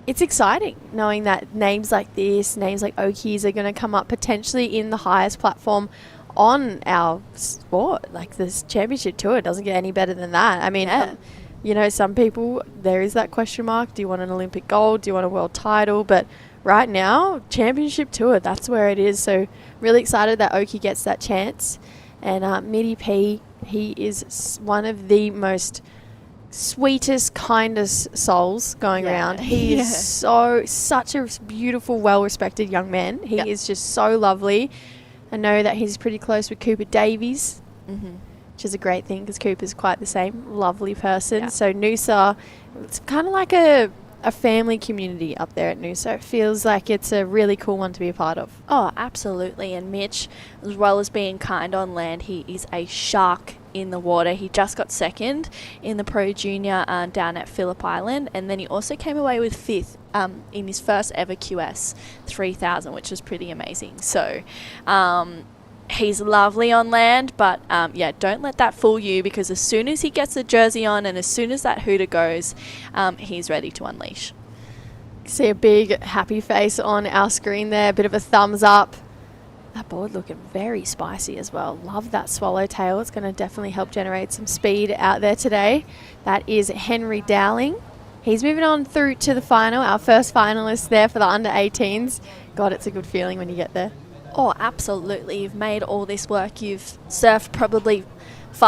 it's exciting knowing that names like this, names like Oki's are going to come up potentially in the highest platform on our sport. Like this championship tour doesn't get any better than that. I mean, you know, some people, there is that question mark. Do you want an Olympic gold? Do you want a world title? But right now, championship tour, that's where it is. So really excited that Oki gets that chance. And Mitty P, he is one of the most sweetest, kindest souls going around. He is such a beautiful, well-respected young man. He is just so lovely. I know that he's pretty close with Cooper Davies, which is a great thing because Cooper's quite the same lovely person. Yeah. So Noosa, it's kind of like a family community up there at Noosa. It feels like it's a really cool one to be a part of. Oh, absolutely. And Mitch, as well as being kind on land, he is a shark in the water. He just got second in the Pro Junior down at Phillip Island, and then he also came away with fifth in his first ever QS 3000, which was pretty amazing. So he's lovely on land, but don't let that fool you, because as soon as he gets the jersey on and as soon as that hooter goes, he's ready to unleash. See a big happy face on our screen there, a bit of a thumbs up. That board looking very spicy as well. Love that swallowtail. It's going to definitely help generate some speed out there today. That is Henry Dowling. He's moving on through to the final, our first finalist there for the under-18s. God, it's a good feeling when you get there. Oh, absolutely. You've made all this work. You've surfed probably 6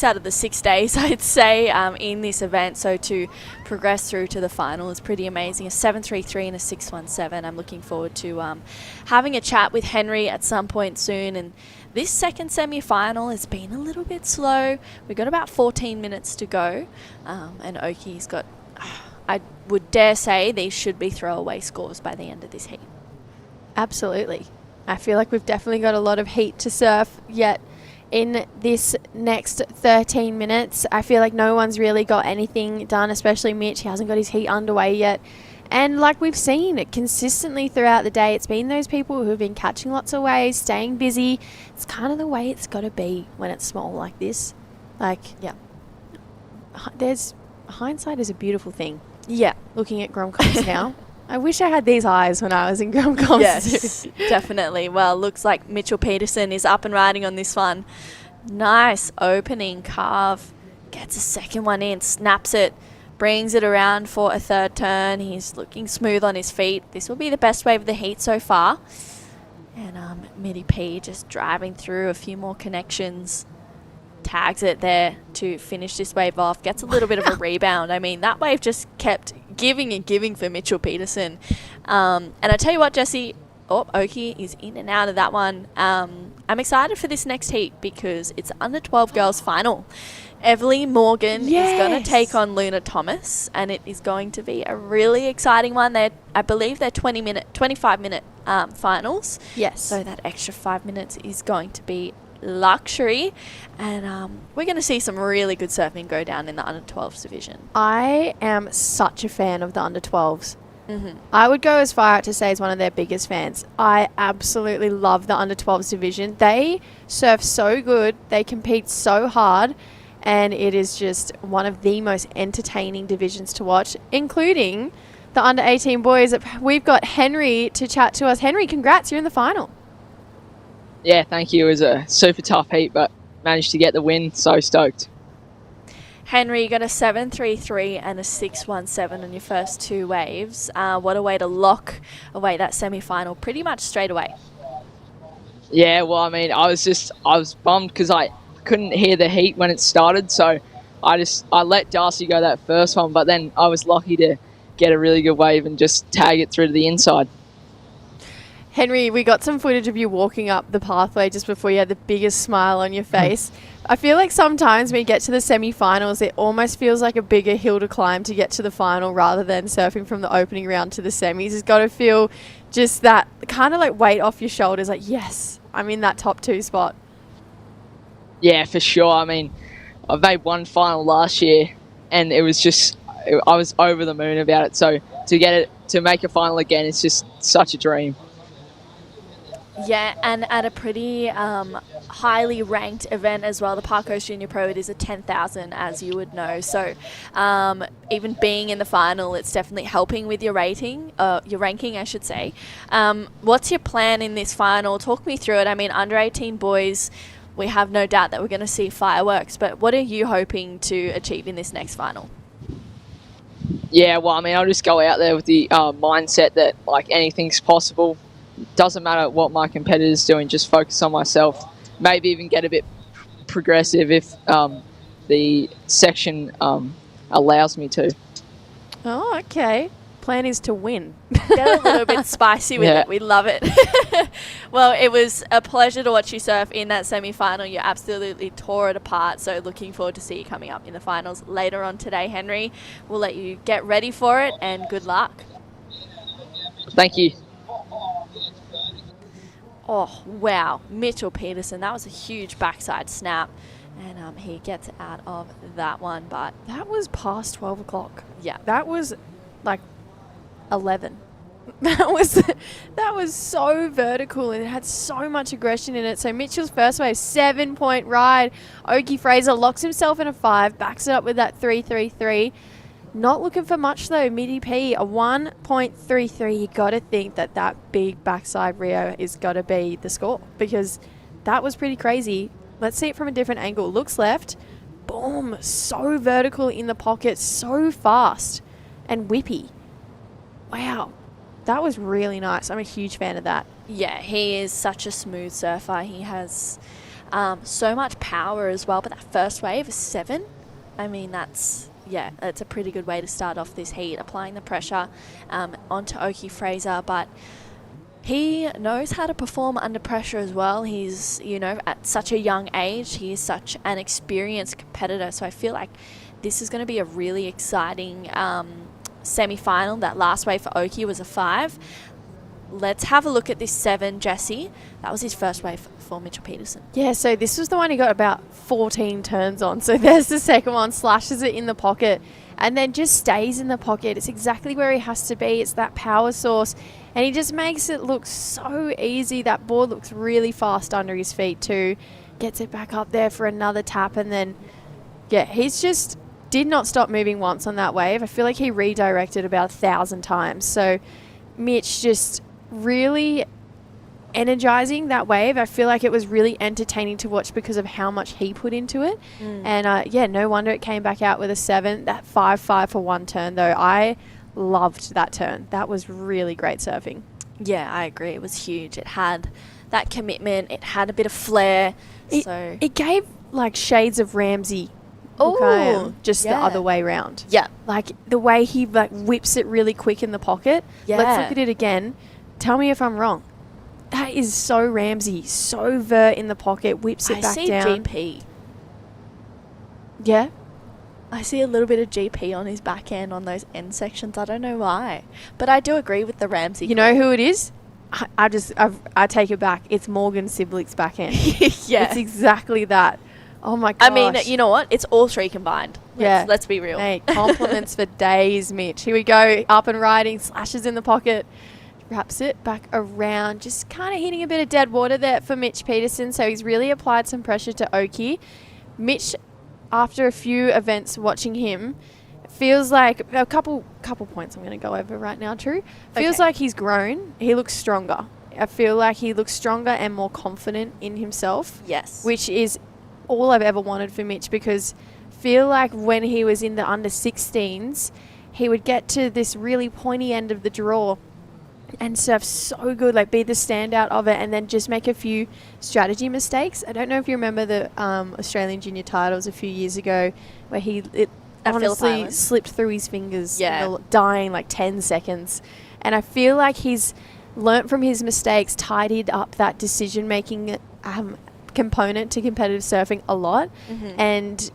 out of the 6 days, I'd say, in this event. So to progress through to the final is pretty amazing. A 7.33 and a 6.17. I'm looking forward to having a chat with Henry at some point soon. And this second semi-final has been a little bit slow. We've got about 14 minutes to go. And Oki's got, I would dare say, these should be throwaway scores by the end of this heat. Absolutely. I feel like we've definitely got a lot of heat to surf yet in this next 13 minutes. I feel like no one's really got anything done, especially Mitch. He hasn't got his heat underway yet. And like we've seen it consistently throughout the day, it's been those people who've been catching lots of waves, staying busy. It's kind of the way it's got to be when it's small like this. Like, there's hindsight is a beautiful thing. Yeah. Looking at Gromcoms now. I wish I had these eyes when I was in Gromcoms. Yes, definitely. Well, looks like Mitchell Peterson is up and riding on this one. Nice opening carve. Gets a second one in, snaps it, brings it around for a third turn. He's looking smooth on his feet. This will be the best wave of the heat so far. And Mitty P just driving through a few more connections. Tags it there to finish this wave off. Gets a little bit of a rebound. I mean, that wave just kept giving and giving for Mitchell Peterson. And I tell you what, Jessie, Oki is in and out of that one. I'm excited for this next heat because it's under 12 Girls Final. Everly Morgan is going to Yes. take on Luna Thomas, and it is going to be a really exciting one. I believe they're 25-minute finals. Yes. So that extra 5 minutes is going to be luxury, and we're going to see some really good surfing go down in the under-12s division. I am such a fan of the under-12s. Mm-hmm. I would go as far out to say as one of their biggest fans. I absolutely love the under-12s division. They surf so good. They compete so hard. And it is just one of the most entertaining divisions to watch, including the under-18 boys. We've got Henry to chat to us. Henry, congrats. You're in the final. Yeah, thank you. It was a super tough heat, but managed to get the win. So stoked. Henry, you got a 7.33 and a 6.17 on your first two waves. What a way to lock away that semi-final pretty much straight away. Yeah, well, I mean, I was bummed because I couldn't hear the heat when it started, so I let Darcy go that first one, but then I was lucky to get a really good wave and just tag it through to the inside. Henry, we got some footage of you walking up the pathway just before you had the biggest smile on your face. I feel like sometimes when you get to the semi-finals, it almost feels like a bigger hill to climb to get to the final rather than surfing from the opening round to the semis. It's got to feel just that kind of like weight off your shoulders, like, yes, I'm in that top 2 spot. Yeah, for sure. I mean, I made one final last year, and it was just, I was over the moon about it. So to make a final again, it's just such a dream. Yeah, and at a pretty highly ranked event as well, the Parko Junior Pro, it is a 10,000, as you would know. So even being in the final, it's definitely helping with your ranking, I should say. What's your plan in this final? Talk me through it. I mean, under 18 boys, we have no doubt that we're going to see fireworks, but what are you hoping to achieve in this next final? Yeah, well, I mean, I'll just go out there with the mindset that, like, anything's possible. Doesn't matter what my competitor's doing, just focus on myself. Maybe even get a bit progressive if the section allows me to. Oh, okay. Plan is to win. Get a little bit spicy with it. We love it. Well, it was a pleasure to watch you surf in that semi-final. You absolutely tore it apart. So looking forward to see you coming up in the finals later on today, Henry. We'll let you get ready for it, and good luck. Thank you. Oh, wow. Mitchell Peterson. That was a huge backside snap. And he gets out of that one. But that was past 12 o'clock. Yeah. That was like 11. That was so vertical, and it had so much aggression in it. So Mitchell's first wave, 7-point ride. Oki Fraser locks himself in a 5, backs it up with that 3.33. Not looking for much though. Midi P, a 1.33. You got to think that big backside Rio is got to be the score, because that was pretty crazy. Let's see it from a different angle. Looks left. Boom. So vertical in the pocket, so fast and whippy. Wow. That was really nice. I'm a huge fan of that. Yeah, he is such a smooth surfer. He has so much power as well. But that first wave is 7. I mean, that's a pretty good way to start off this heat, applying the pressure onto Oki Fraser. But he knows how to perform under pressure as well. He's, at such a young age, he is such an experienced competitor. So I feel like this is going to be a really exciting semi-final. That last wave for Oki was a 5. Let's have a look at this 7, Jesse. That was his first wave for Mitchell Peterson. Yeah, so this was the one he got about 14 turns on. So there's the second one, slashes it in the pocket, and then just stays in the pocket. It's exactly where he has to be. It's that power source, and he just makes it look so easy. That board looks really fast under his feet too. Gets it back up there for another tap, and then, yeah, he's just did not stop moving once on that wave. I feel like he redirected about 1,000 times. So Mitch just really energizing that wave. I feel like it was really entertaining to watch because of how much he put into it. And no wonder it came back out with a 7. That 5.5 for one turn though, I loved that turn. That was really great surfing. Yeah, I agree. It was huge. It had that commitment. It had a bit of flair. It gave like shades of Ramsey. Just the other way around. Yeah. Like the way he like whips it really quick in the pocket. Yeah. Let's look at it again. Tell me if I'm wrong. That is so Ramsey. So vert in the pocket. Whips it back down. GP. Yeah. I see a little bit of GP on his backhand on those end sections. I don't know why. But I do agree with the Ramsey. You know who it is? I take it back. It's Morgan Siblick's backhand. Yeah. It's exactly that. Oh my gosh. I mean, you know what? It's all three combined. Let's be real. Hey, compliments for days, Mitch. Here we go. Up and riding, slashes in the pocket. Wraps it back around. Just kind of hitting a bit of dead water there for Mitch Peterson. So he's really applied some pressure to Oki. Mitch, after a few events watching him, feels like a couple points I'm going to go over right now, True. Feels like he's grown. He looks stronger. I feel like he looks stronger and more confident in himself. Yes. Which is all I've ever wanted for Mitch, because feel like when he was in the under 16s, he would get to this really pointy end of the draw and serve so good, like be the standout of it, and then just make a few strategy mistakes. I don't know if you remember the Australian junior titles a few years ago where it honestly slipped through his fingers, dying like 10 seconds. And I feel like he's learnt from his mistakes, tidied up that decision-making component to competitive surfing a lot. And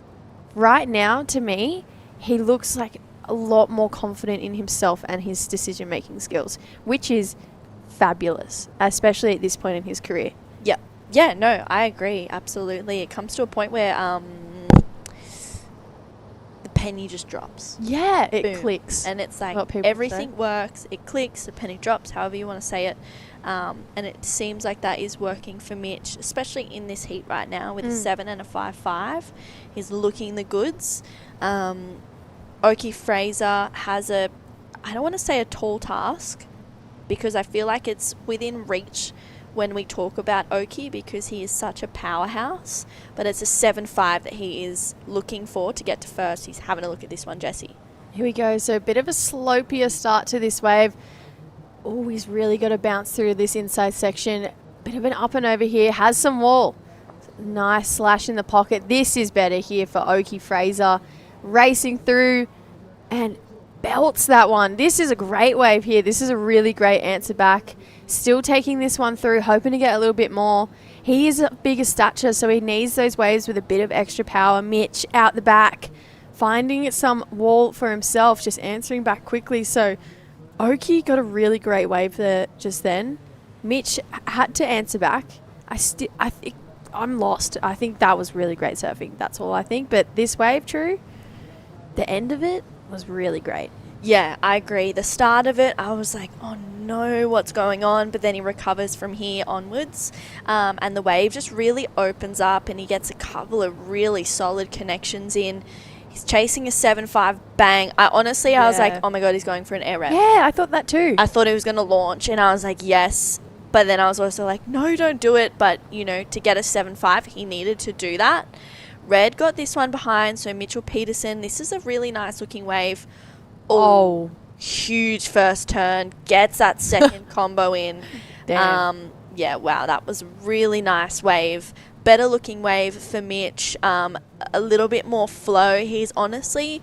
right now, to me, he looks like a lot more confident in himself and his decision-making skills, which is fabulous, especially at this point in his career. Yep. Yeah, no, I agree. Absolutely. It comes to a point where the penny just drops. Yeah, it Boom. clicks. And it's like everything works. It clicks. The penny drops, however you want to say it. And it seems like that is working for Mitch, especially in this heat right now with a 7 and a 5.5. He's looking the goods. Oki Fraser has I don't want to say a tall task, because I feel like it's within reach when we talk about Oki, because he is such a powerhouse, but it's a 7.5 that he is looking for to get to first. He's having a look at this one, Jessie. Here we go. So a bit of a slopier start to this wave. Oh, he's really got to bounce through this inside section. Bit of an up and over here. Has some wall. Nice slash in the pocket. This is better here for Oki Fraser. Racing through and belts that one. This is a great wave here. This is a really great answer back. Still taking this one through, hoping to get a little bit more. He is a bigger stature, so he needs those waves with a bit of extra power. Mitch out the back, finding some wall for himself, just answering back quickly. So Oki got a really great wave there just then. Mitch had to answer back. I think I'm lost. I think that was really great surfing. That's all I think. But this wave, True, the end of it was really great. Yeah, I agree. The start of it, I was like, oh no, what's going on? But then he recovers from here onwards. And the wave just really opens up and he gets a couple of really solid connections in. He's chasing a 7.5 bang. I was like, oh my God, he's going for an air rep. Yeah, I thought that too. I thought he was going to launch and I was like, yes. But then I was also like, no, don't do it. But, you know, to get a 7.5, he needed to do that. Red got this one behind, so Mitchell Peterson. This is a really nice looking wave. Oh, huge first turn. Gets that second combo in. Damn. Yeah, wow, that was a really nice wave. Better looking wave for Mitch. A little bit more flow. He's honestly,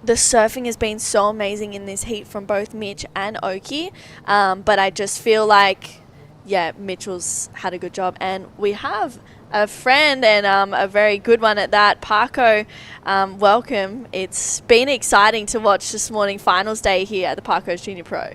the surfing has been so amazing in this heat from both Mitch and Oki. But I just feel like, yeah, Mitchell's had a good job. And we have a friend and a very good one at that. Parko, welcome. It's been exciting to watch this morning finals day here at the Parko's Junior Pro.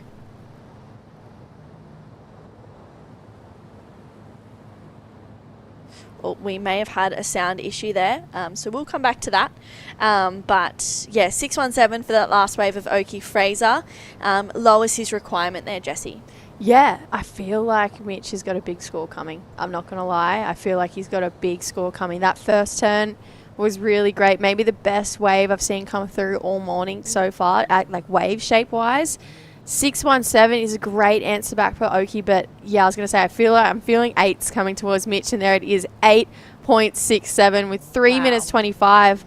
Well, we may have had a sound issue there, so we'll come back to that. But yeah, 617 for that last wave of Oki Fraser. Lowers his requirement there, Jessie. Yeah, I feel like Mitch has got a big score coming. I'm not going to lie. I feel like he's got a big score coming. That first turn was really great. Maybe the best wave I've seen come through all morning so far, like wave shape-wise. 617 is a great answer back for Oki, but yeah, I was going to say, I feel like I'm feeling 8s coming towards Mitch, and there it is, 8.67 with 3 minutes 25.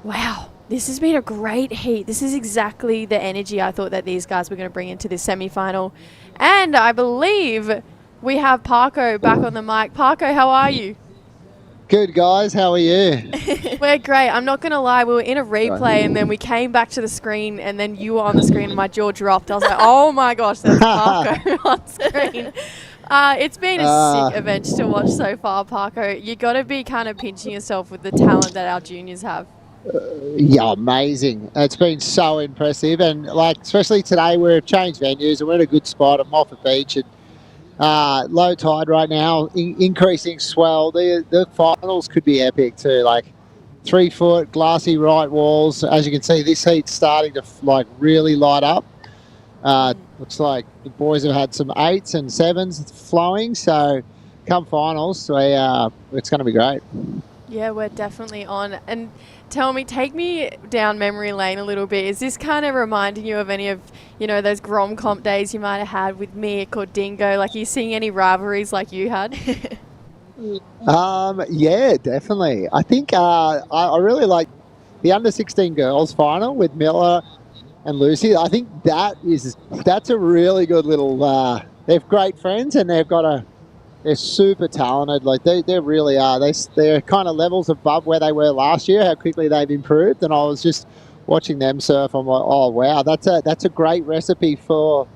Wow. This has been a great heat. This is exactly the energy I thought that these guys were going to bring into this semi-final. And I believe we have Parko back on the mic. Parko, how are you? Good, guys. How are you? We're great. I'm not going to lie. We were in a replay and then we came back to the screen and then you were on the screen and my jaw dropped. I was like, oh my gosh, there's Parko on screen. It's been a sick event to watch so far, Parko. You got to be kind of pinching yourself with the talent that our juniors have. Yeah, amazing. It's been so impressive, and like especially today we've changed venues and we're in a good spot at Moffat Beach, and low tide right now, increasing swell. The finals could be epic too. Like 3 foot glassy right walls. As you can see, this heat's starting to like really light up. Looks like the boys have had some 8s and 7s flowing. So come finals, it's going to be great. Yeah, we're definitely on. And tell me, take me down memory lane a little bit. Is this kind of reminding you of any of, those Grom Comp days you might have had with Mick or Dingo? Like, are you seeing any rivalries like you had? Yeah, definitely. I think I really like the under-16 Girls Final with Miller and Lucy. I think that's a really good little. They're great friends, and they're super talented. Like they really are. They're kind of levels above where they were last year. How quickly they've improved, and I was just watching them surf. I'm like, oh wow, that's a great recipe for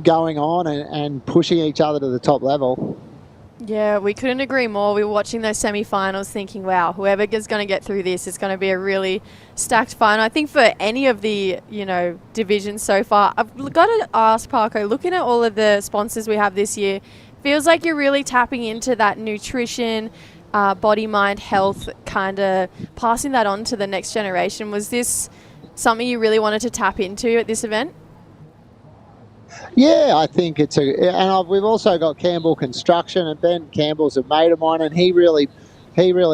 going on and pushing each other to the top level. Yeah, we couldn't agree more. We were watching those semi-finals thinking, wow, whoever is going to get through this is going to be a really stacked final. I think for any of the, divisions so far, I've got to ask, Parko, looking at all of the sponsors we have this year, feels like you're really tapping into that nutrition, body, mind, health, kind of passing that on to the next generation. Was this something you really wanted to tap into at this event? Yeah, I think we've also got Campbell Construction, and Ben Campbell's a mate of mine, and he really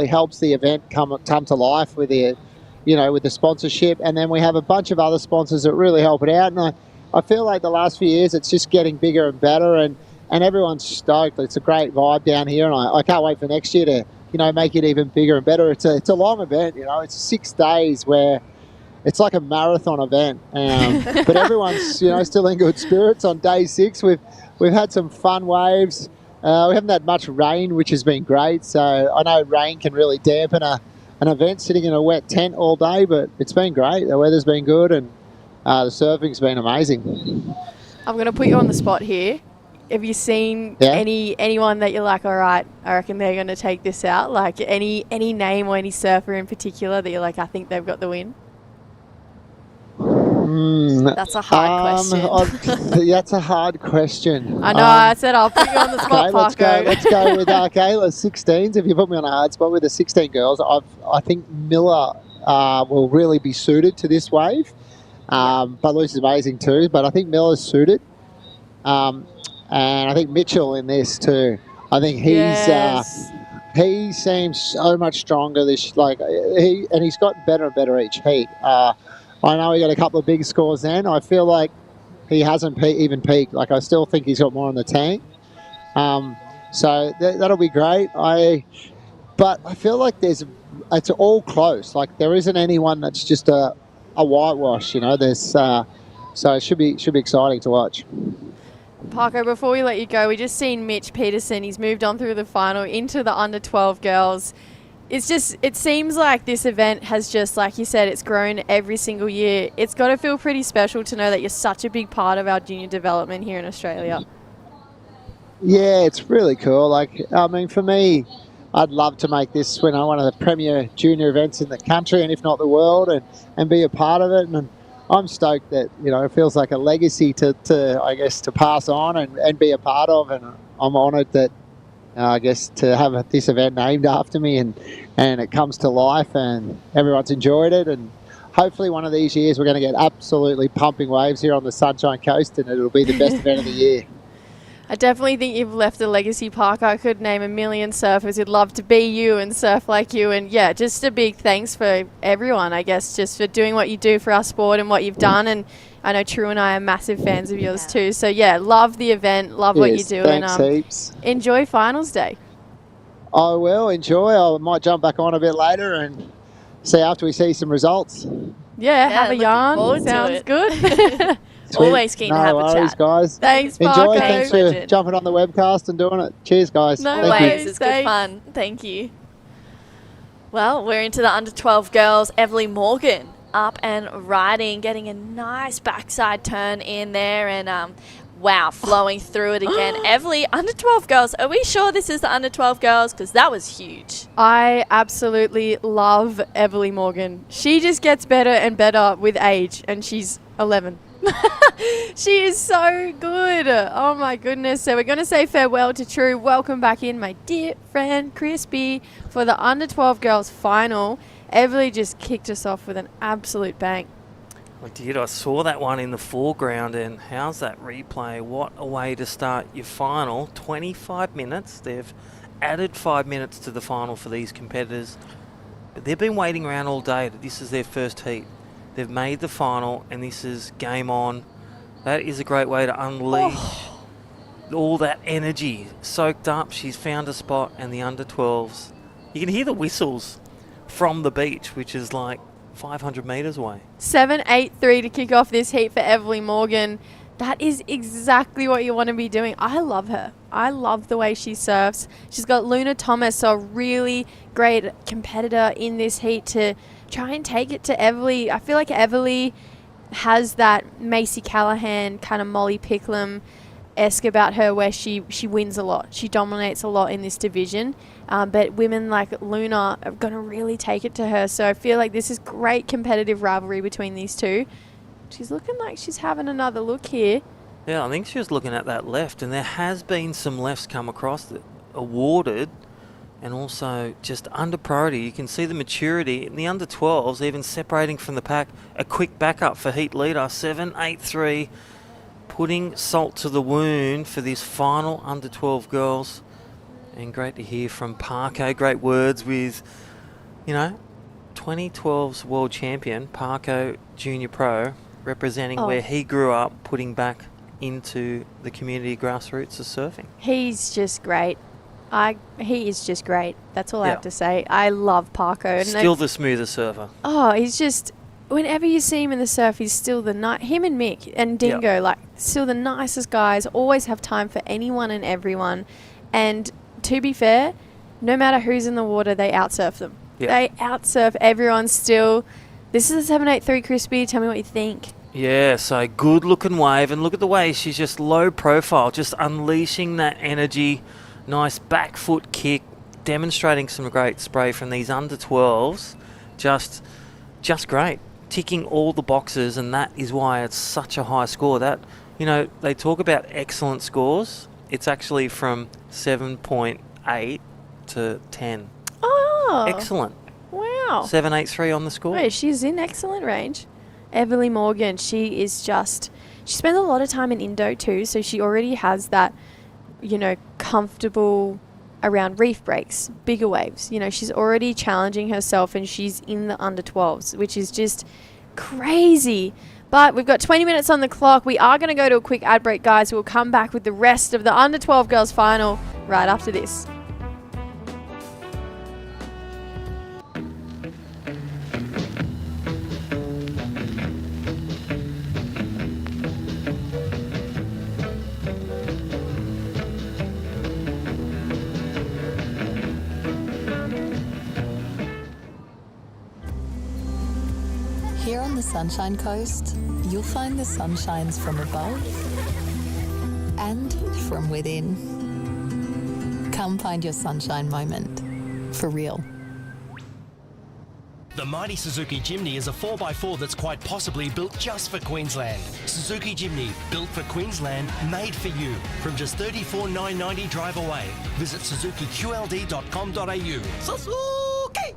helps the event come to life with with the sponsorship. And then we have a bunch of other sponsors that really help it out. And I feel like the last few years it's just getting bigger and better, and everyone's stoked. It's a great vibe down here, and I can't wait for next year to make it even bigger and better. It's a long event, it's 6 days where it's like a marathon event, but everyone's still in good spirits. On day 6, we've had some fun waves. We haven't had much rain, which has been great. So I know rain can really dampen an event sitting in a wet tent all day, but it's been great. The weather's been good, and the surfing's been amazing. I'm going to put you on the spot here. Have you seen anyone that you're like, all right, I reckon they're going to take this out? Like any name or any surfer in particular that you're like, I think they've got the win? That's a hard question. That's a hard question. I know. I said I'll put you on the spot, Parko. Let's go with the 16s. If you put me on a hard spot with the 16 girls, I think Miller will really be suited to this wave. But Lucy's amazing too. But I think Miller's suited, and I think Mitchell in this too. I think he seems so much stronger. He's gotten better and better each heat. I know he got a couple of big scores then. I feel like he hasn't even peaked. Like, I still think he's got more in the tank. So that'll be great. But I feel like it's all close. Like, there isn't anyone that's just a whitewash, There's so it should be exciting to watch. Parko, before we let you go, we just seen Mitch Peterson. He's moved on through the final into the under 12 girls. It seems like this event has just, like you said, it's grown every single year. It's got to feel pretty special to know that you're such a big part of our junior development here in Australia. Yeah, it's really cool. For me, I'd love to make this one of the premier junior events in the country, and if not the world, and be a part of it. And I'm stoked that, it feels like a legacy to pass on and be a part of. And I'm honoured that, to have this event named after me and it comes to life and everyone's enjoyed it. And hopefully one of these years we're going to get absolutely pumping waves here on the Sunshine Coast, and it'll be the best event of the year. I definitely think you've left a legacy, Park. I could name a million surfers who'd love to be you and surf like you. And yeah, just a big thanks for everyone, just for doing what you do for our sport and what you've done. And I know True and I are massive fans of yours too. So yeah, love the event, love what you do, thanks, and heaps. Enjoy finals day. I will enjoy. I might jump back on a bit later and see after we see some results. Yeah, have a yarn. Sounds good. Always keen to have a chat, guys. Thanks, Enjoy. Thanks for jumping on the webcast and doing it. Cheers, guys. No worries. It's good fun. Thank you. Well, we're into the under 12 girls. Everly Morgan up and riding, getting a nice backside turn in there, and Wow, flowing through it again. Everly, under 12 girls. Are we sure this is the under 12 girls? Because that was huge. I absolutely love Everly Morgan. She just gets better and better with age, and she's 11. She is so good. Oh my goodness. So we're going to say farewell to True. Welcome back in, my dear friend Crispy, for the under 12 girls final. Everly just kicked us off with an absolute bang. I did. I saw that one in the foreground, and how's that replay? What a way to start your final. 25 minutes. They've added 5 minutes to the final for these competitors. But they've been waiting around all day. This is their first heat. They've made the final, and this is game on. That is a great way to unleash all that energy soaked up. She's found a spot, and the under 12s. You can hear the whistles from the beach, which is like 500 metres away. 7-8-3 to kick off this heat for Everly Morgan. That is exactly what you want to be doing. I love her. I love the way she surfs. She's got Luna Thomas, so a really great competitor in this heat to try and take it to Everly. I feel like Everly has that Macy Callahan kind of Molly Picklum-esque about her, where she wins a lot. She dominates a lot in this division. But women like Luna are going to really take it to her. So I feel like this is great competitive rivalry between these two. She's looking like she's having another look here. Yeah, I think she was looking at that left, and there has been some lefts come across that awarded, and also just under priority. You can see the maturity in the under 12s, even separating from the pack. A quick backup for heat leader, 7-8-3, putting salt to the wound for this final under 12 girls. And great to hear from Parko. Great words with, 2012's world champion, Parko Junior Pro, representing where he grew up, putting back into the community grassroots of surfing. He's just great. He is just great. That's all I have to say. I love Parko. And still the smoothest surfer. Oh, he's just, whenever you see him in the surf, he's still him and Mick and Dingo, still the nicest guys, always have time for anyone and everyone. And to be fair, no matter who's in the water, they outsurf them. Yep. They outsurf everyone still. This is a 7-8-3, Crispy. Tell me what you think. Yeah, so good looking wave, and look at the way she's just low profile, just unleashing that energy. Nice back foot kick, demonstrating some great spray from these under 12s. Just great. Ticking all the boxes, and that is why it's such a high score. That, they talk about excellent scores. It's actually from 7.8 to 10. Oh. Excellent. Wow. 7-8-3 on the score. Wait, she's in excellent range. Everly Morgan, she spends a lot of time in Indo too, so she already has that, comfortable around reef breaks, bigger waves. She's already challenging herself, and she's in the under 12s, which is just crazy. But we've got 20 minutes on the clock. We are going to go to a quick ad break, guys. We'll come back with the rest of the under 12 girls final right after this. Here on the Sunshine Coast, you'll find the sunshines from above and from within. Come find your sunshine moment. For real. The mighty Suzuki Jimny is a 4x4 that's quite possibly built just for Queensland. Suzuki Jimny, built for Queensland, made for you. From just $34,990 drive away. Visit suzukiqld.com.au. Suzuki!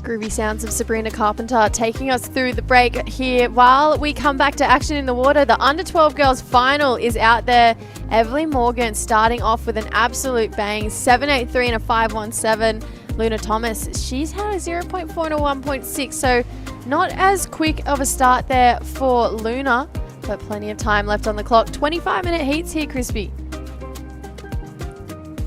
Groovy sounds of Sabrina Carpenter taking us through the break here. While we come back to action in the water, the under 12 girls final is out there. Everly Morgan starting off with an absolute bang, 7-8-3 and a 5-1-7. Luna Thomas, she's had a 0.4 and a 1.6, so not as quick of a start there for Luna, but plenty of time left on the clock. 25-minute heats here, Crispy.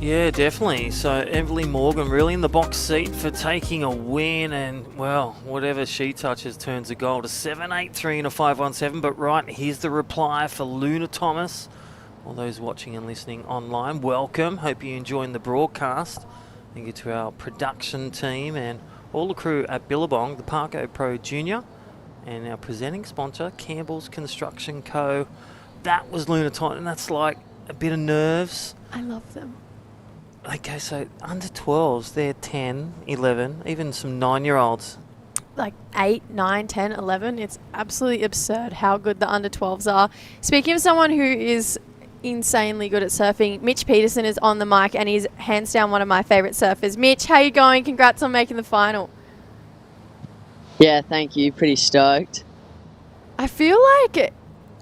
Yeah, definitely. So Evelyn Morgan really in the box seat for taking a win, and well, whatever she touches turns a gold. A 7.83 and a 5.17. But right, here's the reply for Luna Thomas. All those watching and listening online, welcome. Hope you're enjoying the broadcast. Thank you to our production team and all the crew at Billabong, the Parko Pro Junior, and our presenting sponsor, Campbell's Construction Co. That was Luna Thomas, and that's like a bit of nerves. I love them. Okay, so under 12s, they're 10, 11, even some 9-year-olds. Like 8, 9, 10, 11. It's absolutely absurd how good the under 12s are. Speaking of someone who is insanely good at surfing, Mitch Peterson is on the mic, and he's hands down one of my favourite surfers. Mitch, how you going? Congrats on making the final. Yeah, thank you. Pretty stoked. I feel like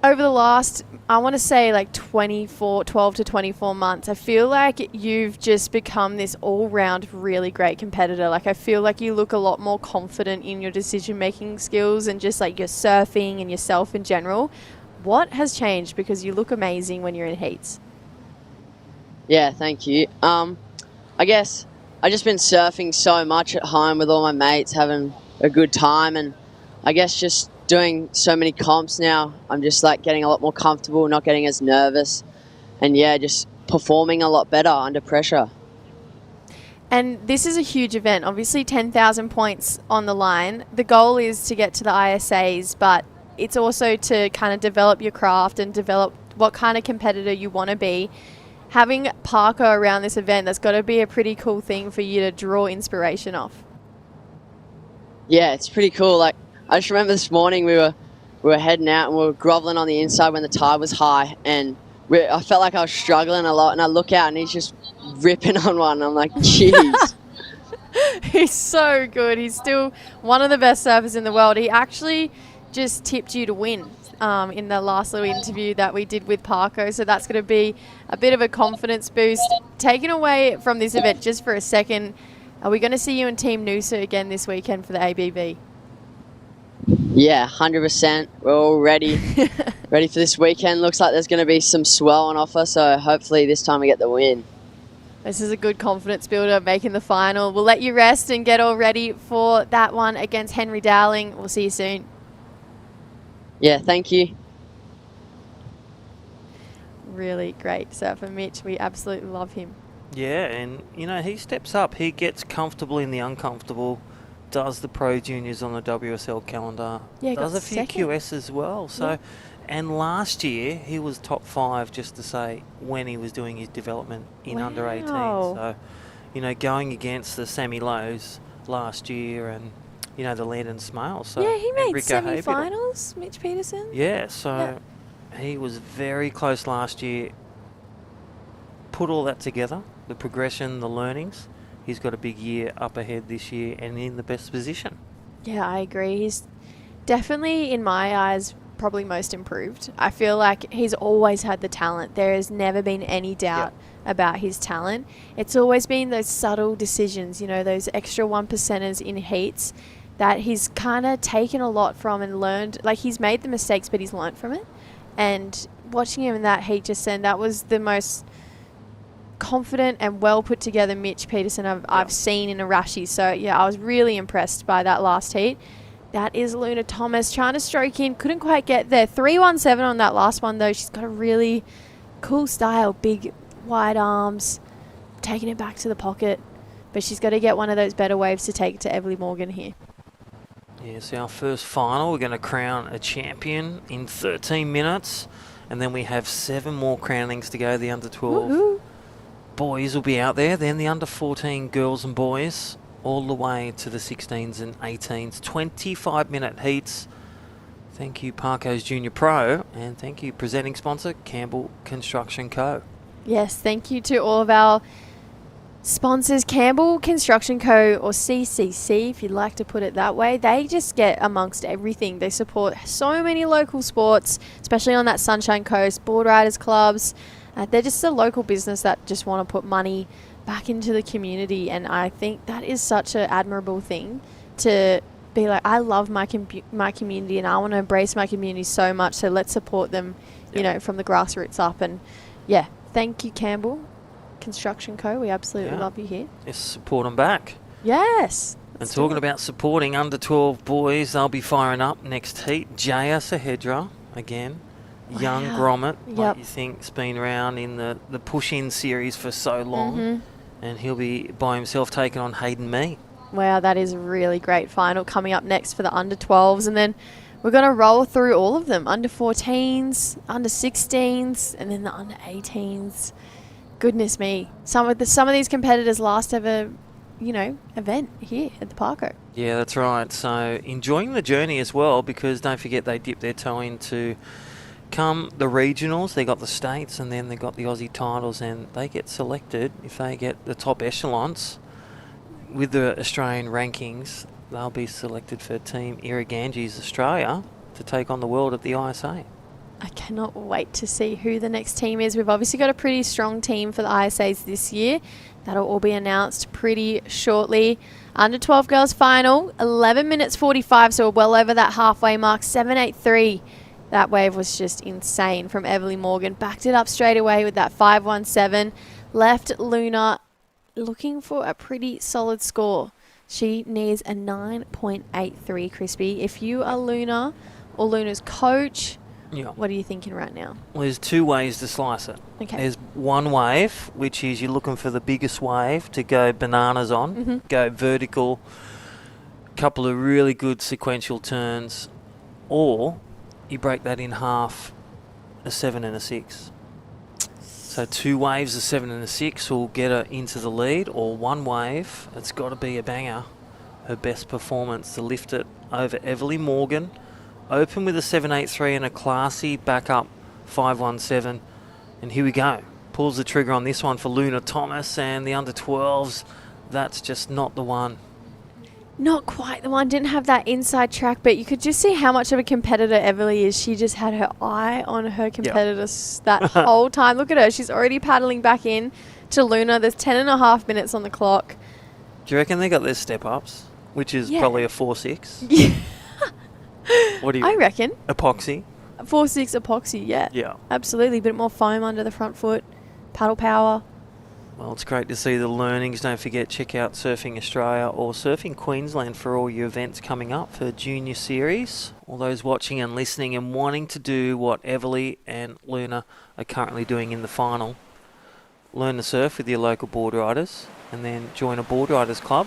over the last, I want to say like 12 to 24 months, I feel like you've just become this all-round really great competitor. Like I feel like you look a lot more confident in your decision-making skills and just like your surfing and yourself in general. What has changed? Because you look amazing when you're in heats. Yeah, thank you. I guess I've just been surfing so much at home with all my mates, having a good time, and I guess just doing so many comps now, I'm just like getting a lot more comfortable, not getting as nervous, and yeah, just performing a lot better under pressure. And this is a huge event, obviously 10,000 points on the line. The goal is to get to the ISAs, but it's also to kind of develop your craft and develop what kind of competitor you want to be. Having Parko around this event, that's got to be a pretty cool thing for you to draw inspiration off. Yeah, it's pretty cool. Like I just remember this morning we were heading out and we were groveling on the inside when the tide was high, and I felt like I was struggling a lot, and I look out and he's just ripping on one. I'm like, jeez. He's so good. He's still one of the best surfers in the world. He actually just tipped you to win in the last little interview that we did with Parko, so that's going to be a bit of a confidence boost. Taken away from this event just for a second, are we going to see you in Team Noosa again this weekend for the ABV? Yeah, 100%. We're all ready. Ready for this weekend. Looks like there's going to be some swell on offer, so hopefully this time we get the win. This is a good confidence builder, making the final. We'll let you rest and get all ready for that one against Henry Dowling. We'll see you soon. Yeah, thank you. Really great surfer, Mitch. We absolutely love him. Yeah, and, you know, he steps up. He gets comfortable in the uncomfortable, does the Pro Juniors on the WSL calendar, Yeah, does got a few second. QS as well. So, Yeah. And last year, he was top 5, just to say, when he was doing his development in under 18. So, you know, going against the Sammy Lowe's last year and, you know, the Landon Smale. So Yeah, he made Rico Haybiddle. semi-finals, Mitch Peterson. Yeah, so he was very close last year. Put all that together, the progression, the learnings. He's got a big year up ahead this year and in the best position. Yeah, I agree. He's definitely, in my eyes, probably most improved. I feel like he's always had the talent. There has never been any doubt about his talent. It's always been those subtle decisions, you know, those extra 1%ers in heats that he's kind of taken a lot from and learned. Like, he's made the mistakes, but he's learned from it. And watching him in that heat just then, that was the most confident and well put together Mitch Peterson I've seen in a Rashi. So yeah, I was really impressed by that last heat. That is Luna Thomas trying to stroke in, couldn't quite get there. 3.17 on that last one though. She's got a really cool style, big wide arms, taking it back to the pocket, but she's got to get one of those better waves to take to Evelyn Morgan here. Yeah, so our first final, we're going to crown a champion in 13 minutes, and then we have 7 more crownings to go. The under 12 Woo-hoo. boys will be out there, then the under 14 girls and boys, all the way to the 16s and 18s. 25-minute heats. Thank you, Parko's Junior Pro, and thank you, presenting sponsor, Campbell Construction Co. Yes, thank you to all of our sponsors, Campbell Construction Co, or CCC if you'd like to put it that way. They just get amongst everything. They support so many local sports, especially on that Sunshine Coast, board riders clubs, They're just a local business that just want to put money back into the community, and I think that is such an admirable thing to be like, I love my community and I want to embrace my community so much, so let's support them, you know, from the grassroots up. And yeah, thank you, Campbell Construction Co. We absolutely love you here. Yes, support them back. Yes. And talking about supporting under 12 boys, they'll be firing up next heat. Jaya Sahedra again. Young grommet, like you think's been around in the push-in series for so long, and he'll be by himself taking on Hayden Mee. Wow, that is a really great final coming up next for the under 12s, and then we're going to roll through all of them: under 14s, under 16s, and then the under 18s. Goodness me, some of these competitors' last ever, you know, event here at the Parko. Yeah, that's right. So enjoying the journey as well, because don't forget they dip their toe into come the regionals. They got the states, and then they got the Aussie titles, and they get selected if they get the top echelons with the Australian rankings. They'll be selected for Team Irriganji's Australia to take on the world at the ISA. I cannot wait to see who the next team is. We've obviously got a pretty strong team for the ISAs this year. That'll all be announced pretty shortly. Under 12 Girls Final, 11 minutes 45, so we're well over that halfway mark, 7.83. That wave was just insane from Everly Morgan. Backed it up straight away with that 5.17. Left Luna looking for a pretty solid score. She needs a 9.83, Crispy. If you are Luna or Luna's coach, what are you thinking right now? Well, there's two ways to slice it. Okay. There's one wave, which is you're looking for the biggest wave to go bananas on, go vertical, couple of really good sequential turns, or you break that in half, a 7 and a 6. So two waves, a 7 and a 6 will get her into the lead, or one wave, it's got to be a banger, her best performance to lift it over Everly Morgan. Open with a 7.83 and a classy backup 5.17. And here we go. Pulls the trigger on this one for Luna Thomas, and the under 12s, that's just not the one. Not quite the one. Didn't have that inside track, but you could just see how much of a competitor Everly is. She just had her eye on her competitors that whole time. Look at her. She's already paddling back in to Luna. There's 10.5 minutes on the clock. Do you reckon they got their step-ups, which is probably a 4.6? Yeah. What do you I reckon. Epoxy? 4.6 epoxy, yeah. Yeah. Absolutely. A bit more foam under the front foot. Paddle power. Well, it's great to see the learnings. Don't forget, check out Surfing Australia or Surfing Queensland for all your events coming up for Junior Series. All those watching and listening and wanting to do what Everly and Luna are currently doing in the final. Learn to surf with your local board riders, and then join a board riders club,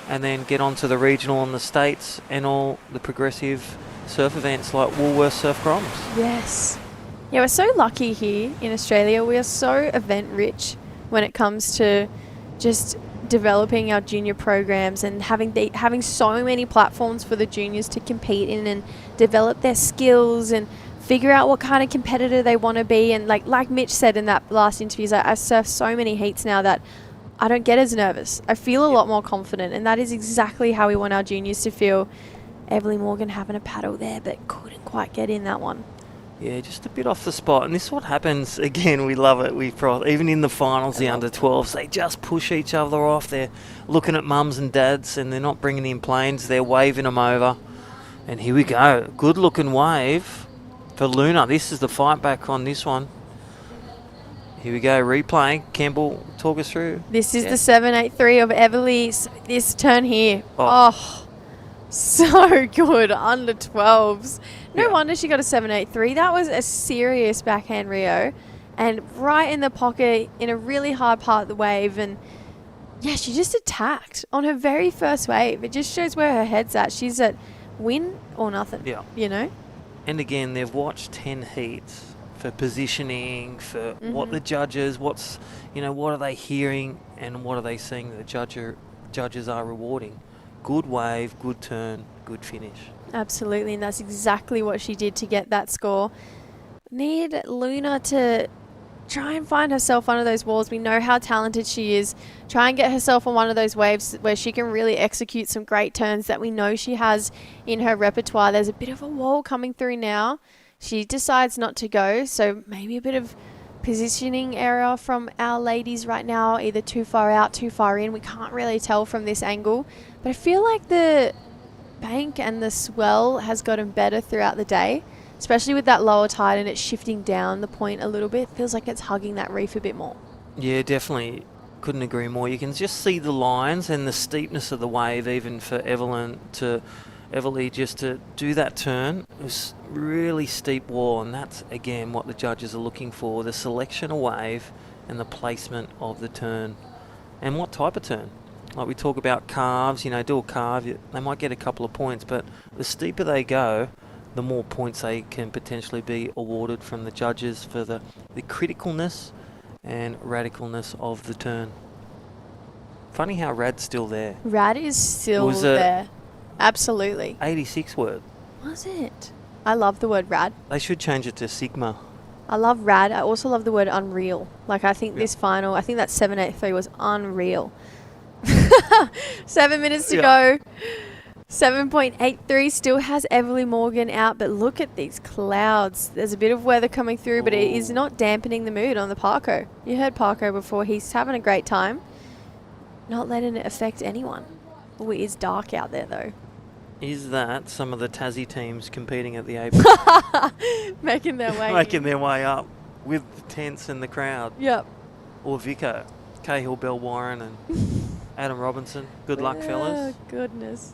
and then get onto the regional in the States and all the progressive surf events like Woolworths Surf Groms. Yes. Yeah, we're so lucky here in Australia. We are so event rich when it comes to just developing our junior programs and having so many platforms for the juniors to compete in and develop their skills and figure out what kind of competitor they want to be. And like Mitch said in that last interview, I surf so many heats now that I don't get as nervous. I feel a lot more confident, and that is exactly how we want our juniors to feel. Everly Morgan having a paddle there, but couldn't quite get in that one. Yeah, just a bit off the spot. And this is what happens, again, we love it. Even in the finals, the under-12s, they just push each other off. They're looking at mums and dads, and they're not bringing in planes. They're waving them over. And here we go. Good-looking wave for Luna. This is the fight back on this one. Here we go, replay. Campbell, talk us through. This is the 7.83 of Everly's. This turn here. Oh, so good. Under 12s. No wonder she got a 7.83. That was a serious backhand Rio. And right in the pocket in a really hard part of the wave. And yeah, she just attacked on her very first wave. It just shows where her head's at. She's at win or nothing, you know? And again, they've watched 10 heats for positioning, for what the judges, what are they hearing and what are they seeing that the judges are rewarding. Good wave, good turn, good finish. Absolutely, and that's exactly what she did to get that score. Need Luna to try and find herself one of those walls. We know how talented she is. Try and get herself on one of those waves where she can really execute some great turns that we know she has in her repertoire. There's a bit of a wall coming through now. She decides not to go, so maybe a bit of positioning error from our ladies right now, either too far out, too far in. We can't really tell from this angle, but I feel like the bank and the swell has gotten better throughout the day, especially with that lower tide and it's shifting down the point a little bit. Feels like it's hugging that reef a bit more. Yeah, definitely. Couldn't agree more. You can just see the lines and the steepness of the wave, even for Everly just to do that turn. It was really steep wall, and that's again what the judges are looking for, the selection of wave and the placement of the turn. And what type of turn? Like we talk about carves, do a carve, they might get a couple of points, but the steeper they go, the more points they can potentially be awarded from the judges for the criticalness and radicalness of the turn. Funny how Rad's still there. Rad is still there. Absolutely. 86 word. Was it? I love the word rad. They should change it to Sigma. I love rad. I also love the word unreal. Like, I think this final, I think that 783 was unreal. 7 minutes to go. 7.83 still has Everly Morgan out, but look at these clouds. There's a bit of weather coming through, but it is not dampening the mood on the Parko. You heard Parko before. He's having a great time. Not letting it affect anyone. Oh, it is dark out there, though. Is that some of the Tassie teams competing at the A? Making their way Making their way up with the tents and the crowd. Yep. Or Vico. Cahill, Bell Warren and Adam Robinson. Good luck, fellas. Oh, goodness.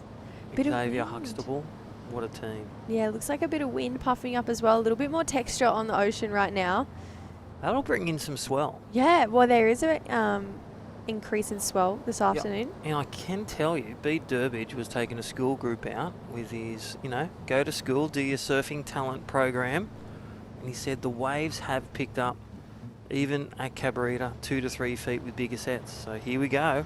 Xavier Huxtable. What a team. Yeah, looks like a bit of wind puffing up as well. A little bit more texture on the ocean right now. That'll bring in some swell. Yeah, well, there is a increase in swell this afternoon. And I can tell you, Bede Durbidge was taking a school group out with his, go to school, do your surfing talent program. And he said the waves have picked up, even at Cabarita, 2 to 3 feet with bigger sets. So here we go.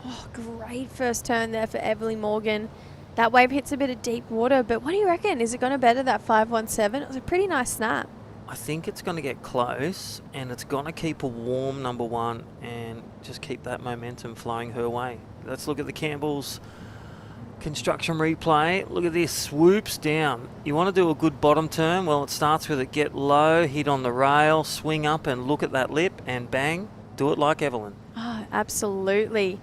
Oh, great first turn there for Everly Morgan. That wave hits a bit of deep water, but what do you reckon? Is it going to better that 517? It was a pretty nice snap. I think it's going to get close, and it's going to keep a warm number one and just keep that momentum flowing her way. Let's look at the Campbell's construction replay. Look at this, swoops down. You want to do a good bottom turn? Well, it starts with it get low, hit on the rail, swing up and look at that lip, and bang, do it like Evelyn. Oh, absolutely.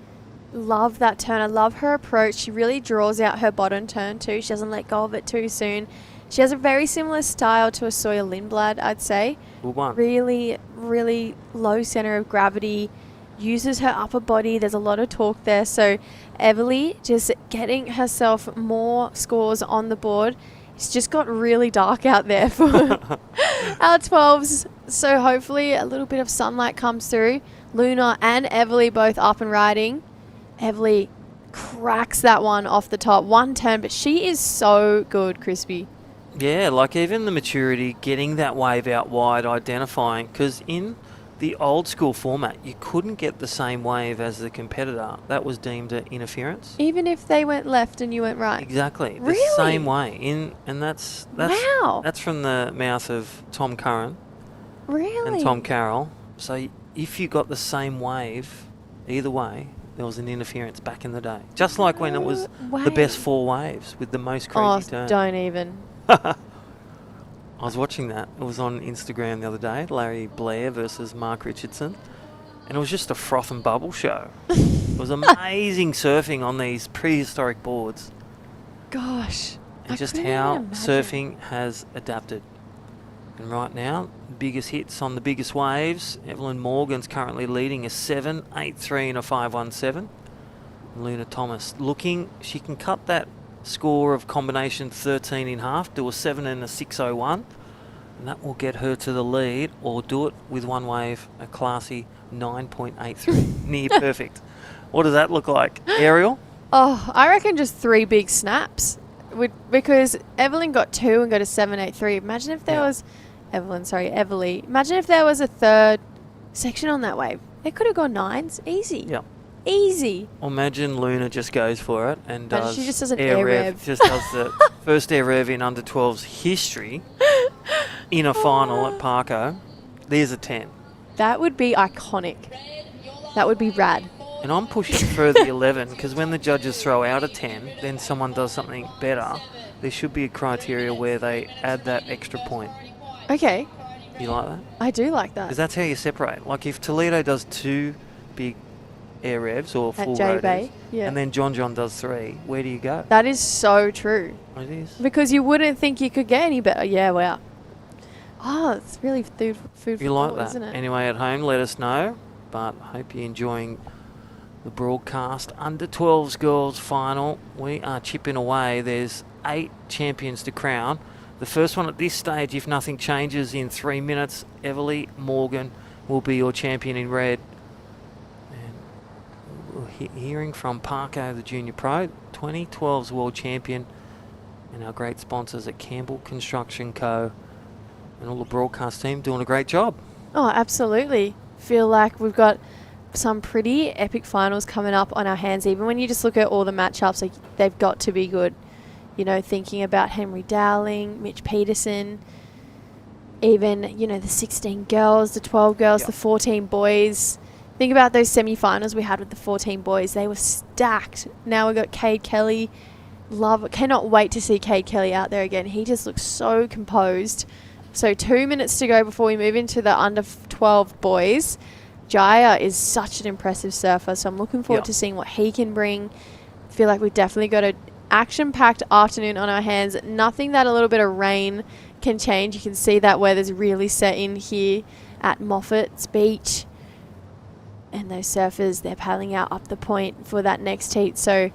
Love that turn. I love her approach. She really draws out her bottom turn too. She doesn't let go of it too soon. She has a very similar style to a Sawyer Lindblad, I'd say. Good one. Really, really low center of gravity. Uses her upper body. There's a lot of torque there. So Everly just getting herself more scores on the board. It's just got really dark out there for our 12s. So hopefully a little bit of sunlight comes through. Luna and Everly both up and riding. Everly cracks that one off the top. One turn, but she is so good, Crispy. Yeah, like even the maturity, getting that wave out wide, identifying, because in the old school format, you couldn't get the same wave as the competitor. That was deemed an interference. Even if they went left and you went right? Exactly. Really? The same way. And that's wow. That's from the mouth of Tom Curran. Really? And Tom Carroll. So if you got the same wave, either way, there was an interference back in the day. Just like when it was the best 4 waves with the most crazy turn. Don't even. I was watching that. It was on Instagram the other day, Larry Blair versus Mark Richardson. And it was just a froth and bubble show. It was amazing surfing on these prehistoric boards. Gosh. And just how surfing has adapted. And right now, biggest hits on the biggest waves. Evelyn Morgan's currently leading a 7.83 and a 5.17. Luna Thomas looking, she can cut that score of combination 13 in half, do a 7 and a 6.01. And that will get her to the lead, or do it with one wave, a classy 9.83. Near perfect. What does that look like? Ariel? Oh, I reckon just 3 big snaps. Because Evelyn got 2 and got a 7.83. Imagine if there was... Everly. Imagine if there was a third section on that wave. It could have gone 9s. Easy. Yeah. Easy. Imagine Luna just goes for it and does... She just does an air rev. Just does the first air rev in under 12's history in a final at Parko. There's a 10. That would be iconic. That would be rad. And I'm pushing for the 11 because when the judges throw out a 10, then someone does something better. There should be a criteria where they add that extra point. Okay. You like that? I do like that. Because that's how you separate. Like if Toledo does 2 big air revs or At full J rotors, Bay, yeah. and then John does 3, where do you go? That is so true. It is. Because you wouldn't think you could get any better. Yeah, wow. Oh, it's really food for You like thought, that? isn't it? Anyway, at home, let us know. But hope you're enjoying the broadcast. Under 12s Girls Final. We are chipping away. There's 8 champions to crown. The first one at this stage, if nothing changes in 3 minutes, Everly Morgan will be your champion in red. And we're hearing from Parko, the junior pro, 2012's world champion, and our great sponsors at Campbell Construction Co. and all the broadcast team doing a great job. Oh, absolutely. Feel like we've got some pretty epic finals coming up on our hands. Even when you just look at all the matchups, like they've got to be good. You know, thinking about Henry Dowling, Mitch Peterson, even, you know, the 16 girls, the 12 girls, the 14 boys. Think about those semi-finals we had with the 14 boys. They were stacked. Now we've got Cade Kelly. Cannot wait to see Cade Kelly out there again. He just looks so composed. So 2 minutes to go before we move into the under 12 boys. Jaya is such an impressive surfer, so I'm looking forward to seeing what he can bring. I feel like we've definitely got an action-packed afternoon on our hands. Nothing that a little bit of rain can change. You can see that weather's really set in here at Moffat's Beach. And those surfers, they're paddling out up the point for that next heat. So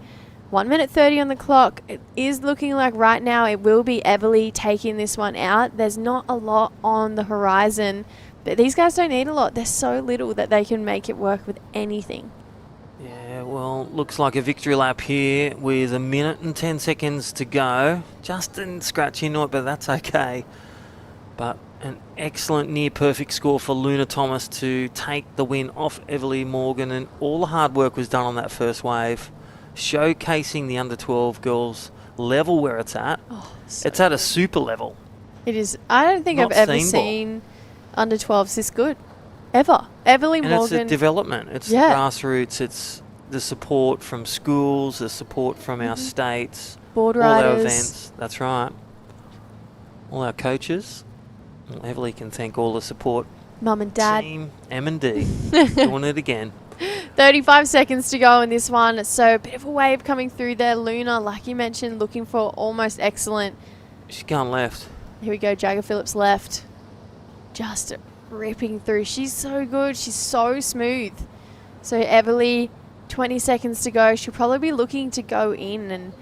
1 minute 30 on the clock. It is looking like right now it will be Everly taking this one out. There's not a lot on the horizon, but these guys don't need a lot. They're so little that they can make it work with anything. Yeah, well, looks like a victory lap here with 1 minute and 10 seconds to go. Just didn't scratch into it, but that's okay. But an excellent near-perfect score for Luna Thomas to take the win off Everly Morgan, and all the hard work was done on that first wave, showcasing the under-12 girls level where it's at. Oh, it's at a super level. It is. I don't think Not I've ever seen seen under 12s this good. Ever. Everly And Morgan. it's a development. It's grassroots. It's the support from schools, the support from our states, Board all our riders. events. That's right. All our coaches. Well, Everly can thank all the support. Mum and Dad. Team M&D doing it again. 35 seconds to go in this one. So a bit of a wave coming through there. Luna, like you mentioned, looking for almost excellent. She's gone left. Here we go. Jagger Phillips left. Just ripping through. She's so good. She's so smooth. So Everly, 20 seconds to go. She'll probably be looking to go in and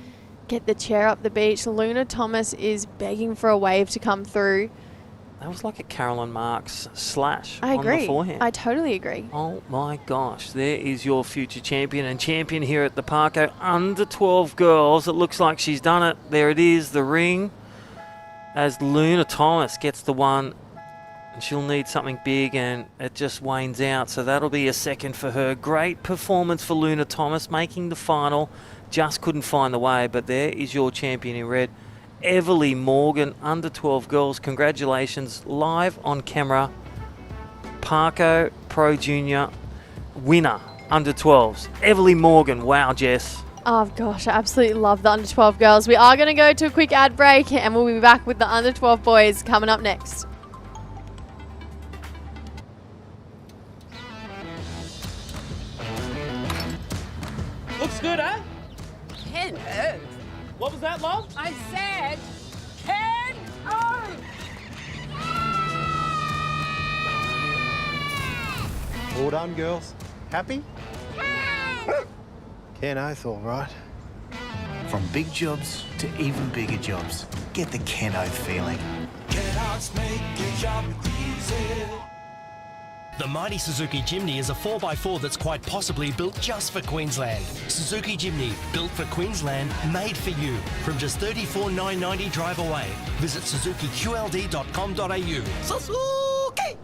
get the chair up the beach. Luna Thomas is begging for a wave to come through. That was like a Carolyn Marks slash I on agree. the forehand. I totally agree. Oh my gosh, there is your future champion and champion here at the Parko under 12 girls. It looks like she's done it. There it is, the ring, as Luna Thomas gets the one, and she'll need something big, and it just wanes out. So that'll be a second for her. Great performance for Luna Thomas, making the final. Just couldn't find the way, but there is your champion in red. Everly Morgan, under 12 girls. Congratulations, live on camera. Parko Pro Junior winner, under 12s. Everly Morgan. Wow, Jess. Oh gosh, I absolutely love the under 12 girls. We are going to go to a quick ad break, and we'll be back with the under 12 boys coming up next. Looks good, eh? Ken Earth. What was that, love? I said Ken Earth. All done, girls. Happy? Ken Oath, all right. From big jobs to even bigger jobs, get the Ken Oath feeling. Kenouts make your job easy. The mighty Suzuki Jimny is a 4x4 that's quite possibly built just for Queensland. Suzuki Jimny, built for Queensland, made for you. From just $34,990 drive away. Visit suzukiqld.com.au. Suzuki!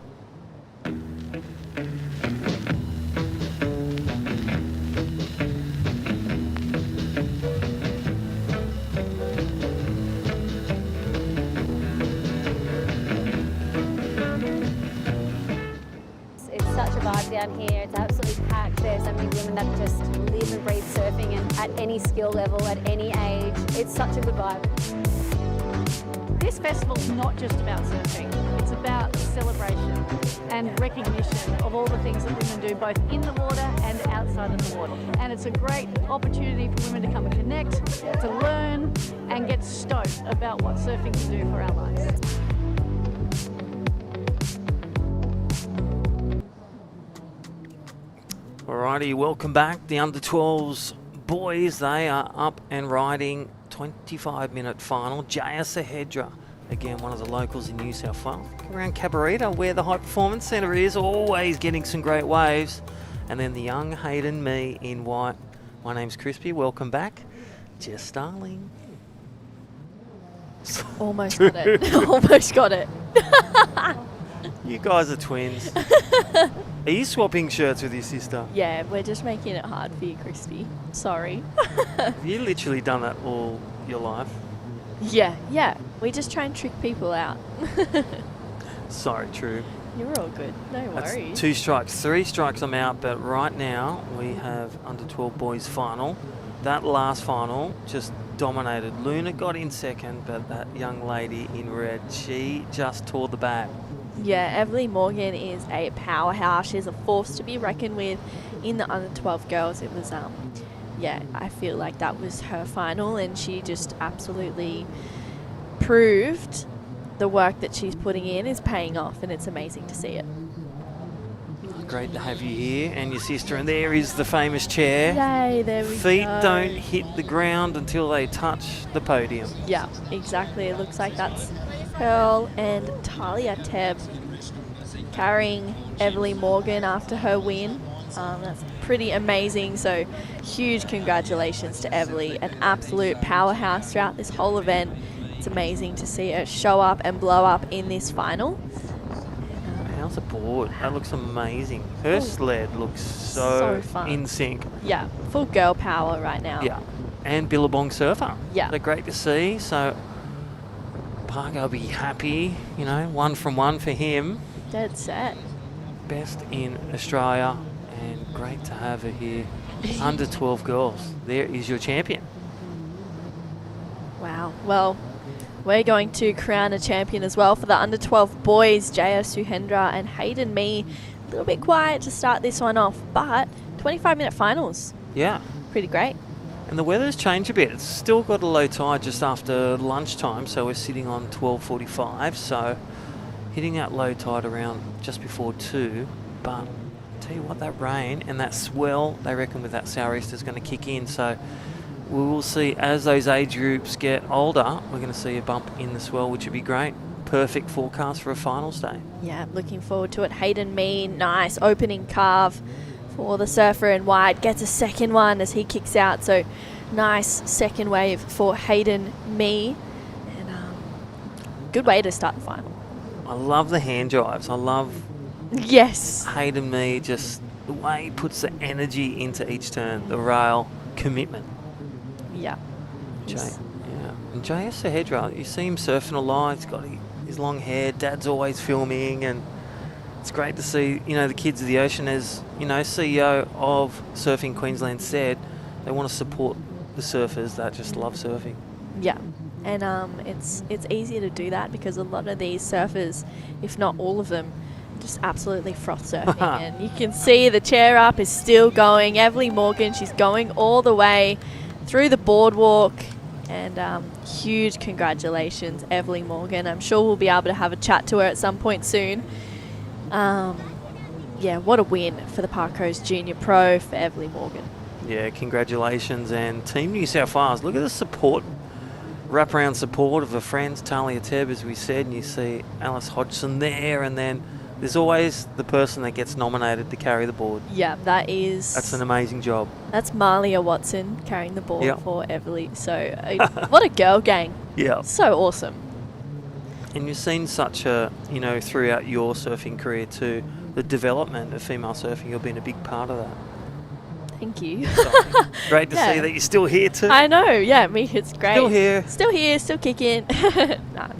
Down here, it's absolutely packed. There's so many women that just live and breathe surfing, and at any skill level, at any age, it's such a good vibe. This festival's not just about surfing, it's about celebration and recognition of all the things that women do both in the water and outside of the water. And it's a great opportunity for women to come and connect, to learn and get stoked about what surfing can do for our lives. Alrighty, welcome back. The under-12s boys, they are up and riding 25-minute final. Jaya Sahedra, again, one of the locals in New South Wales. Around Cabarita, where the High Performance Centre is, always getting some great waves. And then the young Hayden Me in white. My name's Crispy, welcome back. Jess Starling. Almost got it. Almost got it. You guys are twins. Are you swapping shirts with your sister? Yeah, we're just making it hard for you, Crispy. Sorry. Have you literally done that all your life? Yeah. We just try and trick people out. Sorry, True. You're all good. No worries. That's 2 strikes. 3 strikes, I'm out. But right now, we have under-12 boys final. That last final just dominated. Luna got in second, but that young lady in red, she just tore the bag. Yeah, Everly Morgan is a powerhouse. She's a force to be reckoned with in the under-12 girls. It was, I feel like that was her final, and she just absolutely proved the work that she's putting in is paying off, and it's amazing to see it. Great to have you here and your sister, and there is the famous chair. Yay, there we Feet go. don't hit the ground until they touch the podium. Yeah, exactly. It looks like that's Pearl and Talia Tebb carrying Everly Morgan after her win. That's pretty amazing. So huge congratulations to Everly, an absolute powerhouse throughout this whole event. It's amazing to see her show up and blow up in this final. How's the board? That looks amazing. Her sled looks so fun. in sync. Yeah, full girl power right now. Yeah, and Billabong surfer. Yeah. They're great to see. So Parko will be happy, 1 from 1 for him. Dead set. Best in Australia, and great to have her here. Under 12 girls. There is your champion. Wow. Well, we're going to crown a champion as well for the under 12 boys. Jaya Suhendra and Hayden Me. A little bit quiet to start this one off, but 25-minute finals. Yeah. Pretty great. And the weather's changed a bit. It's still got a low tide just after lunchtime, so we're sitting on 12:45. So hitting that low tide around just before 2. But tell you what, that rain and that swell, they reckon with that sou'easter is going to kick in. So we will see as those age groups get older, we're going to see a bump in the swell, which would be great. Perfect forecast for a finals day. Yeah, looking forward to it. Hayden Me, nice opening carve for the surfer in white. Gets a second one as he kicks out. So nice second wave for Hayden Me. And good way to start the final. I love the hand drives. I love Hayden Me, just the way he puts the energy into each turn, the rail commitment. Yeah. And Jaya Sahedra, you see him surfing a lot. He's got his long hair. Dad's always filming, and it's great to see, the kids of the ocean. As, CEO of Surfing Queensland said, they want to support the surfers that just love surfing. Yeah. And it's easier to do that because a lot of these surfers, if not all of them, just absolutely froth surfing. And you can see the chair up is still going. Everly Morgan, she's going all the way through the boardwalk. And huge congratulations, Everly Morgan. I'm sure we'll be able to have a chat to her at some point soon. What a win for the Parko's Junior Pro for Everly Morgan. Yeah, congratulations. And Team New South Wales, look at the support, wraparound support of her friends, Talia Tebb, as we said, and you see Alice Hodgson there, and then there's always the person that gets nominated to carry the board. Yeah, that's an amazing job. That's Marlia Watson carrying the board Yep. for Everly. So what a girl gang. Yeah. So awesome. And you've seen such a, throughout your surfing career too, the development of female surfing. You've been a big part of that. Thank you. Great to see that you're still here too. I know, yeah, it's great. Still here. Still kicking.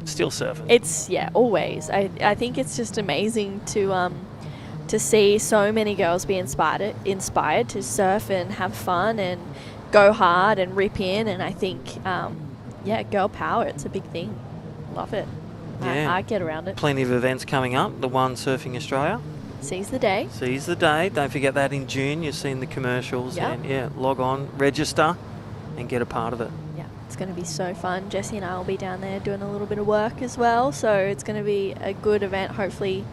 Still surfing. It's, always. I think it's just amazing to see so many girls be inspired to surf and have fun and go hard and rip in. And I think, girl power, it's a big thing. Love it. Yeah. I get around it. Plenty of events coming up. The one Surfing Australia. Seize the day. Seize the day. Don't forget that in June. You've seen the commercials. Yep. And yeah, log on, register, and get a part of it. Yeah, it's going to be so fun. Jessie and I will be down there doing a little bit of work as well. So it's going to be a good event. Hopefully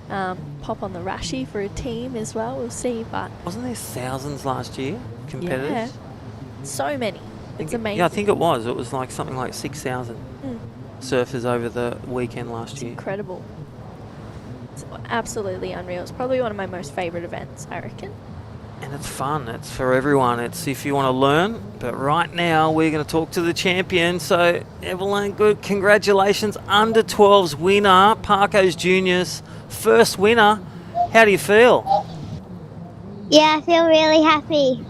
pop on the Rashi for a team as well. We'll see. But wasn't there thousands last year, competitors? Yeah, so many. It's amazing. Yeah, I think it was. It was like something like 6,000 surfers over the weekend last year. Incredible. It's absolutely unreal. It's probably one of my most favourite events, I reckon. And it's fun. It's for everyone. It's if you want to learn. But right now, we're going to talk to the champion. So, Evelyn, good. Congratulations. Under 12s winner, Parko's Juniors. First winner. How do you feel? Yeah, I feel really happy.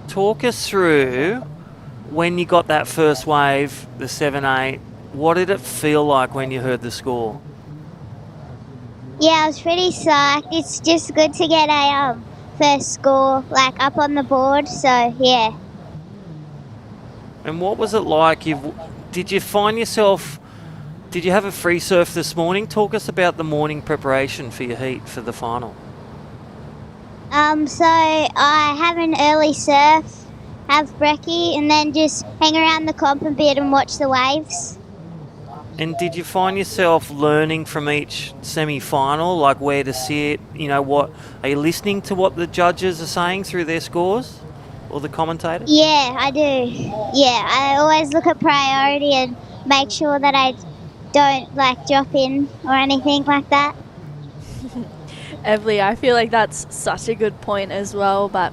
Talk us through when you got that first wave, the 7-8. What did it feel like when you heard the score? Yeah, I was pretty psyched. It's just good to get a first score like up on the board. So yeah. And what was it like? Did you find yourself? Did you have a free surf this morning? Talk us about the morning preparation for your heat for the final. So I have an early surf, have brekkie, and then just hang around the comp a bit and watch the waves. And did you find yourself learning from each semi-final, like where to sit? You know, what are you listening to what the judges are saying through their scores, or the commentators? Yeah, I do. Yeah, I always look at priority and make sure that I don't like drop in or anything like that. Evely, I feel like that's such a good point as well, but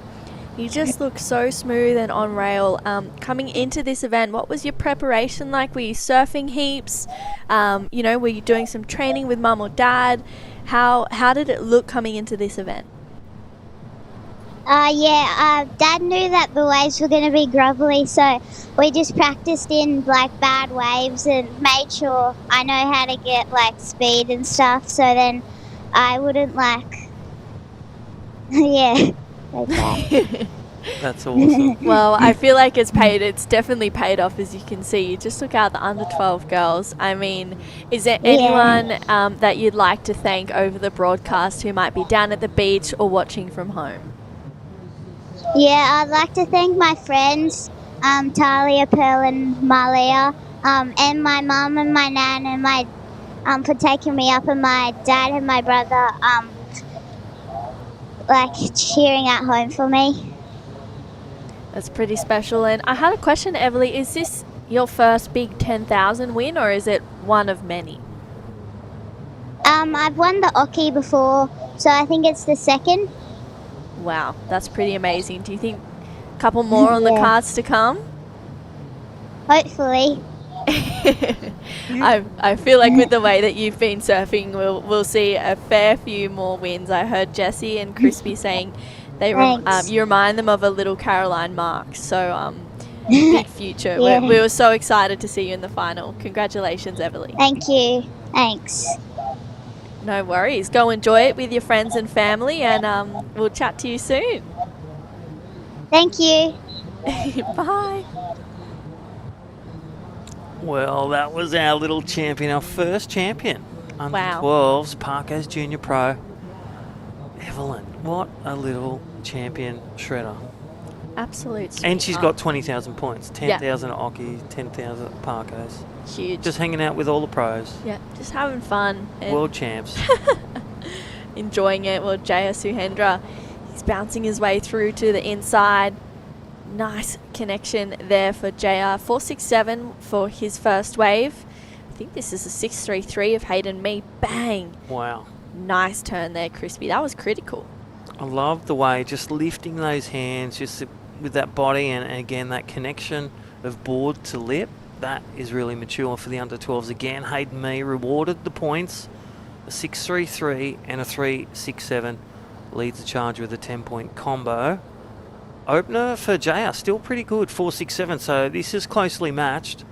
you just look so smooth and on rail. Coming into this event, what was your preparation like? Were you surfing heaps? Were you doing some training with mum or dad? How did it look coming into this event? Dad knew that the waves were going to be grubbly, so we just practiced in like bad waves and made sure I know how to get like speed and stuff, so then I wouldn't like like that. That's awesome. Well, I feel like it's definitely paid off, as you can see. You just took out the under 12 girls. I mean, is there anyone that you'd like to thank over the broadcast who might be down at the beach or watching from home? Yeah, I'd like to thank my friends, Talia, Pearl and Malia, and my mum and my nan and my for taking me up, and my dad and my brother cheering at home for me. That's pretty special. And I had a question, Everly. Is this your first big 10,000 win, or is it one of many? I've won the Oki before, so I think it's the second. Wow, that's pretty amazing. Do you think a couple more on the cards to come? Hopefully. I feel like with the way that you've been surfing, we'll see a fair few more wins. I heard Jessie and Crispy saying you remind them of a little Caroline Marks. So big future. Yeah. We were so excited to see you in the final. Congratulations, Everly. Thank you. Thanks. No worries. Go enjoy it with your friends and family, and we'll chat to you soon. Thank you. Bye. Well, that was our little champion, our first champion. Under 12s, Parko's Junior Pro. Evelyn, what a little champion shredder. Absolute sweetheart. And she's got 20,000 points. 10,000 at Oki, 10,000 at Parko's. Huge. Just hanging out with all the pros. Yeah, just having fun. And World champs. enjoying it. Well, Jaya Suhendra, he's bouncing his way through to the inside. Nice connection there for Jaya. 467 for his first wave. I think this is a 633 of Hayden Mee. Bang. Wow. Nice turn there, Crispy. That was critical. I love the way, just lifting those hands, just with that body, and again, that connection of board to lip. That is really mature for the under 12s. Again, Hayden Mee rewarded the points. A 633 and a 367 leads the charge with a 10-point combo. Opener for Jaya, still pretty good, 467. So this is closely matched.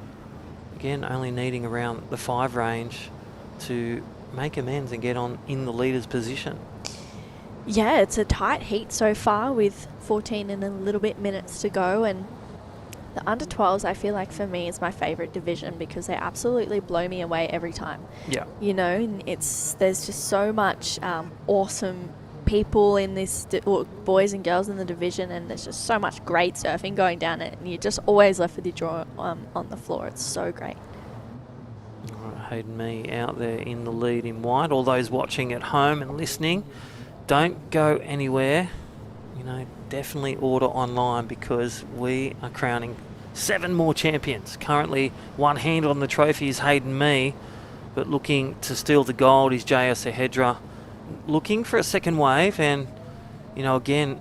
Again, only needing around the 5 range to make amends and get on in the leader's position. Yeah, it's a tight heat so far with 14 and a little bit minutes to go, and The under 12s, I feel like for me is my favorite division because they absolutely blow me away every time. Yeah. You know, and there's just so much awesome people in this, boys and girls in the division, and there's just so much great surfing going down it, and you're just always left with your jaw on the floor. It's so great. All right, Hayden Mee out there in the lead in white. All those watching at home and listening, don't go anywhere. You know, definitely order online because we are crowning 7 more champions. Currently, one hand on the trophy is Hayden Mee, but looking to steal the gold is Jaya Sahedra. Looking for a second wave, and, you know, again,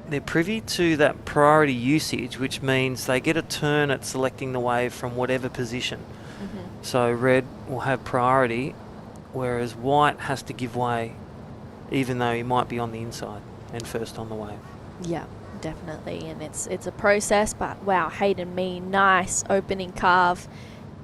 they're privy to that priority usage, which means they get a turn at selecting the wave from whatever position. Mm-hmm. So red will have priority, whereas white has to give way, even though he might be on the inside and first on the wave. Yeah, definitely, and it's a process, but wow, Hayden Mee, nice opening carve.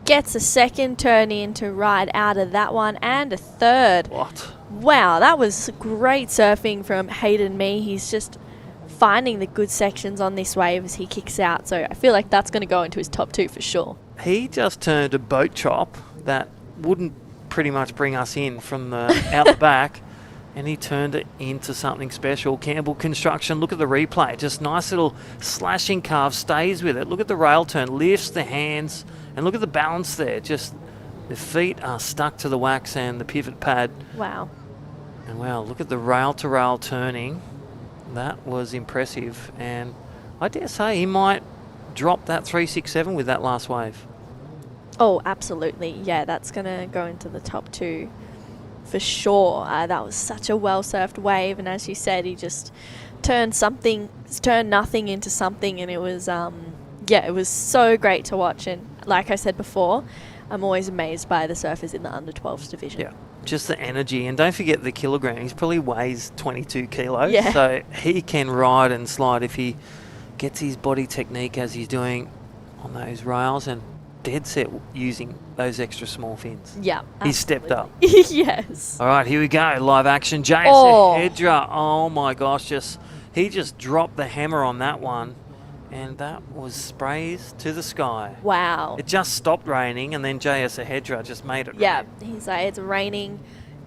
Gets a second turn in to ride out of that one, and a third. What? Wow, that was great surfing from Hayden Mee. He's just finding the good sections on this wave as he kicks out, so I feel like that's going to go into his top 2 for sure. He just turned a boat chop that wouldn't pretty much bring us in from the out the back, and he turned it into something special. Campbell Construction, look at the replay. Just nice little slashing carve, stays with it. Look at the rail turn, lifts the hands, and look at the balance there. Just the feet are stuck to the wax and the pivot pad. Wow. And wow, look at the rail-to-rail turning. That was impressive. And I dare say he might drop that 367 with that last wave. Oh, absolutely. Yeah, that's going to go into the top 2 for sure. That was such a well-surfed wave. And as you said, he just turned nothing into something. And it was, it was so great to watch. And like I said before, I'm always amazed by the surfers in the under 12s division. Yeah. Just the energy, and don't forget the kilogram. He probably weighs 22 kilos, yeah. So he can ride and slide if he gets his body technique as he's doing on those rails, and dead set using those extra small fins. Yeah, he's stepped up. Yes. All right, here we go. Live action. Jason Hedra. Oh my gosh, he just dropped the hammer on that one. And that was sprays to the sky. Wow. It just stopped raining, and then Jaya Sahedra just made it Yeah, rain. he's like, it's raining.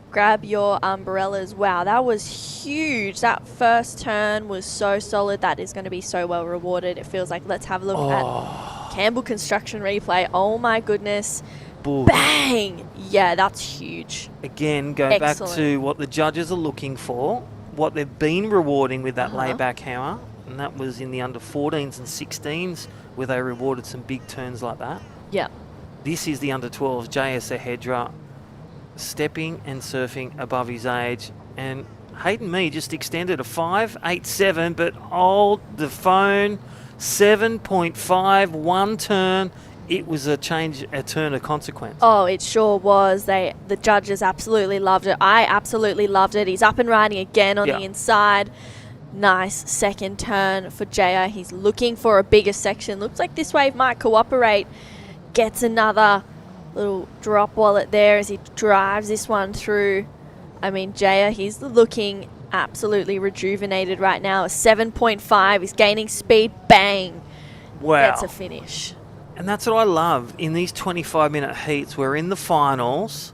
Grab your umbrellas. Wow, that was huge. That first turn was so solid. That is going to be so well rewarded. It feels like, let's have a look at Campbell Construction replay. Oh my goodness. Bull. Bang! Yeah, that's huge. Again, go back to what the judges are looking for, what they've been rewarding with that layback hammer. And that was in the under 14s and 16s where they rewarded some big turns like that. Yeah. This is the under 12s. Jaya Sahedra stepping and surfing above his age. And Hayden Mee just extended a 5.87, but hold the phone, 7.5, one turn. It was a turn of consequence. Oh, it sure was. The judges absolutely loved it. I absolutely loved it. He's up and riding again on the inside. Nice second turn for Jaya. He's looking for a bigger section. Looks like this wave might cooperate. Gets another little drop wallet there as he drives this one through. I mean, Jaya, he's looking absolutely rejuvenated right now. A 7.5. He's gaining speed. Bang. Wow. Gets a finish. And that's what I love. In these 25-minute heats, we're in the finals.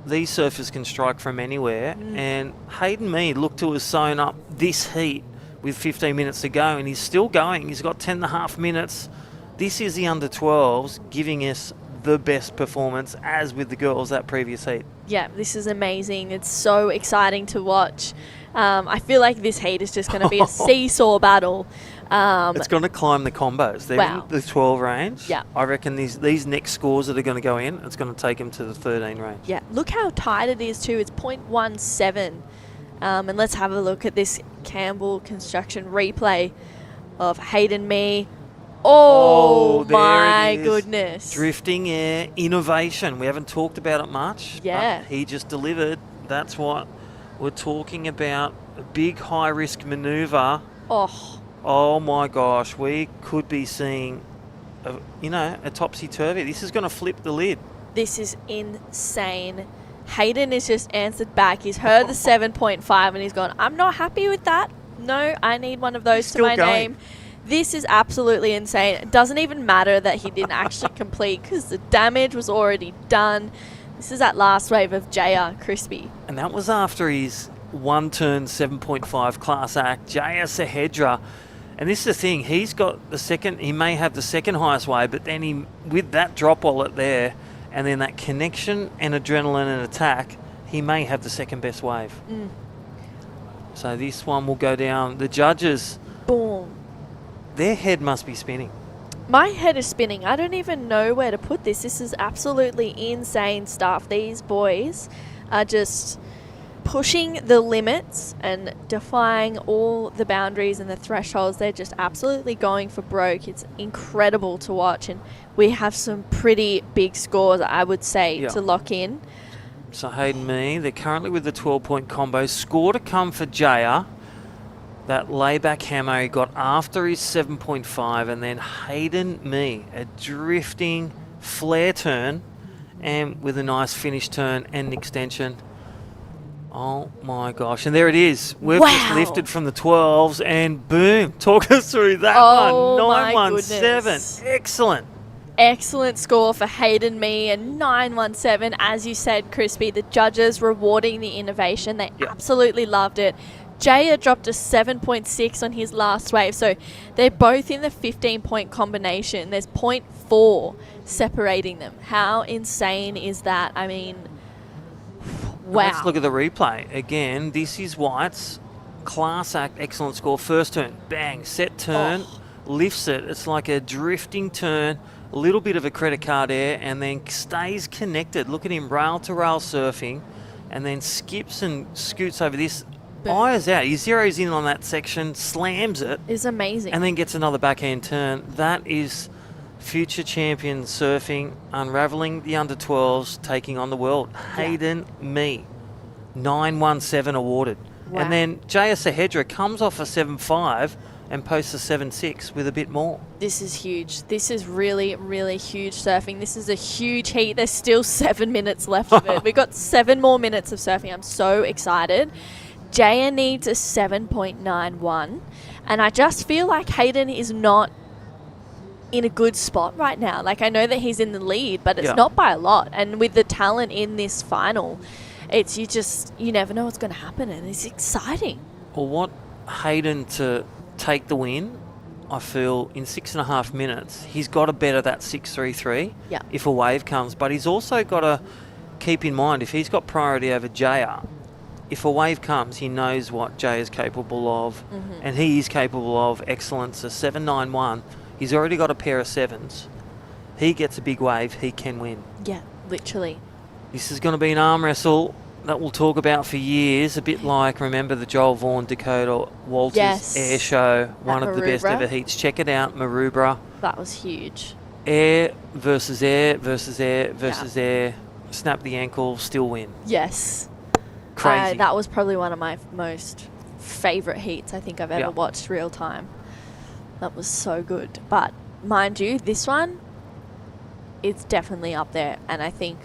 These surfers can strike from anywhere, and Hayden Mee looked to have sewn up this heat with 15 minutes to go, and he's still going. He's got 10.5 minutes. This is the under 12s giving us the best performance, as with the girls that previous heat. Yeah, this is amazing. It's so exciting to watch. I feel like this heat is just going to be a seesaw battle. It's going to climb the combos. They're in the 12 range. Yeah. I reckon these next scores that are going to go in, it's going to take them to the 13 range. Yeah, look how tight it is too. It's 0.17. And let's have a look at this Campbell Construction replay of Hayden Mee. Oh my goodness. Drifting air, innovation. We haven't talked about it much. Yeah. But he just delivered. That's what we're talking about. A big high-risk manoeuvre. Oh my gosh, we could be seeing, a topsy-turvy. This is going to flip the lid. This is insane. Hayden has just answered back. He's heard the 7.5 and he's gone, I'm not happy with that. No, I need one of those to my name. This is absolutely insane. It doesn't even matter that he didn't actually complete because the damage was already done. This is that last wave of JR Crispy. And that was after his one-turn 7.5 class act, Jaya Sahedra. And this is the thing, he's got the second, he may have the second highest wave, but then he, with that drop wallet there, and then that connection and adrenaline and attack, he may have the second best wave. So this one will go down. The judges, boom, their head must be spinning. My head is spinning. I don't even know where to put this. This is absolutely insane stuff. These boys are just pushing the limits and defying all the boundaries and the thresholds. They're just absolutely going for broke. It's incredible to watch, and we have some pretty big scores, I would say, to lock in. So Hayden Me, they're currently with the 12-point combo. Score to come for Jaya. That layback hammer he got after his 7.5, and then Hayden Me, a drifting flare turn, and with a nice finish turn and an extension. Oh my gosh, and there it is. We've just lifted from the 12s, and boom, talk us through that one. 917, excellent. Excellent score for Hayden Me, and 917, as you said, Crispy. The judges rewarding the innovation. They absolutely loved it. Jaya dropped a 7.6 on his last wave, so they're both in the 15-point combination. There's 0.4 separating them. How insane is that? I mean, wow. Let's look at the replay. Again, this is White's class act, excellent score. First turn, bang, set turn, lifts it. It's like a drifting turn, a little bit of a credit card air, and then stays connected. Look at him rail to rail surfing, and then skips and scoots over this. Eyes out. He zeroes in on that section, slams it. It's amazing. And then gets another backhand turn. That is future champion surfing, unravelling the under-12s, taking on the world. Hayden Me, 917 awarded. Wow. And then Jaya Sahedra comes off a 7.5 and posts a 7.6 with a bit more. This is huge. This is really, really huge surfing. This is a huge heat. There's still 7 minutes left of it. We've got 7 more minutes of surfing. I'm so excited. Jaya needs a 7.91, and I just feel like Hayden is not in a good spot right now. Like, I know that he's in the lead, but it's not by a lot. And with the talent in this final, it's you never know what's going to happen, and it's exciting. Well, what Hayden to take the win, I feel in 6.5 minutes, he's got to better that 6.33 if a wave comes. But he's also got to keep in mind, if he's got priority over Jaya, if a wave comes, he knows what Jay is capable of, and he is capable of excellence. A 7.91, he's already got a pair of 7s. He gets a big wave, he can win. Yeah, literally. This is going to be an arm wrestle that we'll talk about for years, a bit like, remember the Joel Vaughan Dakota Walters air show, one of the best ever heats. Check it out, Maroubra. That was huge. Air versus air versus air versus air. Snap the ankle, still win. Yes. Crazy. That was probably one of my most favourite heats I think I've ever watched real time. That was so good. But mind you, this one, it's definitely up there, and I think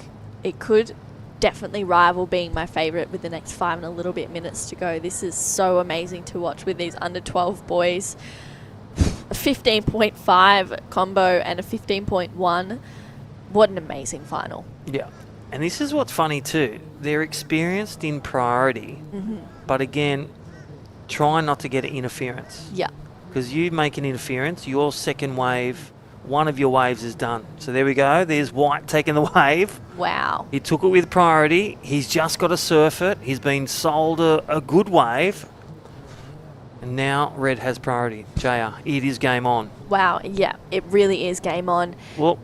it could definitely rival being my favourite with the next 5 and a little bit minutes to go. This is so amazing to watch with these under 12 boys. A 15.5 combo and a 15.1. What an amazing final. Yeah. And this is what's funny too. They're experienced in priority, but again, try not to get interference. Yeah. Because you make an interference, your second wave, one of your waves is done. So there we go. There's White taking the wave. Wow. He took it with priority. He's just got to surf it. He's been sold a good wave. And now Red has priority. JR, it is game on. Wow. Yeah, it really is game on. Well,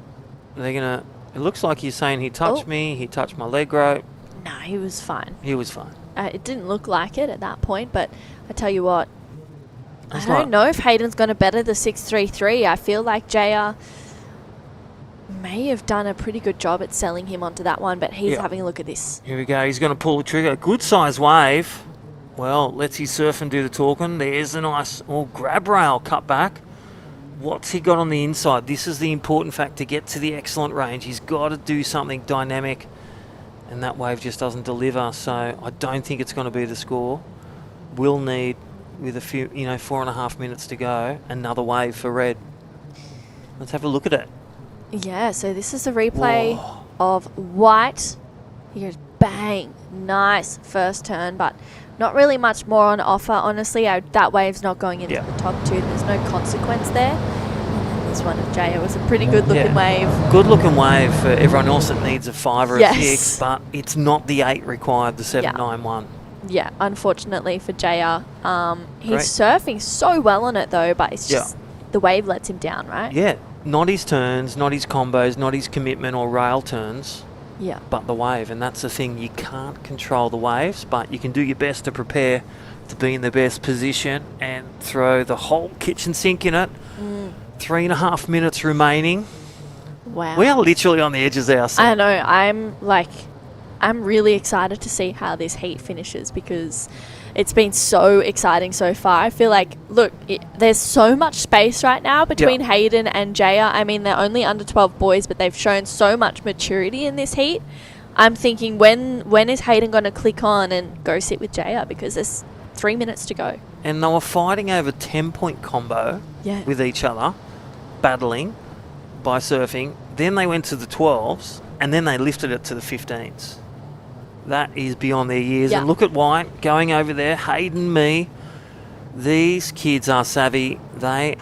they're going to... It looks like he's saying he touched me, he touched my leg rope. No, he was fine. He was fine. It didn't look like it at that point, but I tell you what, I don't know if Hayden's going to better the 6.33. I feel like JR may have done a pretty good job at selling him onto that one, but he's having a look at this. Here we go. He's going to pull the trigger. Good size wave. Well, let's his surf and do the talking. There's a nice grab rail cut back. What's he got on the inside? This is the important fact to get to the excellent range. He's got to do something dynamic, and that wave just doesn't deliver. So I don't think it's going to be the score. We'll need with a few, 4.5 minutes to go. Another wave for red. Let's have a look at it. Yeah, so this is a replay of white. He goes bang. Nice first turn, but not really much more on offer. Honestly, that wave's not going into the top two. There's no consequence there. And then this one of Jaya was a pretty good looking wave. Good looking wave for everyone else that needs a 5 or a 6, but it's not the 8 required, the 791. Yeah, unfortunately for Jaya. He's surfing so well on it though, but it's just the wave lets him down, right? Yeah, not his turns, not his combos, not his commitment or rail turns. Yeah. But the wave, and that's the thing, you can't control the waves, but you can do your best to prepare to be in the best position and throw the whole kitchen sink in it. 3.5 minutes remaining. Wow. We are literally on the edges of our seat. I know. I'm really excited to see how this heat finishes because it's been so exciting so far. I feel like, look, there's so much space right now between Hayden and Jaya. I mean, they're only under 12 boys, but they've shown so much maturity in this heat. I'm thinking, when is Hayden going to click on and go sit with Jaya? Because there's 3 minutes to go. And they were fighting over 10-point combo with each other, battling by surfing. Then they went to the 12s, and then they lifted it to the 15s. That is beyond their years. And look at White going over there. Hayden, me. These kids are savvy. They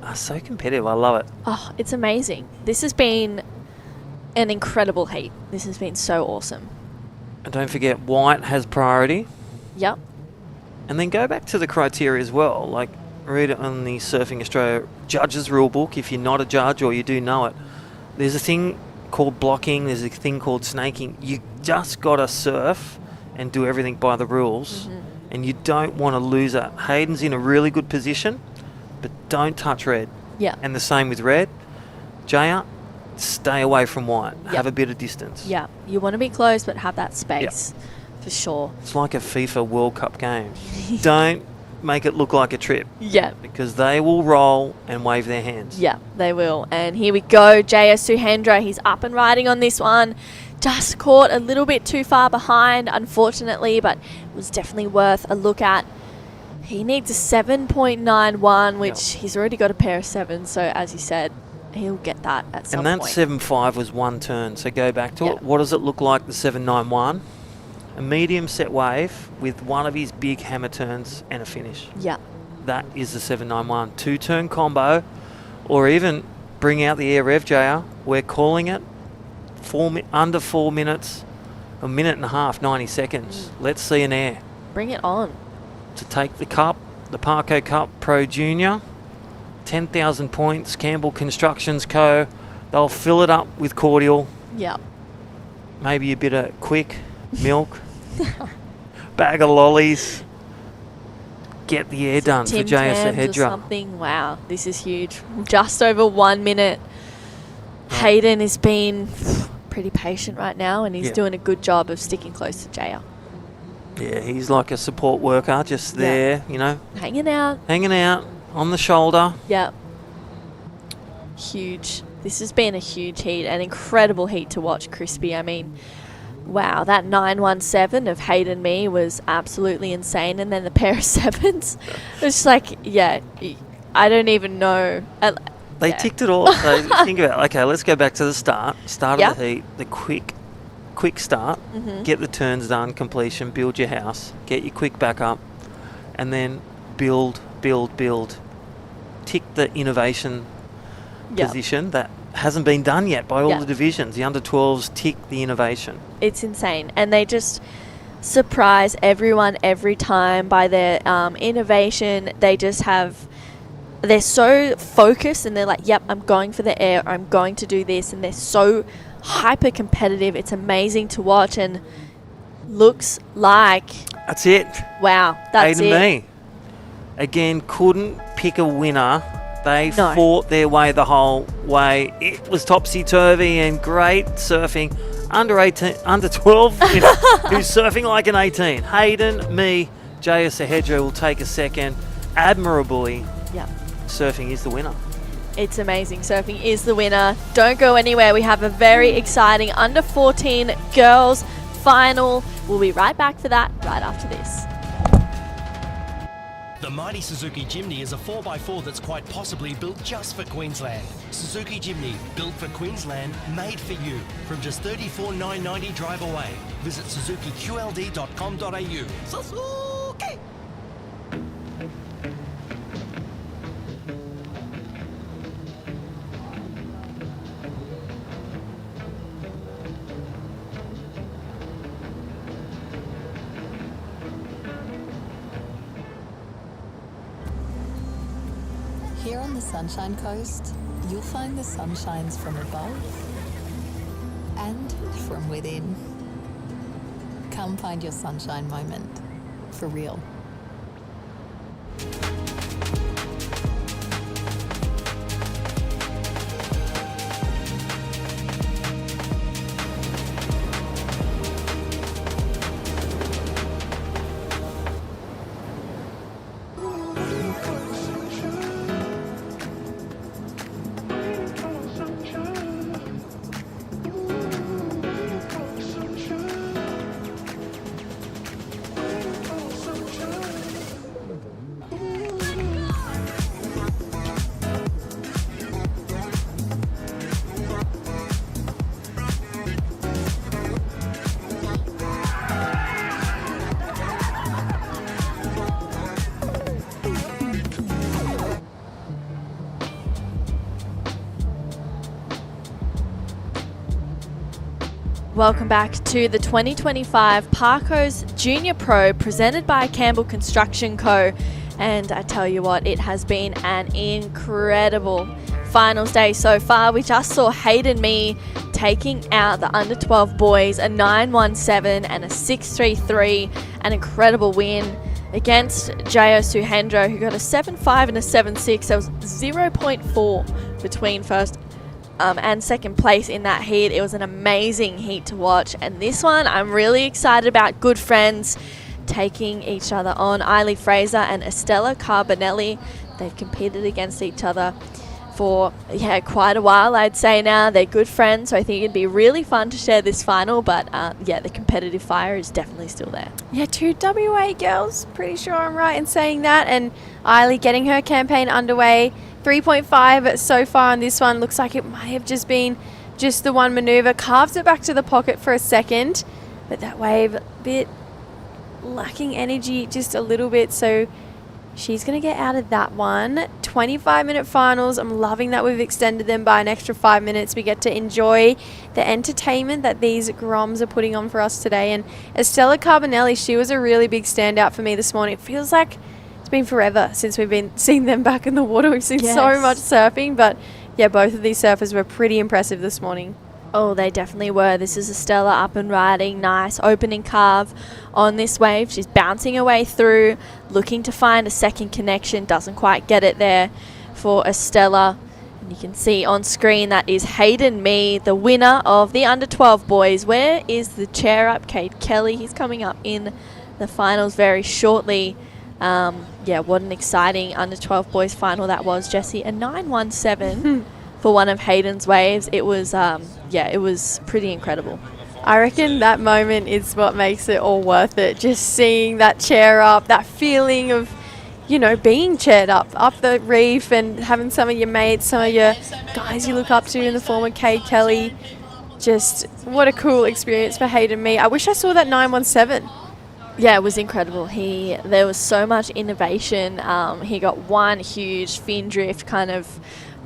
are so competitive. I love it. Oh, it's amazing. This has been an incredible heat. This has been so awesome. And don't forget, White has priority. Yep. And then go back to the criteria as well. Like, read it on the Surfing Australia Judges Rule Book if you're not a judge or you do know it. There's a thing called blocking, there's a thing called snaking. You just got to surf and do everything by the rules, and you don't want to lose it. Hayden's in a really good position, but don't touch red. Yeah. And the same with red. Jaya, stay away from white. Have a bit of distance. Yeah. You want to be close, but have that space for sure. It's like a FIFA World Cup game. Don't make it look like a trip. Yeah. Because they will roll and wave their hands. Yeah, they will. And here we go. Jaya Suhendra, he's up and riding on this one. Just caught a little bit too far behind, unfortunately, but it was definitely worth a look at. He needs a 7.91, which he's already got a pair of 7s. So as you said, he'll get that at some point. And that 7.5 was one turn. So go back to it. What does it look like, the 7.91? A medium set wave with one of his big hammer turns and a finish. Yeah. That is the 791. 2-turn combo, or even bring out the air rev, JR. We're calling it under 4 minutes, a minute and a half, 90 seconds. Let's see an air. Bring it on. To take the cup, the Parko Cup Pro Junior, 10,000 points, Campbell Construction Co. They'll fill it up with cordial. Yeah. Maybe a bit of quick milk. Bag of lollies. Get the air done for Jaya Sahedra. Something. Wow, this is huge. Just over 1 minute. Hayden has been pretty patient right now, and he's doing a good job of sticking close to Jaya. Yeah, he's like a support worker, just there, Hanging out. Hanging out on the shoulder. Yeah. Huge. This has been a huge heat, an incredible heat to watch, Crispy. I mean, wow, that 917 of Hayden me was absolutely insane. And then the pair of 7s, it's like, I don't even know. They ticked it all. So think about it. Okay, let's go back to the start of the heat, the quick start, get the turns done, completion, build your house, get your quick back up, and then build. Tick the innovation position that hasn't been done yet by all the divisions. The under 12s tick the innovation. It's insane. And they just surprise everyone every time by their innovation. They're so focused, and they're like, yep, I'm going for the air, I'm going to do this, and they're so hyper competitive. It's amazing to watch, and looks like that's it. Wow, that's Hayden it. Me again couldn't pick a winner. They fought their way the whole way. It was topsy-turvy and great surfing. Under 12 who's surfing like an 18. Hayden, me, Jaya Sahedra will take a second admirably. Yeah. Surfing is the winner. It's amazing. Surfing is the winner. Don't go anywhere. We have a very exciting under 14 girls final. We'll be right back for that right after this. The mighty Suzuki Jimny is a 4x4 that's quite possibly built just for Queensland. Suzuki Jimny, built for Queensland, made for you. From just $34,990 drive away. Visit suzukiqld.com.au. Suzuki! Here on the Sunshine Coast, you'll find the sunshines from above and from within. Come find your sunshine moment, for real. Welcome back to the 2025 Parko's Junior Pro presented by Campbell Construction Co. And I tell you what, it has been an incredible finals day so far. We just saw Hayden Mee taking out the under 12 boys, a 9-1-7 and a 6-3-3, an incredible win against J.O. Suhendra, who got a 7-5 and a 7-6. There was 0.4 between first and second place in that heat. It was an amazing heat to watch, and this one I'm really excited about. Good friends taking each other on. Eiley Fraser and Estella Carbonelli, they've competed against each other for quite a while, I'd say now. They're good friends, so I think it'd be really fun to share this final, but the competitive fire is definitely still there. Yeah, 2 WA girls, pretty sure I'm right in saying that, and Eiley getting her campaign underway. 3.5 so far on this one. Looks like it might have just been just the one maneuver. Carves it back to the pocket for a second, but that wave a bit lacking energy just a little bit, so she's going to get out of that one. 25-minute finals. I'm loving that we've extended them by an extra 5 minutes. We get to enjoy the entertainment that these Groms are putting on for us today. And Estella Carbonelli, she was a really big standout for me this morning. It feels like it's been forever since we've been seeing them back in the water. We've seen so much surfing, but yeah, both of these surfers were pretty impressive this morning. Oh, they definitely were. This is Estella up and riding. Nice opening carve on this wave. She's bouncing her way through, looking to find a second connection. Doesn't quite get it there for Estella. And you can see on screen that is Hayden Mee, the winner of the under 12 boys. Where is the chair up? Cade Kelly. He's coming up in the finals very shortly. What an exciting under 12 boys final that was, Jessie. A 9-1-7 for one of Hayden's waves. It was it was pretty incredible. I reckon that moment is what makes it all worth it. Just seeing that chair up, that feeling of, being chaired up the reef and having some of your mates, some of your guys you look up to in the form of Cade Kelly. Just what a cool experience for Hayden Mee. I wish I saw that 9-1-7. Yeah, it was incredible. There was so much innovation. He got one huge fin drift kind of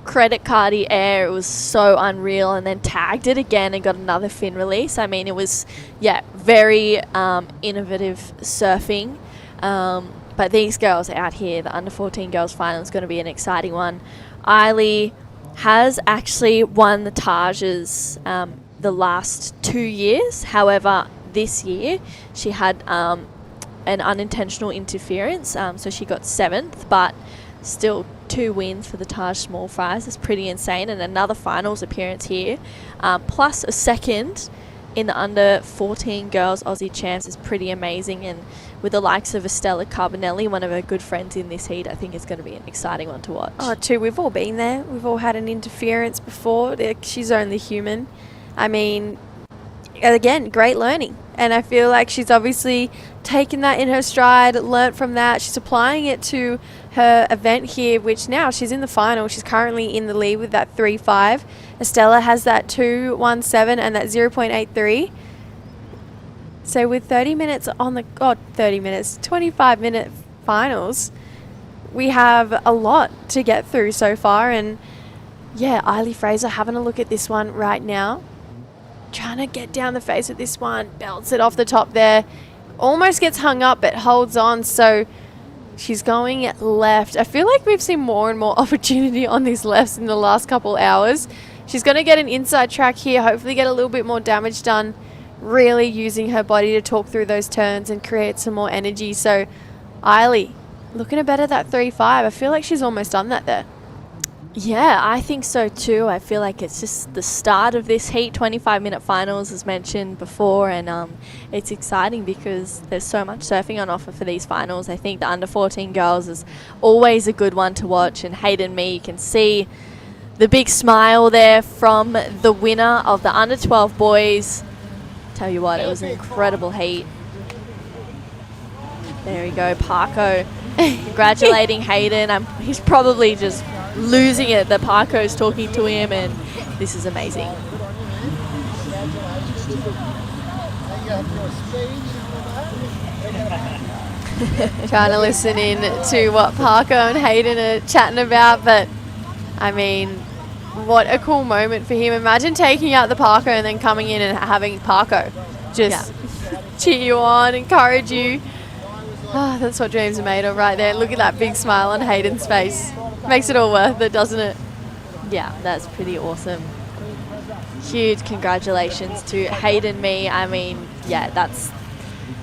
credit cardy air. It was so unreal, and then tagged it again and got another fin release. I mean, it was very innovative surfing. But these girls out here, the under 14 girls final, is going to be an exciting one. Eiley has actually won the Tages the last 2 years. However, this year she had an unintentional interference, so she got 7th, but still 2 wins for the Taj Small Fries. It's pretty insane, and another finals appearance here, plus a second in the under 14 girls Aussie champs is pretty amazing. And with the likes of Estella Carbonelli, one of her good friends in this heat, I think it's going to be an exciting one to watch. Oh, too, we've all been there. We've all had an interference before. She's only human. I mean, again, great learning. And I feel like she's obviously taken that in her stride, learnt from that. She's applying it to her event here, which now she's in the final. She's currently in the lead with that 3.5. Estella has that 2.17 and that 0.83. So with 30 minutes on the 25-minute finals, we have a lot to get through so far. And yeah, Eiley Fraser having a look at this one right now. Trying to get down the face with this one. Belts it off the top there. Almost gets hung up, but holds on. So she's going left. I feel like we've seen more and more opportunity on these lefts in the last couple hours. She's going to get an inside track here. Hopefully get a little bit more damage done. Really using her body to talk through those turns and create some more energy. So Eiley looking to better that 3.5. I feel like she's almost done that there. Yeah, I think so too. I feel like it's just the start of this heat, 25-minute finals as mentioned before, and it's exciting because there's so much surfing on offer for these finals. I think the under-14 girls is always a good one to watch, and Hayden Mee, you can see the big smile there from the winner of the under-12 boys. Tell you what, it was an incredible heat. There we go, Parko congratulating Hayden. He's probably just losing it that Parko's talking to him, and this is amazing. Trying to listen in to what Parko and Hayden are chatting about, but I mean, what a cool moment for him. Imagine taking out the Parko and then coming in and having Parko just cheer you on, encourage you. Oh, that's what dreams are made of right there. Look at that big smile on Hayden's face. Makes it all worth it, doesn't it? Yeah, that's pretty awesome. Huge congratulations to Hayden Mee. I mean, yeah,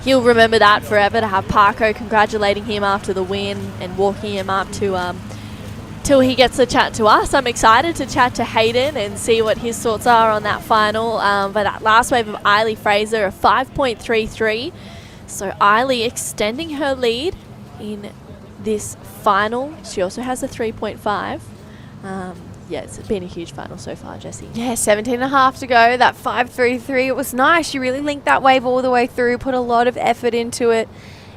he'll remember that forever, to have Parko congratulating him after the win and walking him up to till he gets to chat to us. I'm excited to chat to Hayden and see what his thoughts are on that final. But that last wave of Eiley Fraser, a 5.33. So Eiley extending her lead in this final. She also has a 3.5. Yeah, it's been a huge final so far, Jessie. Yeah, 17.5 to go. That 5.33, it was nice. She really linked that wave all the way through, put a lot of effort into it.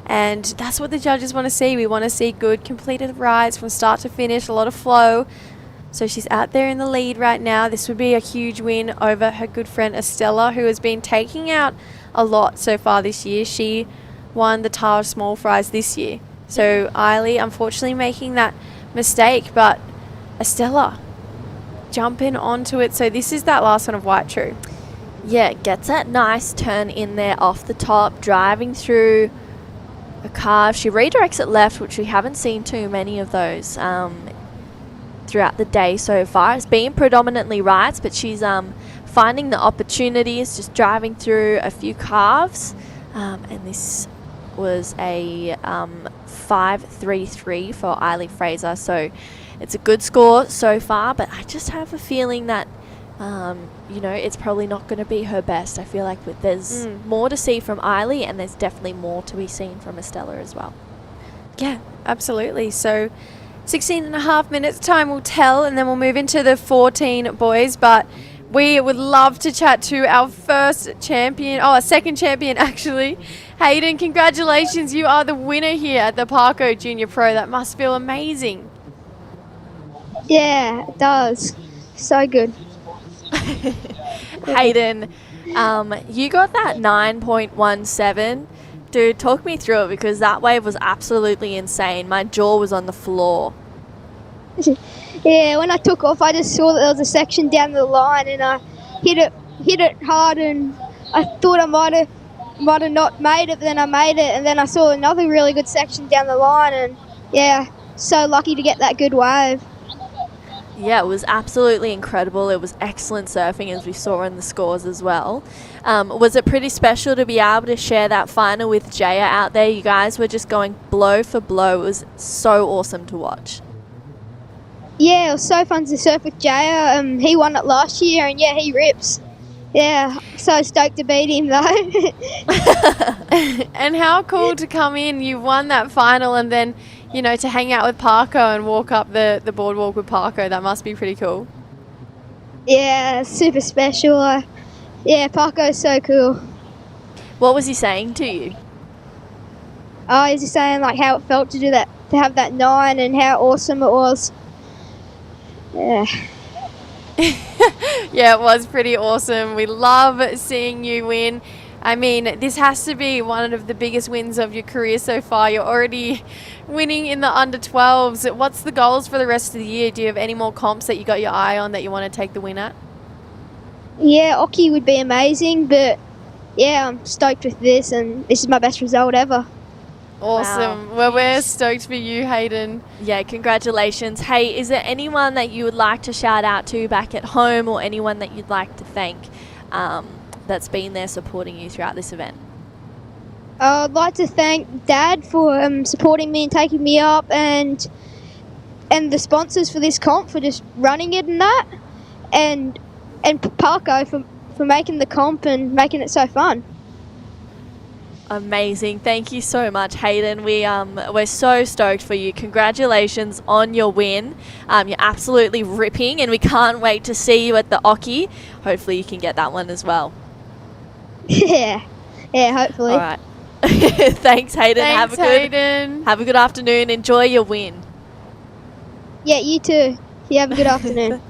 And that's what the judges want to see. We want to see good completed rides from start to finish, a lot of flow. So she's out there in the lead right now. This would be a huge win over her good friend Estella, who has been taking out a lot so far this year. She won the Tara Small Fries this year. So Eiley unfortunately making that mistake, but Estella jumping onto it. So this is that last one of White True. Yeah, gets that nice turn in there off the top, driving through a carve. She redirects it left, which we haven't seen too many of those throughout the day so far. It's been predominantly rights, but she's finding the opportunities, just driving through a few carves. And this was a 5.33 for Eiley Fraser. So it's a good score so far, but I just have a feeling that, it's probably not going to be her best. I feel like there's more to see from Eiley, and there's definitely more to be seen from Estella as well. Yeah, absolutely. So 16.5 minutes, time will tell, and then we'll move into the 14 boys. But we would love to chat to our second champion actually. Hayden, congratulations. You are the winner here at the Parko Junior Pro. That must feel amazing. Yeah, it does. So good. Hayden, you got that 9.17. Dude, talk me through it, because that wave was absolutely insane. My jaw was on the floor. Yeah, when I took off, I just saw that there was a section down the line, and I hit it hard, and I thought I might have not made it, but then I made it, and then I saw another really good section down the line, and yeah, so lucky to get that good wave. Yeah, it was absolutely incredible. It was excellent surfing, as we saw in the scores as well. Was it pretty special to be able to share that final with Jaya out there? You guys were just going blow for blow. It was so awesome to watch. Yeah, it was so fun to surf with Jaya. He won it last year, and yeah, he rips. Yeah, so stoked to beat him though. And how cool to come in. You won that final, and then, to hang out with Parko and walk up the boardwalk with Parko. That must be pretty cool. Yeah, super special. Yeah, Parko's so cool. What was he saying to you? Oh, he's just saying like how it felt to do that, to have that 9, and how awesome it was. Yeah. Yeah, it was pretty awesome. We love seeing you win. I mean, this has to be one of the biggest wins of your career so far. You're already winning in the under 12s. What's the goals for the rest of the year? Do you have any more comps that you got your eye on that you want to take the win at? Yeah, Oki would be amazing, but yeah, I'm stoked with this, and this is my best result ever. Awesome. Wow. Well, we're stoked for you, Hayden. Yeah, congratulations. Hey, is there anyone that you would like to shout out to back at home, or anyone that you'd like to thank that's been there supporting you throughout this event? I'd like to thank Dad for supporting me and taking me up, and the sponsors for this comp for just running it and that, and Parko for making the comp and making it so fun. Amazing. Thank you so much, Hayden. We're so stoked for you. Congratulations on your win. You're absolutely ripping, and we can't wait to see you at the Oki. Hopefully you can get that one as well. Yeah, hopefully. All right. Thanks, Hayden. Thanks, Hayden. Have a good afternoon. Enjoy your win. Yeah, you too. You have a good afternoon.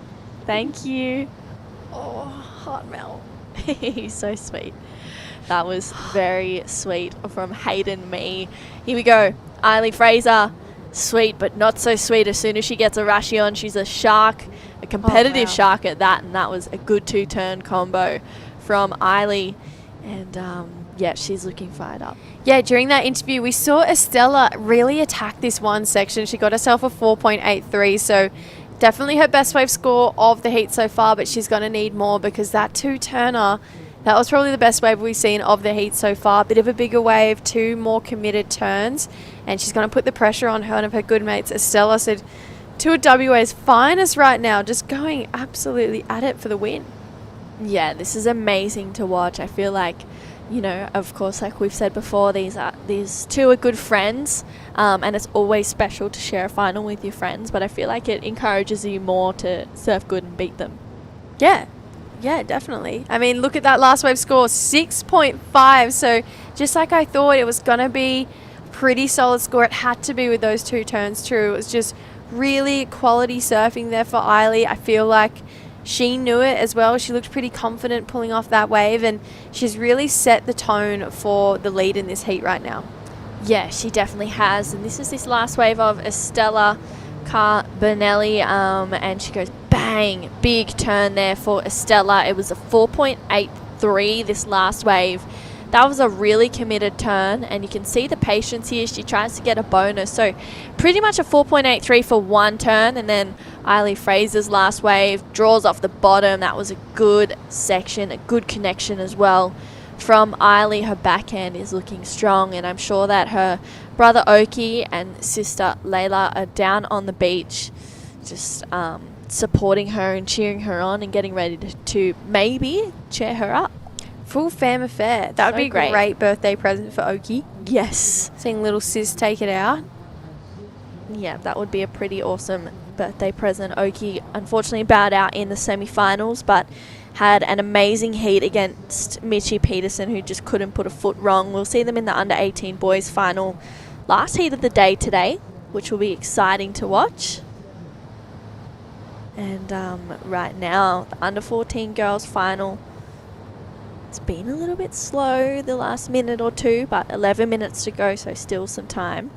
Thank you. Oh, heart melt. He's so sweet. That was very sweet from Hayden me. Here we go. Eiley Fraser. Sweet, but not so sweet. As soon as she gets a Rashi on, she's a shark, a competitive shark at that, and that was a good 2-turn combo from Eiley. And yeah, she's looking fired up. Yeah, during that interview, we saw Estella really attack this one section. She got herself a 4.83, so definitely her best wave score of the heat so far, but she's going to need more because that 2-turner, that was probably the best wave we've seen of the heat so far. Bit of a bigger wave, 2 more committed turns, and she's going to put the pressure on one of her good mates. Estella said, 2 of WA's finest right now, just going absolutely at it for the win. Yeah, this is amazing to watch. I feel like, you know, of course, like we've said before, these 2 are good friends, and it's always special to share a final with your friends, but I feel like it encourages you more to surf good and beat them. Yeah, definitely. I mean, look at that last wave score, 6.5, so just like I thought, it was going to be pretty solid score. It had to be with those 2 turns too. It was just really quality surfing there for Eiley. I feel like she knew it as well. She looked pretty confident pulling off that wave, and she's really set the tone for the lead in this heat right now. Yeah, she definitely has. And this is this last wave of Estella Carbonelli, and she goes bang, big turn there for Estella. It was a 4.83 this last wave. That was a really committed turn, and you can see the patience here. She tries to get a bonus, so pretty much a 4.83 for 1 turn, and then Eiley Fraser's last wave draws off the bottom. That was a good section, a good connection as well from Eiley. Her backhand is looking strong, and I'm sure that her brother Oki and sister Layla are down on the beach just supporting her and cheering her on and getting ready to maybe cheer her up. Full fam affair. That would be a great birthday present for Oki. Yes. Seeing little sis take it out. Yeah, that would be a pretty awesome birthday present. Oki unfortunately bowed out in the semi-finals, but had an amazing heat against Mitchie Peterson, who just couldn't put a foot wrong. We'll see them in the under-18 boys final last heat of the day today, which will be exciting to watch. And right now, the under-14 girls final. It's been a little bit slow the last minute or two, but 11 minutes to go, so still some time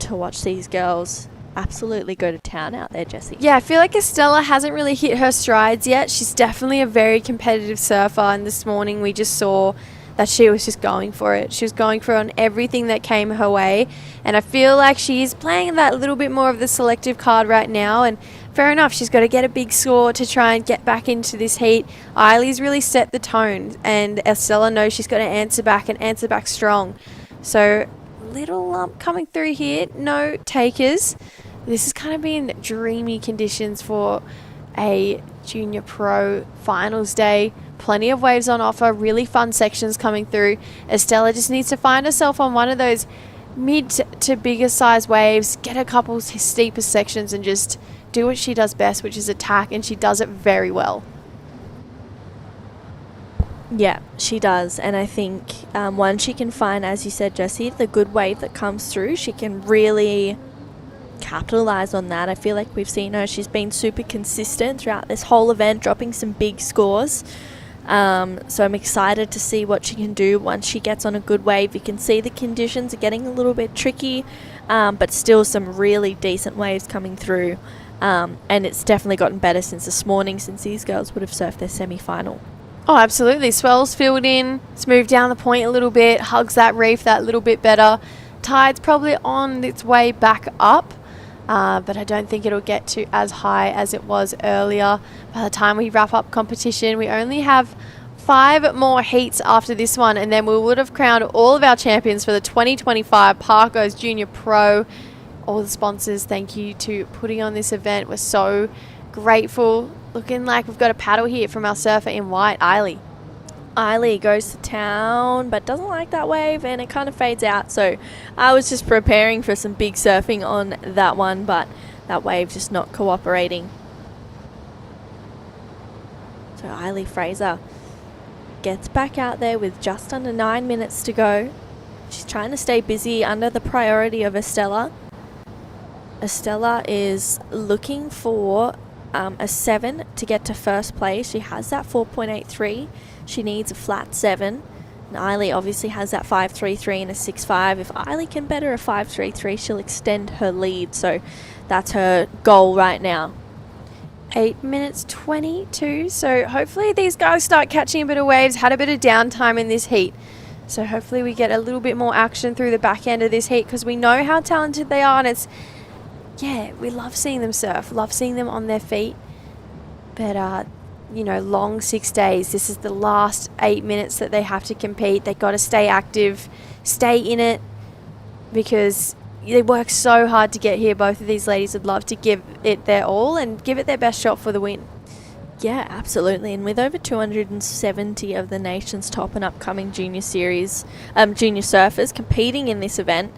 to watch these girls absolutely go to town out there, Jessie. Yeah, I feel like Estella hasn't really hit her strides yet. She's definitely a very competitive surfer, and this morning we just saw that she was just going for it. She was going for it on everything that came her way, and I feel like she's playing that little bit more of the selective card right now, and fair enough, she's got to get a big score to try and get back into this heat. Eiley's really set the tone, and Estella knows she's got to answer back and answer back strong. So, little lump coming through here, no takers. This has kind of been dreamy conditions for a junior pro finals day. Plenty of waves on offer, really fun sections coming through. Estella just needs to find herself on one of those mid to bigger size waves, get a couple steeper sections and just do what she does best, which is attack, and she does it very well. Yeah, she does. And I think once she can find, as you said, Jessie, the good wave that comes through, she can really capitalize on that. I feel like we've seen her. She's been super consistent throughout this whole event, dropping some big scores. So I'm excited to see what she can do once she gets on a good wave. You can see the conditions are getting a little bit tricky, but still some really decent waves coming through. And it's definitely gotten better since this morning, since these girls would have surfed their semi-final. Oh, absolutely. Swell's filled in. It's moved down the point a little bit, hugs that reef that little bit better. Tide's probably on its way back up, but I don't think it'll get to as high as it was earlier. By the time we wrap up competition, we only have 5 more heats after this one, and then we would have crowned all of our champions for the 2025 Parko's Junior Pro. All the sponsors, thank you to putting on this event. We're so grateful. Looking like we've got a paddle here from our surfer in white, Eiley. Eiley goes to town but doesn't like that wave, and it kind of fades out. So I was just preparing for some big surfing on that one, but that wave just not cooperating. So Eiley Fraser gets back out there with just under 9 minutes to go. She's trying to stay busy under the priority of Estella. Estella is looking for a 7 to get to first place. She has that 4.83. She needs a flat 7. And Eiley obviously has that 5.33 and a 6.5. If Eiley can better a 5.33, she'll extend her lead. So that's her goal right now. 8 minutes 22. So hopefully these guys start catching a bit of waves. Had a bit of downtime in this heat. So hopefully we get a little bit more action through the back end of this heat, because we know how talented they are, and it's, yeah, we love seeing them surf, love seeing them on their feet. But, you know, long 6 days. This is the last 8 minutes that they have to compete. They got to stay active, stay in it, because they work so hard to get here. Both of these ladies would love to give it their all and give it their best shot for the win. Yeah, absolutely. And with over 270 of the nation's top and upcoming junior surfers competing in this event,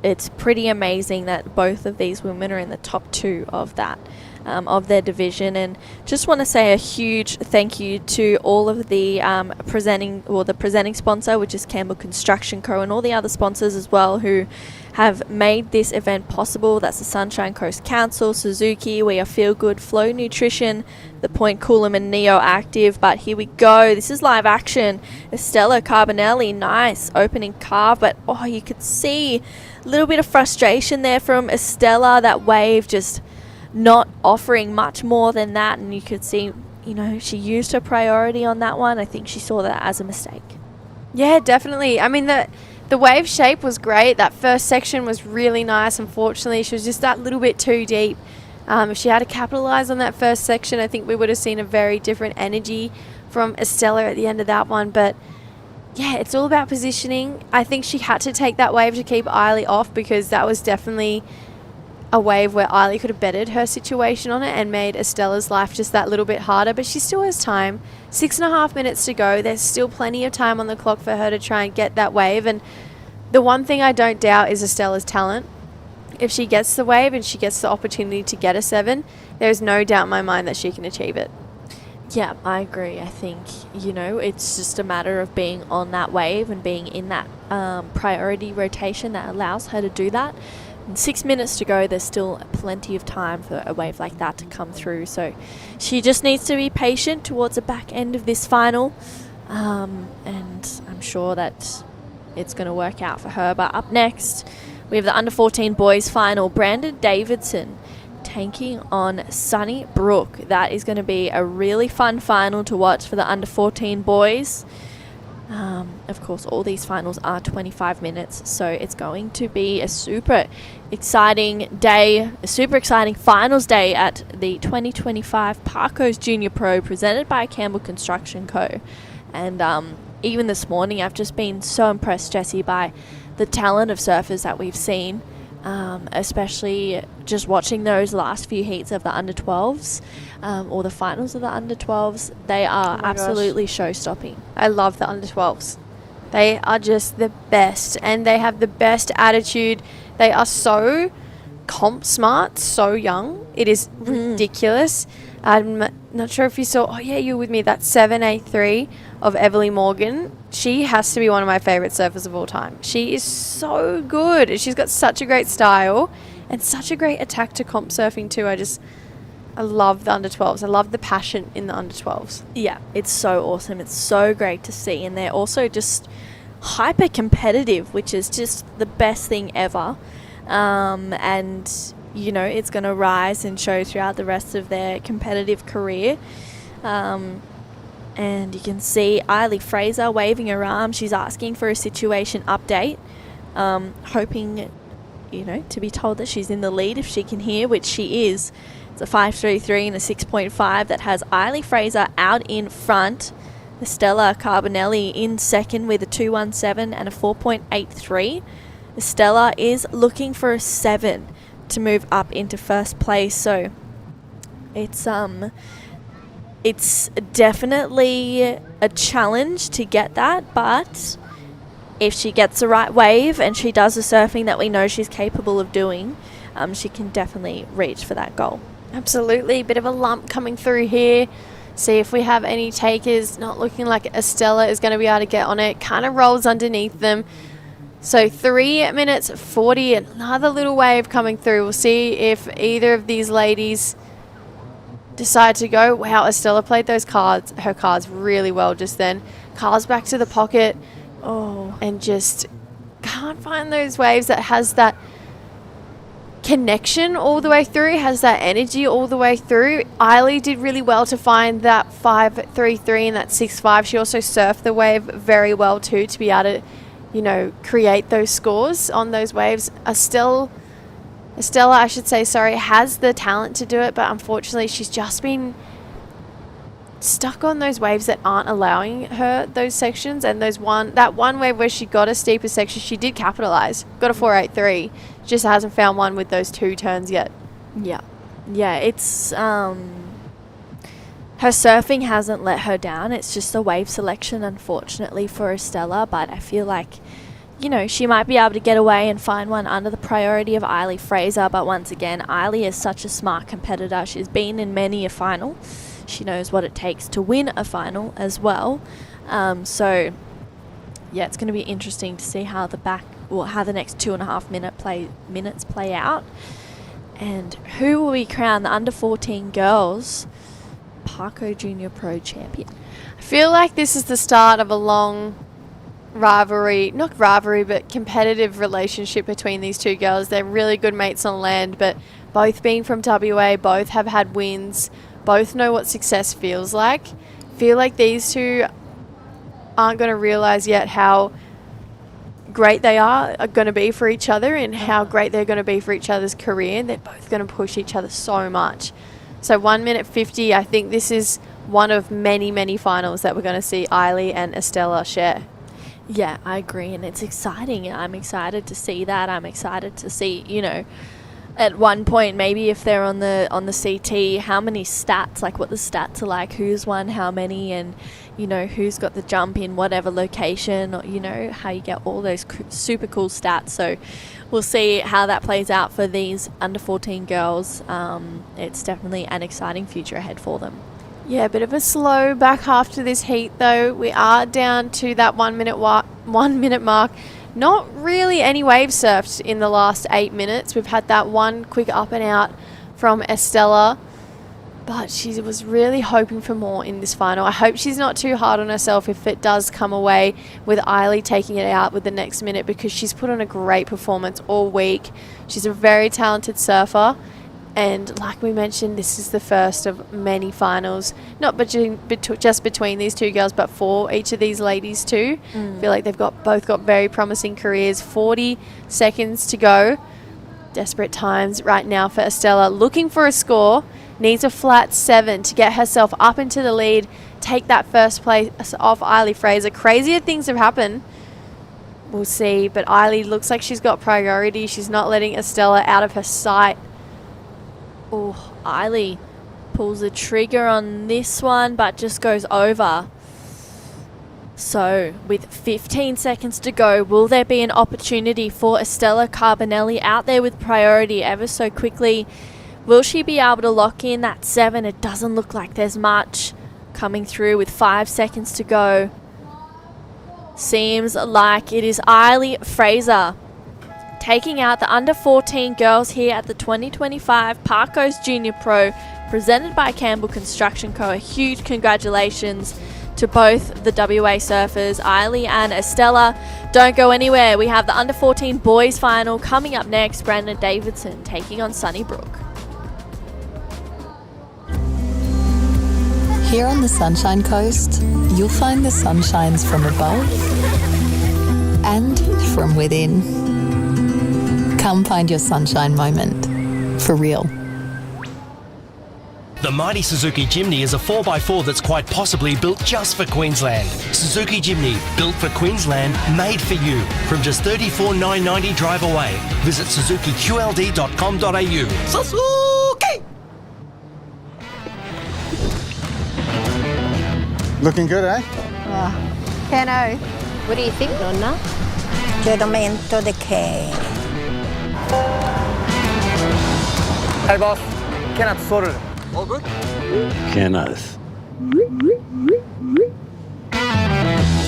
it's pretty amazing that both of these women are in the top 2 of that, of their division. And just want to say a huge thank you to all of the presenting sponsor, which is Campbell Construction Co, and all the other sponsors as well who have made this event possible. That's the Sunshine Coast Council, Suzuki, We Are Feel Good, Flow Nutrition, The Point Coolum and Neo Active. But here we go. This is live action. Estella Carbonelli, nice opening carve, but oh, you could see a little bit of frustration there from Estella. That wave just not offering much more than that, and you could see, you know, she used her priority on that one. I think she saw that as a mistake. Yeah, definitely. I mean, the wave shape was great. That first section was really nice. Unfortunately, she was just that little bit too deep. If she had to capitalize on that first section, I think we would have seen a very different energy from Estella at the end of that one. But yeah, it's all about positioning. I think she had to take that wave to keep Eiley off, because that was definitely a wave where Eiley could have bettered her situation on it and made Estella's life just that little bit harder. But she still has time. 6.5 minutes to go. There's still plenty of time on the clock for her to try and get that wave. And the one thing I don't doubt is Estella's talent. If she gets the wave and she gets the opportunity to get a 7, there's no doubt in my mind that she can achieve it. Yeah, I agree. I think, you know, it's just a matter of being on that wave and being in that priority rotation that allows her to do that. And 6 minutes to go, there's still plenty of time for a wave like that to come through. So she just needs to be patient towards the back end of this final. And I'm sure that it's going to work out for her. But up next, we have the Under-14 Boys Final. Brandon Davidson taking on Sunny Brook. That is going to be a really fun final to watch for the Under-14 boys. Of course, all these finals are 25 minutes, so it's going to be a super exciting day, a super exciting finals day at the 2025 Parko's Junior Pro, presented by Campbell Construction Co. And even this morning, I've just been so impressed, Jessie, by the talent of surfers that we've seen, especially just watching those last few heats of the under-12s, or the finals of the under-12s. They are absolutely show-stopping. I love the under-12s. They are just the best, and they have the best attitude. They are so comp smart, so young. It is ridiculous. I'm not sure if you saw, oh yeah, you were with me, that 783 of Everly Morgan. She has to be one of my favourite surfers of all time. She is so good. She's got such a great style and such a great attack to comp surfing too. I love the under 12s. I love the passion in the under 12s. Yeah, it's so awesome. It's so great to see. And they're also just hyper competitive, which is just the best thing ever. And, you know, it's going to rise and show throughout the rest of their competitive career. And you can see Eiley Fraser waving her arm. She's asking for a situation update, hoping, you know, to be told that she's in the lead if she can hear, which she is. It's a 5.33 and a 6.5 that has Eiley Fraser out in front. Estella Carbonelli in second with a 2.17 and a 4.83. Estella is looking for a 7 to move up into first place. So it's definitely a challenge to get that, but if she gets the right wave and she does the surfing that we know she's capable of doing, she can definitely reach for that goal. Absolutely. Bit of a lump coming through here. See if we have any takers. Not looking like Estella is going to be able to get on it. Kind of rolls underneath them. So 3 minutes 40. Another little wave coming through. We'll see if either of these ladies decide to go. Wow, Estella played her cards really well just then. Carl's back to the pocket. Oh, and just can't find those waves that has that connection all the way through, has that energy all the way through. Eiley did really well to find that 5.33 and that 6.5. She also surfed the wave very well too to be able to, you know, create those scores on those waves. Estella, I should say, sorry, has the talent to do it, but unfortunately she's just been stuck on those waves that aren't allowing her those sections. And that one wave where she got a steeper section, she did capitalize, got a 4.83. Just hasn't found one with those 2 turns yet. Yeah, it's her surfing hasn't let her down. It's just the wave selection, unfortunately, for Estella. But I feel like, you know, she might be able to get away and find one under the priority of Eiley Fraser. But once again, Eiley is such a smart competitor. She's been in many a final. She knows what it takes to win a final as well. So yeah, it's going to be interesting to see how the next 2.5 minutes play out, and who will we crown the under 14 girls Parko Junior Pro champion. I feel like this is the start of a long not rivalry, but competitive relationship between these two girls. They're really good mates on land, but both being from WA, both have had wins, both know what success feels like. Feel like these two aren't going to realize yet how great they are going to be for each other and how great they're going to be for each other's career. They're both going to push each other so much. So 1 minute 50, I think this is one of many, many finals that we're going to see Eiley and Estella share. Yeah, I agree, and it's exciting. I'm excited to see that. I'm excited to see, you know, at one point, maybe if they're on the CT, how many stats, like what the stats are like, who's won how many, and, you know, who's got the jump in whatever location, or, you know, how you get all those super cool stats. So we'll see how that plays out for these under 14 girls. It's definitely an exciting future ahead for them. Yeah, a bit of a slow back half to this heat though. We are down to that 1 minute mark. Not really any wave surfed in the last 8 minutes. We've had that one quick up and out from Estella, but she was really hoping for more in this final. I hope she's not too hard on herself if it does come away with Eiley taking it out with the next minute, because she's put on a great performance all week. She's a very talented surfer. And like we mentioned, this is the first of many finals, not just between these two girls, but for each of these ladies too. I feel like they've both got very promising careers. 40 seconds to go. Desperate times right now for Estella. Looking for a score. Needs a flat 7 to get herself up into the lead. Take that first place off Eiley Fraser. Crazier things have happened. We'll see. But Eiley looks like she's got priority. She's not letting Estella out of her sight. Oh, Eiley pulls the trigger on this one, but just goes over. So, with 15 seconds to go, will there be an opportunity for Estella Carbonelli out there with priority ever so quickly? Will she be able to lock in that 7? It doesn't look like there's much coming through with 5 seconds to go. Seems like it is Eiley Fraser taking out the under 14 girls here at the 2025 Parko's Junior Pro, presented by Campbell Construction Co. A huge congratulations to both the WA surfers, Eiley and Estella. Don't go anywhere. We have the under 14 boys final coming up next. Brandon Davidson taking on Sunnybrook. Here on the Sunshine Coast, you'll find the sunshines from above and from within. Come find your sunshine moment. For real. The mighty Suzuki Jimny is a 4x4 that's quite possibly built just for Queensland. Suzuki Jimny, built for Queensland, made for you. From just $34,990 drive away. Visit suzukiqld.com.au. Suzuki! Looking good, eh? Cano. What do you think, Nonna? Giornamento de che? Hey boss, Kenneth sorted it. All good? Kenneth.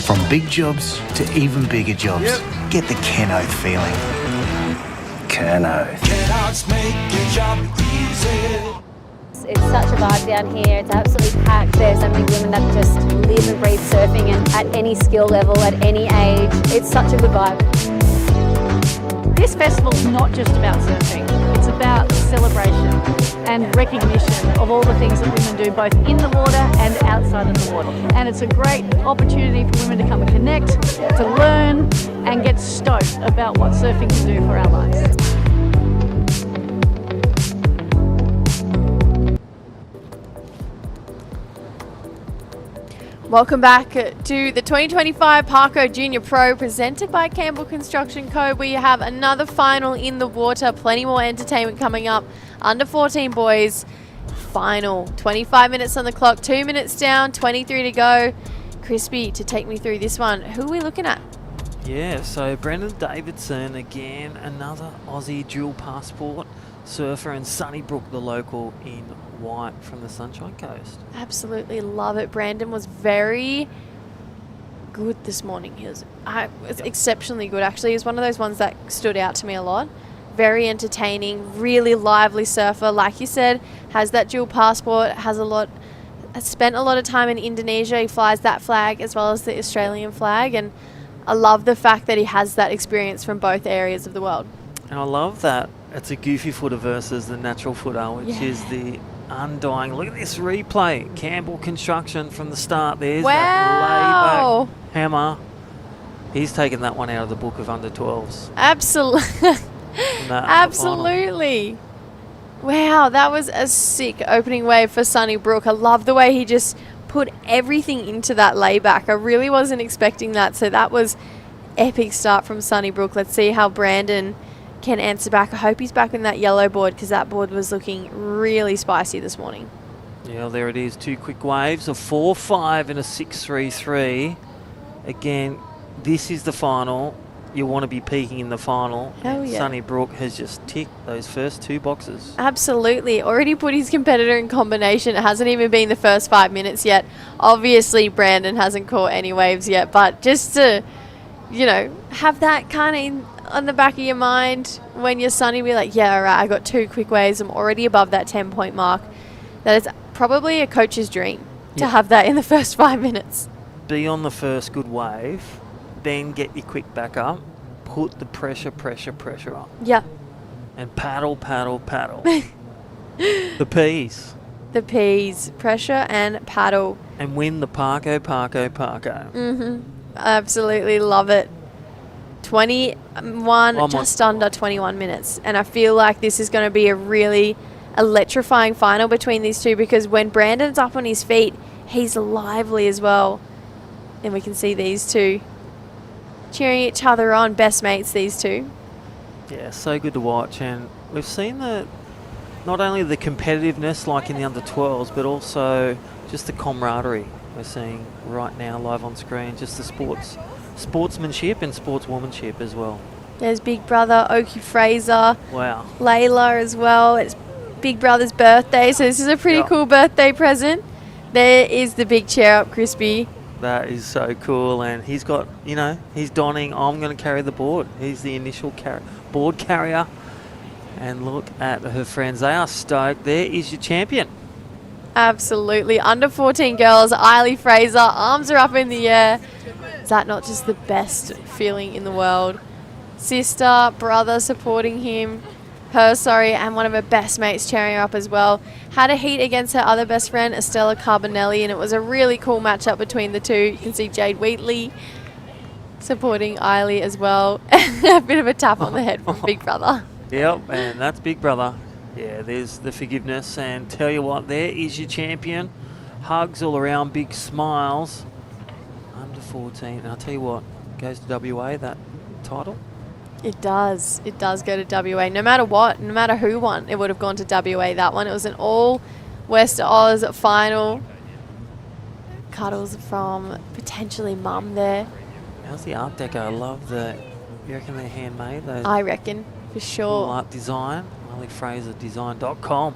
From big jobs to even bigger jobs, get the Kenneth feeling. Kenneth. Kenneth's make your job easy. It's such a vibe down here. It's absolutely packed. There's so many women that just live and breathe surfing, and at any skill level, at any age. It's such a good vibe. This festival's not just about surfing. It's about celebration and recognition of all the things that women do both in the water and outside of the water. And it's a great opportunity for women to come and connect, to learn and get stoked about what surfing can do for our lives. Welcome back to the 2025 Parko Junior Pro, presented by Campbell Construction Co. We have another final in the water. Plenty more entertainment coming up. Under 14 boys final. 25 minutes on the clock, 2 minutes down, 23 to go. Crispy, to take me through this one, who are we looking at? Yeah, so Brandon Davidson, again, another Aussie dual passport surfer, and Sunnybrook, the local in white from the Sunshine Coast. Absolutely love it. Brandon was very good this morning. He was exceptionally good, actually. He was one of those ones that stood out to me a lot. Very entertaining, really lively surfer. Like you said, has that dual passport, has spent a lot of time in Indonesia. He flies that flag as well as the Australian flag, and I love the fact that he has that experience from both areas of the world. And I love that it's a goofy footer versus the natural footer, which is the undying. Look at this replay. Campbell Construction from the start. There's that layback hammer. He's taken that one out of the book of under 12s. Absolutely. Absolutely. Wow, that was a sick opening wave for Sunnybrook. I love the way he just put everything into that layback. I really wasn't expecting that, so that was epic start from Sunnybrook. Let's see how Brandon can answer back. I hope he's back on that yellow board, because that board was looking really spicy this morning. Yeah, there it is. 2 quick waves, a 4.5 and a 6.33. Again, this is the final. You want to be peaking in the final. Hell yeah. Sunnybrook has just ticked those first 2 boxes. Absolutely. Already put his competitor in combination. It hasn't even been the first 5 minutes yet. Obviously, Brandon hasn't caught any waves yet, but just to, have that kind of on the back of your mind when you're Sunny, be like, yeah, all right, I got 2 quick waves. I'm already above that 10-point mark. That is probably a coach's dream to have that in the first 5 minutes. Be on the first good wave, then get your quick back up, put the pressure up. Yeah. And paddle. The P's. The P's. Pressure and paddle. And win the Parko. Mm-hmm. Absolutely love it. 21, just under 21 minutes. And I feel like this is going to be a really electrifying final between these two, because when Brandon's up on his feet, he's lively as well. And we can see these two cheering each other on. Best mates, these two. Yeah, so good to watch. And we've seen not only the competitiveness like in the under 12s, but also just the camaraderie we're seeing right now live on screen. Just the sportsmanship and sportswomanship as well. There's big brother Oki Fraser. Wow. Layla as well. It's big brother's birthday, so this is a pretty cool birthday present. There is the big chair up, Crispy. That is so cool, and he's got, he's donning, I'm going to carry the board. He's the initial board carrier. And look at her friends. They are stoked. There is your champion. Absolutely. Under 14 girls, Eiley Fraser, arms are up in the air. Is that not just the best feeling in the world? Sister, brother supporting him. And one of her best mates cheering her up as well. Had a heat against her other best friend, Estella Carbonelli, and it was a really cool matchup between the two. You can see Jade Wheatley supporting Eiley as well. A bit of a tap on the head from Big Brother. Yep, and that's Big Brother. Yeah, there's the forgiveness, and tell you what, there is your champion. Hugs all around, big smiles. Under 14, and I'll tell you what, goes to WA, that title. It does. It does go to WA. No matter what, no matter who won, it would have gone to WA, that one. It was an all West Oz final. Cuddles from potentially Mum there. How's the art deco? I love the, you reckon they're handmade? Those I reckon, for sure. cool art design. EileyFraserDesign.com.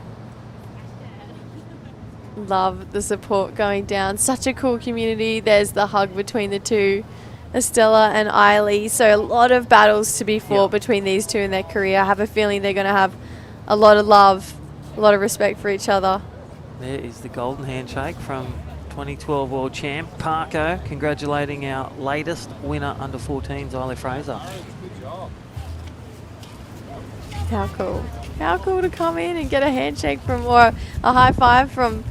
Love the support going down. Such a cool community. There's the hug between the two, Estella and Eiley. So a lot of battles to be fought between these two in their career. I have a feeling they're going to have a lot of love, a lot of respect for each other. There is the golden handshake from 2012 World Champ Parko, congratulating our latest winner under 14s, Eiley Fraser. How cool. How cool to come in and get a handshake from, or a high five from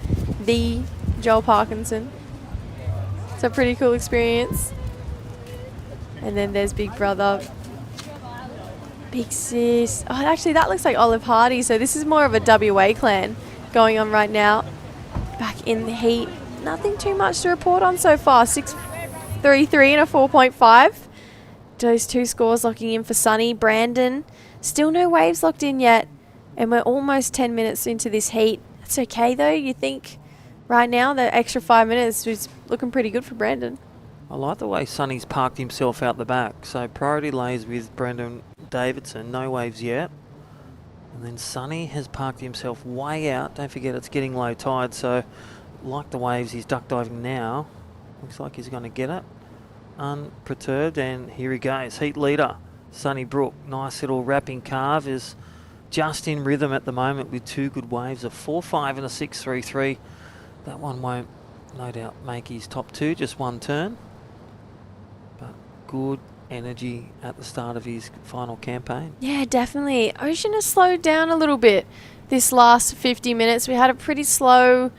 the Joel Parkinson. It's a pretty cool experience. And then there's Big Brother. Big Sis. Oh, actually, that looks like Olive Hardy. So this is more of a WA clan going on right now. Back in the heat. Nothing too much to report on so far. 6.33 and a 4.5. Those two scores locking in for Sunny. Brandon. Still no waves locked in yet. And we're almost 10 minutes into this heat. That's okay, though. You think right now the extra 5 minutes is looking pretty good for Brandon. I like the way Sonny's parked himself out the back. So priority lays with Brendan Davidson. No waves yet. And then Sonny has parked himself way out. Don't forget it's getting low tide. So like the waves, he's duck diving now. Looks like he's going to get it. Unperturbed. And here he goes. Heat leader, Sonny Brook. Nice little wrapping carve. Is just in rhythm at the moment with two good waves. A 4.5 and a 6.33. That one won't, no doubt, make his top two. Just one turn. But good energy at the start of his final campaign. Yeah, definitely. Ocean has slowed down a little bit this last 50 minutes. We had a pretty slow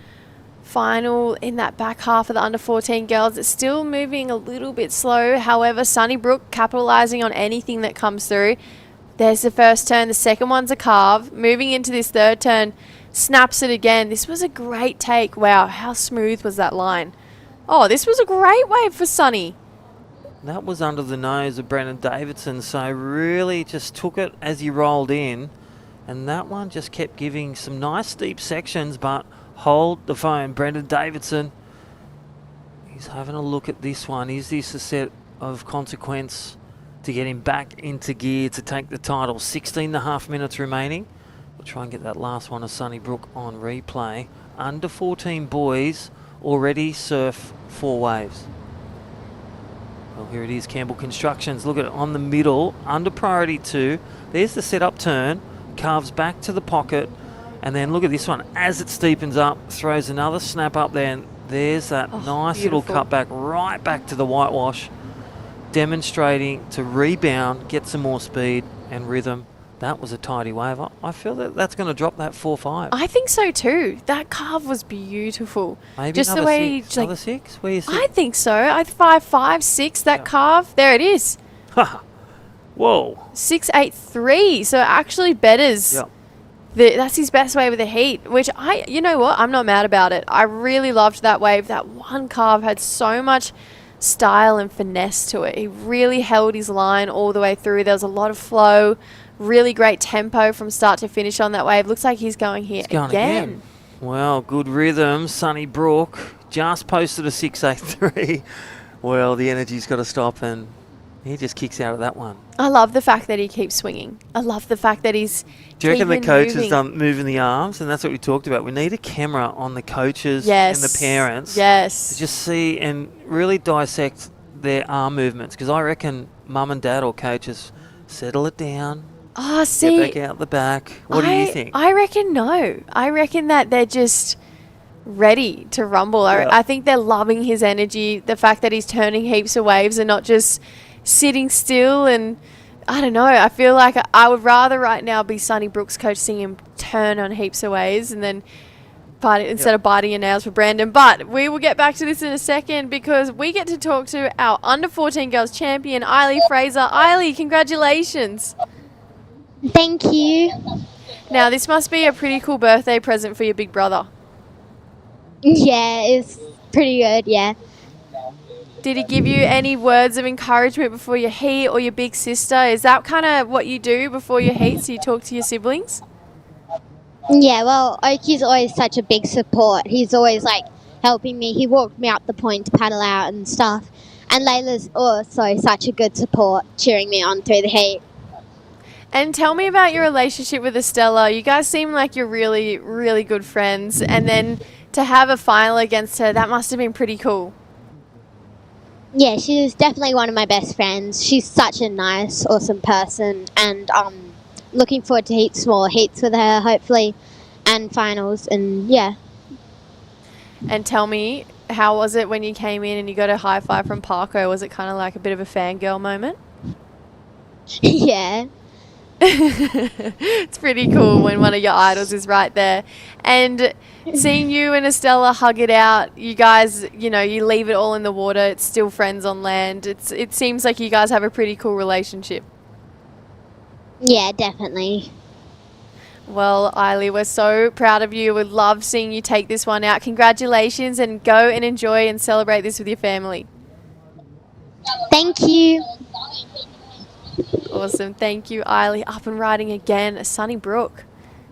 final in that back half of the under 14 girls. It's still moving a little bit slow. However, Sunnybrook capitalising on anything that comes through. There's the first turn. The second one's a carve. Moving into this third turn, snaps it again. This was a great take. Wow, how smooth was that line? Oh, this was a great wave for Sunny. That was under the nose of Brendan Davidson, so really just took it as he rolled in. And that one just kept giving some nice steep sections, but hold the phone. Brendan Davidson, he's having a look at this one. Is this a set of consequence to get him back into gear to take the title? 16.5 minutes remaining. We'll try and get that last one of Sunnybrook on replay. Under 14 boys already surf 4 waves. Well, here it is, Campbell Constructions. Look at it on the middle, under priority 2. There's the set up turn, carves back to the pocket, and then look at this one. As it steepens up, throws another snap up there, and there's that nice little cutback right back to the whitewash, demonstrating to rebound, get some more speed and rhythm. That was a tidy wave. I feel that that's going to drop that 4.5. I think so too. That carve was beautiful. Maybe just the way, six, another 6. Where you I think so. 5.5, 6. That carve. There it is. Whoa. 6.83. So actually betters. Yep. That's his best wave of the heat. Which you know what? I'm not mad about it. I really loved that wave. That one carve had so much style and finesse to it. He really held his line all the way through. There was a lot of flow. Really great tempo from start to finish on that wave. Looks like he's going here again. Well, good rhythm. Sunnybrook just posted a 6.83. Well, the energy's got to stop, and He just kicks out of that one. I love the fact that he keeps swinging. I love the fact that he's Do you reckon the coach has moving. done moving the arms? And that's what we talked about. We need a camera on the coaches Yes. and the parents. Yes. To just see and really dissect their arm movements. Because I reckon mum and dad or coaches settle it down. Oh, see. Get back out the back. What do you think? I reckon no. I reckon that they're just ready to rumble. Yeah. I think they're loving his energy. The fact that he's turning heaps of waves and not just sitting still. And I don't know. I feel like I would rather right now be Sonny Brooks' coach, seeing him turn on heaps of waves and then instead of biting your nails for Brandon. But we will get back to this in a second because we get to talk to our under 14 girls champion, Eiley Fraser. Eiley, congratulations. Thank you. Now, this must be a pretty cool birthday present for your big brother. Yeah, it's pretty good, yeah. Did he give you any words of encouragement before your heat or your big sister? Is that kind of what you do before your heats? You talk to your siblings? Yeah, well, Oakie's always such a big support. He's always, like, helping me. He walked me up the point to paddle out and stuff. And Layla's also such a good support, cheering me on through the heat. And tell me about your relationship with Estella. You guys seem like you're really, really good friends. And then to have a final against her, that must have been pretty cool. Yeah, she's definitely one of my best friends. She's such a nice, awesome person. And looking forward to more heats with her, hopefully, and finals. And, yeah. And tell me, how was it when you came in and you got a high five from Parko? Was it kind of like a bit of a fangirl moment? Yeah. It's pretty cool when one of your idols is right there. And seeing you and Estella hug it out, you guys, you leave it all in the water. It's still friends on land. It seems like you guys have a pretty cool relationship. Yeah, definitely. Well, Eiley, we're so proud of you. We'd love seeing you take this one out. Congratulations, and go and enjoy and celebrate this with your family. Thank you. Awesome. Thank you, Eiley. Up and riding again. Sunnybrook.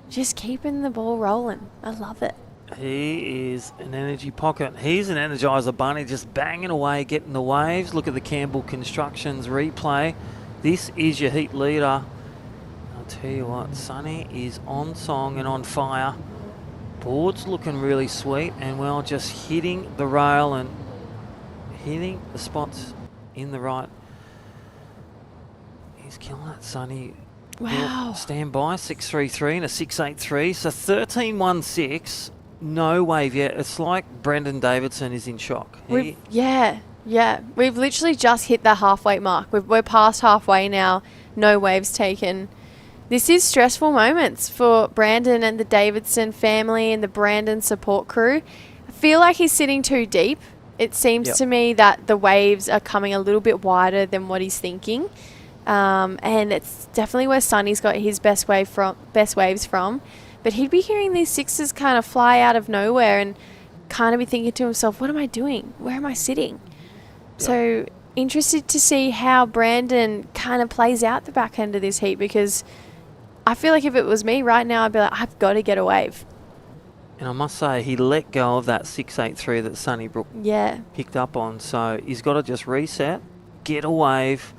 Just keeping the ball rolling. I love it. He is an energy pocket. He's an Energizer Bunny, just banging away, getting the waves. Look at the Campbell Constructions replay. This is your heat leader. I'll tell you what, Sonny is on song and on fire. Board's looking really sweet, and well, just hitting the rail and hitting the spots in the right. He's killing it, Sonny. Wow. Stand by, 6.33 and a 6.83. So 13.16, no wave yet. It's like Brendan Davidson is in shock. Yeah. We've literally just hit the halfway mark. We're past halfway now. No waves taken. This is stressful moments for Brandon and the Davidson family and the Brandon support crew. I feel like he's sitting too deep. It seems to me that the waves are coming a little bit wider than what he's thinking. And it's definitely where Sonny's got his best waves from. But he'd be hearing these sixes kind of fly out of nowhere and kind of be thinking to himself, what am I doing? Where am I sitting? So interested to see how Brandon kind of plays out the back end of this heat, because I feel like if it was me right now, I'd be like, I've got to get a wave. And I must say, he let go of that 6.83 that Sunnybrook picked up on. So he's got to just reset, get a wave,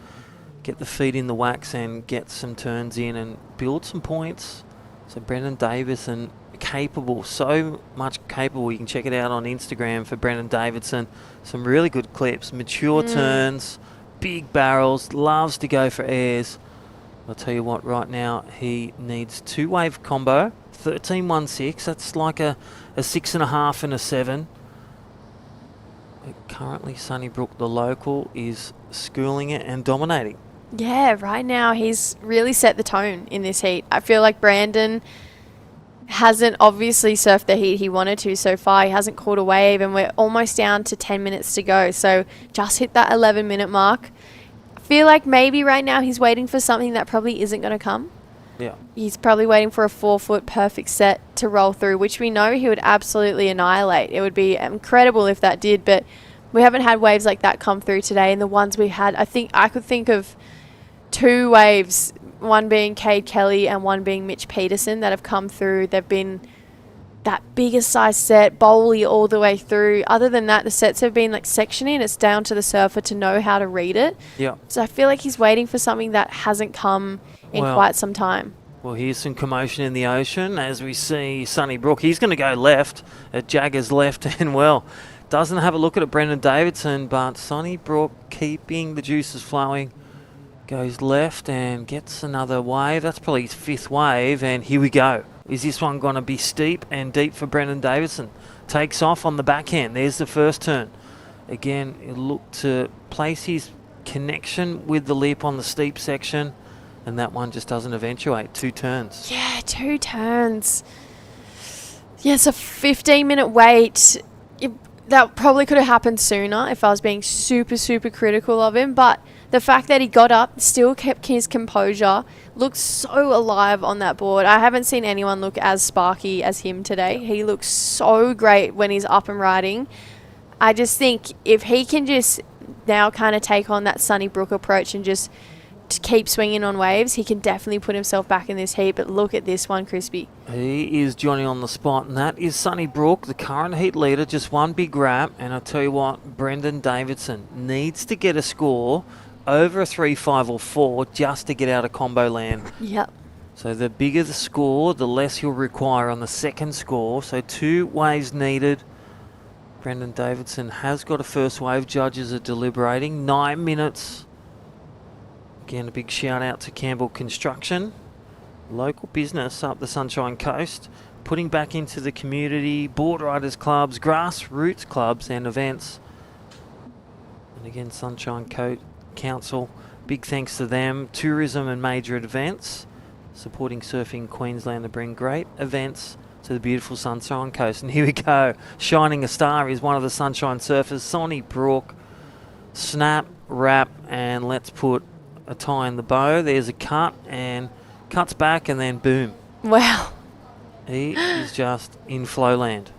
get the feet in the wax and get some turns in and build some points. So Brendan Davidson, capable, so much capable. You can check it out on Instagram for Brendan Davidson. Some really good clips, mature turns, big barrels, loves to go for airs. I'll tell you what, right now he needs 2-wave combo, 13.16. That's like a 6.5 and a 7. Currently Sunnybrook, the local, is schooling it and dominating. Yeah, right now he's really set the tone in this heat. I feel like Brandon hasn't obviously surfed the heat he wanted to so far. He hasn't caught a wave, and we're almost down to 10 minutes to go. So just hit that 11-minute mark. I feel like maybe right now he's waiting for something that probably isn't going to come. Yeah. He's probably waiting for a 4-foot perfect set to roll through, which we know he would absolutely annihilate. It would be incredible if that did, but we haven't had waves like that come through today. And the ones we had, I could think of 2 waves, one being Cade Kelly and one being Mitch Peterson, that have come through. They've been that bigger size set, bowly all the way through. Other than that, the sets have been like sectioning. It's down to the surfer to know how to read it. Yeah. So I feel like he's waiting for something that hasn't come in quite some time. Well, here's some commotion in the ocean as we see Sonny Brook. He's going to go left at Jagger's left and, well, doesn't have a look at it, Brendan Davidson, but Sonny Brook keeping the juices flowing. Goes left and gets another wave. That's probably his 5th wave, and here we go. Is this one going to be steep and deep for Brendan Davidson? Takes off on the backhand. There's the first turn. Again, he'll look to place his connection with the lip on the steep section, and that one just doesn't eventuate. 2 turns. Yeah, 2 turns. Yeah, it's a 15-minute wait. That probably could have happened sooner if I was being super, super critical of him. But the fact that he got up, still kept his composure, looked so alive on that board. I haven't seen anyone look as sparky as him today. He looks so great when he's up and riding. I just think if he can just now kind of take on that Sonny Brook approach and just to keep swinging on waves, he can definitely put himself back in this heat. But look at this one, Crispy. He is Johnny on the spot, and that is Sonny Brook, the current heat leader. Just one big wrap, and I'll tell you what, Brendan Davidson needs to get a score over a 3, 5 or 4 just to get out of combo land. Yep. So the bigger the score, the less he'll require on the second score. So 2 waves needed. Brendan Davidson has got a first wave. Judges are deliberating. 9 minutes. Again, a big shout out to Campbell Construction, local business up the Sunshine Coast, putting back into the community, board riders clubs, grassroots clubs and events. And again, Sunshine Council, big thanks to them. Tourism and major events, supporting Surfing Queensland to bring great events to the beautiful Sunshine Coast. And here we go, shining a star is one of the Sunshine surfers, Sonny Brook. Snap, wrap, and let's put a tie in the bow. There's a cut and cuts back and then boom. Wow. He is just in flow land.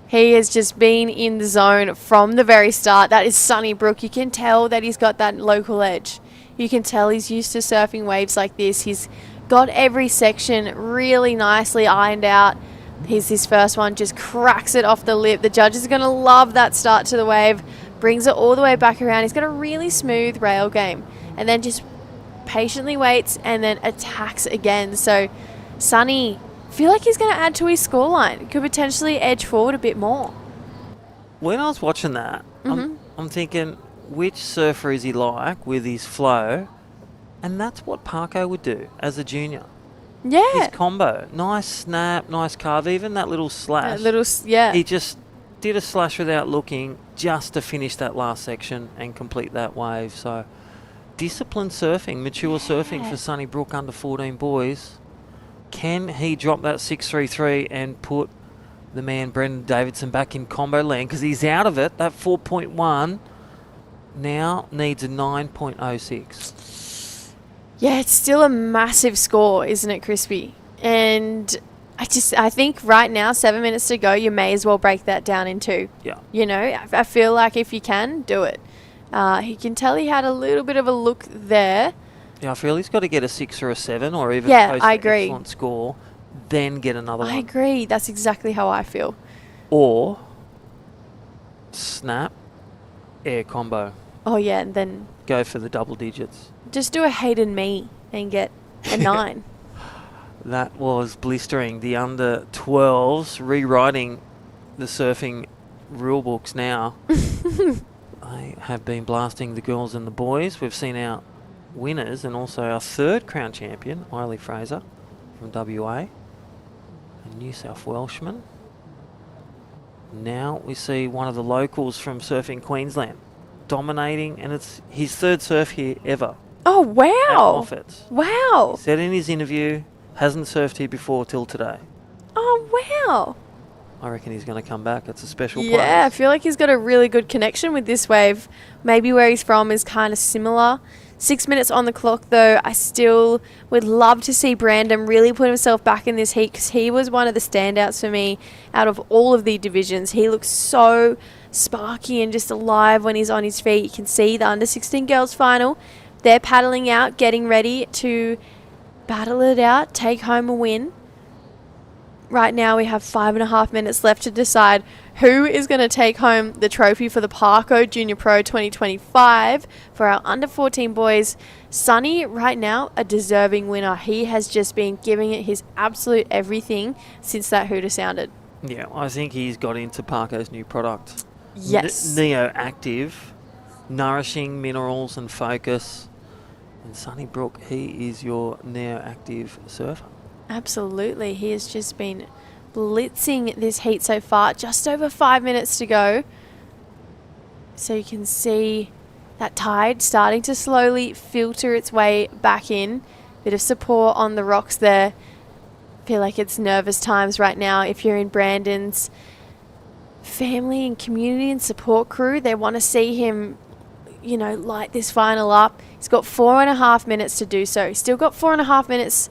He has just been in the zone from the very start. That is Sonny Brook. You can tell that he's got that local edge. You can tell he's used to surfing waves like this. He's got every section really nicely ironed out. Here's his first one, just cracks it off the lip. The judges are going to love that start to the wave. Brings it all the way back around. He's got a really smooth rail game. And then just patiently waits and then attacks again. So Sonny, I feel like he's going to add to his scoreline. Could potentially edge forward a bit more. When I was watching that, I'm thinking, which surfer is he like with his flow? And that's what Parko would do as a junior. Yeah. His combo. Nice snap, nice carve, even that little slash. Yeah. He just did a slash without looking just to finish that last section and complete that wave. So disciplined surfing, mature surfing for Sonny Brook under 14 boys. Can he drop that 6.33 and put the man Brendan Davidson back in combo land? Because he's out of it. That 4.1 now needs a 9.06. Yeah, it's still a massive score, isn't it, Crispy? And I think right now, 7 minutes to go, you may as well break that down in 2. Yeah. You know, I feel like if you can, do it. He can tell he had a little bit of a look there. Yeah, I feel he's got to get a 6 or a 7 or even post an excellent score, then get another one. I agree. That's exactly how I feel. Or snap, air combo. Oh, yeah, and then go for the double digits. Just do a Hayden me and get a 9. That was blistering. The under 12s rewriting the surfing rule books now. They have been blasting the girls and the boys. We've seen our winners and also our third crown champion, Eiley Fraser from WA, a New South Welshman. Now we see one of the locals from Surfing Queensland dominating, and it's his third surf here ever. Oh, wow. At Moffats. Wow. He said in his interview, hasn't surfed here before till today. Oh, wow. I reckon he's going to come back. It's a special place. Yeah, I feel like he's got a really good connection with this wave. Maybe where he's from is kind of similar. 6 minutes on the clock, though. I still would love to see Brandon really put himself back in this heat because he was one of the standouts for me out of all of the divisions. He looks so sparky and just alive when he's on his feet. You can see the under 16 girls final. They're paddling out, getting ready to battle it out, take home a win. right now we have 5.5 minutes left to decide who is going to take home the trophy for the Parko Junior Pro 2025 for our under 14 boys. Sonny, right now, a deserving winner. He has just been giving it his absolute everything since that hooter sounded. Yeah, I think he's got into Parko's new product. Yes. Neo Active, nourishing minerals and focus. And Sonny Brook, he is your Neo Active surfer. Absolutely. He has just been blitzing this heat so far. Just over 5 minutes to go. So you can see that tide starting to slowly filter its way back in. Bit of support on the rocks there. Feel like it's nervous times right now. If you're in Brandon's family and community and support crew, they want to see him, you know, light this final up. He's got 4.5 minutes to do so. He's still got 4.5 minutes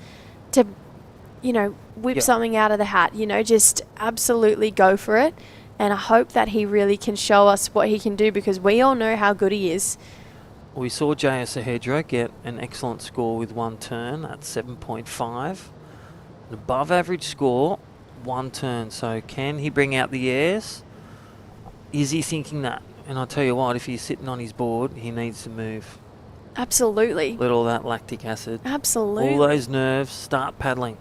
to, you know, whip something out of the hat. You know, just absolutely go for it. And I hope that he really can show us what he can do, because we all know how good he is. We saw J.S. Sahedra get an excellent score with one turn at 7.5. An above average score, one turn. So can he bring out the airs? Is he thinking that? And I'll tell you what, if he's sitting on his board, he needs to move. Absolutely. Let all that lactic acid, Absolutely. all those nerves, start paddling.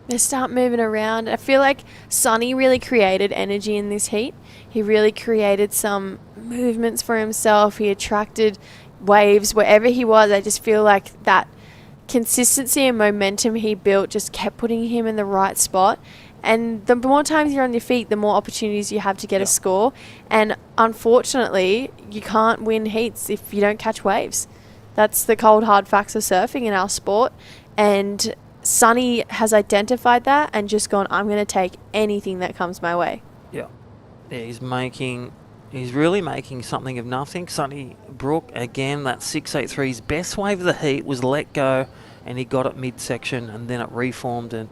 They start moving around. I feel like Sonny really created energy in this heat. He really created some movements for himself. He attracted waves wherever he was. I just feel like that consistency and momentum he built just kept putting him in the right spot. And the more times you're on your feet, the more opportunities you have to get a score. And unfortunately, you can't win heats if you don't catch waves. That's the cold, hard facts of surfing in our sport. And Sonny has identified that and just gone, I'm going to take anything that comes my way. Yeah. He's really making something of nothing. Sonny Brook, again, that 683's best wave of the heat was let go, and he got it midsection, and then it reformed and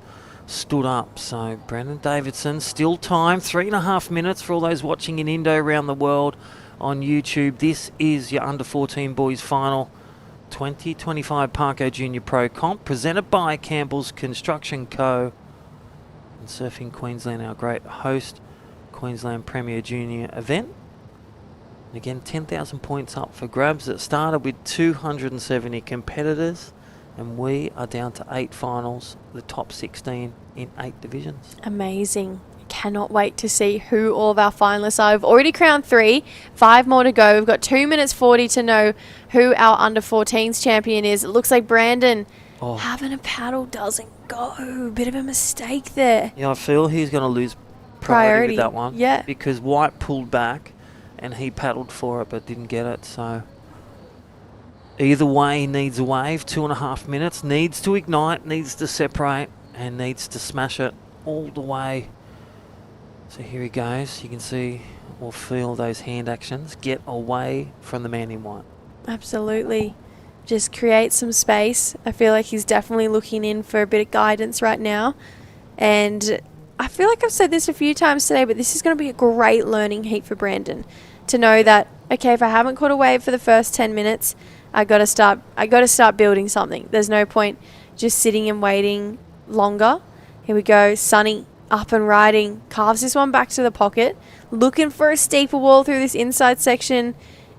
stood up. So Brandon Davidson, still time, 3.5 minutes for all those watching in Indo around the world on YouTube. This is your under 14 boys final 2025 Parko Junior Pro Comp, presented by Campbell's Construction Co. and Surfing Queensland, our great host, Queensland Premier Junior event. And again, 10,000 points up for grabs. It started with 270 competitors, and we are down to 8 finals, the top 16 in 8 divisions. Amazing. Cannot wait to see who all of our finalists are. We've already crowned 3, 5 more to go. We've got 2 minutes 40 to know who our under 14s champion is. It looks like Brandon having a paddle doesn't go. Bit of a mistake there. Yeah, I feel he's going to lose priority with that one. Yeah. Because White pulled back and he paddled for it but didn't get it. So either way, he needs a wave. 2.5 minutes. Needs to ignite, needs to separate, and needs to smash it all the way. So here he goes. You can see or feel those hand actions. Get away from the man in white. Absolutely. Just create some space. I feel like he's definitely looking in for a bit of guidance right now. And I feel like I've said this a few times today, but this is going to be a great learning heat for Brandon. To know that, okay, if I haven't caught a wave for the first 10 minutes, I got to start building something. There's no point just sitting and waiting longer. Here we go. Sonny up and riding, carves this one back to the pocket, looking for a steeper wall through this inside section.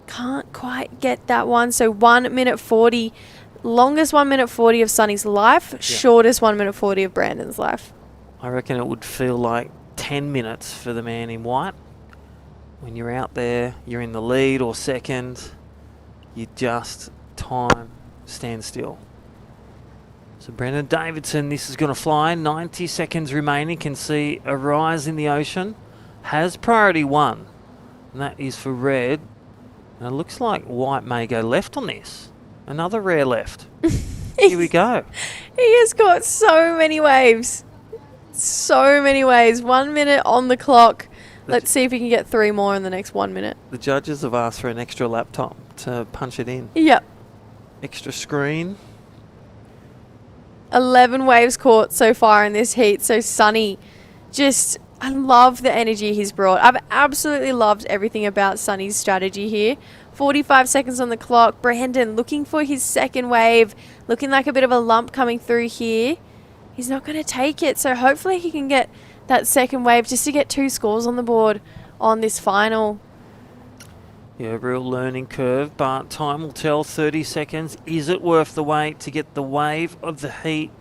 Can't quite get that one. So 1 minute 40, longest 1 minute 40 of Sonny's life, shortest 1 minute 40 of Brandon's life. I reckon it would feel like 10 minutes for the man in white. When you're out there, you're in the lead or second, you just stand still. So Brandon Davidson, this is going to fly. 90 seconds remaining. Can see a rise in the ocean. Has priority 1. And that is for red. And it looks like white may go left on this. Another rare left. Here we go. He has got so many waves. So many waves. 1 minute on the clock. Let's see if we can get 3 more in the next 1 minute. The judges have asked for an extra laptop to punch it in. Yep. Extra screen. 11 waves caught so far in this heat. So Sonny, I love the energy he's brought. I've absolutely loved everything about Sonny's strategy here. 45 seconds on the clock. Brandon looking for his second wave. Looking like a bit of a lump coming through here. he's not going to take it. So hopefully he can get that second wave just to get 2 scores on the board on this final. Yeah, real learning curve, but time will tell. 30 seconds. Is it worth the wait to get the wave of the heat?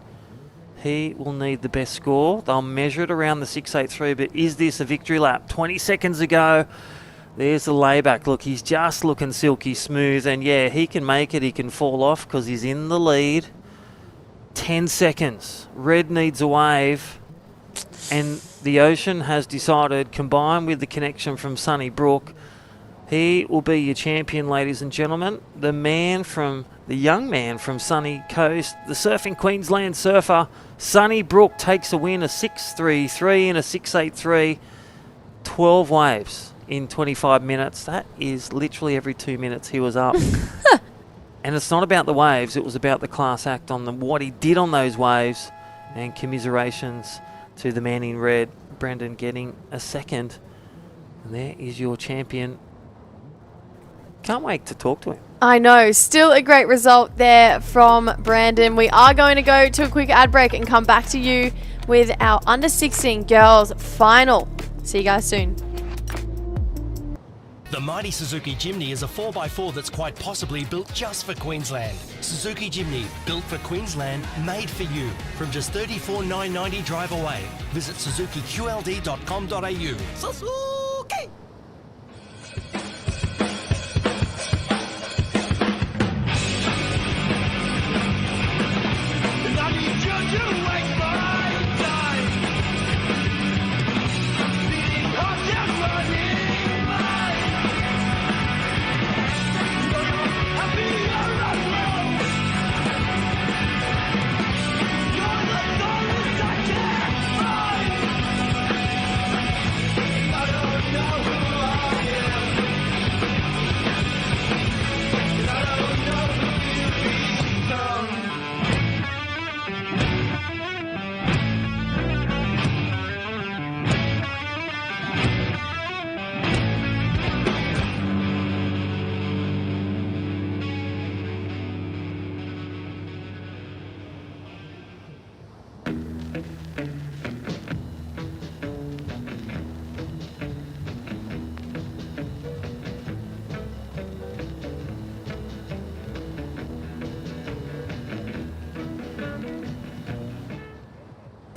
He will need the best score. They'll measure it around the 6.83, but is this a victory lap? 20 seconds ago. There's the layback. Look, he's just looking silky smooth, and yeah, he can make it. He can fall off because he's in the lead. 10 seconds. Red needs a wave, and the Ocean has decided, combined with the connection from Sunnybrook, he will be your champion, ladies and gentlemen. The young man from Sunny Coast, the Surfing Queensland surfer, Sunnybrook, takes a win, a 6.33 and a 6.83. 12 waves in 25 minutes. That is literally every 2 minutes he was up. And it's not about the waves, it was about the class act on what he did on those waves. And commiserations to the man in red, Brendan, getting a second. And there is your champion. Can't wait to talk to him. I know. Still a great result there from Brandon. We are going to go to a quick ad break and come back to you with our under 16 girls final. See you guys soon. The mighty Suzuki Jimny is a 4x4 that's quite possibly built just for Queensland. Suzuki Jimny, built for Queensland, made for you. From just $34,990 drive away. Visit suzukiqld.com.au. Suzuki!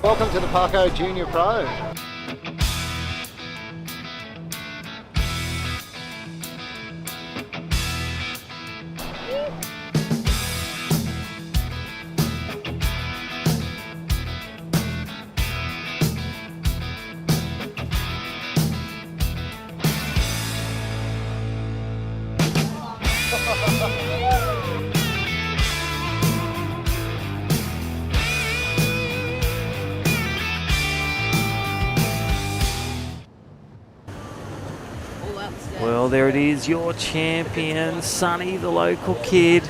Welcome to the Parko Junior Pro. Well, there it is, your champion, Sonny, the local kid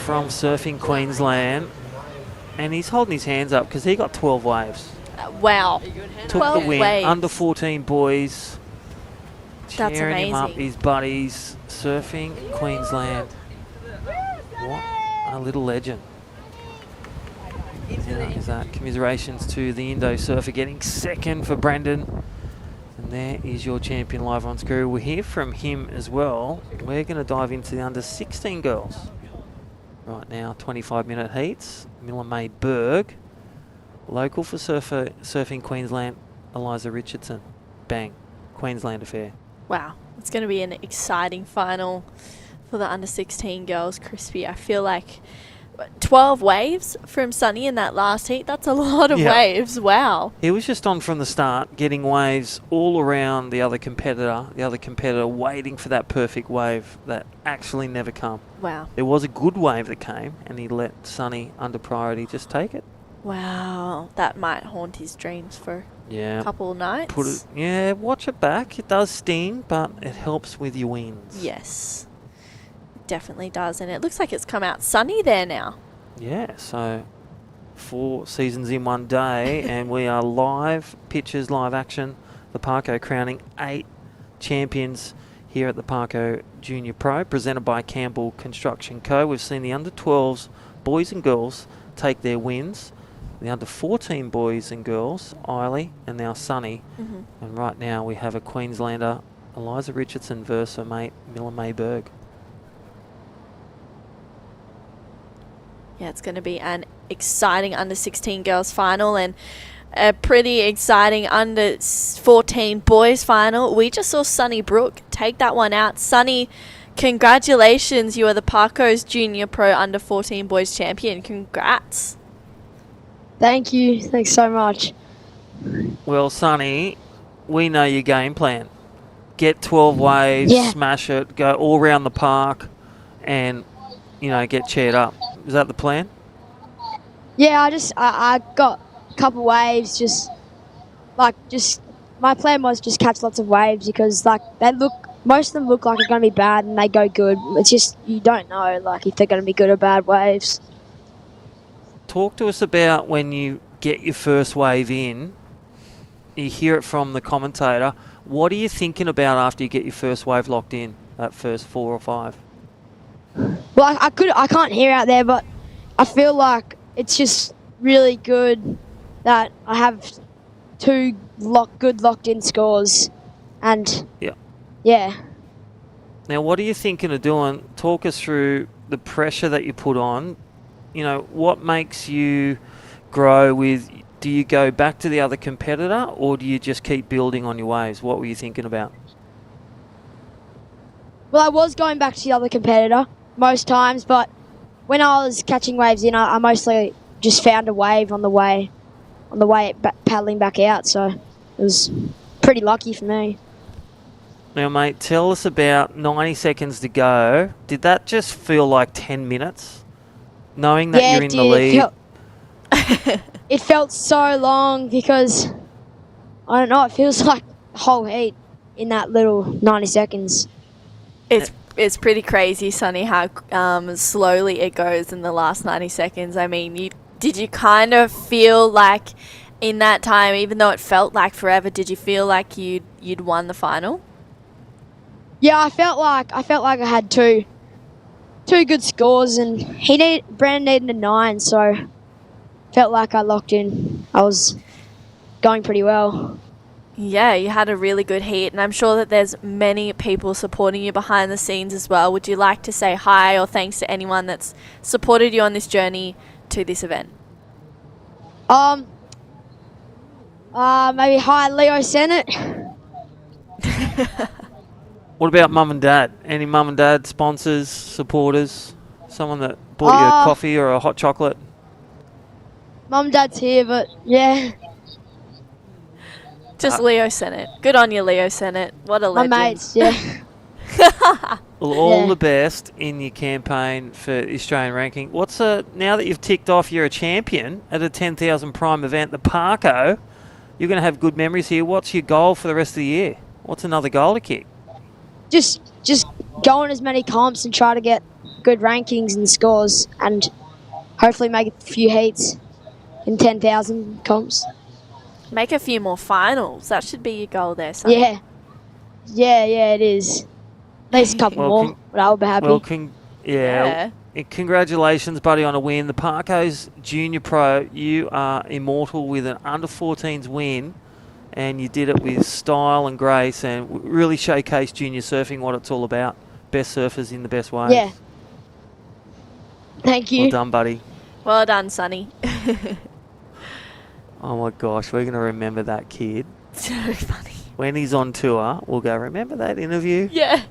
from Surfing Queensland. And he's holding his hands up because he got 12 waves. Wow. Took 12 the win. waves. Under 14 boys. That's Cheering him up, amazing. his buddies. Surfing Queensland. What a little legend. Is that commiserations to the Indo surfer getting second for Brendan. And there is your champion live on screw. We'll hear from him as well. We're going to dive into the under 16 girls. Right now, 25-minute heats. Miller May Berg. Local for Surfing Queensland, Eliza Richardson. Bang. Queensland affair. Wow. It's going to be an exciting final for the under 16 girls, Crispy. I feel like 12 waves from Sonny in that last heat. That's a lot of waves. Wow. He was just on from the start, getting waves all around the other competitor. The other competitor waiting for that perfect wave that actually never come. Wow. There was a good wave that came, and he let Sonny under priority just take it. Wow. That might haunt his dreams for a couple of nights. Watch it back. It does sting, but it helps with your wins. Yes. Definitely does, and it looks like it's come out sunny there now. Yeah, so 4 seasons in one day, and we are live pictures, live action. The Parko crowning 8 champions here at the Parko Junior Pro, presented by Campbell Construction Co. We've seen the under 12s, boys and girls, take their wins. the under 14 boys and girls, Eiley and now Sunny. Mhm. And right now we have a Queenslander, Eliza Richardson versus her mate Miller Mayberg. Yeah, it's going to be an exciting under 16 girls final and a pretty exciting under 14 boys final. We just saw Sunny Brook take that one out. Sunny, congratulations. You are the Parko's Junior Pro under 14 boys champion. Congrats. Thank you. Thanks so much. Well, Sunny, we know your game plan. Get 12 waves, smash it, go all around the park and, get cheered up. Is that the plan? Yeah, I got a couple waves, my plan was just catch lots of waves because most of them look like they're going to be bad and they go good. It's just, you don't know if they're going to be good or bad waves. Talk to us about when you get your first wave in, you hear it from the commentator. What are you thinking about after you get your first wave locked in, that first 4 or 5? Well, I can't hear out there, but I feel like it's just really good that I have 2 locked in scores, and yeah. Now, what are you thinking of doing? Talk us through the pressure that you put on. What makes you grow with? Do you go back to the other competitor, or do you just keep building on your waves? What were you thinking about? Well, I was going back to the other competitor most times, but when I was catching waves in, I mostly just found a wave on the way paddling back out, so it was pretty lucky for me. Now, mate, tell us about 90 seconds to go. Did that just feel like 10 minutes? Knowing that you're in the lead? It felt so long because, I don't know, it feels like a whole heat in that little 90 seconds. It's pretty crazy, Sunny, how slowly it goes in the last 90 seconds. I mean, did you kind of feel like in that time, even though it felt like forever, did you feel like you'd won the final? Yeah, I felt like I had two good scores, and Brandon needed a 9, so felt like I locked in. I was going pretty well. Yeah, you had a really good heat, and I'm sure that there's many people supporting you behind the scenes as well. Would you like to say hi or thanks to anyone that's supported you on this journey to this event? Maybe hi, Leo Sennett. What about mum and dad? Any mum and dad sponsors, supporters? Someone that bought you a coffee or a hot chocolate? Mum and dad's here, but yeah. Just Leo Sennett. Good on you, Leo Sennett. What a legend. My mates, yeah. Well, all the best in your campaign for Australian ranking. Now that you've ticked off you're a champion at a 10,000 prime event, the Parko, you're going to have good memories here. What's your goal for the rest of the year? What's another goal to kick? Just go on as many comps and try to get good rankings and scores, and hopefully make a few heats in 10,000 comps. Make a few more finals. That should be your goal there, son. Yeah, it is. At least a couple more, but I'll be happy. Well, congratulations, buddy, on a win. The Parko's Junior Pro, you are immortal with an under-14s win, and you did it with style and grace and really showcased junior surfing, what it's all about. Best surfers in the best waves. Yeah. Thank you. Well done, buddy. Well done, Sonny. Oh my gosh, we're going to remember that kid. So funny. When he's on tour, we'll go, remember that interview? Yeah.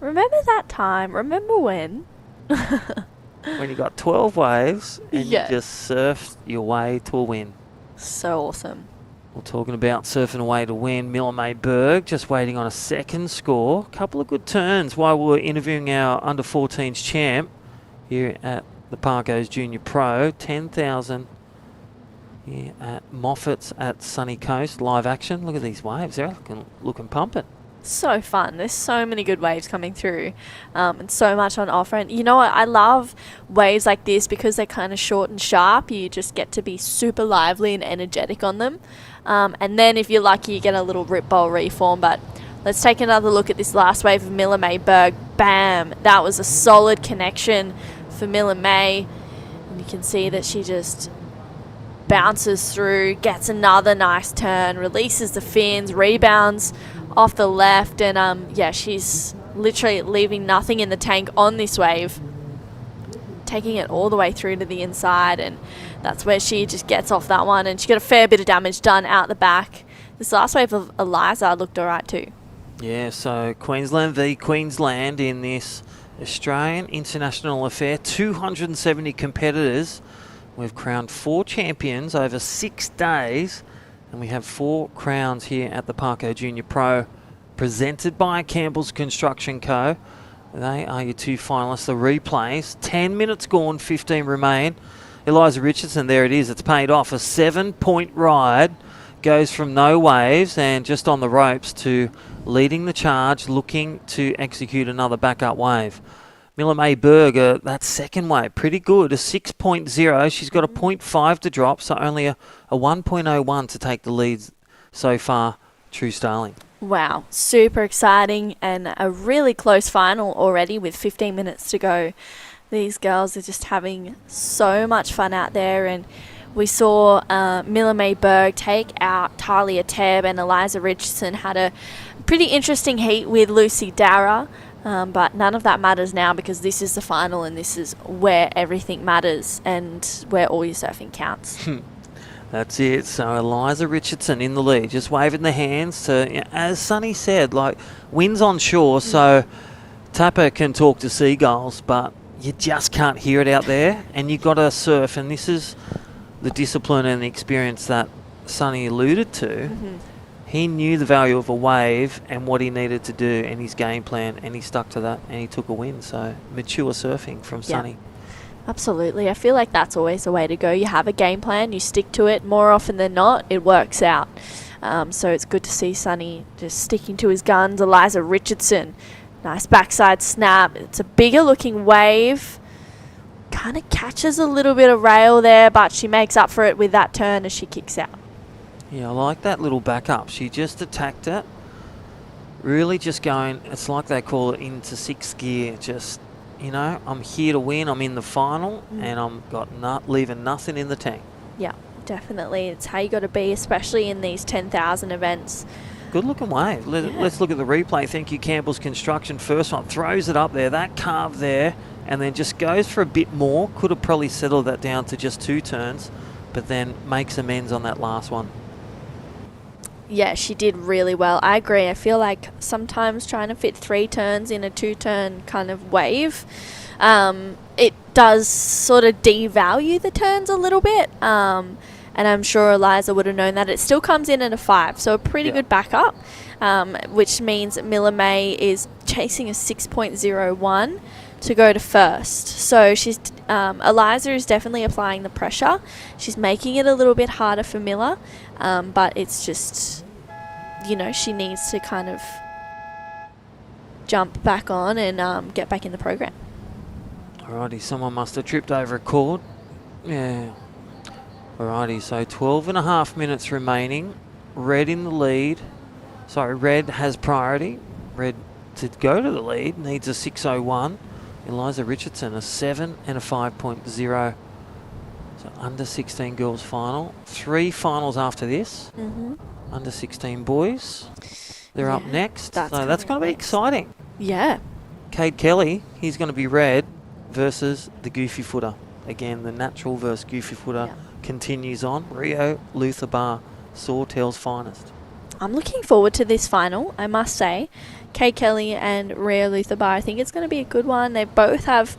Remember that time? Remember when? When you got 12 waves and you just surfed your way to a win. So awesome. We're talking about surfing away to win. Miller Mayberg just waiting on a second score. Couple of good turns while we're interviewing our under-14s champ here at the Parko's Junior Pro. 10,000 here at Moffat's at Sunny Coast. Live action. Look at these waves. They're looking pumping. So fun. There's so many good waves coming through, and so much on offer. And you know what? I love waves like this because they're kind of short and sharp. You just get to be super lively and energetic on them. And then if you're lucky, you get a little rip bowl reform. But let's take another look at this last wave of Miller Mayberg. Bam! That was a solid connection for Miller May. And you can see that she just bounces through, gets another nice turn, releases the fins, rebounds off the left, and yeah, she's literally leaving nothing in the tank on this wave, taking it all the way through to the inside, and that's where she just gets off that one, and she got a fair bit of damage done out the back. This last wave of Eliza looked alright too. Yeah, so Queensland v Queensland in this Australian international affair. 270 competitors. We've crowned 4 champions over 6 days, and we have 4 crowns here at the Parko Junior Pro, presented by Campbell's Construction Co. They are your 2 finalists. The replays, 10 minutes gone, 15 remain. Eliza Richardson, there it is. It's paid off. A 7-point ride. Goes from no waves and just on the ropes to leading the charge, looking to execute another backup wave. Miller May Berger, that second wave, pretty good. A 6.0. She's got a 0.5 to drop, so only a 1.01 to take the lead so far. True Starling. Wow, super exciting, and a really close final already with 15 minutes to go. These girls are just having so much fun out there, and we saw Miller May Berg take out Talia Tebb, and Eliza Richardson had a pretty interesting heat with Lucy Darragh, but none of that matters now because this is the final and this is where everything matters and where all your surfing counts. That's it. So Eliza Richardson in the lead, just waving the hands to, as Sunny said, like winds on shore, so Tapper can talk to seagulls, but you just can't hear it out there, and you've got to surf, and this is the discipline and the experience that Sonny alluded to. He knew the value of a wave and what he needed to do and his game plan, and he stuck to that and he took a win. So mature surfing from Sonny. Absolutely. I feel like that's always the way to go. You have a game plan, you stick to it. More often than not, it works out. So it's good to see Sonny just sticking to his guns. Eliza Richardson, nice backside snap. It's a bigger looking wave. Kind of catches a little bit of rail there, but she makes up for it with that turn as she kicks out. Yeah, I like that little backup. She just attacked it. Really just going, it's like they call it into 6th gear. Just, you know, I'm here to win. I'm in the final and I'm leaving nothing in the tank. Yeah, definitely. It's how you got to be, especially in these 10,000 events. Good looking wave. Let's look at the replay. Thank you, Campbell's Construction. First one, throws it up there, that carve there, and then just goes for a bit more. Could have probably settled that down to just 2 turns, but then makes amends on that last one. Yeah, she did really well. I agree. I feel like sometimes trying to fit 3 turns in a 2-turn kind of wave, it does sort of devalue the turns a little bit. And I'm sure Eliza would have known that. It still comes in at a 5, so a pretty good backup, which means Miller May is chasing a 6.01 to go to first. So she's Eliza is definitely applying the pressure. She's making it a little bit harder for Miller, but it's just, you know, she needs to kind of jump back on and get back in the program. Alrighty, someone must have tripped over a cord. Yeah. Alrighty, so 12.5 minutes remaining. Red in the lead. Sorry, Red has priority. Red to go to the lead needs a 6.01. Eliza Richardson a 7 and a 5.0. So under 16 girls final. 3 finals after this. Under 16 boys. They're up next. That's going to be exciting. Yeah. Cade Kelly, he's going to be red versus the goofy footer. Again, the natural versus goofy footer continues on. Rio Luther Bar, Sawtell's finest. I'm looking forward to this final, I must say. Kay Kelly and Rio Luther Bar, I think it's going to be a good one. They both have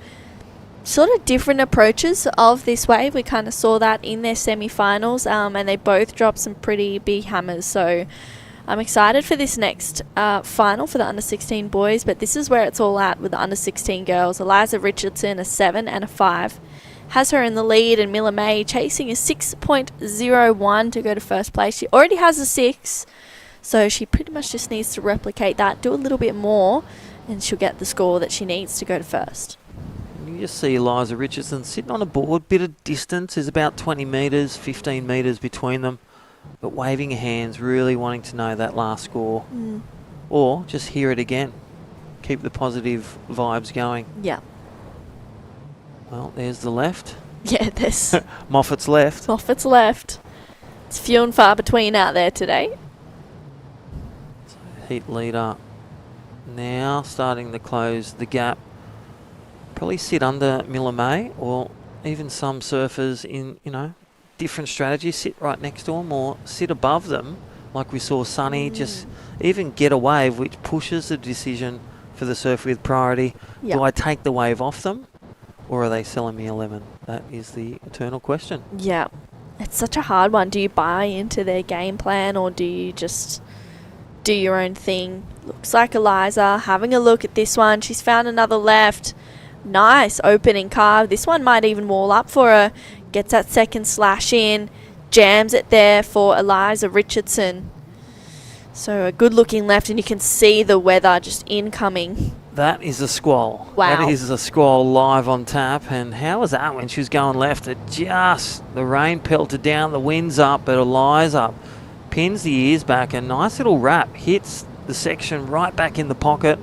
sort of different approaches of this wave. We kind of saw that in their semi-finals, and they both dropped some pretty big hammers. So I'm excited for this next final for the under 16 boys, but this is where it's all at with the under 16 girls. Eliza Richardson a 7 and a 5. Has her in the lead, and Miller May chasing a 6.01 to go to first place. She already has a 6, so she pretty much just needs to replicate that, do a little bit more, and she'll get the score that she needs to go to first. You just see Eliza Richardson sitting on a board, bit of distance, is about 20 metres, 15 metres between them, but waving her hands, really wanting to know that last score. Or just hear it again. Keep the positive vibes going. Yeah. Well, there's the left. Yeah, there's Moffat's left. Moffat's left. It's few and far between out there today. Heat leader now starting to close the gap. Probably sit under Miller May, or even some surfers in, different strategies, sit right next to them or sit above them, like we saw Sunny just even get a wave, which pushes the decision for the surf with priority. Yep. Do I take the wave off them, or are they selling me 11? That is the eternal question. Yeah. It's such a hard one. Do you buy into their game plan, or do you just do your own thing? Looks like Eliza having a look at this one. She's found another left. Nice opening carve. This one might even wall up for her. Gets that second slash in. Jams it there for Eliza Richardson. So a good looking left, and you can see the weather just incoming. That is a squall. Wow. That is a squall live on tap. And how was that when she was going left? The rain pelted down, the wind's up, but Eliza pins the ears back. A nice little wrap. Hits the section right back in the pocket.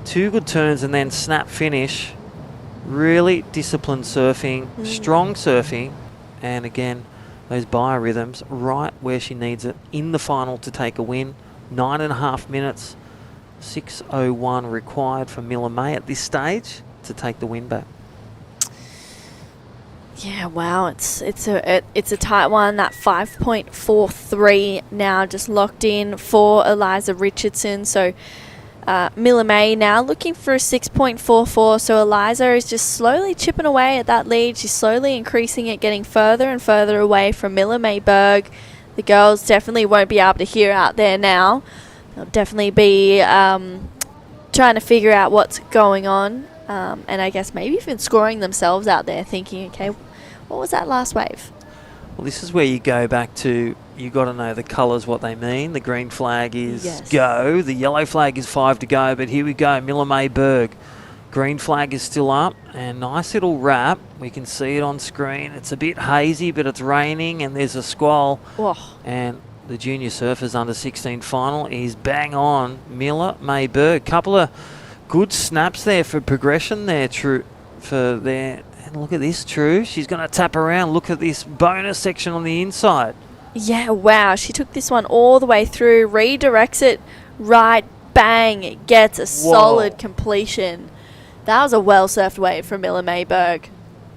2 good turns and then snap finish. Really disciplined surfing, strong surfing. And again, those biorhythms right where she needs it in the final to take a win. 9.5 minutes. 6:01 required for Miller May at this stage to take the win back. Yeah, wow, it's a tight one. That 5.43 now just locked in for Eliza Richardson. So Miller May now looking for a 6.44. So Eliza is just slowly chipping away at that lead. She's slowly increasing it, getting further and further away from Miller May Berg. The girls definitely won't be able to hear out there now. They'll definitely be trying to figure out what's going on. And I guess maybe even scoring themselves out there, thinking, okay, what was that last wave? Well, this is where you go back to, you got to know the colours, what they mean. The green flag is go. The yellow flag is 5 to go. But here we go, Miller May Berg. Green flag is still up. And nice little wrap. We can see it on screen. It's a bit hazy, but it's raining and there's a squall. Oh. And the junior surfers under 16 final is bang on. Miller May Berg. Couple of good snaps there for progression there, True, for their. And look at this, True. She's going to tap around. Look at this bonus section on the inside. Yeah, wow. She took this one all the way through, redirects it right, bang. It gets a solid completion. That was a well-surfed wave from Miller May Berg.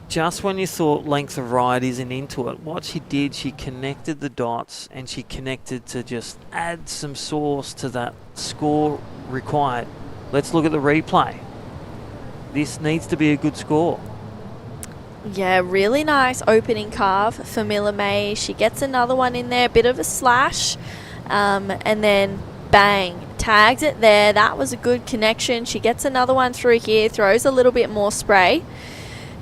Just when you thought length of ride isn't into it, what she did, she connected the dots and she connected to just add some sauce to that score required. Let's look at the replay. This needs to be a good score. Yeah, really nice opening carve for Miller May. She gets another one in there, a bit of a slash, and then bang, tags it there. That was a good connection. She gets another one through here, throws a little bit more spray,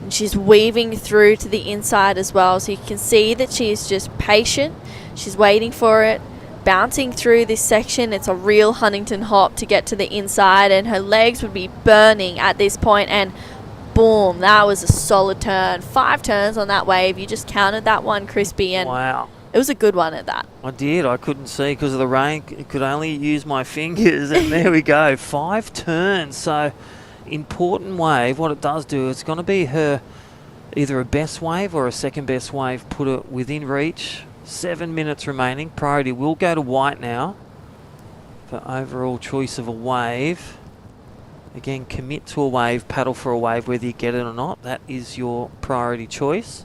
and she's weaving through to the inside as well. So you can see that she's just patient. She's waiting for it, bouncing through this section. It's a real Huntington hop to get to the inside, and her legs would be burning at this point, and boom, that was a solid turn. 5 turns on that wave. You just counted that one, Crispy, and wow, it was a good one at that. I did. I couldn't see because of the rain. I could only use my fingers, and there we go. 5 turns. So important wave. What it does do, it's going to be her either a best wave or a second best wave. Put it within reach. 7 minutes remaining. Priority will go to white now for overall choice of a wave. Again, commit to a wave, paddle for a wave, whether you get it or not. That is your priority choice.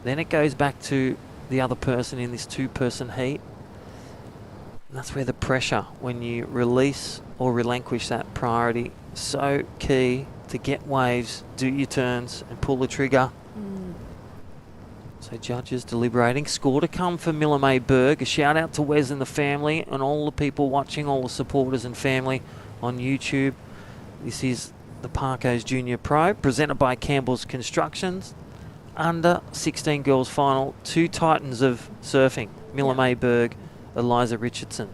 Then it goes back to the other person in this 2-person heat. And that's where the pressure, when you release or relinquish that priority, so key to get waves, do your turns, and pull the trigger. So judges deliberating. Score to come for Miller May Berg. A shout out to Wes and the family and all the people watching, all the supporters and family on YouTube. This is the Parko's Junior Pro, presented by Campbell's Construction. Under 16 Girls Final, 2 titans of surfing, Miller May Berg, Eliza Richardson.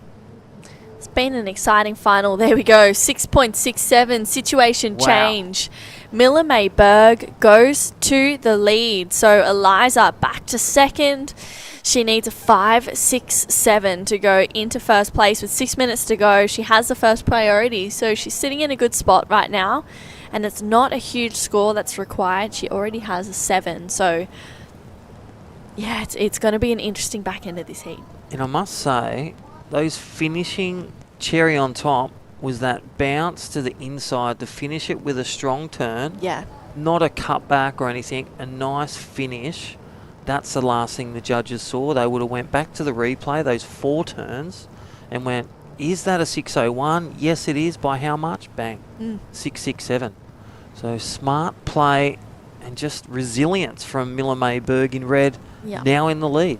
It's been an exciting final. There we go, 6.67, situation change. Miller May Berg goes to the lead. So Eliza back to second. She needs a 5.67 to go into first place with 6 minutes to go. She has the first priority, so she's sitting in a good spot right now. and it's not a huge score that's required. She already has a 7, so yeah, it's going to be an interesting back end of this heat. And I must say, those finishing cherry on top was that bounce to the inside to finish it with a strong turn. Yeah. Not a cutback or anything, a nice finish. That's the last thing the judges saw. They would have went back to the replay, those 4 turns, and went, is that a 601? Yes, it is. By how much? Bang. 667. So smart play and just resilience from Miller May Berg in red, now in the lead.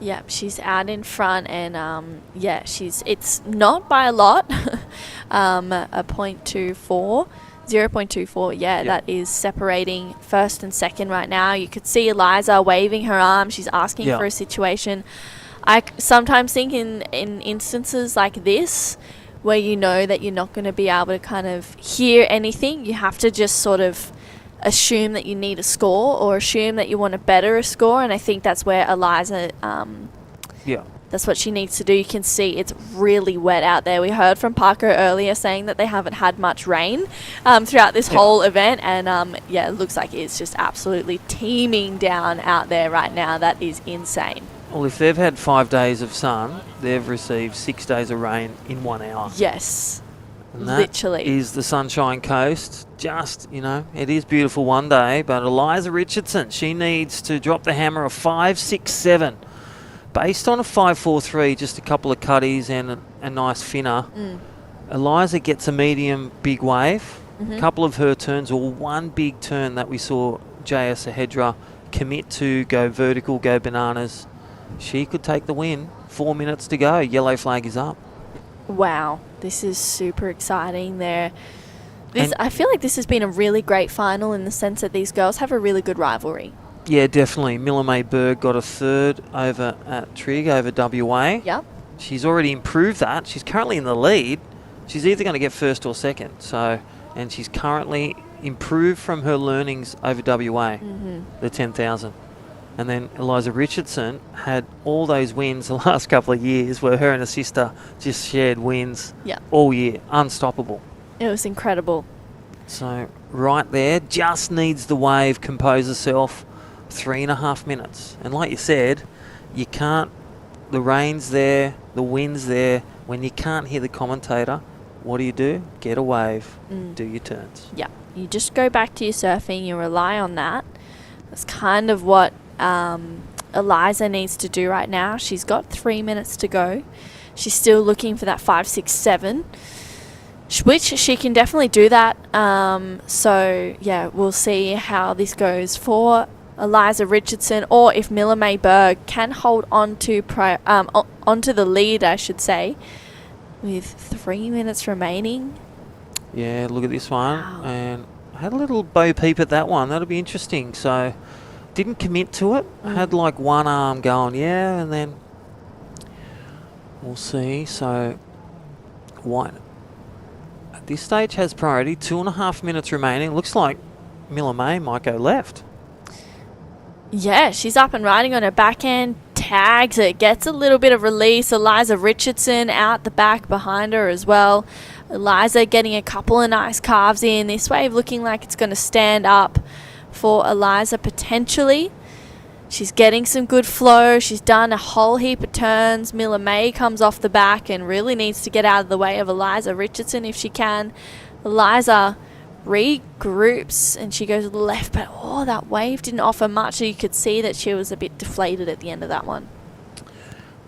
Yeah, she's out in front, and yeah, it's not by a lot, a 0.24, that is separating first and second right now. You could see Eliza waving her arm. She's asking for a situation. I sometimes think in instances like this, where you know that you're not going to be able to kind of hear anything, you have to just sort of assume that you need a score or assume that you want to better a score, and I think that's where Eliza that's what she needs to do. You can see it's really wet out there. We heard from Parko earlier saying that they haven't had much rain throughout this whole event, and it looks like it's just absolutely teeming down out there right now. That is insane. Well, if they've had 5 days of sun, they've received 6 days of rain in 1 hour. Yes. And that literally is the Sunshine Coast. Just, it is beautiful one day, but Eliza Richardson, she needs to drop the hammer of 5.67. Based on a 5.43, just a couple of cutties and a nice finner. Eliza gets a medium big wave. A couple of her turns, or one big turn that we saw J.S. Ahedra commit to, go vertical, go bananas. She could take the win. 4 minutes to go. Yellow flag is up. Wow, this is super exciting there. I feel like this has been a really great final in the sense that these girls have a really good rivalry. Yeah, definitely. Miller May Berg got a 3rd over at Trig over WA. Yep. She's already improved that. She's currently in the lead. She's either going to get 1st or 2nd. And she's currently improved from her learnings over WA, the 10,000. And then Eliza Richardson had all those wins the last couple of years where her and her sister just shared wins all year. Unstoppable. It was incredible. So right there, just needs the wave, compose herself, 3.5 minutes. And like you said, you can't, the rain's there, the wind's there. When you can't hear the commentator, what do? Get a wave, do your turns. Yeah, you just go back to your surfing, you rely on that. That's kind of what Eliza needs to do right now. She's got 3 minutes to go. She's still looking for that 5.67, which she can definitely do that. So yeah, we'll see how this goes for Eliza Richardson, or if Miller May Berg can hold on to onto the lead, I should say, with 3 minutes remaining. Yeah, look at this one. Wow. And I had a little bo peep at that one. That'll be interesting. So didn't commit to it. Had like one arm going, and then we'll see. So White at this stage has priority. 2.5 minutes remaining. Looks like Miller May might go left. Yeah, she's up and riding on her backhand, tags it, gets a little bit of release. Eliza Richardson out the back behind her as well. Eliza getting a couple of nice carves in. This wave looking like it's going to stand up for Eliza potentially. She's getting some good flow. She's done a whole heap of turns. Miller May comes off the back and really needs to get out of the way of Eliza Richardson if she can. Eliza regroups and she goes left, but that wave didn't offer much, so you could see that she was a bit deflated at the end of that one.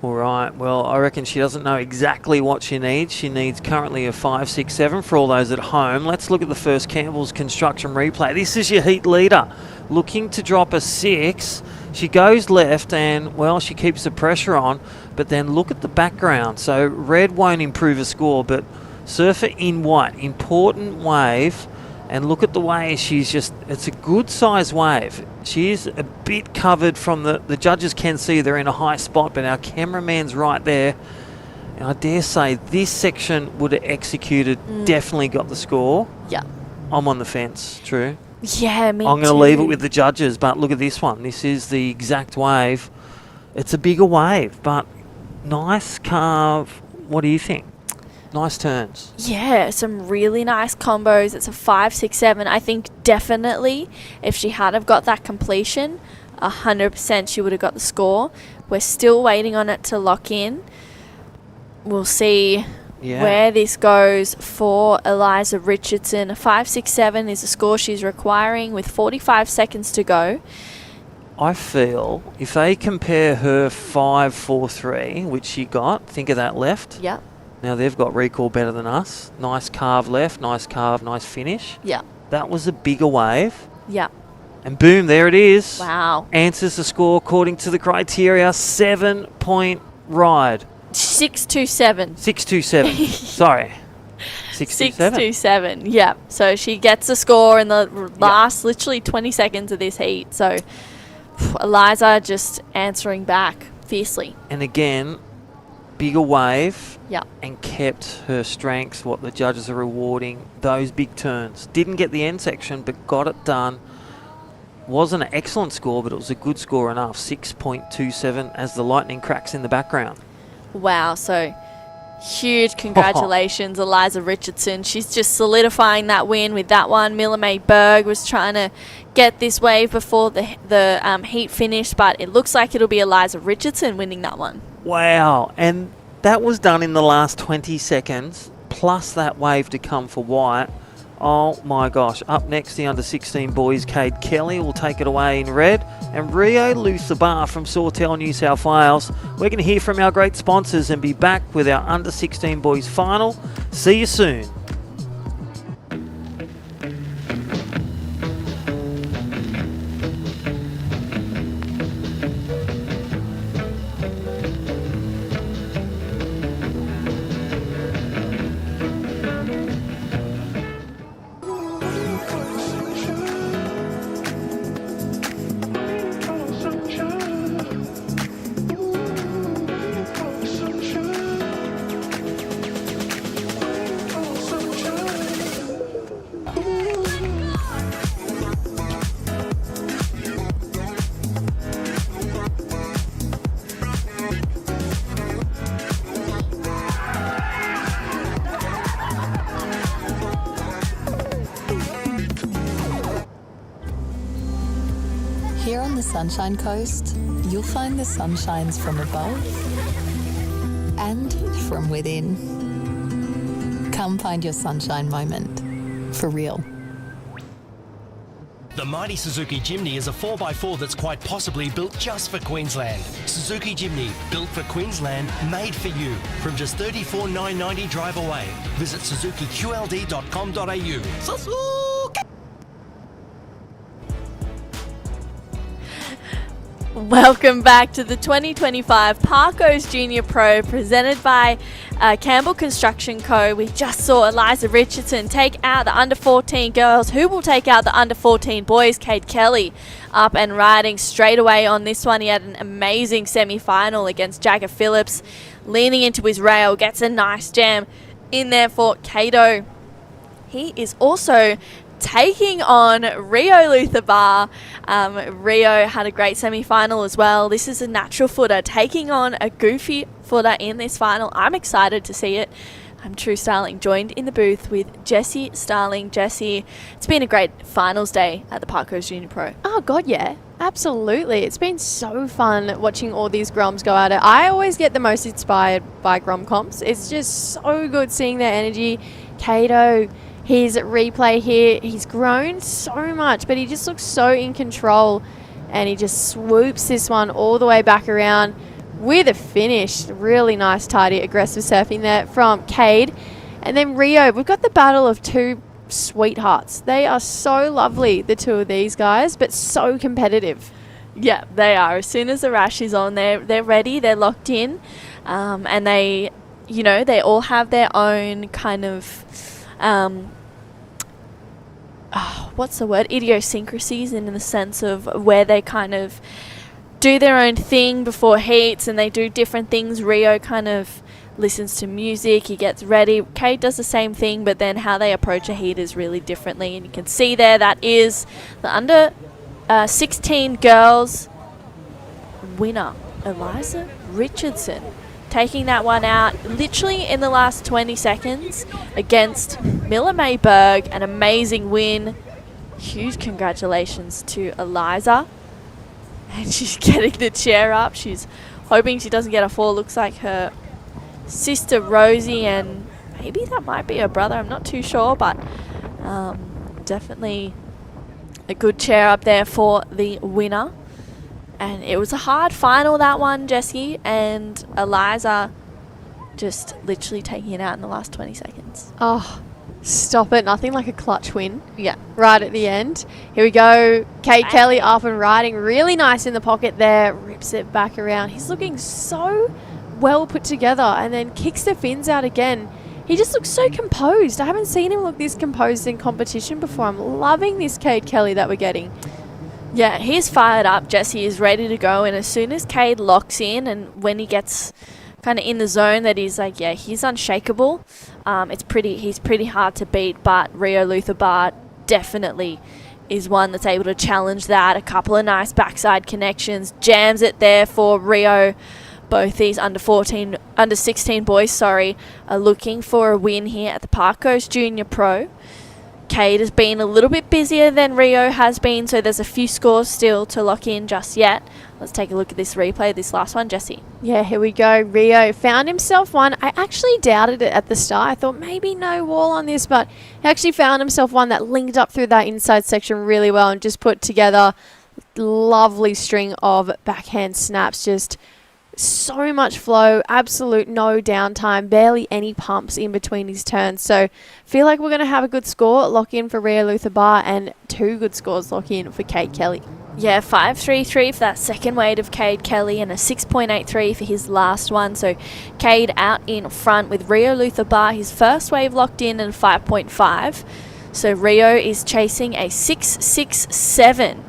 All right, well, I reckon she doesn't know exactly what she needs. She needs currently a 5.67 for all those at home. Let's look at the first Campbell's Construction replay. This is your heat leader looking to drop a 6. She goes left and, well, she keeps the pressure on, but then look at the background. So red won't improve a score, but surfer in white, important wave. And look at the way she's just, it's a good size wave. She is a bit covered from the judges can see they're in a high spot, but our cameraman's right there. And I dare say this section would have executed, definitely got the score. Yeah. I'm on the fence, True. Yeah, me I'm going to leave it with the judges, but look at this one. This is the exact wave. It's a bigger wave, but nice carve. What do you think? Nice turns. Yeah, some really nice combos. It's a 5, 6, 7. I think definitely if she had have got that completion, 100% she would have got the score. We're still waiting on it to lock in. We'll see where this goes for Eliza Richardson. A 5, 6, 7 is the score she's requiring with 45 seconds to go. I feel if they compare her 5, 4, 3, which she got, think of that left. Yeah. Now they've got recall better than us. Nice carve left, nice carve, nice finish. Yeah. That was a bigger wave. Yeah. And boom, there it is. Wow. Answers the score according to the criteria. 7-point ride. 627. 627. Sorry. 627. 627. Yeah. So she gets a score in the last literally 20 seconds of this heat. So Eliza just answering back fiercely. And again, bigger wave. Yeah. And kept her strengths, what the judges are rewarding, those big turns. Didn't get the end section, but got it done. Wasn't an excellent score, but it was a good score enough. 6.27 as the lightning cracks in the background. Wow. So huge congratulations, Eliza Richardson. She's just solidifying that win with that one. Miller May Berg was trying to get this wave before the heat finished, but it looks like it'll be Eliza Richardson winning that one. Wow. And that was done in the last 20 seconds, plus that wave to come for Wyatt. Oh my gosh. Up next, the under-16 boys, Cade Kelly will take it away in red. And Rio Luthabar from Sawtell, New South Wales. We're going to hear from our great sponsors and be back with our under-16 boys final. See you soon. Here on the Sunshine Coast, you'll find the sunshines from above and from within. Come find your sunshine moment. For real. The mighty Suzuki Jimny is a 4x4 that's quite possibly built just for Queensland. Suzuki Jimny, built for Queensland, made for you. From just $34,990 drive away. Visit suzukiqld.com.au. Suzuki! Welcome back to the 2025 Parko's Junior Pro presented by Campbell Construction Co. We just saw Eliza Richardson take out the under-14 girls. Who will take out the under-14 boys? Cade Kelly up and riding straight away on this one. He had an amazing semi-final against Jagger Phillips. Leaning into his rail, gets a nice jam in there for Cato. He is also taking on Rio Luthabar. Rio had a great semi-final as well. This is a natural footer taking on a goofy footer in this final. I'm excited to see it. I'm True Starling, joined in the booth with Jessie Starling. Jessie, it's been a great finals day at the Parko's Junior Pro. Oh, God, yeah. Absolutely. It's been so fun watching all these Groms go at it. I always get the most inspired by Grom comps. It's just so good seeing their energy. Cato, his replay here, he's grown so much, but he just looks so in control, and he just swoops this one all the way back around with a finish. Really nice, tidy, aggressive surfing there from Cade. And then Rio, we've got the battle of two sweethearts. They are so lovely, the two of these guys, but so competitive. Yeah, they are. As soon as the rash is on, they're ready, they're locked in, and they, you know, they all have their own kind of what's the word? Idiosyncrasies, in the sense of where they kind of do their own thing before heats and they do different things. Rio kind of listens to music, he gets ready. Cade does the same thing, but then how they approach a heat is really differently. And you can see there, that is the under 16 girls winner, Eliza Richardson. taking that one out literally in the last 20 seconds against Miller Mayberg. An amazing win. Huge congratulations to Eliza. And she's getting the chair up. She's hoping she doesn't get a fall. Looks like her sister Rosie, and maybe that might be her brother. I'm not too sure, but definitely a good chair up there for the winner. And it was a hard final, that one, Jessie, and Eliza just literally taking it out in the last 20 seconds. Oh, stop it. Nothing like a clutch win. Yeah. Right at the end. Here we go. Cade Kelly up and riding. Really nice in the pocket there. Rips it back around. He's looking so well put together and then kicks the fins out again. He just looks so composed. I haven't seen him look this composed in competition before. I'm loving this Cade Kelly that we're getting. Yeah, he's fired up. Jesse is ready to go, and as soon as Cade locks in and when he gets kind of in the zone that he's like, yeah, he's unshakable. He's pretty hard to beat, but Rio Luther definitely is one that's able to challenge that. A couple of nice backside connections, jams it there for Rio. Both these under 16 boys, are looking for a win here at the Parko Junior Pro. Cade has been a little bit busier than Rio has been, so there's a few scores still to lock in just yet. Let's take a look at this replay, this last one, Jessie. Yeah, here we go. Rio found himself one. I actually doubted it at the start. I thought maybe no wall on this, but he actually found himself one that linked up through that inside section really well and just put together lovely string of backhand snaps. Just so much flow, absolute no downtime, barely any pumps in between his turns. So feel like we're going to have a good score lock in for Rio Luther and 2 good scores lock in for Cade Kelly. Yeah, 5.33 for that second weight of Cade Kelly and a 6.83 for his last one. So Cade out in front with Rio Luther his first wave locked in at 5.5. So Rio is chasing a 6.67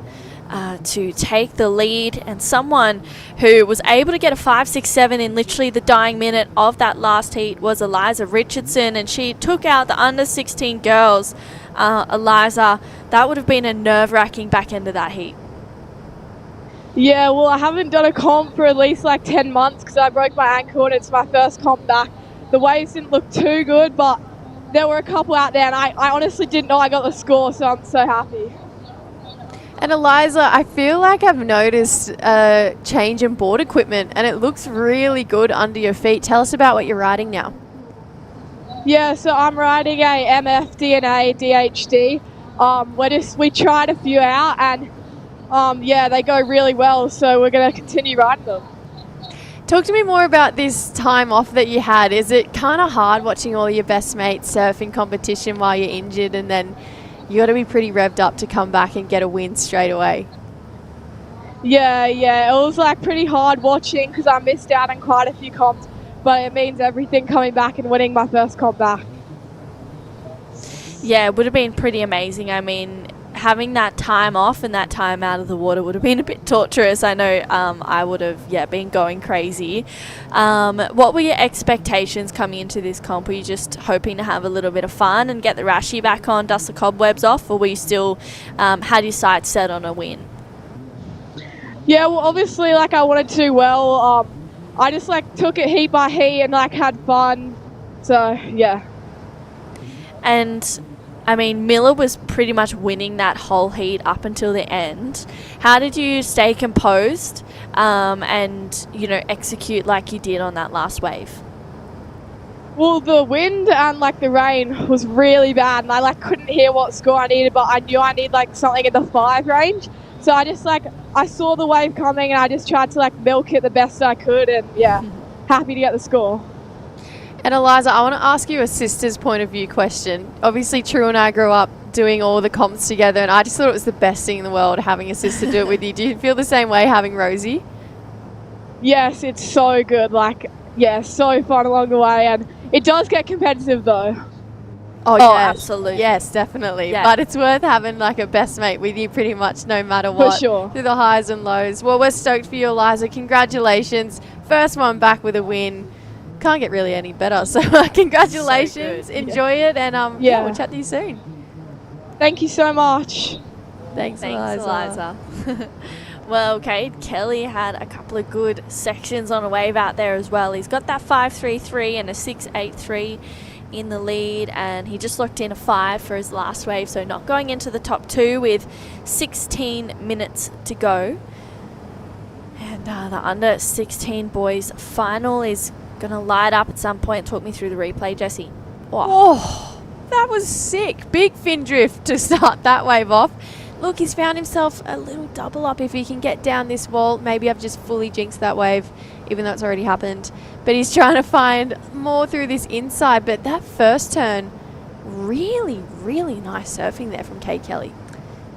to take the lead, and someone who was able to get a 5.67 in literally the dying minute of that last heat was Eliza Richardson, and she took out the under 16 girls. Eliza, that would have been a nerve-wracking back end of that heat. Yeah, well, I haven't done a comp for at least like 10 months because I broke my ankle and it's my first comp back. The waves didn't look too good, but there were a couple out there, and I honestly didn't know I got the score, so I'm so happy. And Eliza, I feel like I've noticed a change in board equipment and it looks really good under your feet. Tell us about what you're riding now. Yeah, so I'm riding a MF DNA DHD. We tried a few out and yeah, they go really well, so we're going to continue riding them. Talk to me more about this time off that you had. Is it kind of hard watching all your best mates surf in competition while you're injured, and then you got to be pretty revved up to come back and get a win straight away? Yeah, it was like pretty hard watching because I missed out on quite a few comps, but it means everything coming back and winning my first comp back. Yeah, it would have been pretty amazing. I mean, having that time off and that time out of the water would have been a bit torturous. I know I would have, been going crazy. What were your expectations coming into this comp? Were you just hoping to have a little bit of fun and get the rashi back on, dust the cobwebs off, or were you still had your sights set on a win? Yeah, well, obviously, I wanted to do well. I just took it heat by heat and had fun. So yeah. And I mean, Miller was pretty much winning that whole heat up until the end. How did you stay composed and, execute like you did on that last wave? Well, the wind and the rain was really bad, and I couldn't hear what score I needed, but I knew I need something in the 5 range. So I just I saw the wave coming and I just tried to milk it the best I could, and yeah, happy to get the score. And Eliza, I want to ask you a sister's point of view question. Obviously, True and I grew up doing all the comps together, and I just thought it was the best thing in the world having a sister do it with you. Do you feel the same way having Rosie? Yes, it's so good. So fun along the way, and it does get competitive though. Oh yeah, absolutely. Yes, definitely. Yeah. But it's worth having a best mate with you pretty much no matter what. For sure. Through the highs and lows. Well, we're stoked for you, Eliza. Congratulations. First one back with a win. Can't get really any better. So congratulations. So enjoy it, and we'll chat to you soon. Thank you so much. Thanks Eliza. Well, Cade Kelly had a couple of good sections on a wave out there as well. He's got that 5.33 and a 6.83 in the lead, and he just locked in a 5 for his last wave, so not going into the top 2 with 16 minutes to go. And the under 16 boys final is going to light up at some point. Talk me through the replay, Jessie. Oh, that was sick. Big fin drift to start that wave off. Look, he's found himself a little double up. If he can get down this wall, maybe I've just fully jinxed that wave, even though it's already happened. But he's trying to find more through this inside. But that first turn, really, really nice surfing there from Cade Kelly.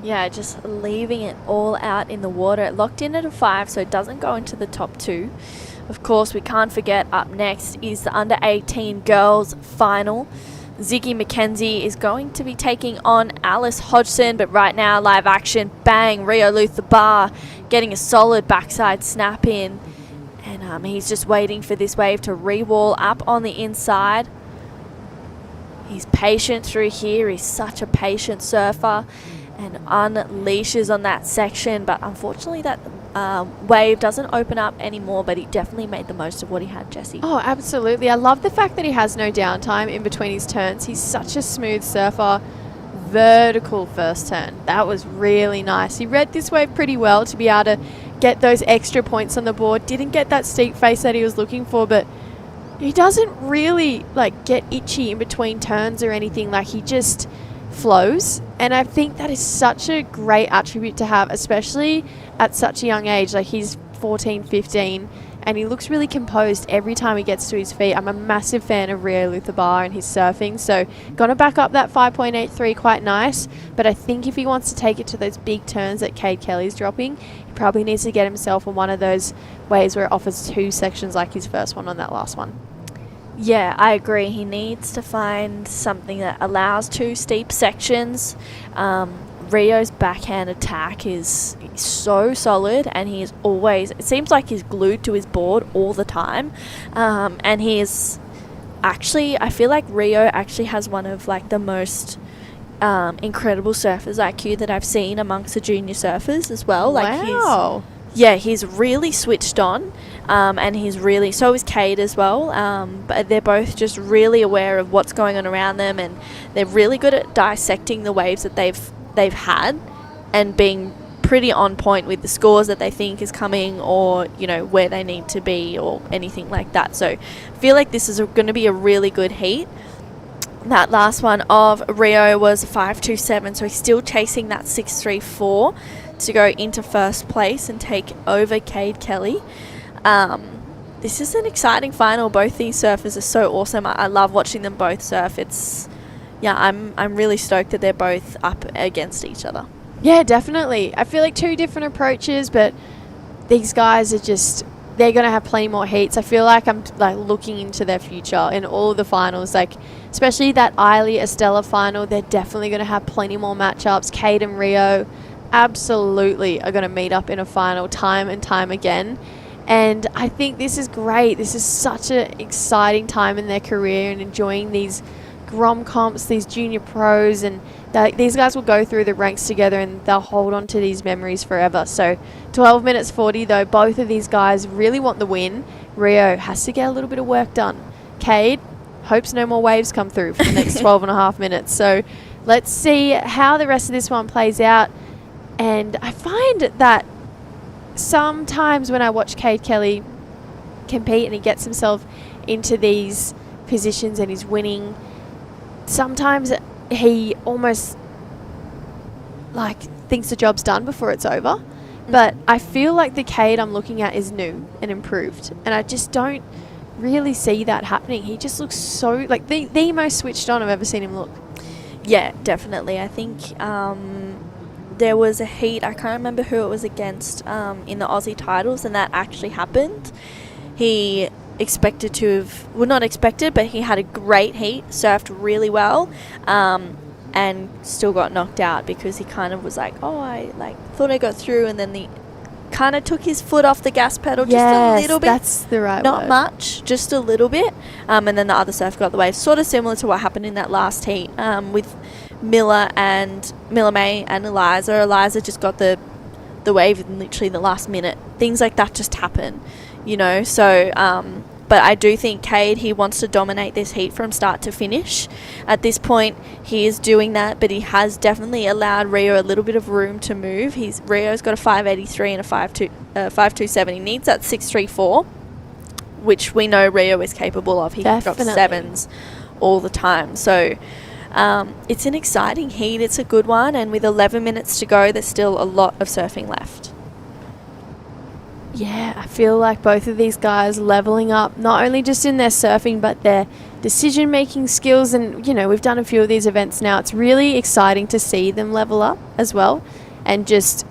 Yeah, just leaving it all out in the water. It locked in at a 5, so it doesn't go into the top 2. Of course, we can't forget up next is the under 18 girls final. Ziggy McKenzie is going to be taking on Alice Hodgson, but right now, live action, bang, Rio Luther Bar getting a solid backside snap in. And he's just waiting for this wave to re-wall up on the inside. He's patient through here. He's such a patient surfer and unleashes on that section, but unfortunately that wave doesn't open up anymore, but he definitely made the most of what he had, Jessie. Oh, absolutely. I love the fact that he has no downtime in between his turns. He's such a smooth surfer. Vertical first turn. That was really nice. He read this wave pretty well to be able to get those extra points on the board. Didn't get that steep face that he was looking for, but he doesn't really get itchy in between turns or anything. He just flows, and I think that is such a great attribute to have, especially at such a young age. He's 14, 15, and he looks really composed every time he gets to his feet. I'm a massive fan of Rio Luther Bar and his surfing, so gonna back up that 5.83 quite nice, but I think if he wants to take it to those big turns that Cade Kelly's dropping, he probably needs to get himself on one of those waves where it offers 2 sections like his first one on that last one. Yeah, I agree. He needs to find something that allows 2 steep sections. Rio's backhand attack is so solid, and he is always, it seems like he's glued to his board all the time. And he is actually, I feel like Rio actually has one of the most incredible surfers IQ that I've seen amongst the junior surfers as well. Wow. He's really switched on, and he's really, so is Cade as well, but they're both just really aware of what's going on around them, and they're really good at dissecting the waves that they've had and being pretty on point with the scores that they think is coming, or where they need to be or anything like that. So I feel like this is going to be a really good heat. That last one of Rio was 5.27, so he's still chasing that 6.34 to go into first place and take over Cade Kelly. This is an exciting final. Both these surfers are so awesome. I love watching them both surf. I'm really stoked that they're both up against each other. Yeah, definitely. I feel like 2 different approaches, but these guys are just, they're going to have plenty more heats. I feel like I'm looking into their future in all of the finals, especially that Eiley Estella final. They're definitely going to have plenty more matchups. Cade and Rio absolutely are going to meet up in a final time and time again. And I think this is great. This is such an exciting time in their career, and enjoying these Grom comps, these junior pros, and these guys will go through the ranks together and they'll hold on to these memories forever. So 12 minutes 40 though, both of these guys really want the win. Rio has to get a little bit of work done. Cade hopes no more waves come through for the next 12 and a half minutes. So let's see how the rest of this one plays out. And I find that sometimes when I watch Cade Kelly compete and he gets himself into these positions and he's winning, sometimes he almost thinks the job's done before it's over. But I feel like the Cade I'm looking at is new and improved, and I just don't really see that happening. He just looks so the most switched on I've ever seen him look. Yeah, definitely. I think there was a heat, I can't remember who it was against, in the Aussie titles, and that actually happened. He expected to have, well, not expected, but he had a great heat, surfed really well, and still got knocked out because he kind of was I thought I got through, and then the kind of took his foot off the gas pedal just a little bit. That's the right Not word. much, just a little bit. And then the other surf got the wave. Sort of similar to what happened in that last heat with Miller May and Eliza. Eliza just got the the wave in literally the last minute. Things like that just happen, you know. So, but I do think Cade, he wants to dominate this heat from start to finish. At this point, he is doing that, but he has definitely allowed Rio a little bit of room to move. Rio's got a 583 and a 527. He needs that 634, which we know Rio is capable of. He drops 7s all the time. So it's an exciting heat. It's a good one. And with 11 minutes to go, there's still a lot of surfing left. Yeah, I feel like both of these guys leveling up, not only just in their surfing, but their decision-making skills. And, you know, we've done a few of these events now. It's really exciting to see them level up as well and just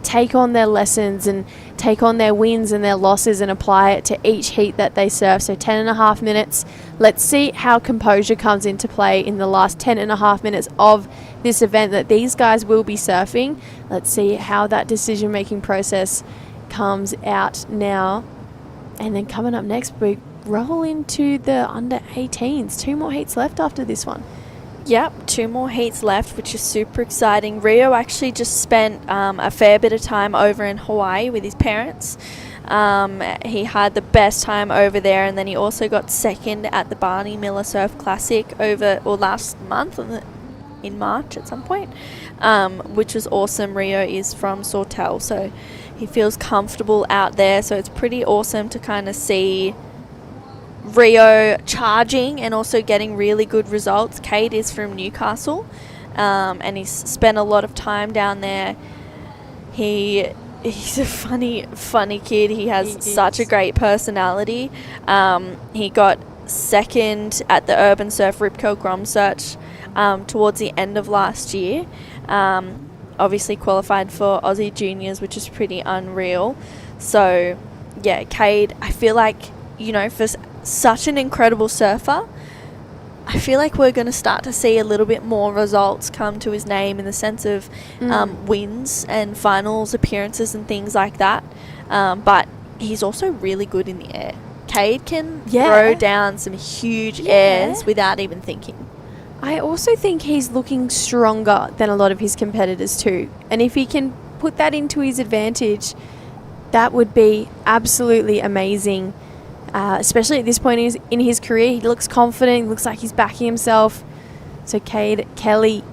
take on their lessons and take on their wins and their losses and apply it to each heat that they surf. So 10.5 minutes. Let's see how composure comes into play in the last 10.5 minutes of this event that these guys will be surfing. Let's see how that decision-making process comes out now. And then coming up next, we roll into the under 18s. 2 more heats left after this one. Yep, 2 more heats left, which is super exciting. Rio actually just spent a fair bit of time over in Hawaii with his parents. He had the best time over there, and then he also got second at the Barney Miller Surf Classic last month in March at some point, which was awesome. Rio is from Sawtell, so he feels comfortable out there, so it's pretty awesome to kind of see Rio charging and also getting really good results. Cade is from Newcastle, and he's spent a lot of time down there. He's a funny kid. He has such a great personality. He got second at the Urban Surf Rip Curl Grom Search towards the end of last year. Obviously qualified for Aussie Juniors, which is pretty unreal. So, yeah, Cade, I feel like, you know, for such an incredible surfer, I feel like we're going to start to see a little bit more results come to his name in the sense of wins and finals appearances and things like that. But he's also really good in the air. Cade can throw down some huge airs without even thinking. I also think he's looking stronger than a lot of his competitors too. And if he can put that into his advantage, that would be absolutely amazing. Especially at this point in his career, he looks confident, looks like he's backing himself. So Cade Kelly,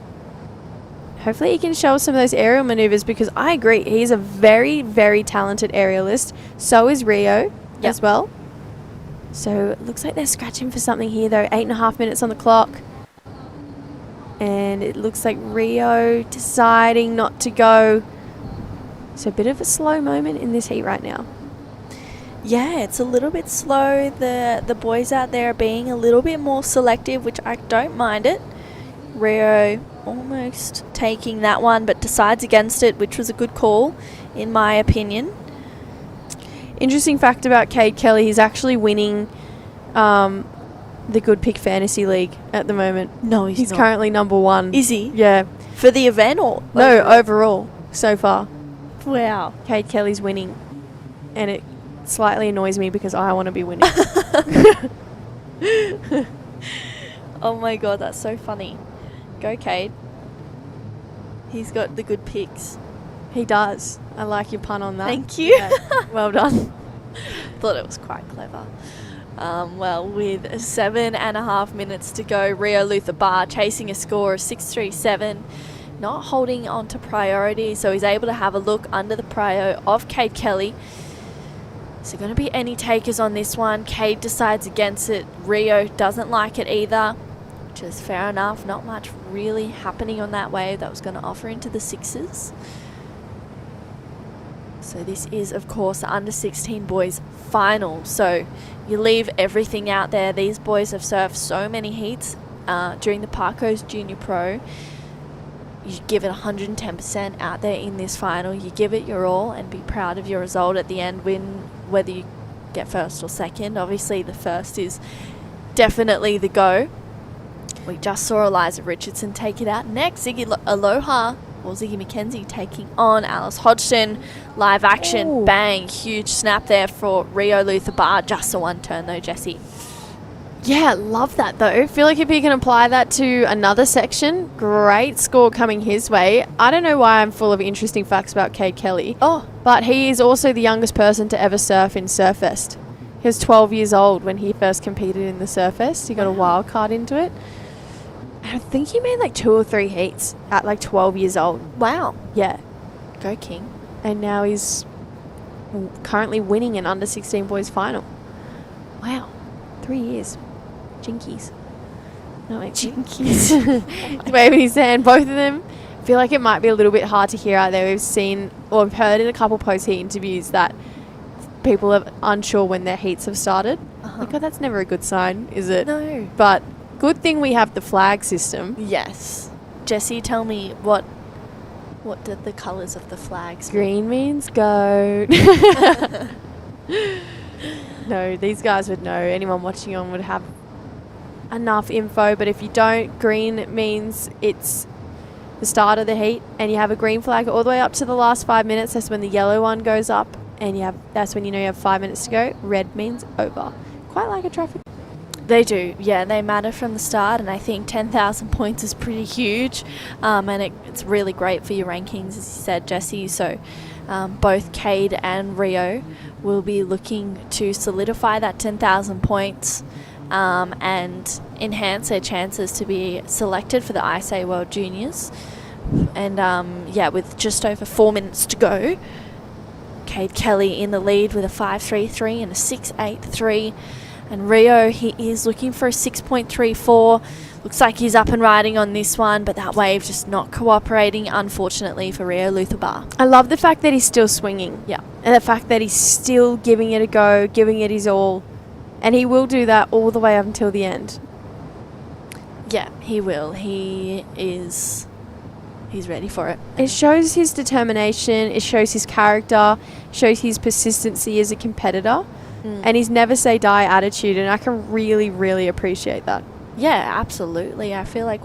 hopefully he can show us some of those aerial maneuvers, because I agree, he's a very, very talented aerialist. So is Rio as well. So it looks like they're scratching for something here though. 8.5 minutes on the clock. And it looks like Rio deciding not to go. So a bit of a slow moment in this heat right now. Yeah, it's a little bit slow. The boys out there are being a little bit more selective, which I don't mind it. Rio almost taking that one, but decides against it, which was a good call, in my opinion. Interesting fact about Cade Kelly, he's actually winning the Good Pick Fantasy League at the moment. No, he's not. Currently number 1. Is he? Yeah. For the event or? No, overall so far. Wow. Cade Kelly's winning. And it slightly annoys me because I want to be winning. Oh my god, that's so funny. Go Cade. He's got the good picks. He does. I like your pun on that. Thank you. Yeah, well done. Thought it was quite clever. Well, with 7.5 minutes to go, Rio Luther Bar chasing a score of 637, not holding on to priority, so he's able to have a look under the prio of Cade Kelly. Is there going to be any takers on this one? Cade decides against it. Rio doesn't like it either, which is fair enough. Not much really happening on that wave that was going to offer into the sixes. So this is, of course, the under 16 boys final. So you leave everything out there. These boys have surfed so many heats during the Parko's Junior Pro. You give it 110% out there in this final. You give it your all and be proud of your result at the end, whether you get first or second. Obviously, the first is definitely the go. We just saw Eliza Richardson take it out next. Ziggy Aloha, or Ziggy McKenzie, taking on Alice Hodgson. Live action, bang, huge snap there for Rio Luther Bar. Just a one turn though, Jessie. Yeah, love that though. Feel like if he can apply that to another section, great score coming his way. I don't know why I'm full of interesting facts about Cade Kelly. But he is also the youngest person to ever surf in Surfest. He was 12 years old when he first competed in the Surfest. He got a wild card into it. I think he made like 2 or 3 heats at like 12 years old. Wow. Yeah. Go King. And now he's currently winning an under 16 boys final. Wow. 3 years. Jinkies. No, like jinkies. Waving his hand. Both of them feel like it might be a little bit hard to hear out there. We've seen, or we've heard in a couple post-heat interviews that people are unsure when their heats have started. Like, oh, that's never a good sign, is it? No. But good thing we have the flag system. Yes. Jesse, tell me what did the colours of the flags mean? Green means go. No, these guys would know. Anyone watching on would have enough info. But if you don't, green means it's the start of the heat, and you have a green flag all the way up to the last 5 minutes. That's when the yellow one goes up, and that's when you know you have 5 minutes to go. Red means over. Quite like a traffic. They do, yeah. They matter from the start, and I think 10,000 points is pretty huge, and it's really great for your rankings, as you said, Jesse. So both Cade and Rio will be looking to solidify that 10,000 points and enhance their chances to be selected for the ISA World Juniors. And with just over 4 minutes to go, Cade Kelly in the lead with a 5.33 and a 6.83. And Rio, he is looking for a 6.34. Looks like he's up and riding on this one, but that wave just not cooperating, unfortunately, for Rio Lutherbar. I love the fact that he's still swinging. Yeah. And the fact that he's still giving it a go, giving it his all. And he will do that all the way up until the end. Yeah, he will. He's ready for it. It shows his determination. It shows his character. Shows his persistency as a competitor. And his never say die attitude, and I can really, really appreciate that. Yeah, absolutely. I feel like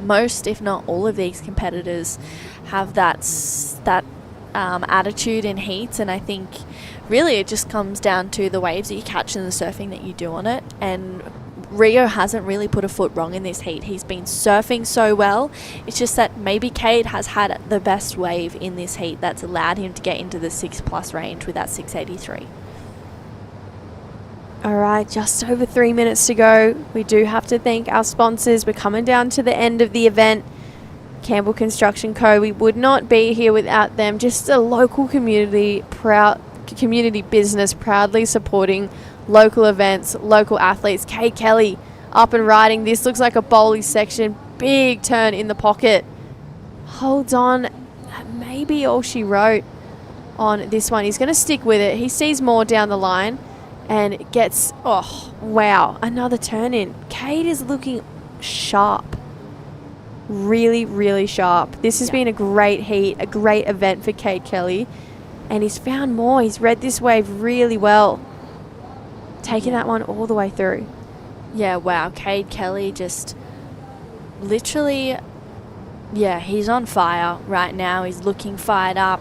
most, if not all, of these competitors have that attitude in heats, and I think really it just comes down to the waves that you catch and the surfing that you do on it. And Rio hasn't really put a foot wrong in this heat. He's been surfing so well. It's just that maybe Cade has had the best wave in this heat that's allowed him to get into the 6+ range with that 6.83. All right, just over 3 minutes to go. We do have to thank our sponsors. We're coming down to the end of the event. Campbell Construction Co. We would not be here without them. Just a local community business proudly supporting local events, local athletes. Cade Kelly up and riding. This looks like a bowling section. Big turn in the pocket. Holds on. That may be all she wrote on this one. He's going to stick with it. He sees more down the line. And gets, oh, wow, another turn in. Cade is looking sharp. Really, really sharp. This has been a great heat, a great event for Cade Kelly. And he's found more. He's read this wave really well. Taking that one all the way through. Yeah, wow. Cade Kelly just literally, he's on fire right now. He's looking fired up.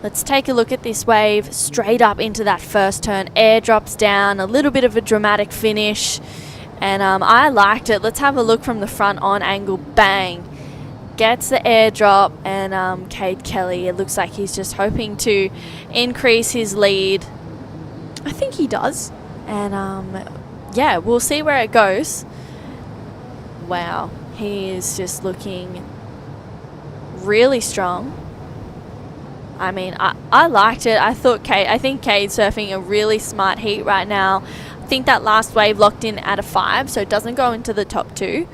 Let's take a look at this wave. Straight up into that first turn. Air drops down. A little bit of a dramatic finish. And I liked it. Let's have a look from the front on angle. Bang. Gets the airdrop. And Cade Kelly, it looks like he's just hoping to increase his lead. I think he does. And we'll see where it goes. Wow. He is just looking really strong. I mean, I liked it. I think Cade's surfing a really smart heat right now. I think that last wave locked in at a 5, so it doesn't go into the top 2.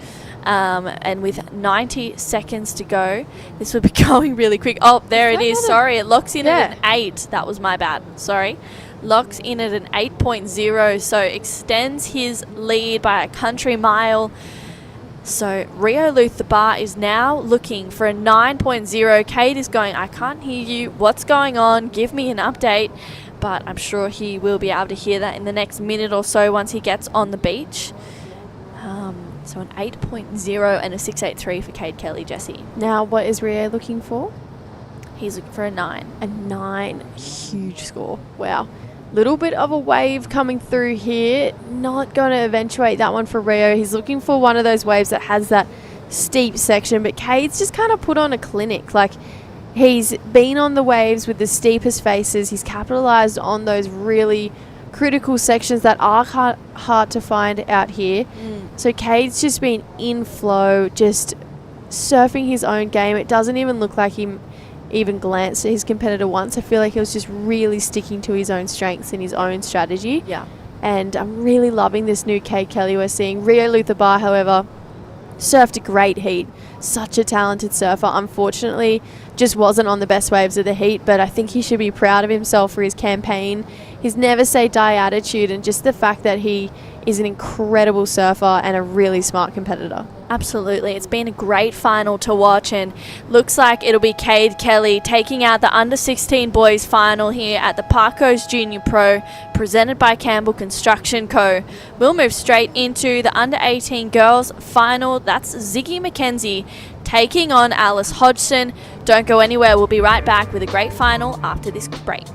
And with 90 seconds to go, this would be going really quick. Oh, there it is. Sorry, it locks in at an 8. That was my bad. Sorry. Locks in at an 8.0, so extends his lead by a country mile. So Rio Lutherbar is now looking for a 9.0. Cade is going, I can't hear you. What's going on? Give me an update. But I'm sure he will be able to hear that in the next minute or so once he gets on the beach. So an 8.0 and a 6.83 for Cade Kelly, Jesse. Now, what is Rio looking for? He's looking for a 9. A 9. Huge score. Wow. Little bit of a wave coming through here. Not going to eventuate that one for Rio. He's looking for one of those waves that has that steep section, but Cade's just kind of put on a clinic. Like, he's been on the waves with the steepest faces. He's capitalized on those really critical sections that are hard to find out here. So Cade's just been in flow, just surfing his own game. It doesn't even look like he even glanced at his competitor once. I feel like he was just really sticking to his own strengths and his own strategy. Yeah. And I'm really loving this new Cade Kelly we're seeing. Rio Luther Bar, however, surfed a great heat. Such a talented surfer. Unfortunately, just wasn't on the best waves of the heat, but I think he should be proud of himself for his campaign, his never say die attitude, and just the fact that he is an incredible surfer and a really smart competitor. Absolutely. It's been a great final to watch, and looks like it'll be Cade Kelly taking out the under-16 boys final here at the Parko's Junior Pro, presented by Campbell Construction Co. We'll move straight into the under-18 girls final. That's Ziggy McKenzie taking on Alice Hodgson. Don't go anywhere. We'll be right back with a great final after this break.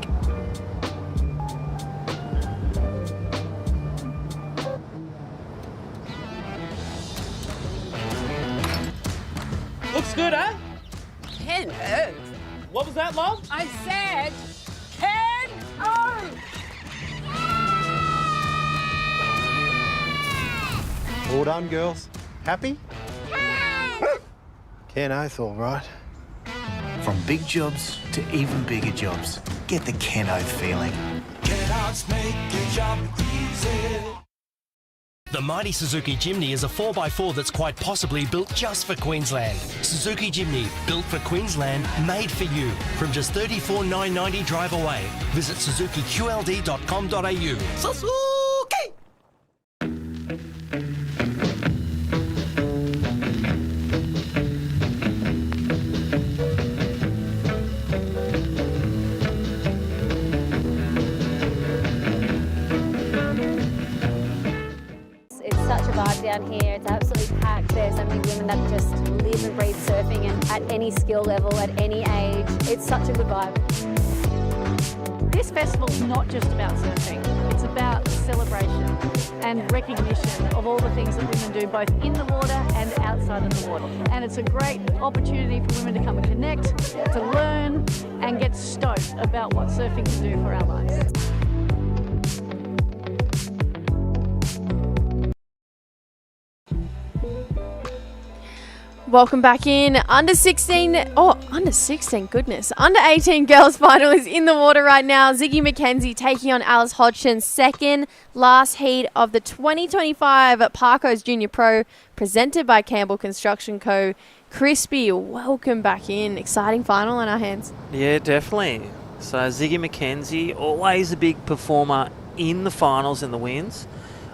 Looks good, eh? Ken, What was that, love? I said, Ken, oh! All done, girls. Happy? Ken Oath, all right. From big jobs to even bigger jobs, get the Ken Oath feeling. Kenouts make your job easy. The mighty Suzuki Jimny is a 4x4 that's quite possibly built just for Queensland. Suzuki Jimny, built for Queensland, made for you. From just $34,990 drive away. Visit suzukiqld.com.au. Suzuki! Down here, it's absolutely packed. There's so many women that just live and breathe surfing, and at any skill level, at any age, it's such a good vibe. This festival's not just about surfing, it's about celebration and recognition of all the things that women do both in the water and outside of the water. And it's a great opportunity for women to come and connect, to learn and get stoked about what surfing can do for our lives. Welcome back in. Under 16, goodness. Under 18 girls final is in the water right now. Ziggy McKenzie taking on Alice Hodgson. Second last heat of the 2025 Parko's Junior Pro, presented by Campbell Construction Co. Crispy, welcome back in. Exciting final on our hands. Yeah, definitely. So Ziggy McKenzie, always a big performer in the finals and the wins.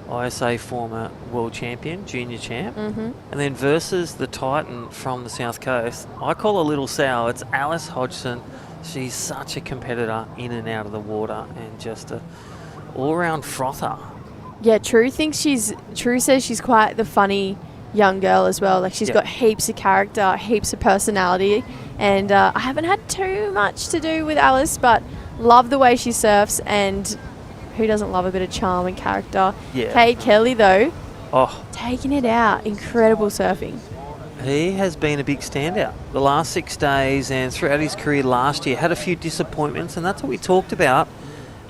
ISA former world champion, junior champ. And then versus the Titan from the South Coast, I call her Little Sow. It's Alice Hodgson. She's such a competitor in and out of the water and just a all-round frother. Yeah, True says she's quite the funny young girl as well. Like, she's got heaps of character, heaps of personality. And I haven't had too much to do with Alice, but love the way she surfs, and who doesn't love a bit of charm and character? Yeah. Cade Kelly, though, Oh, taking it out. Incredible surfing. he has been a big standout the last 6 days and throughout his career last year. Had a few disappointments, and that's what we talked about.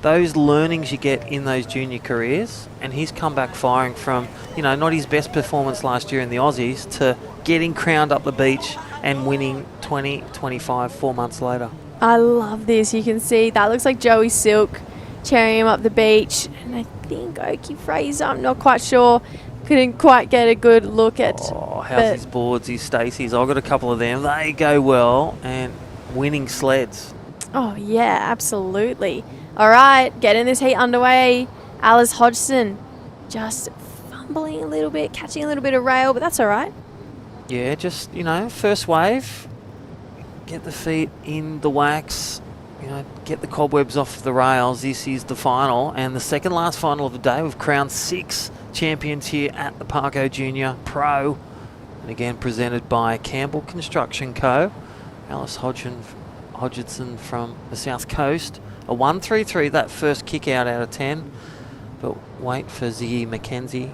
Those learnings you get in those junior careers, and he's come back firing from, not his best performance last year in the Aussies to getting crowned up the beach and winning 2025 4 months later. I love this. You can see that looks like Joey Silk cheering him up the beach, and I think Oki Fraser, I'm not quite sure, couldn't quite get a good look at. Oh, how's his boards, his Stacey's? I've got a couple of them. They go well, and winning sleds. Oh yeah, absolutely. All right, getting this heat underway. Alice Hodgson just fumbling a little bit, catching a little bit of rail, but that's all right. Yeah, just, first wave, get the feet in the wax, get the cobwebs off the rails. This is the final, and the second last final of the day. We've crowned 6 champions here at the Parko Junior Pro, and again presented by Campbell Construction Co. Alice Hodgson from the South Coast, A 1-3-3, that first kick out of 10. But wait for Ziggy McKenzie,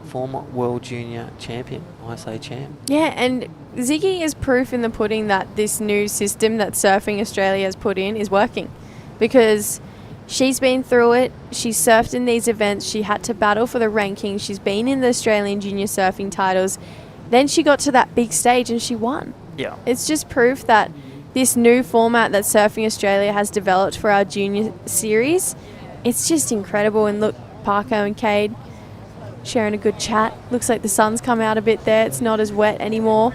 former World Junior Champion, ISA champ. Yeah, and Ziggy is proof in the pudding that this new system that Surfing Australia has put in is working, because she's been through it. She's surfed in these events. She had to battle for the rankings. She's been in the Australian junior surfing titles. Then she got to that big stage and she won. Yeah. It's just proof that this new format that Surfing Australia has developed for our junior series, it's just incredible. And look, Parko and Cade sharing a good chat. Looks like the sun's come out a bit there. It's not as wet anymore.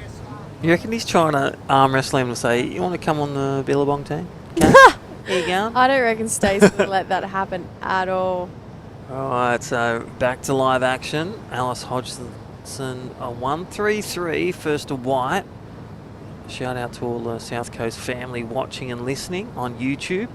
You reckon he's trying to arm wrestle him to say, you want to come on the Billabong team? There you go. I don't reckon Stacey would let that happen at all. All right, so back to live action. Alice Hodgson, a 1-3-3, first to white. Shout out to all the South Coast family watching and listening on YouTube.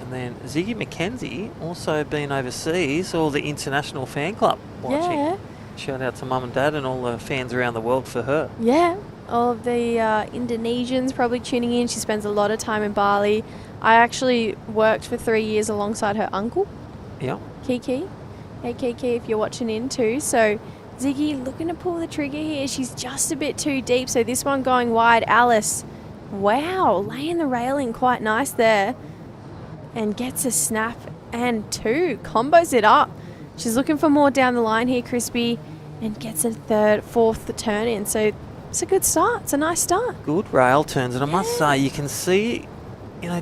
And then Ziggy McKenzie, also been overseas, all the international fan club watching. Yeah. Shout out to mum and dad and all the fans around the world for her. Yeah, all of the Indonesians probably tuning in. She spends a lot of time in Bali. I actually worked for 3 years alongside her uncle, Yeah. Kiki. Hey, Kiki, if you're watching in too. So Ziggy looking to pull the trigger here. She's just a bit too deep, so this one going wide. Alice, wow, laying the railing quite nice there. And gets a snap and two. Combos it up. She's looking for more down the line here, Crispy, and gets a fourth turn in. So it's a good start. It's a nice start. Good rail turns, and I must say, you can see,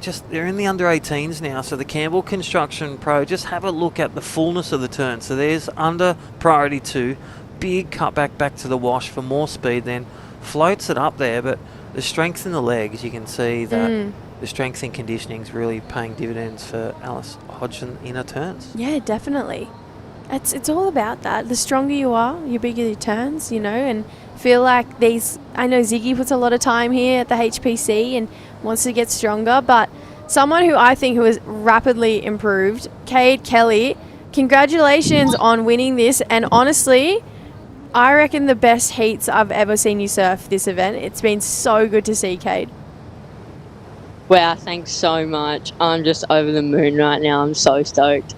just they're in the under 18s now. So the Campbell Construction Pro, just have a look at the fullness of the turn. So there's under priority 2, big cutback back to the wash for more speed, then floats it up there. But the strength in the legs, you can see that the strength and conditioning is really paying dividends for Alice Hodgson in her turns. Yeah, definitely. It's all about that. The stronger you are, your bigger your turns, and feel like these. I know Ziggy puts a lot of time here at the HPC and wants to get stronger, but someone who I think who has rapidly improved, Cade Kelly, congratulations on winning this. And honestly, I reckon the best heats I've ever seen you surf this event. It's been so good to see, Cade. Wow, thanks so much. I'm just over the moon right now. I'm so stoked.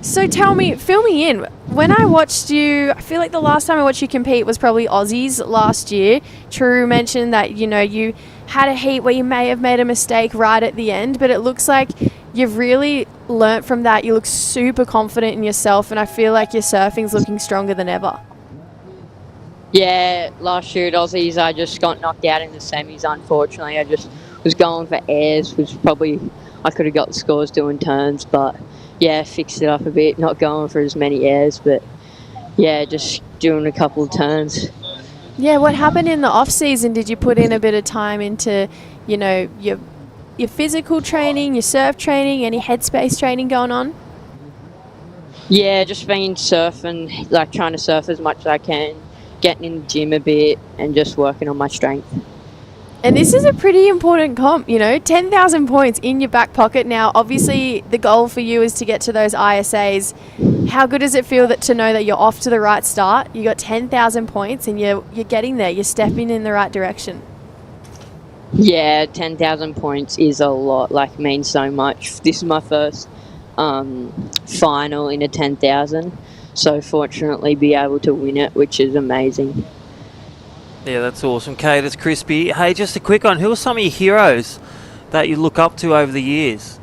So tell me, fill me in. When I watched you, I feel like the last time I watched you compete was probably Aussies last year. True mentioned that, you had a heat where you may have made a mistake right at the end, but it looks like you've really learnt from that. You look super confident in yourself, and I feel like your surfing's looking stronger than ever. Yeah, last year at Aussies, I just got knocked out in the semis, unfortunately. I just was going for airs, which probably I could have got the scores doing turns, but yeah, fixed it up a bit, not going for as many airs, but yeah, just doing a couple of turns. Yeah, what happened in the off season? Did you put in a bit of time into, your physical training, your surf training, any headspace training going on? Yeah, just been surfing, like trying to surf as much as I can, getting in the gym a bit and just working on my strength. And this is a pretty important comp, 10,000 points in your back pocket. Now, obviously, the goal for you is to get to those ISAs. How good does it feel to know that you're off to the right start? You got 10,000 points and you're getting there. You're stepping in the right direction. Yeah, 10,000 points is a lot, means so much. This is my first final in a 10,000, so fortunately be able to win it, which is amazing. Yeah, that's awesome. Kate, it's Crispy. Hey, just a quick one. Who are some of your heroes that you look up to over the years?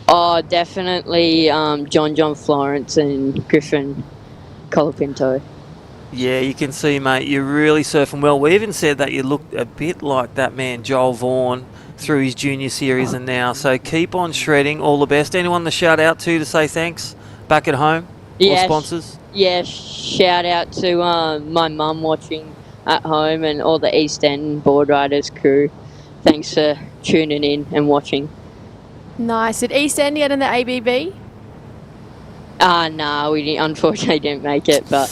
Oh, definitely John Florence and Griffin Colapinto. Yeah, you can see, mate, you're really surfing well. We even said that you looked a bit like that man, Joel Vaughan, through his junior series and now. So keep on shredding. All the best. Anyone to shout out to say thanks back at home? Yeah, or sponsors? Yeah, shout out to my mum watching at home and all the East End board riders crew. Thanks for tuning in and watching. Nice. Did East End get in the ABB? Nah, we unfortunately didn't make it, but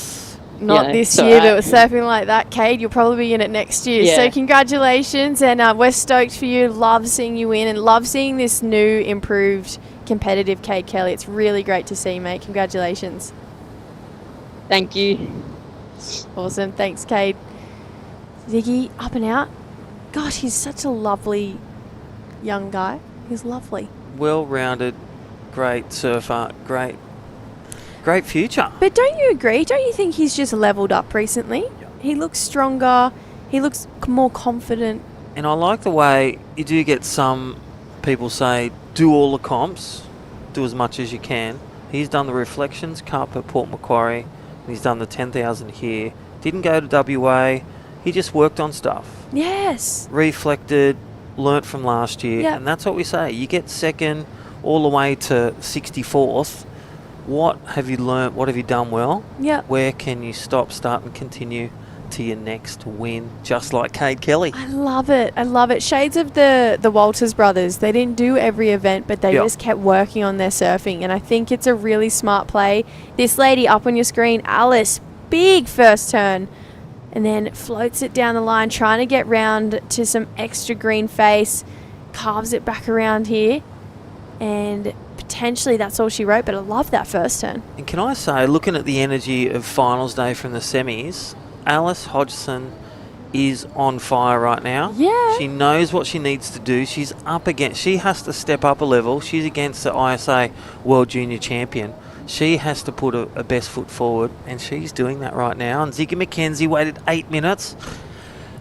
not this year, but surfing like that, Cade, you'll probably be in it next year. Yeah. So congratulations, and we're stoked for you. Love seeing you win and love seeing this new, improved, competitive Cade Kelly. It's really great to see, mate. Congratulations. Thank you. Awesome. Thanks, Cade. Ziggy, up and out. Gosh, he's such a lovely young guy. He's lovely. Well-rounded, great surfer, great future. But don't you agree? Don't you think he's just leveled up recently? He looks stronger. He looks more confident. And I like the way you do get some people say, do all the comps, do as much as you can. He's done the Reflections Cup at Port Macquarie. And he's done the 10,000 here. Didn't go to WA. He just worked on stuff. Yes. Reflected, learnt from last year. Yep. And that's what we say. You get second all the way to 64th. What have you learnt? What have you done well? Yep. Where can you stop, start and continue to your next win, just like Cade Kelly? I love it. I love it. Shades of the Walters brothers. They didn't do every event, but they just kept working on their surfing. And I think it's a really smart play. This lady up on your screen, Alice, big first turn. And then floats it down the line, trying to get round to some extra green face. Carves it back around here. And potentially that's all she wrote, but I love that first turn. And can I say, looking at the energy of finals day from the semis, Alice Hodgson is on fire right now. Yeah. She knows what she needs to do. She's up against, she has to step up a level. She's against the ISA World Junior Champion. She has to put a best foot forward, and she's doing that right now. And Ziggy McKenzie waited 8 minutes,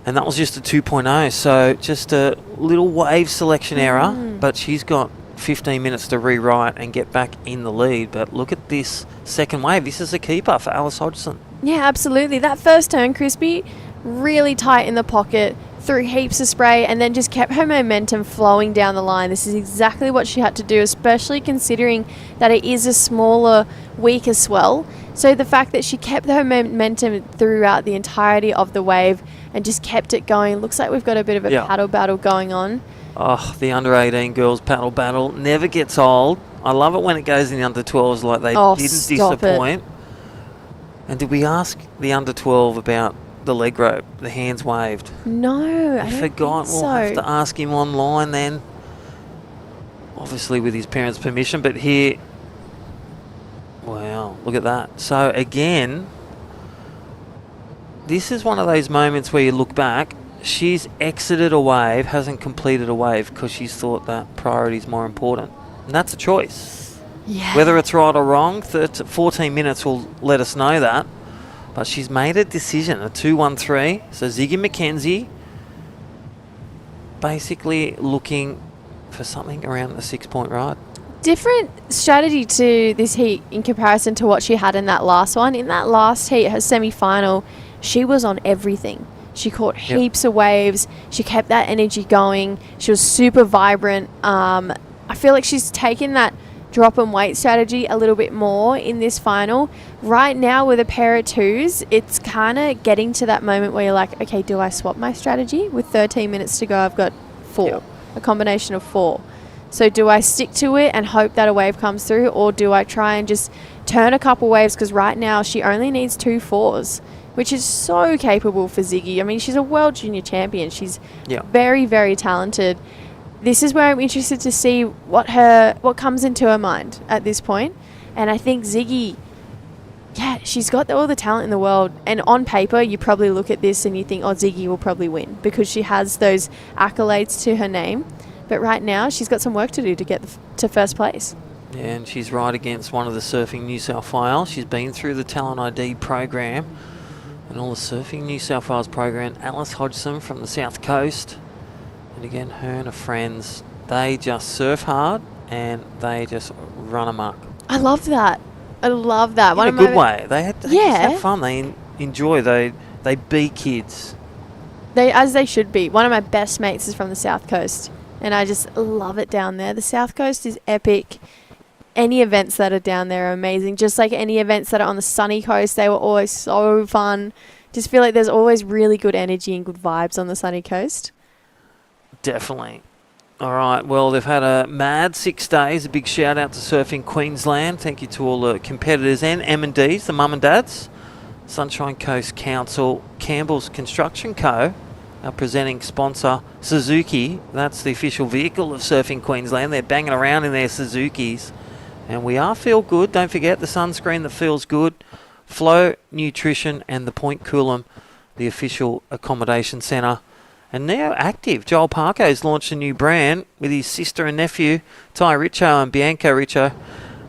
and that was just a 2.0. So just a little wave selection error, but she's got 15 minutes to rewrite and get back in the lead. But look at this second wave. This is a keeper for Alice Hodgson. Yeah, absolutely. That first turn, Crispy, really tight in the pocket, threw heaps of spray, and then just kept her momentum flowing down the line. This is exactly what she had to do, especially considering that it is a smaller, weaker swell. So the fact that she kept her momentum throughout the entirety of the wave and just kept it going. Looks like we've got a bit of a paddle battle going on. Oh, the under-18 girls paddle battle never gets old. I love it when it goes in the under-12s like they didn't disappoint. And did we ask the under-12 about the leg rope, the hands waved? No, I forgot. We'll have to ask him online then. Obviously with his parents' permission, but here, wow, look at that. So again, this is one of those moments where you look back, she's exited a wave, hasn't completed a wave because she's thought that priority is more important. And that's a choice. Yeah. Whether it's right or wrong, 14 minutes will let us know that. But she's made a decision, a 2-1-3. So Ziggy McKenzie basically looking for something around the 6-point ride. Different strategy to this heat in comparison to what she had in that last one. In that last heat, her semi-final, she was on everything. She caught heaps of waves. She kept that energy going. She was super vibrant. I feel like she's taken that drop and weight strategy a little bit more in this final. Right now with a pair of twos, it's kind of getting to that moment where you're like, okay, do I swap my strategy? With 13 minutes to go, I've got 4, a combination of 4. So do I stick to it and hope that a wave comes through, or do I try and just turn a couple waves? Because right now she only needs 2 4s, which is so capable for Ziggy. I mean, she's a world junior champion. She's very, very talented. This is where I'm interested to see what comes into her mind at this point. And I think Ziggy, she's got all the talent in the world. And on paper, you probably look at this and you think, oh, Ziggy will probably win because she has those accolades to her name. But right now, she's got some work to do to get to first place. Yeah, and she's right against one of the Surfing New South Wales. She's been through the Talent ID program and all the Surfing New South Wales program. Alice Hodgson from the South Coast. And again, her and her friends, they just surf hard and they just run amok. I love that. I love that. In a good way. They just have fun. They enjoy. They be kids. As they should be. One of my best mates is from the South Coast, and I just love it down there. The South Coast is epic. Any events that are down there are amazing. Just like any events that are on the sunny coast, they were always so fun. Just feel like there's always really good energy and good vibes on the sunny coast. Definitely. All right, well, they've had a mad 6 days. A big shout out to Surfing Queensland. Thank you to all the competitors and M&Ds, the mum and dads. Sunshine Coast Council, Campbell's Construction Co, our presenting sponsor, Suzuki. That's the official vehicle of Surfing Queensland. They're banging around in their Suzukis. And we are Feel Good. Don't forget the sunscreen that feels good. Flow Nutrition and the Point Coolum, the official accommodation centre. And now active. Joel Parko's launched a new brand with his sister and nephew, Ty Richo and Bianca Richo.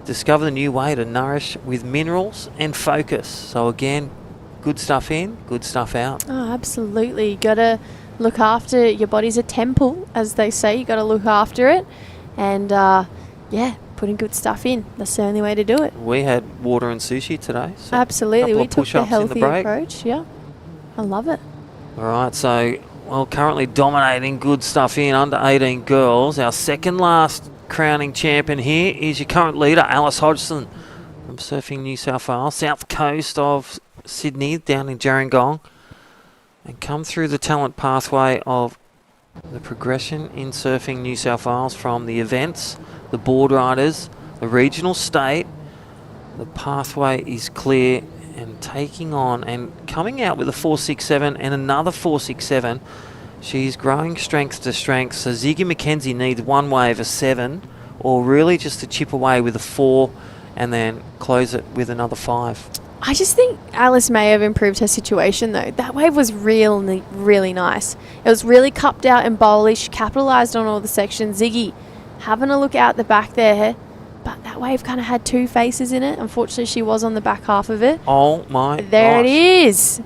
Discover the new way to nourish with minerals and focus. So again, good stuff in, good stuff out. Oh, absolutely. You got to look after your body's a temple, as they say. You got to look after it. And, putting good stuff in. That's the only way to do it. We had water and sushi today. So Absolutely. We took the healthy approach. Yeah. I love it. All right, so, currently dominating good stuff in under 18 girls. Our second last crowning champion here is your current leader, Alice Hodgson from Surfing New South Wales, south coast of Sydney, down in Gerringong, and come through the talent pathway of the progression in Surfing New South Wales from the events, the board riders, the regional state. The pathway is clear, and taking on and coming out with a 4.67 and another 4.67. She's growing strength to strength. So Ziggy McKenzie needs one wave, a 7, or really just to chip away with a 4 and then close it with another 5. I just think Alice may have improved her situation, though. That wave was really, really nice. It was really cupped out and bowlish. She capitalised on all the sections. Ziggy having a look out the back there, but that wave kind of had two faces in it. Unfortunately, she was on the back half of it. Oh, my There it is.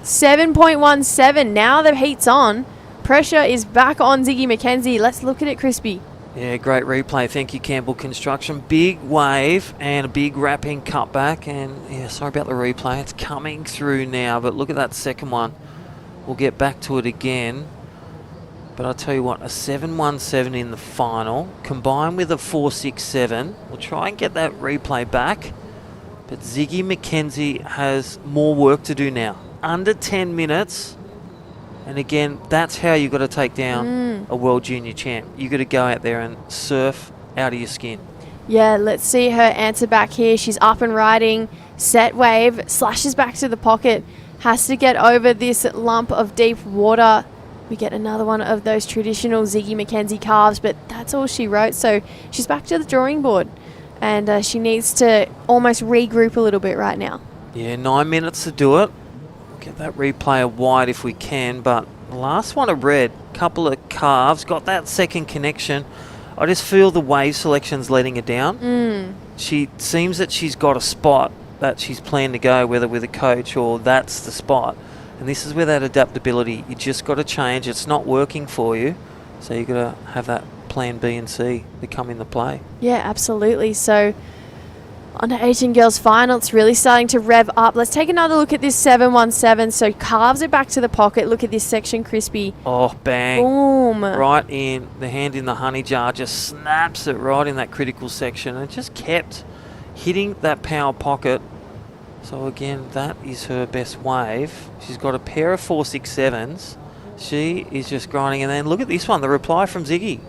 7.17. Now the heat's on. Pressure is back on Ziggy McKenzie. Let's look at it, Crispy. Yeah, great replay. Thank you, Campbell Construction. Big wave and a big wrapping cutback. And, yeah, sorry about the replay. It's coming through now, but look at that second one. We'll get back to it again. But I'll tell you what, a 7.17 in the final, combined with a 4.67. We'll try and get that replay back. But Ziggy McKenzie has more work to do now. Under 10 minutes. And again, that's how you've got to take down a world junior champ. You've got to go out there and surf out of your skin. Yeah, let's see her answer back here. She's up and riding. Set wave, slashes back to the pocket. Has to get over this lump of deep water. We get another one of those traditional Ziggy McKenzie carves, but that's all she wrote. So she's back to the drawing board. And she needs to almost regroup a little bit right now. Yeah, 9 minutes to do it. Get that replay wide if we can, but the last one I read, couple of carves, got that second connection. I just feel the wave selection's letting her down. She seems that she's got a spot that she's planned to go, whether with a coach or that's the spot. And this is where that adaptability, you just got to change. It's not working for you, so you got to have that plan B and C that come into play. Yeah, absolutely. So under 18 Girls Final, it's really starting to rev up. Let's take another look at this 7.17. So carves it back to the pocket. Look at this section, Crispy. Oh, bang. Boom. Right in, the hand in the honey jar, just snaps it right in that critical section. And just kept hitting that power pocket. So again, that is her best wave. She's got a pair of 4.67s. She is just grinding. And then look at this one, the reply from Ziggy.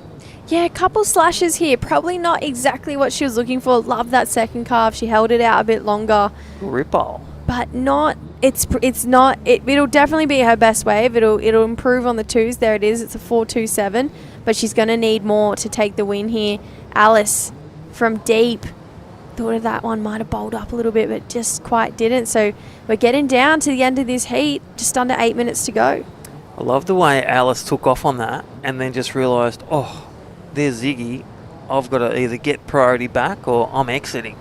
Yeah, a couple slashes here. Probably not exactly what she was looking for. Love that second carve. She held it out a bit longer. Ripple. But not. It's not. It'll definitely be her best wave. It'll improve on the twos. There it is. It's a 4.27. But she's going to need more to take the win here. Alice from deep. Thought that one might have bowled up a little bit, but just quite didn't. So we're getting down to the end of this heat. Just under 8 minutes to go. I love the way Alice took off on that and then just realised, oh, there's Ziggy. I've got to either get priority back or I'm exiting.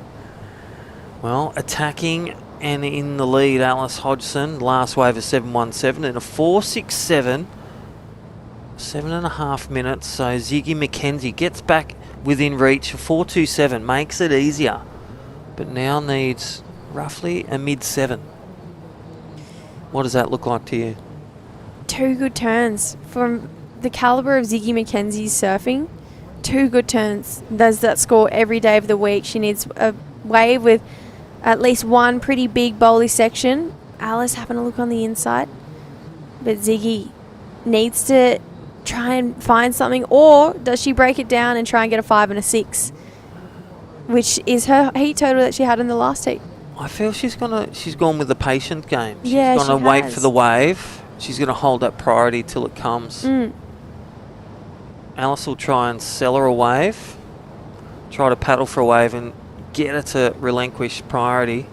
Well, attacking and in the lead, Alice Hodgson. Last wave of 7.17 and a 4.67. 7.5 minutes. So Ziggy McKenzie gets back within reach. 4.27 makes it easier, but now needs roughly a mid-7. What does that look like to you? Two good turns from the calibre of Ziggy McKenzie's surfing. Two good turns. Does that score every day of the week. She needs a wave with at least one pretty big bowly section. Alice having a look on the inside. But Ziggy needs to try and find something, or does she break it down and try and get a 5 and a 6, which is her heat total that she had in the last heat? I feel she's gone with the patient game. She's Yeah, going to she wait has. for the wave. She's going to hold that priority till it comes. Alice will try and sell her a wave, try to paddle for a wave and get her to relinquish priority.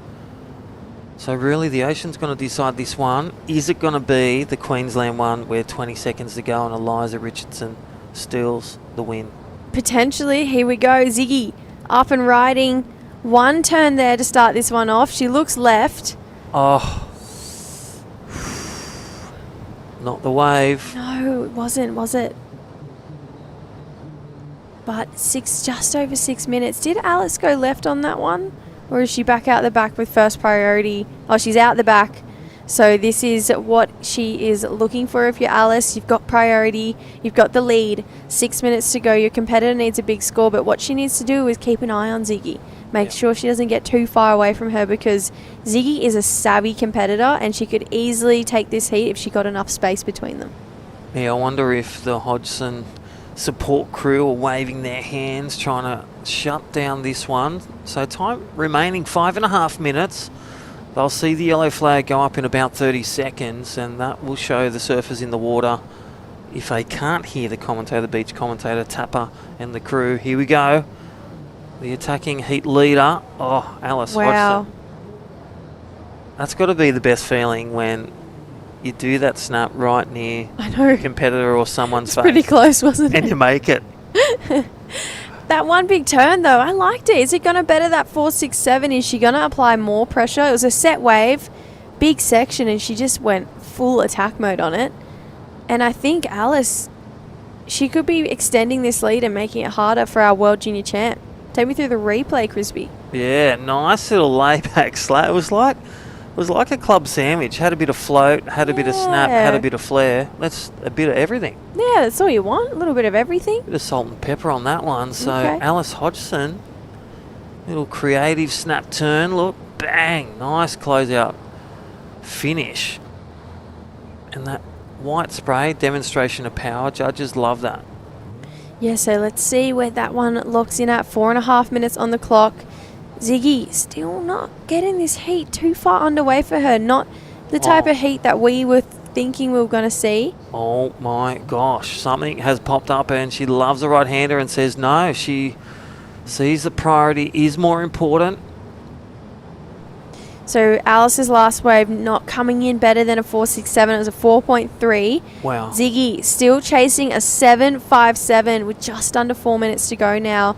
So really the ocean's going to decide this one. Is it going to be the Queensland one where 20 seconds to go and Eliza Richardson steals the win? Potentially. Here we go. Ziggy up and riding. One turn there to start this one off. She looks left. Oh. Not the wave. No, it wasn't, was it? But just over 6 minutes. Did Alice go left on that one? Or is she back out the back with first priority? Oh, she's out the back. So this is what she is looking for. If you're Alice, you've got priority, you've got the lead. 6 minutes to go. Your competitor needs a big score, but what she needs to do is keep an eye on Ziggy. Make sure she doesn't get too far away from her, because Ziggy is a savvy competitor and she could easily take this heat if she got enough space between them. Yeah, I wonder if the Hodgson support crew are waving their hands trying to shut down this one. So time remaining 5.5 minutes. They'll see the yellow flag go up in about 30 seconds, and that will show the surfers in the water. If they can't hear the commentator, the beach commentator, Tapper and the crew, here we go. The attacking heat leader. Oh, Alice Wow. Hodgson. That's got to be the best feeling when you do that snap right near a competitor or someone's face. Pretty close, wasn't it? And you make it. That one big turn, though, I liked it. Is it going to better that 4.67? Is she going to apply more pressure? It was a set wave, big section, and she just went full attack mode on it. And I think Alice, she could be extending this lead and making it harder for our World Junior Champ. Take me through the replay, Crispy. Yeah, nice little layback slap. It was like a club sandwich. Had a bit of float, had a bit of snap, had a bit of flare. That's a bit of everything. Yeah, that's all you want. A little bit of everything. Bit of salt and pepper on that one. So Okay. Alice Hodgson, little creative snap turn. Look, bang, nice closeout finish. And that white spray, demonstration of power. Judges love that. Yeah, so let's see where that one locks in at. 4.5 minutes on the clock. Ziggy still not getting this heat too far underway for her. Not the type of heat that we were thinking we were going to see. Oh my gosh, something has popped up and she loves the right-hander and says no. She sees the priority is more important. So Alice's last wave not coming in better than a 4.67. It was a 4.3. Wow. Ziggy still chasing a 7.57 with just under 4 minutes to go now.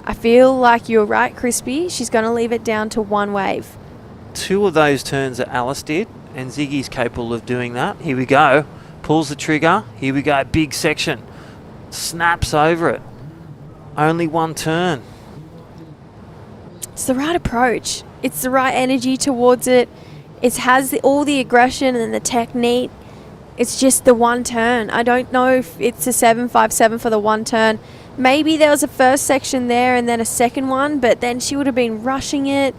I feel like you're right, Crispy. She's going to leave it down to one wave. 2 of those turns that Alice did, and Ziggy's capable of doing that. Here we go. Pulls the trigger. Here we go. Big section. Snaps over it. Only one turn. It's the right approach. It's the right energy towards it. It has all the aggression and the technique. It's just the one turn. I don't know if it's a 7.57 for the one turn. Maybe there was a first section there and then a second one, but then she would have been rushing it.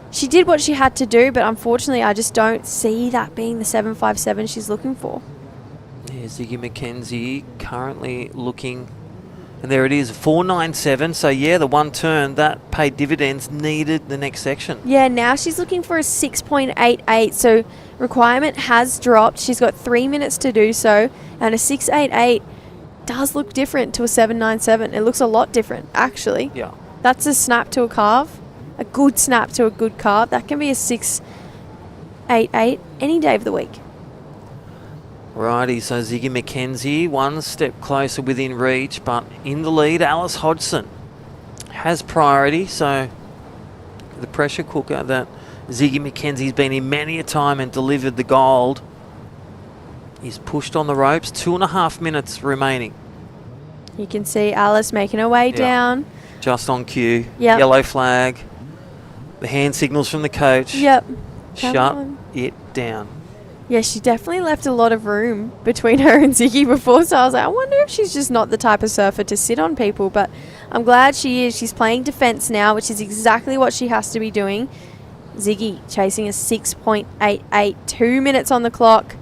She did what she had to do, but unfortunately I just don't see that being the 7.57 she's looking for. Yeah, Ziggy McKenzie currently looking, and there it is, 4.97. So yeah, the one turn that paid dividends, needed the next section. Yeah, now she's looking for a 6.88, so requirement has dropped. She's got 3 minutes to do so, and a 6.88 does look different to a 7.97. It looks a lot different, actually. Yeah. That's a snap to a carve. A good snap to a good carve. That can be a 6.88 any day of the week. Righty, so Ziggy McKenzie, one step closer within reach, but in the lead, Alice Hodgson has priority. So the pressure cooker that Ziggy McKenzie's been in many a time and delivered the gold is pushed on the ropes. 2.5 minutes remaining. You can see Alice making her way down. Just on cue. Yep. Yellow flag. The hand signals from the coach. Yep. Come Shut on. it down. Yeah, she definitely left a lot of room between her and Ziggy before, so I was like, I wonder if she's just not the type of surfer to sit on people, but I'm glad she is. She's playing defense now, which is exactly what she has to be doing. Ziggy chasing a 6.88, 2 minutes on the clock.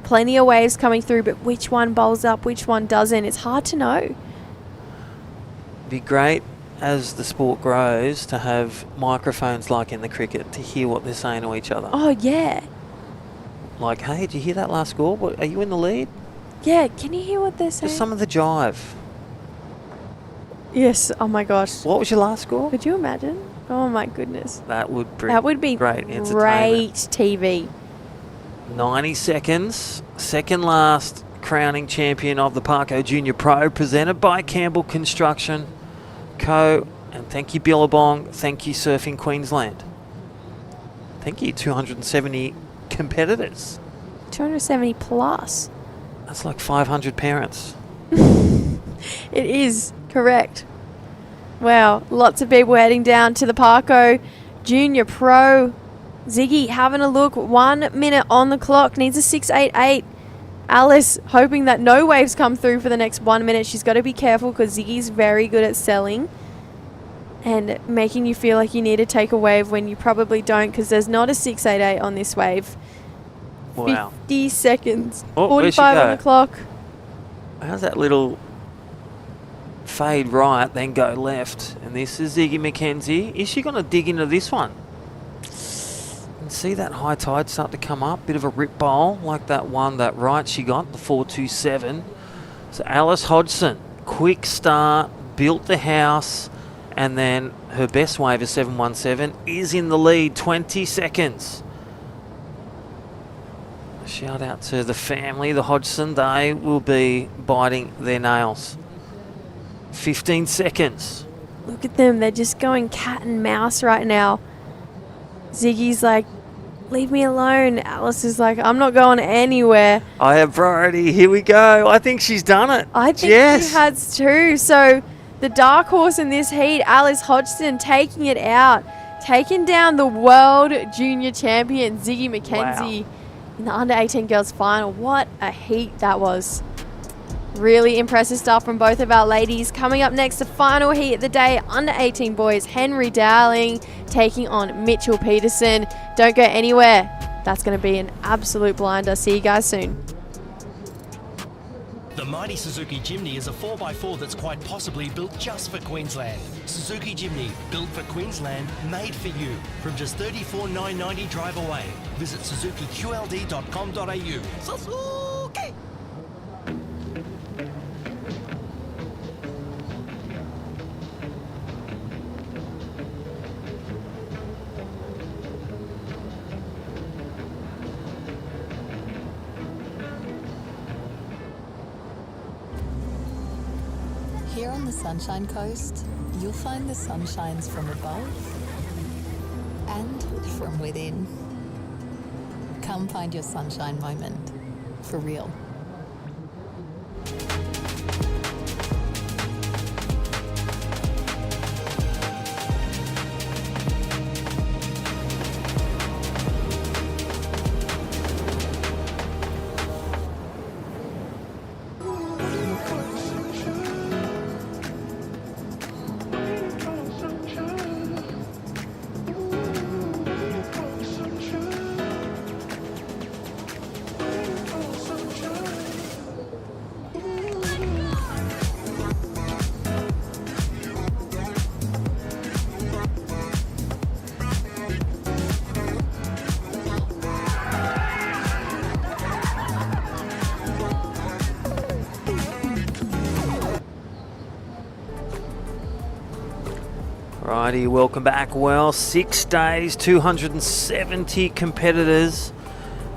Plenty of waves coming through, but which one bowls up, which one doesn't, it's hard to know. Be great as the sport grows to have microphones like in the cricket to hear what they're saying to each other. Oh, yeah. Like, hey, did you hear that last score? What, are you in the lead? Yeah, can you hear what they're saying? Just some of the jive. Yes, oh my gosh. What was your last score? Could you imagine? Oh my goodness. That would be great great entertainment. TV. 90 seconds. Second last crowning champion of the Parko Junior Pro, presented by Campbell Construction Co. And thank you, Billabong. Thank you, Surfing Queensland. Thank you, 270 competitors. 270 plus. That's like 500 parents. It is correct. Wow, lots of people heading down to the Parko Junior Pro. Ziggy having a look. 1 minute on the clock. Needs a 6.88. Alice hoping that no waves come through for the next 1 minute. She's got to be careful because Ziggy's very good at selling and making you feel like you need to take a wave when you probably don't, because there's not a 6.88 on this wave. Wow. 50 seconds. Oh, 45 on the clock. How's that little fade right, then go left? And this is Ziggy McKenzie. Is she going to dig into this one? And see that high tide start to come up. Bit of a rip bowl like that one, that right she got, the 4.27. So Alice Hodgson, quick start, built the house, and then her best wave is 7.17, is in the lead, 20 seconds. Shout out to the family, the Hodgson. They will be biting their nails. 15 seconds. Look at them. They're just going cat and mouse right now. Ziggy's like, leave me alone. Alice is like, I'm not going anywhere. I have priority. Here we go. I think she's done it. I think yes. she has too. So the dark horse in this heat, Alice Hodgson, taking it out. Taking down the world junior champion, Ziggy McKenzie. Wow. In the under-18 girls final. What a heat that was. Really impressive stuff from both of our ladies. Coming up next, the final heat of the day, under-18 boys, Henry Dowling taking on Mitchell Peterson. Don't go anywhere. That's going to be an absolute blinder. See you guys soon. The mighty Suzuki Jimny is a 4x4 that's quite possibly built just for Queensland. Suzuki Jimny, built for Queensland, made for you. From just $34,990 drive away. Visit suzukiqld.com.au. Suzuki! Here on the Sunshine Coast, you'll find the sunshines from above and from within. Come find your sunshine moment, for real. Righty, welcome back. Well, 6 days, 270 competitors.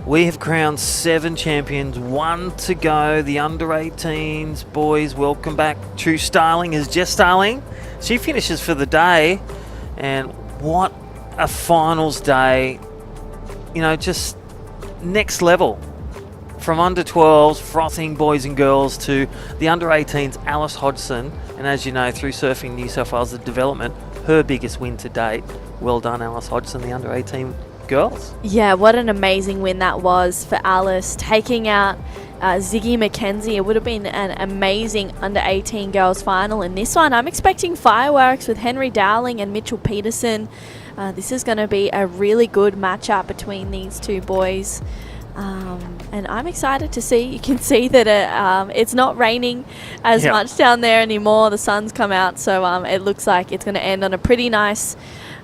We have crowned 7 champions, 1 to go. The under-18s boys, welcome back. True Starling is Jess Starling. She finishes for the day. And what a finals day. You know, just next level. From under-12s, frothing boys and girls, to the under-18s, Alice Hodgson. And as you know, through Surfing New South Wales, the development, her biggest win to date. Well done, Alice Hodgson, the under-18 girls. Yeah, what an amazing win that was for Alice, taking out Ziggy McKenzie. It would have been an amazing under-18 girls final in this one. I'm expecting fireworks with Henry Dowling and Mitchell Peterson. This is going to be a really good matchup between these two boys. And I'm excited to see. You can see that it's not raining as much down there anymore. The sun's come out, so it looks like it's going to end on a pretty nice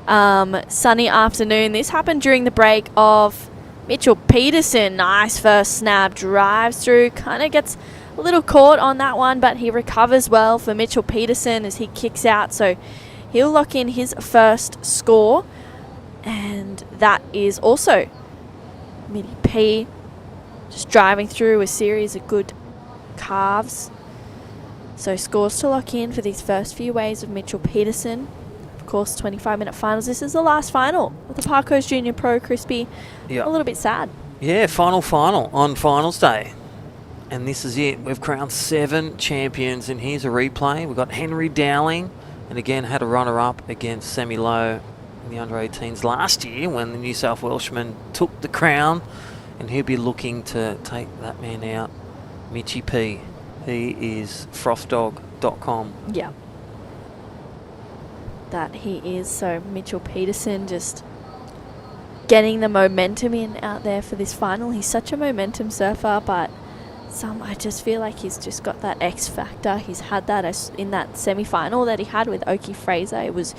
sunny afternoon. This happened during the break of Mitchell Peterson. Nice first snap, drives through, kind of gets a little caught on that one, but he recovers well for Mitchell Peterson as he kicks out. So He'll lock in his first score, and that is also Mitty P just driving through a series of good carves. So scores to lock in for these first few waves of Mitchell Peterson. Of course, 25-minute finals. This is the last final of the Parko's Junior Pro. Crispy, a little bit sad. Yeah, final on finals day. And this is it. We've crowned 7 champions, and here's a replay. We've got Henry Dowling, and again had a runner-up against Semi Low in the under-18s last year when the New South Welshman took the crown, and he'll be looking to take that man out. Mitchy P. He is frothdog.com. Yeah. That he is. So Mitchell Peterson just getting the momentum in out there for this final. He's such a momentum surfer, but I just feel like he's just got that X factor. He's had that in that semi-final that he had with Oki Fraser. It was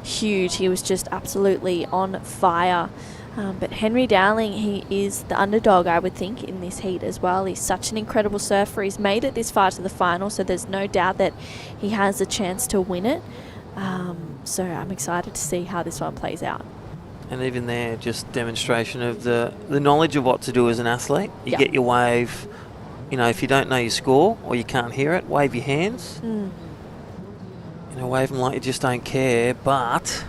huge. He was just absolutely on fire. But Henry Dowling, he is the underdog, I would think, in this heat as well. He's such an incredible surfer. He's made it this far to the final, so there's no doubt that he has a chance to win it. So I'm excited to see how this one plays out. And even there, just demonstration of the knowledge of what to do as an athlete. You get your wave. You know, if you don't know your score or you can't hear it, wave your hands. You know, wave them like you just don't care. But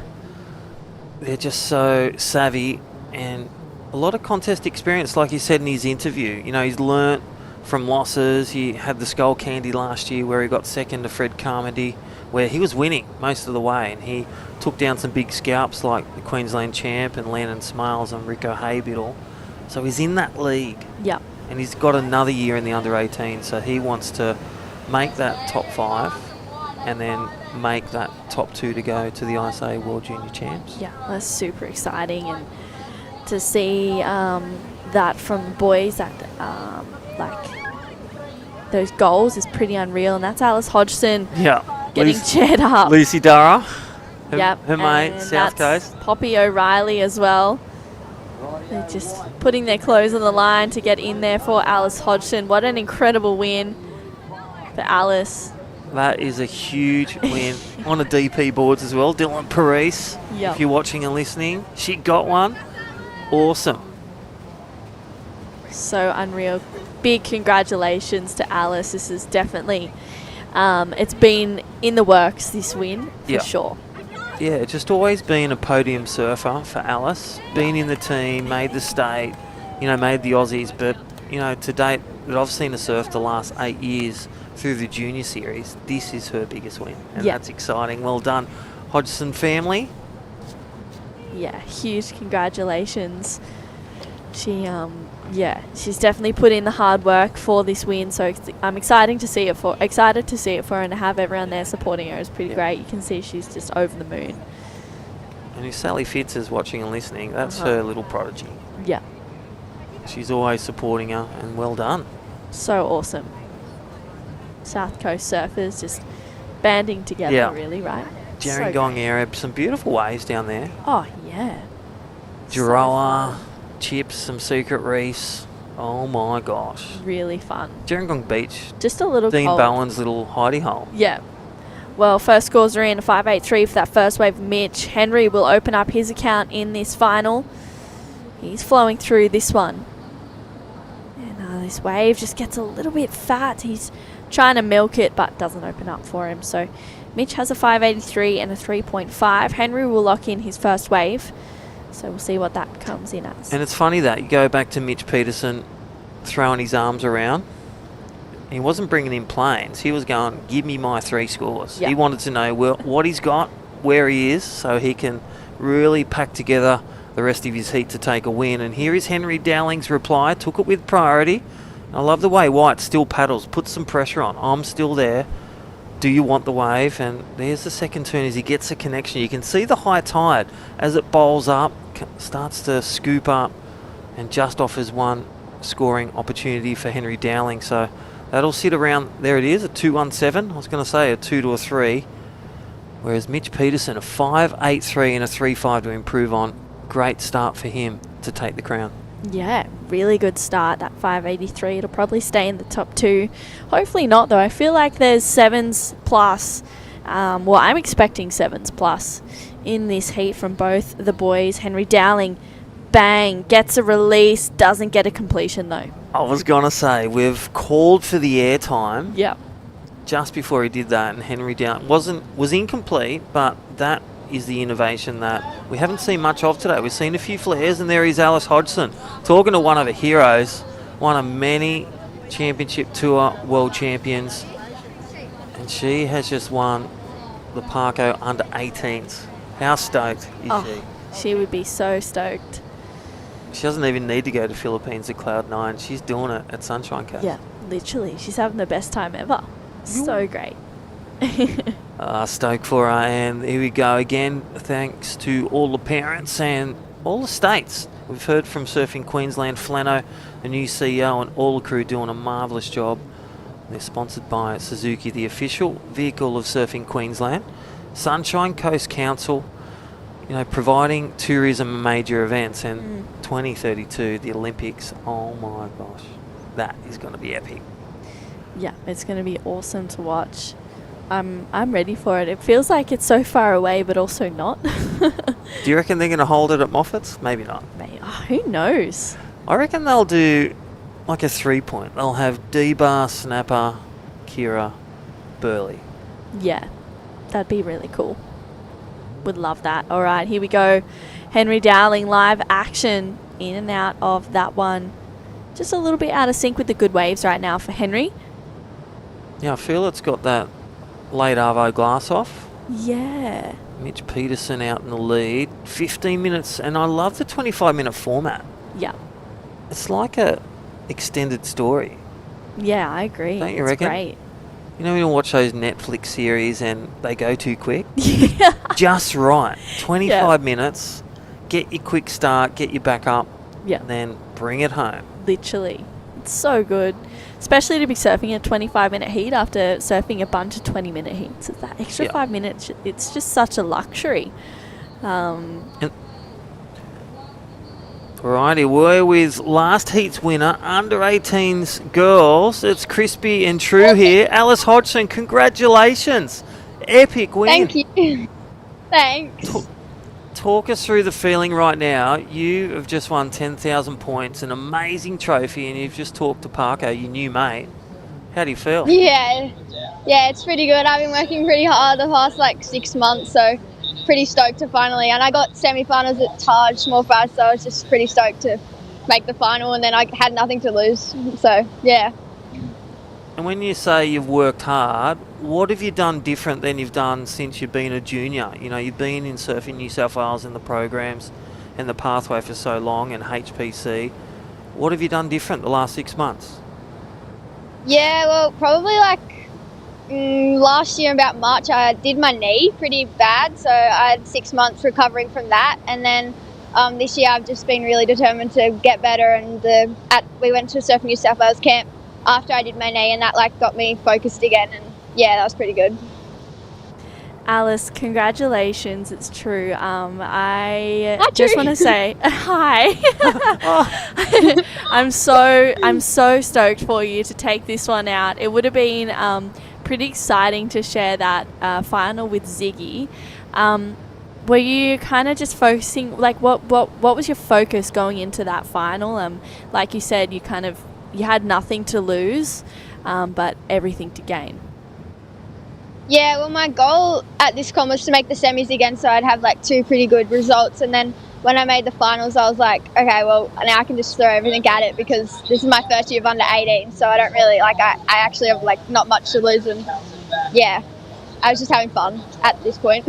they're just so savvy, and a lot of contest experience, like he said in his interview. You know, he's learnt from losses. He had the Skull Candy last year where he got second to Fred Carmody, where he was winning most of the way, and he took down some big scalps like the Queensland champ and Landon Smales and Rico Haybiddle. So he's in that league. Yeah. And he's got another year in the under-18, so he wants to make that top 5 and then make that top 2 to go to the ISA World Junior Champs. Yeah, that's super exciting, and to see that from boys, that like those goals is pretty unreal, and that's Alice Hodgson getting cheered up. Lucy Dara, her mate, and South that's Coast. Poppy O'Reilly as well. They're just putting their clothes on the line to get in there for Alice Hodgson. What an incredible win for Alice. That is a huge win. On the DP boards as well. Dylan Parise, if you're watching and listening, she got one. Awesome. So unreal. Big congratulations to Alice. This is definitely, it's been in the works, this win, for sure. Yeah, just always been a podium surfer for Alice. Been in the team, made the state, you know, made the Aussies. But, you know, to date, that I've seen her surf the last 8 years through the junior series, this is her biggest win. And that's exciting. Well done, Hodgson family. Yeah, huge congratulations. She, she's definitely put in the hard work for this win. So I'm excited to see it for her, and to have everyone there supporting her is pretty great. You can see she's just over the moon. And if Sally Fitz is watching and listening, that's her little prodigy. Yeah. She's always supporting her, and well done. So awesome. South Coast surfers just banding together, really, right? Gerringong area, some beautiful waves down there. Oh, yeah. Giroa, Chips, some secret reefs. Oh my gosh. Really fun. Gerringong Beach. Just a little Dean cold. Bowen's little hidey hole. Yeah. Well, first scores are in, 5.83 for that first wave. Mitch Henry will open up his account in this final. He's flowing through this one. And this wave just gets a little bit fat. He's trying to milk it, but doesn't open up for him. So Mitch has a 5.83 and a 3.5. Henry will lock in his first wave. So we'll see what that comes in as. And it's funny that you go back to Mitch Peterson throwing his arms around. He wasn't bringing in planes. He was going, give me my 3 scores. He wanted to know what he's got, where he is, so he can really pack together the rest of his heat to take a win. And here is Henry Dowling's reply. Took it with priority. I love the way White still paddles, puts some pressure on. I'm still there. Do you want the wave? And there's the second turn as he gets a connection. You can see the high tide as it bowls up, starts to scoop up, and just offers one scoring opportunity for Henry Dowling. So that'll sit around, there it is, a 2-1-7. I was going to say a 2 to a 3. Whereas Mitch Peterson, a 5.83 and a 3.5 to improve on. Great start for him to take the crown. Yeah, really good start, that 5.83. It'll probably stay in the top 2. Hopefully not, though. I feel like there's 7s plus Well, I'm expecting 7s plus in this heat from both the boys. Henry Dowling, bang, gets a release, doesn't get a completion though. I was going to say, we've called for the airtime. Yep. Just before he did that, and Henry Dowling was incomplete, but that is the innovation that we haven't seen much of today. We've seen a few flares, and there is Alice Hodgson, talking to one of the heroes, one of many championship tour world champions, and she has just won the Parko under 18s. How stoked is she? She would be so stoked. She doesn't even need to go to Philippines at Cloud9. She's doing it at Sunshine Coast. Yeah, literally. She's having the best time ever. So great. Stoked for her, and here we go again. Thanks to all the parents and all the states. We've heard from Surfing Queensland, Flano, the new CEO, and all the crew doing a marvellous job. They're sponsored by Suzuki, the official vehicle of Surfing Queensland, Sunshine Coast Council, providing tourism major events, and 2032, the Olympics. Oh my gosh, that is going to be epic. Yeah, it's going to be awesome to watch. I'm ready for it. It feels like it's so far away, but also not. Do you reckon they're going to hold it at Moffat's? Maybe not. Who knows? I reckon they'll do like a 3-point. They'll have D-Bar, Snapper, Kira, Burley. Yeah, that'd be really cool. Would love that. All right, here we go. Henry Dowling, live action in and out of that one. Just a little bit out of sync with the good waves right now for Henry. Yeah, I feel it's got that late Arvo glass off. Yeah. Mitch Peterson out in the lead. 15 minutes, and I love the 25-minute format. Yeah. It's like a extended story. Yeah, I agree. Don't you it's reckon? Great. You know when you watch those Netflix series and they go too quick? Yeah. Just right. 25 minutes, get your quick start, get you back up, and then bring it home. Literally. It's so good. Especially to be surfing a 25-minute heat after surfing a bunch of 20-minute heats. It's that extra 5 minutes, it's just such a luxury. Alrighty, we're with last heat's winner, under 18s girls. It's crispy and true here. Alice Hodgson, congratulations. Epic win. Thank you. Thanks. Talk us through the feeling right now. You have just won 10,000 points, an amazing trophy, and you've just talked to Parko, your new mate. How do you feel? Yeah, it's pretty good. I've been working pretty hard the past 6 months, so pretty stoked to finally. And I got semi-finals at Taj Small Fries, so I was just pretty stoked to make the final, and then I had nothing to lose. So yeah. And when you say you've worked hard, what have you done different than you've done since you've been a junior? You've been in Surfing New South Wales in the programs and the pathway for so long, and HPC. What have you done different the last 6 months? Yeah, well, probably last year about March, I did my knee pretty bad, so I had 6 months recovering from that, and then this year I've just been really determined to get better, and we went to Surfing New South Wales camp after I did my knee, and that got me focused again, and yeah, that was pretty good. Alice, congratulations. It's true. I just want to say hi. I'm so stoked for you to take this one out. It would have been pretty exciting to share that final with Ziggy. Were you kind of just focusing, what was your focus going into that final? Like you said, you had nothing to lose, but everything to gain. Yeah, well, my goal at this con was to make the semis again, so I'd have 2 pretty good results. And then when I made the finals, I was like, okay, well, now I can just throw everything at it, because this is my first year of under 18, so I don't really I actually have not much to lose. And yeah, I was just having fun at this point.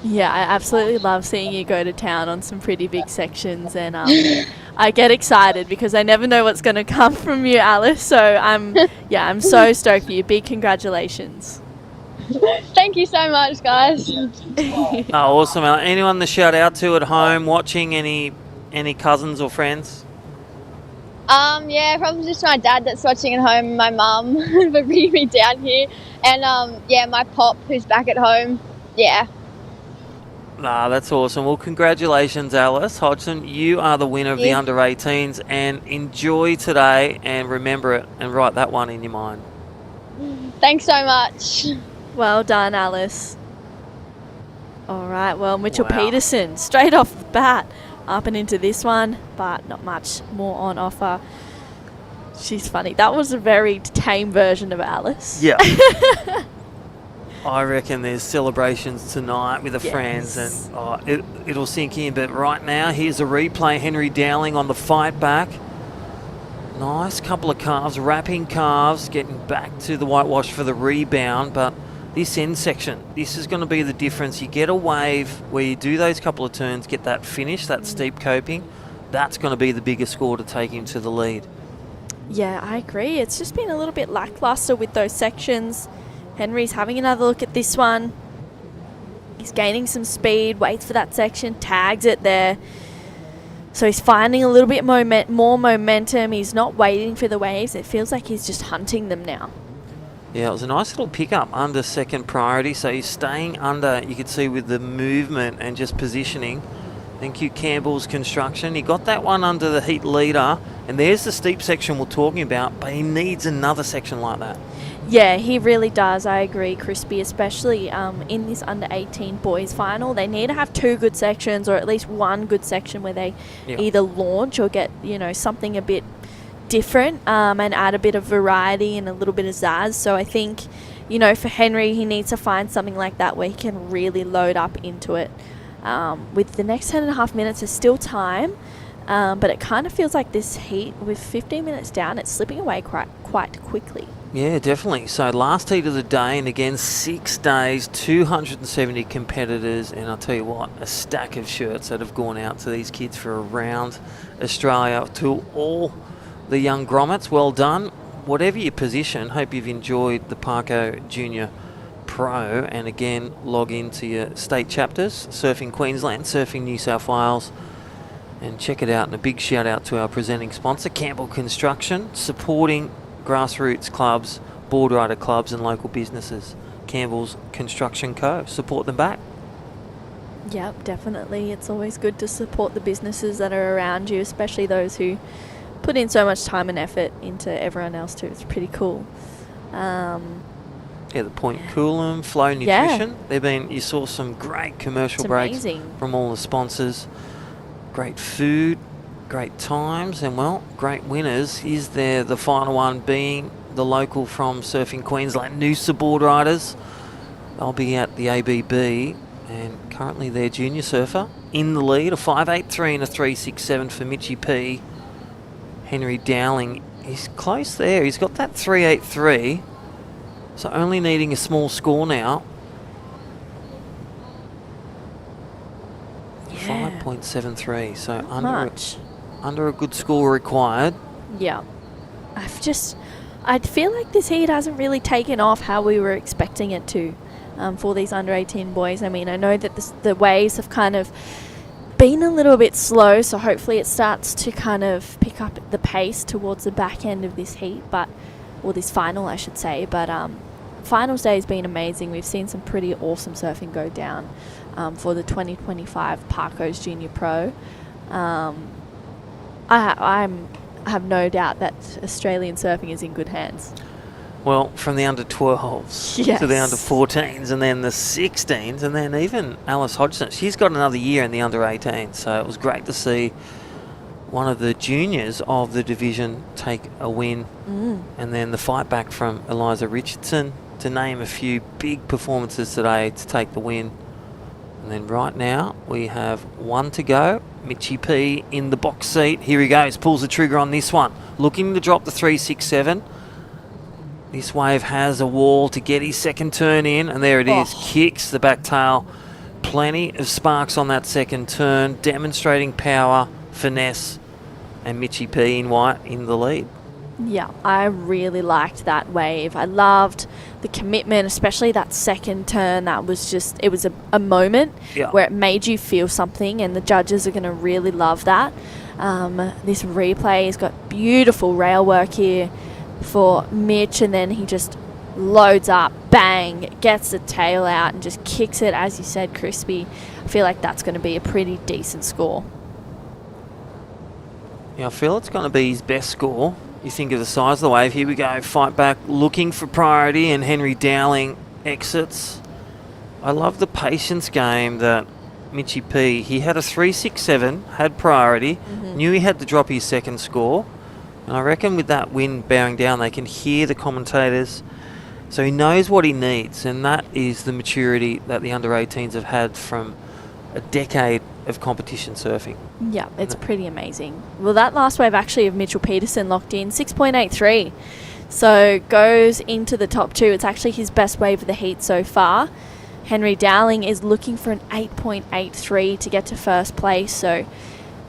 Yeah, I absolutely love seeing you go to town on some pretty big sections, and I get excited because I never know what's going to come from you, Alice. So I'm so stoked for you. Big congratulations. Thank you so much, guys. Oh, awesome. Anyone to shout out to at home watching? Any cousins or friends? Yeah, probably just my dad that's watching at home, my mum for bringing me down here, and my pop who's back at home. Yeah. That's awesome. Well, congratulations, Alice Hodgson. You are the winner of the under 18s, and enjoy today, and remember it and write that one in your mind. Thanks so much. Well done, Alice. All right, well, Mitchell Wow. Peterson, straight off the bat, up and into this one, but not much more on offer. She's funny. That was a very tame version of Alice. Yeah. I reckon there's celebrations tonight with the friends, and it'll sink in. But right now, here's a replay. Henry Dowling on the fight back. Nice couple of calves, wrapping calves, getting back to the whitewash for the rebound. But this end section, this is going to be the difference. You get a wave where you do those couple of turns, get that finish, that steep coping. That's going to be the bigger score to take him to the lead. Yeah, I agree. It's just been a little bit lackluster with those sections. Henry's having another look at this one. He's gaining some speed, waits for that section, tags it there. So he's finding a little bit more momentum. He's not waiting for the waves. It feels like he's just hunting them now. Yeah, it was a nice little pickup under second priority. So he's staying under, you could see with the movement and just positioning. Thank you, Campbell's Construction. He got that one under the heat leader. And there's the steep section we're talking about, but he needs another section like that. Yeah, he really does. I agree, Crispy, especially in this under-18 boys final. They need to have two good sections, or at least one good section where they either launch or get, something a bit different and add a bit of variety and a little bit of zazz. So I think, for Henry, he needs to find something like that where he can really load up into it. With the next 10.5 minutes, there's still time, but it kind of feels like this heat, with 15 minutes down, it's slipping away quite quickly. Yeah, definitely. So last heat of the day, and again, 6 days, 270 competitors, and I'll tell you what, a stack of shirts that have gone out to these kids for around Australia. To all the young grommets, well done. Whatever your position, hope you've enjoyed the Parko Junior Pro, and again, log into your state chapters, Surfing Queensland, Surfing New South Wales, and check it out. And a big shout out to our presenting sponsor, Campbell Construction, supporting grassroots clubs, board rider clubs and local businesses. Campbell's Construction Co. Support them back. Yep, definitely. It's always good to support the businesses that are around you, especially those who put in so much time and effort into everyone else too. It's pretty cool. Yeah, the Point Coolum, Flow Nutrition. You saw some great commercial breaks from all the sponsors. Great food, great times, and great winners. Is there the final one being the local from Surfing Queensland, Noosa board riders? They'll be at the ABB, and currently their junior surfer in the lead, a 5.83 and a 3.67 for Mitchie P. Henry Dowling, he's close there. He's got that 3.83, so only needing a small score now. 5.73, so under a good score required. Yeah. I feel like this heat hasn't really taken off how we were expecting it to for these under-18 boys. I mean, I know that the waves have kind of been a little bit slow, so hopefully it starts to kind of pick up the pace towards the back end of this heat, or this final, I should say. But finals day has been amazing. We've seen some pretty awesome surfing go down for the 2025 Parko's Junior Pro. I have no doubt that Australian surfing is in good hands. Well, from the under-12s to the under-14s, and then the 16s, and then even Alice Hodgson. She's got another year in the under-18s, so it was great to see one of the juniors of the division take a win. And then the fight back from Eliza Richardson, to name a few big performances today to take the win. And then right now we have one to go. Mitchie P in the box seat. Here he goes, pulls the trigger on this one. Looking to drop the 3.67. This wave has a wall to get his second turn in, and there it is. Kicks the back tail. Plenty of sparks on that second turn, demonstrating power, finesse, and Mitchie P in white in the lead. Yeah, I really liked that wave. I loved the commitment, especially that second turn. That was just, it was a moment where it made you feel something, and the judges are going to really love that. This replay has got beautiful rail work here for Mitch, and then he just loads up, bang, gets the tail out and just kicks it, as you said, Crispy. I feel like that's going to be a pretty decent score. Yeah, I feel it's going to be his best score. You think of the size of the wave. Here we go, fight back, looking for priority, and Henry Dowling exits. I love the patience game that Mitchie P, he had a 3-6-7, had priority, knew he had to drop his second score. And I reckon with that wind bearing down, they can hear the commentators. So he knows what he needs, and that is the maturity that the under-18s have had from a decade of competition surfing. Yeah, it's pretty amazing. Well, that last wave actually of Mitchell Peterson locked in 6.83. So goes into the top two. It's actually his best wave of the heat so far. Henry Dowling is looking for an 8.83 to get to first place. So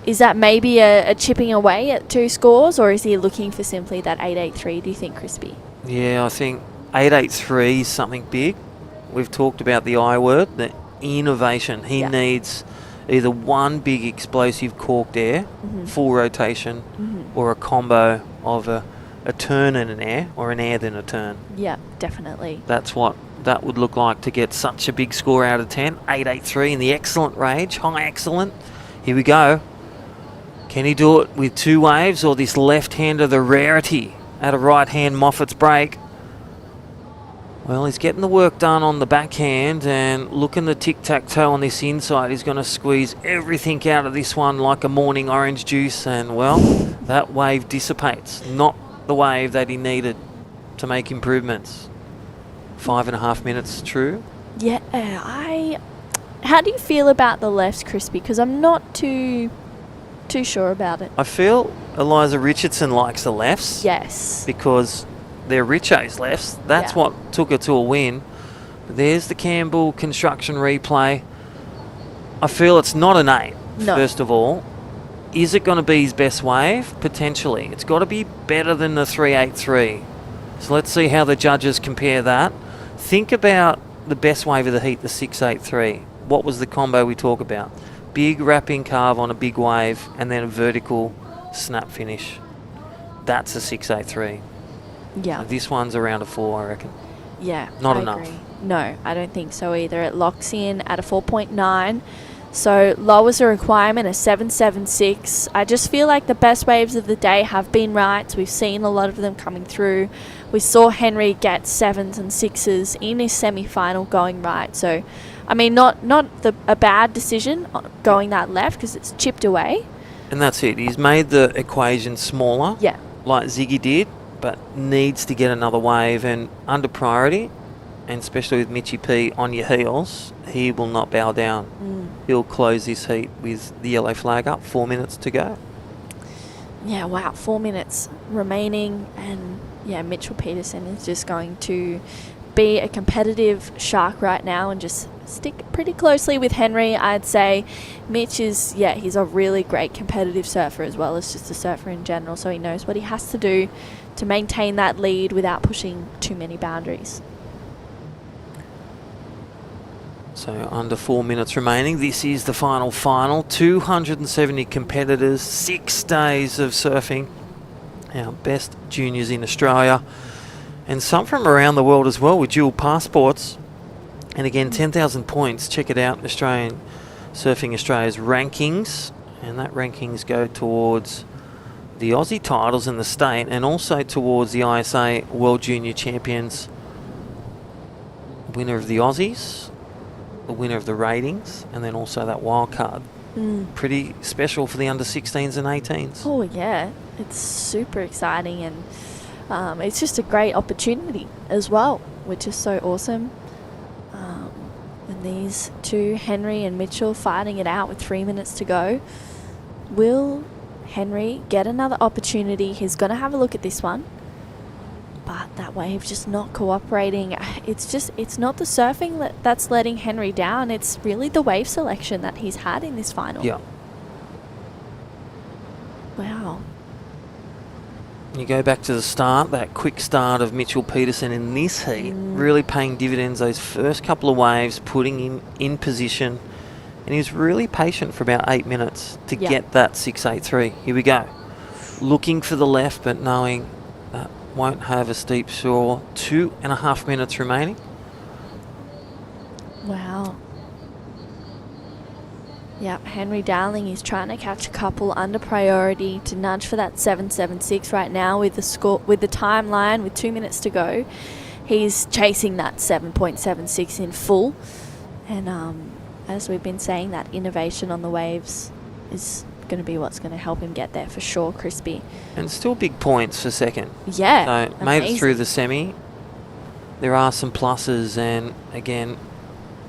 is that maybe a chipping away at 2 scores, or is he looking for simply that 8.83, do you think, Crispy? Yeah, I think 8.83 is something big. We've talked about the I word, the innovation. He needs either one big explosive corked air, full rotation, or a combo of a turn and an air, or an air then a turn. Yeah, definitely. That's what that would look like to get such a big score out of 10. 8.83 in the excellent range, high excellent. Here we go. Can he do it with 2 waves, or this left-hander, the rarity at a right-hand Moffat's break? Well, he's getting the work done on the backhand, and looking the tic-tac-toe on this inside. He's going to squeeze everything out of this one like a morning orange juice, and, well, that wave dissipates. Not the wave that he needed to make improvements. 5.5 minutes, true? Yeah, how do you feel about the lefts, Crispy? Because I'm not too sure about it. I feel Eliza Richardson likes the lefts. Yes. Because they're Richo's lefts. That's what took her to a win. There's the Campbell Construction replay. I feel it's not an 8, first of all. Is it going to be his best wave? Potentially. It's got to be better than the 3.83. So let's see how the judges compare that. Think about the best wave of the heat, the 6.83. What was the combo we talk about? Big wrapping carve on a big wave, and then a vertical snap finish. That's a 6.83. Yeah. This one's around a 4, I reckon. Yeah. Not I enough. agree. No, I don't think so either. It locks in at a 4.9. So lowers the requirement, a 7.76. I just feel like the best waves of the day have been rights. We've seen a lot of them coming through. We saw Henry get 7s and 6s in his semi-final going right. So, I mean, not a bad decision going that left, because it's chipped away. And that's it. He's made the equation smaller, like Ziggy did, but needs to get another wave. And under priority, and especially with Mitchie P on your heels, he will not bow down. He'll close this heat with the yellow flag up. 4 minutes to go. Yeah, wow, 4 minutes remaining, and yeah, Mitchell Peterson is just going to be a competitive shark right now and just stick pretty closely with Henry, I'd say. Mitch is, he's a really great competitive surfer as well as just a surfer in general, so he knows what he has to do to maintain that lead without pushing too many boundaries. So under 4 minutes remaining. This is the final. 270 competitors, 6 days of surfing. Our best juniors in Australia, and some from around the world as well with dual passports. And again, 10,000 points. Check it out, Australian Surfing Australia's rankings, and that rankings go towards the Aussie titles in the state, and also towards the ISA World Junior Champions. Winner of the Aussies, the winner of the ratings, and then also that wild card. Pretty special for the under 16s and 18s. Oh yeah, it's super exciting, and it's just a great opportunity as well, which is so awesome. And these two, Henry and Mitchell, fighting it out with 3 minutes to go. Will Henry get another opportunity? He's going to have a look at this one, but that wave just not cooperating. It's not the surfing that's letting Henry down. It's really the wave selection that he's had in this final. Yeah. Wow. You go back to the start, that quick start of Mitchell Peterson in this heat, really paying dividends those first couple of waves, putting him in position. And he was really patient for about 8 minutes to get that 6.83. Here we go. Looking for the left, but knowing that won't have a steep shore. 2.5 minutes remaining. Wow. Yep, Henry Dowling is trying to catch a couple under priority to nudge for that 7.76 right now with the score, with the timeline, with 2 minutes to go. he's chasing that 7.76 in full. And as we've been saying, that innovation on the waves is going to be what's going to help him get there for sure, Crispy. And still big points for second. Yeah, So made it through the semi. There are some pluses, and again,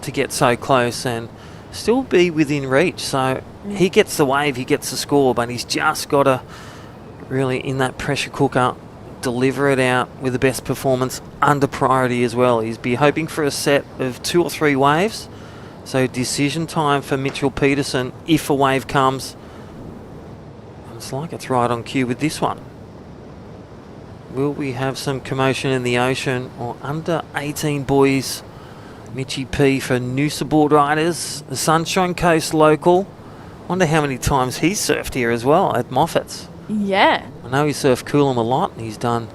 to get so close and still be within reach. So he gets the wave, he gets the score, but he's just got to really, in that pressure cooker, deliver it out with the best performance under priority as well. He's be hoping for a set of 2 or 3 waves. So decision time for Mitchell Peterson if a wave comes. It's like it's right on cue with this one. Will we have some commotion in the ocean? Or under 18 boys, Mitchie P for Noosa Board Riders, the Sunshine Coast local. Wonder how many times he's surfed here as well at Moffat's. Yeah. I know he surfed Coolum a lot. He's done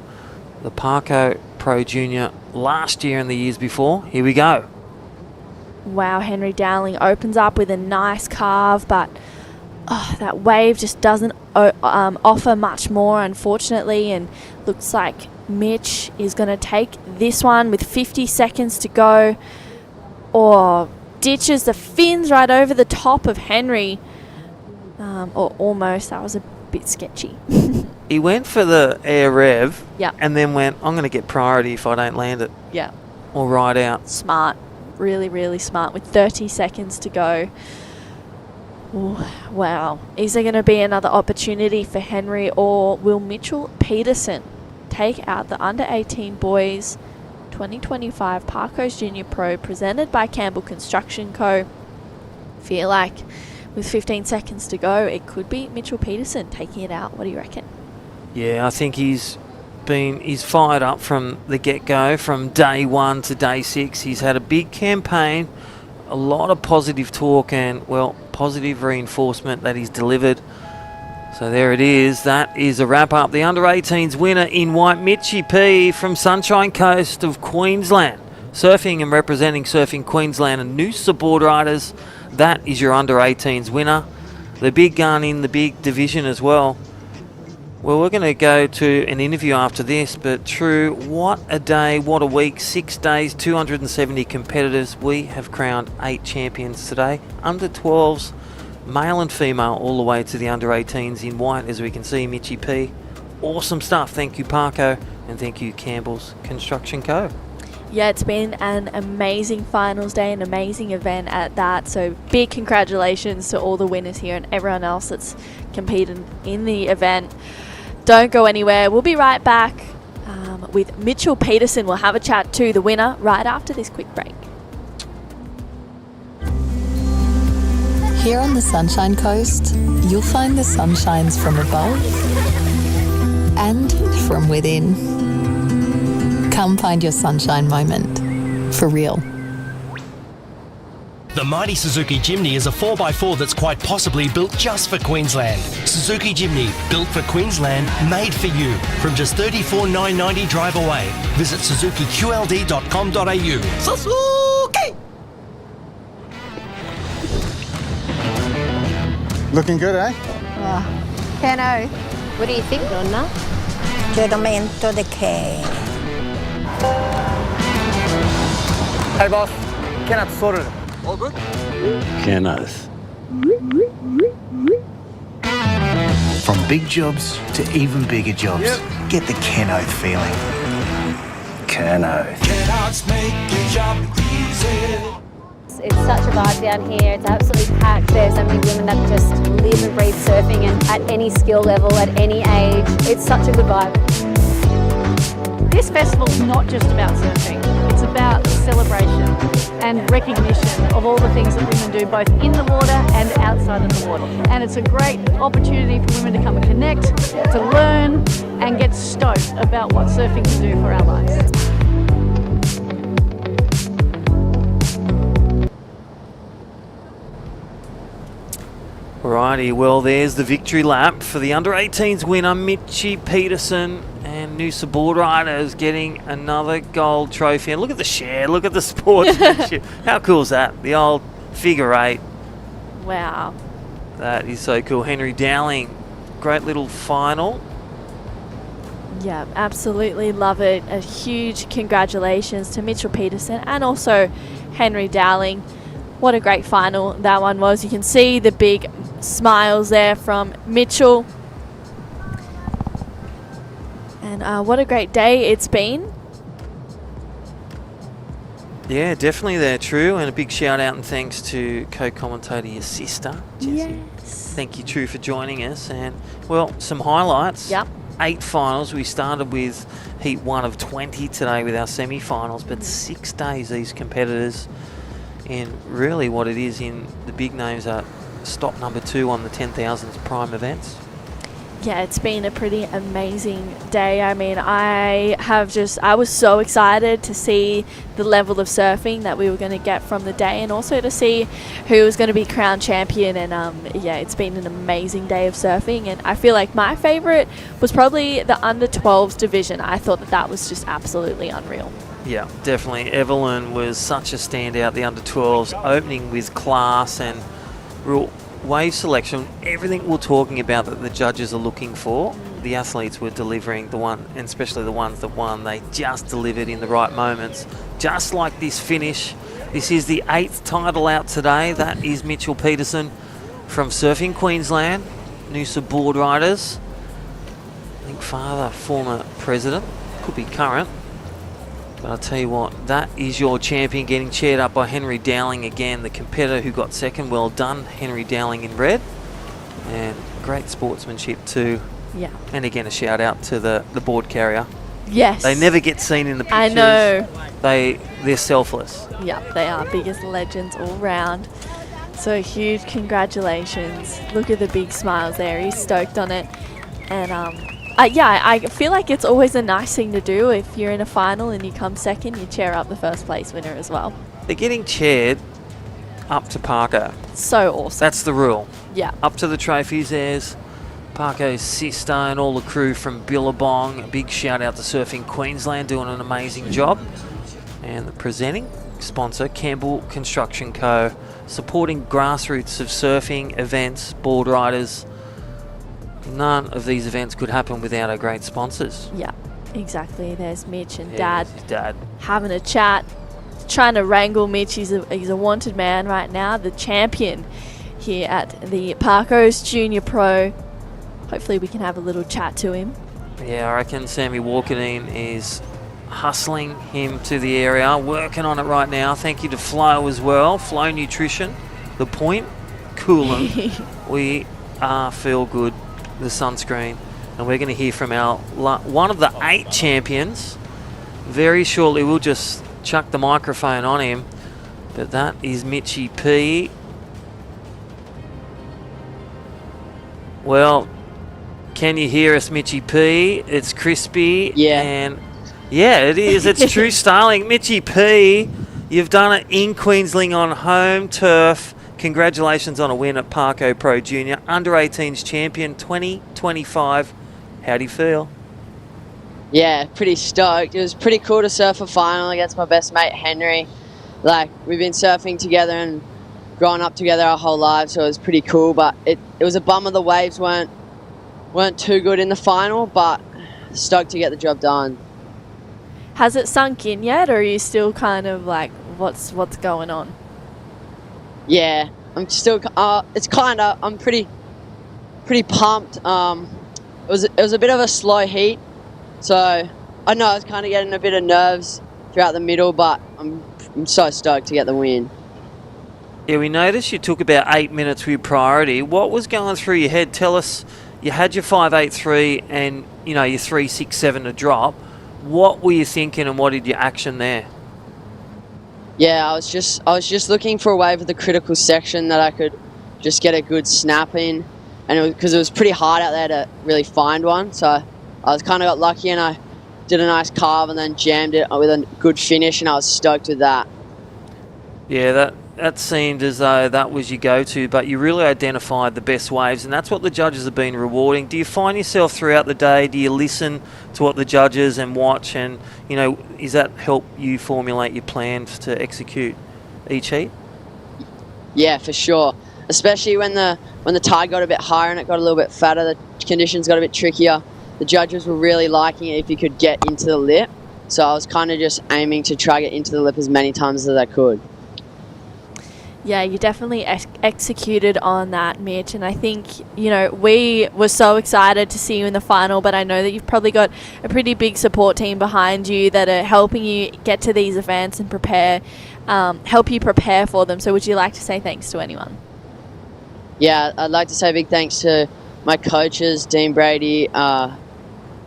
the Parko Pro Junior last year and the years before. Here we go. Wow, Henry Dowling opens up with a nice carve, but that wave just doesn't offer much more, unfortunately, and looks like Mitch is going to take this one with 50 seconds to go, or ditches the fins right over the top of Henry, or almost. That was a bit sketchy. He went for the air rev, yeah, and then went, I'm going to get priority if I don't land it. Yeah. Or ride out. Smart. Really, really smart with 30 seconds to go. Ooh, wow. Is there going to be another opportunity for Henry, or will Mitchell Peterson take out the under 18 boys 2025 Parko's Junior Pro presented by Campbell Construction Co? Feel like with 15 seconds to go, it could be Mitchell Peterson taking it out. What do you reckon? Yeah, I think he's fired up from the get-go, from day 1 to day 6. He's had a big campaign, a lot of positive talk and, well, positive reinforcement that he's delivered. So there it is. That is a wrap-up. The under-18s winner in white, Mitchie P from Sunshine Coast of Queensland. Surfing and representing Surfing Queensland and Noosa Board Riders. That is your under-18s winner. The big gun in the big division as well. Well, we're going to go to an interview after this, but True, what a day, what a week, 6 days, 270 competitors. We have crowned 8 champions today. Under 12s, male and female, all the way to the under 18s in white, as we can see, Mitchie P. Awesome stuff. Thank you, Parko, and thank you, Campbell's Construction Co. Yeah, it's been an amazing finals day, an amazing event at that. So big congratulations to all the winners here and everyone else that's competed in the event. Don't go anywhere. We'll be right back with Mitchell Peterson. We'll have a chat to the winner right after this quick break. Here on the Sunshine Coast, you'll find the sunshines from above and from within. Come find your sunshine moment. For real. The mighty Suzuki Jimny is a 4x4 that's quite possibly built just for Queensland. Suzuki Jimny, built for Queensland, made for you. From just $34,990 drive away. Visit suzukiqld.com.au. Suzuki! Looking good, eh? Cano. What do you think, Nonna? Giornamento de che? Hey boss, cannot sorted. All good? Cannot. From big jobs to even bigger jobs, get the Kenoth feeling. Kenoth. Kenoth's make your job easy. It's such a vibe down here. It's absolutely packed. There's so many women that just live and breathe surfing, and at any skill level, at any age. It's such a good vibe. This festival's not just about surfing. It's about celebration and recognition of all the things that women do both in the water and outside of the water. And it's a great opportunity for women to come and connect, to learn and get stoked about what surfing can do for our lives. Alrighty, well, there's the victory lap for the under-18s winner, Mitchie Peterson, and Noosa Board Riders getting another gold trophy. And look at the share, look at the sportsmanship. How cool is that? The old figure 8. Wow. That is so cool. Henry Dowling, great little final. Yeah, absolutely love it. A huge congratulations to Mitchell Peterson and also Henry Dowling. What a great final that one was. You can see the big smiles there from Mitchell. And what a great day it's been. Yeah, definitely there, True. And a big shout out and thanks to co-commentator, your sister, Jessie. Yes. Thank you, True, for joining us. And, well, some highlights. Yep. 8 finals. We started with heat 1 of 20 today with our semi-finals, but 6 days these competitors in really what it is in the big names are stop number 2 on the 10,000s prime events. Yeah, it's been a pretty amazing day. I mean, I was so excited to see the level of surfing that we were going to get from the day, and also to see who was going to be crowned champion. And yeah, it's been an amazing day of surfing, and I feel like my favorite was probably the under 12s division. I thought that was just absolutely unreal. Yeah, definitely. Evelyn was such a standout, the under 12s, opening with class and real wave selection. Everything we're talking about that the judges are looking for, the athletes were delivering. The one, and especially the ones that won, they just delivered in the right moments. Just like this finish. This is the 8th title out today. That is Mitchell Peterson from Surfing Queensland, Noosa Board Riders. I think father, former president, could be current. But I'll tell you what, that is your champion, getting cheered up by Henry Dowling again, the competitor who got second. Well done, Henry Dowling in red. And great sportsmanship too. Yeah. And again, a shout out to the board carrier. Yes. They never get seen in the pictures. I know. They're selfless. Yeah, they are biggest legends all round. So huge congratulations. Look at the big smiles there. He's stoked on it. And yeah, I feel like it's always a nice thing to do. If you're in a final and you come second, you cheer up the first place winner as well. They're getting chaired up to Parko. So awesome. That's the rule. Yeah. Up to the trophies. There's Parko's sister and all the crew from Billabong. A big shout out to Surfing Queensland, doing an amazing job. And the presenting sponsor, Campbell Construction Co, supporting grassroots of surfing events, board riders. None of these events could happen without our great sponsors. Yeah, exactly. There's Mitch and His dad having a chat, trying to wrangle Mitch. He's a wanted man right now, the champion here at the Parko's Junior Pro. Hopefully we can have a little chat to him. Yeah, I reckon Sammy Walkerdine is hustling him to the area, working on it right now. Thank you to Flo as well. Flo Nutrition, The Point, Coolant. We are Feel Good, the sunscreen, and we're going to hear from our one of the 8 champions very shortly. We'll just chuck the microphone on him, but that is Mitchie P. Well, can you hear us, Mitchie P? It's crispy. Yeah. And yeah, it is. It's true styling. Mitchie P, you've done it in Queensland on home turf. Congratulations on a win at Parko Pro Junior, under-18s champion 2025. How do you feel? Yeah, pretty stoked. It was pretty cool to surf a final against my best mate, Henry. Like, we've been surfing together and growing up together our whole lives, so it was pretty cool. But it was a bummer the waves weren't too good in the final, but stoked to get the job done. Has it sunk in yet, or are you still kind of like, what's going on? Yeah, I'm still. It's kind of. I'm pretty pumped. It was a bit of a slow heat, so I know I was kind of getting a bit of nerves throughout the middle, but I'm so stoked to get the win. Yeah, we noticed you took about 8 minutes with priority. What was going through your head? Tell us. You had your 5.83 and your 3.67 to drop. What were you thinking, and what did you action there? Yeah, I was just looking for a wave of the critical section that I could just get a good snap in, and because it was pretty hard out there to really find one, so I was kind of got lucky and I did a nice carve and then jammed it with a good finish, and I was stoked with that. Yeah, that seemed as though that was your go-to, but you really identified the best waves, and that's what the judges have been rewarding. Do you find yourself throughout the day, do you listen to what the judges and watch, and, does that help you formulate your plans to execute each heat? Yeah, for sure. Especially when the tide got a bit higher and it got a little bit fatter, the conditions got a bit trickier. the judges were really liking it if you could get into the lip. So I was kind of just aiming to try get into the lip as many times as I could. Yeah, you definitely executed on that, Mitch. And I think, you know, we were so excited to see you in the final, but I know that you've probably got a pretty big support team behind you that are helping you get to these events and help you prepare for them. So would you like to say thanks to anyone? Yeah, I'd like to say a big thanks to my coaches, Dean Brady,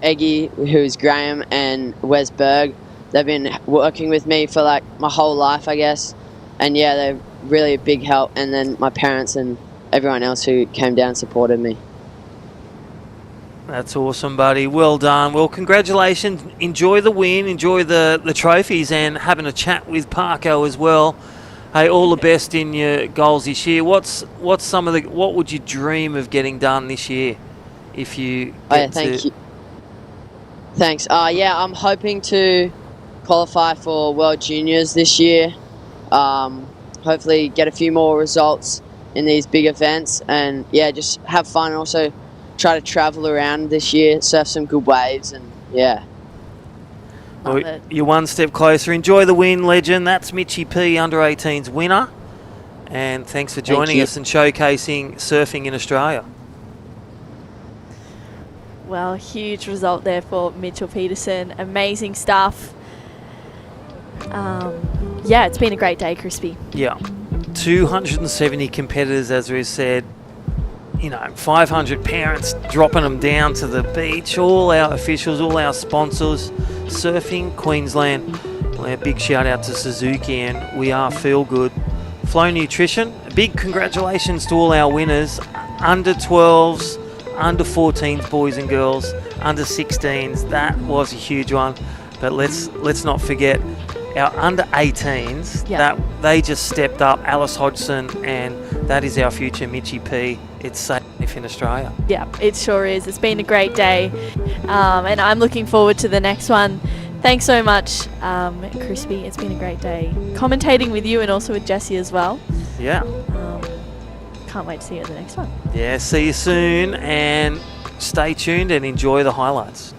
Eggy, who's Graham, and Wes Berg. They've been working with me for like my whole life, I guess. And yeah, they're really a big help. And then my parents and everyone else who came down and supported me. That's awesome, buddy. Well done. Well, congratulations. Enjoy the win, enjoy the trophies, and having a chat with Parko as well. Hey, all the best in your goals this year. What would you dream of getting done this year if you thank you. Thanks. I'm hoping to qualify for World Juniors this year. Hopefully get a few more results in these big events, and yeah, just have fun and also try to travel around this year, surf some good waves, and yeah. Well, you're one step closer. Enjoy the win, legend. That's Mitchie P, under-18s winner. And thanks for joining us and showcasing surfing in Australia. Well, huge result there for Mitchell Peterson. Amazing stuff. Yeah, it's been a great day, Crispy. Yeah. 270 competitors, as we said. 500 parents dropping them down to the beach. All our officials, all our sponsors. Surfing Queensland. Well, a big shout out to Suzuki, and we are Feel Good. Flow Nutrition. A big congratulations to all our winners. Under 12s, under 14s, boys and girls, under 16s. That was a huge one. But let's not forget our under 18s. That they just stepped up. Alice Hodgson, and that is our future Mitchie P. It's safe in Australia. Yeah, it sure is. It's been a great day, and I'm looking forward to the next one. Thanks so much, Crispy. It's been a great day commentating with you and also with Jessie as well. Yeah. Can't wait to see you at the next one. Yeah, see you soon, and stay tuned and enjoy the highlights.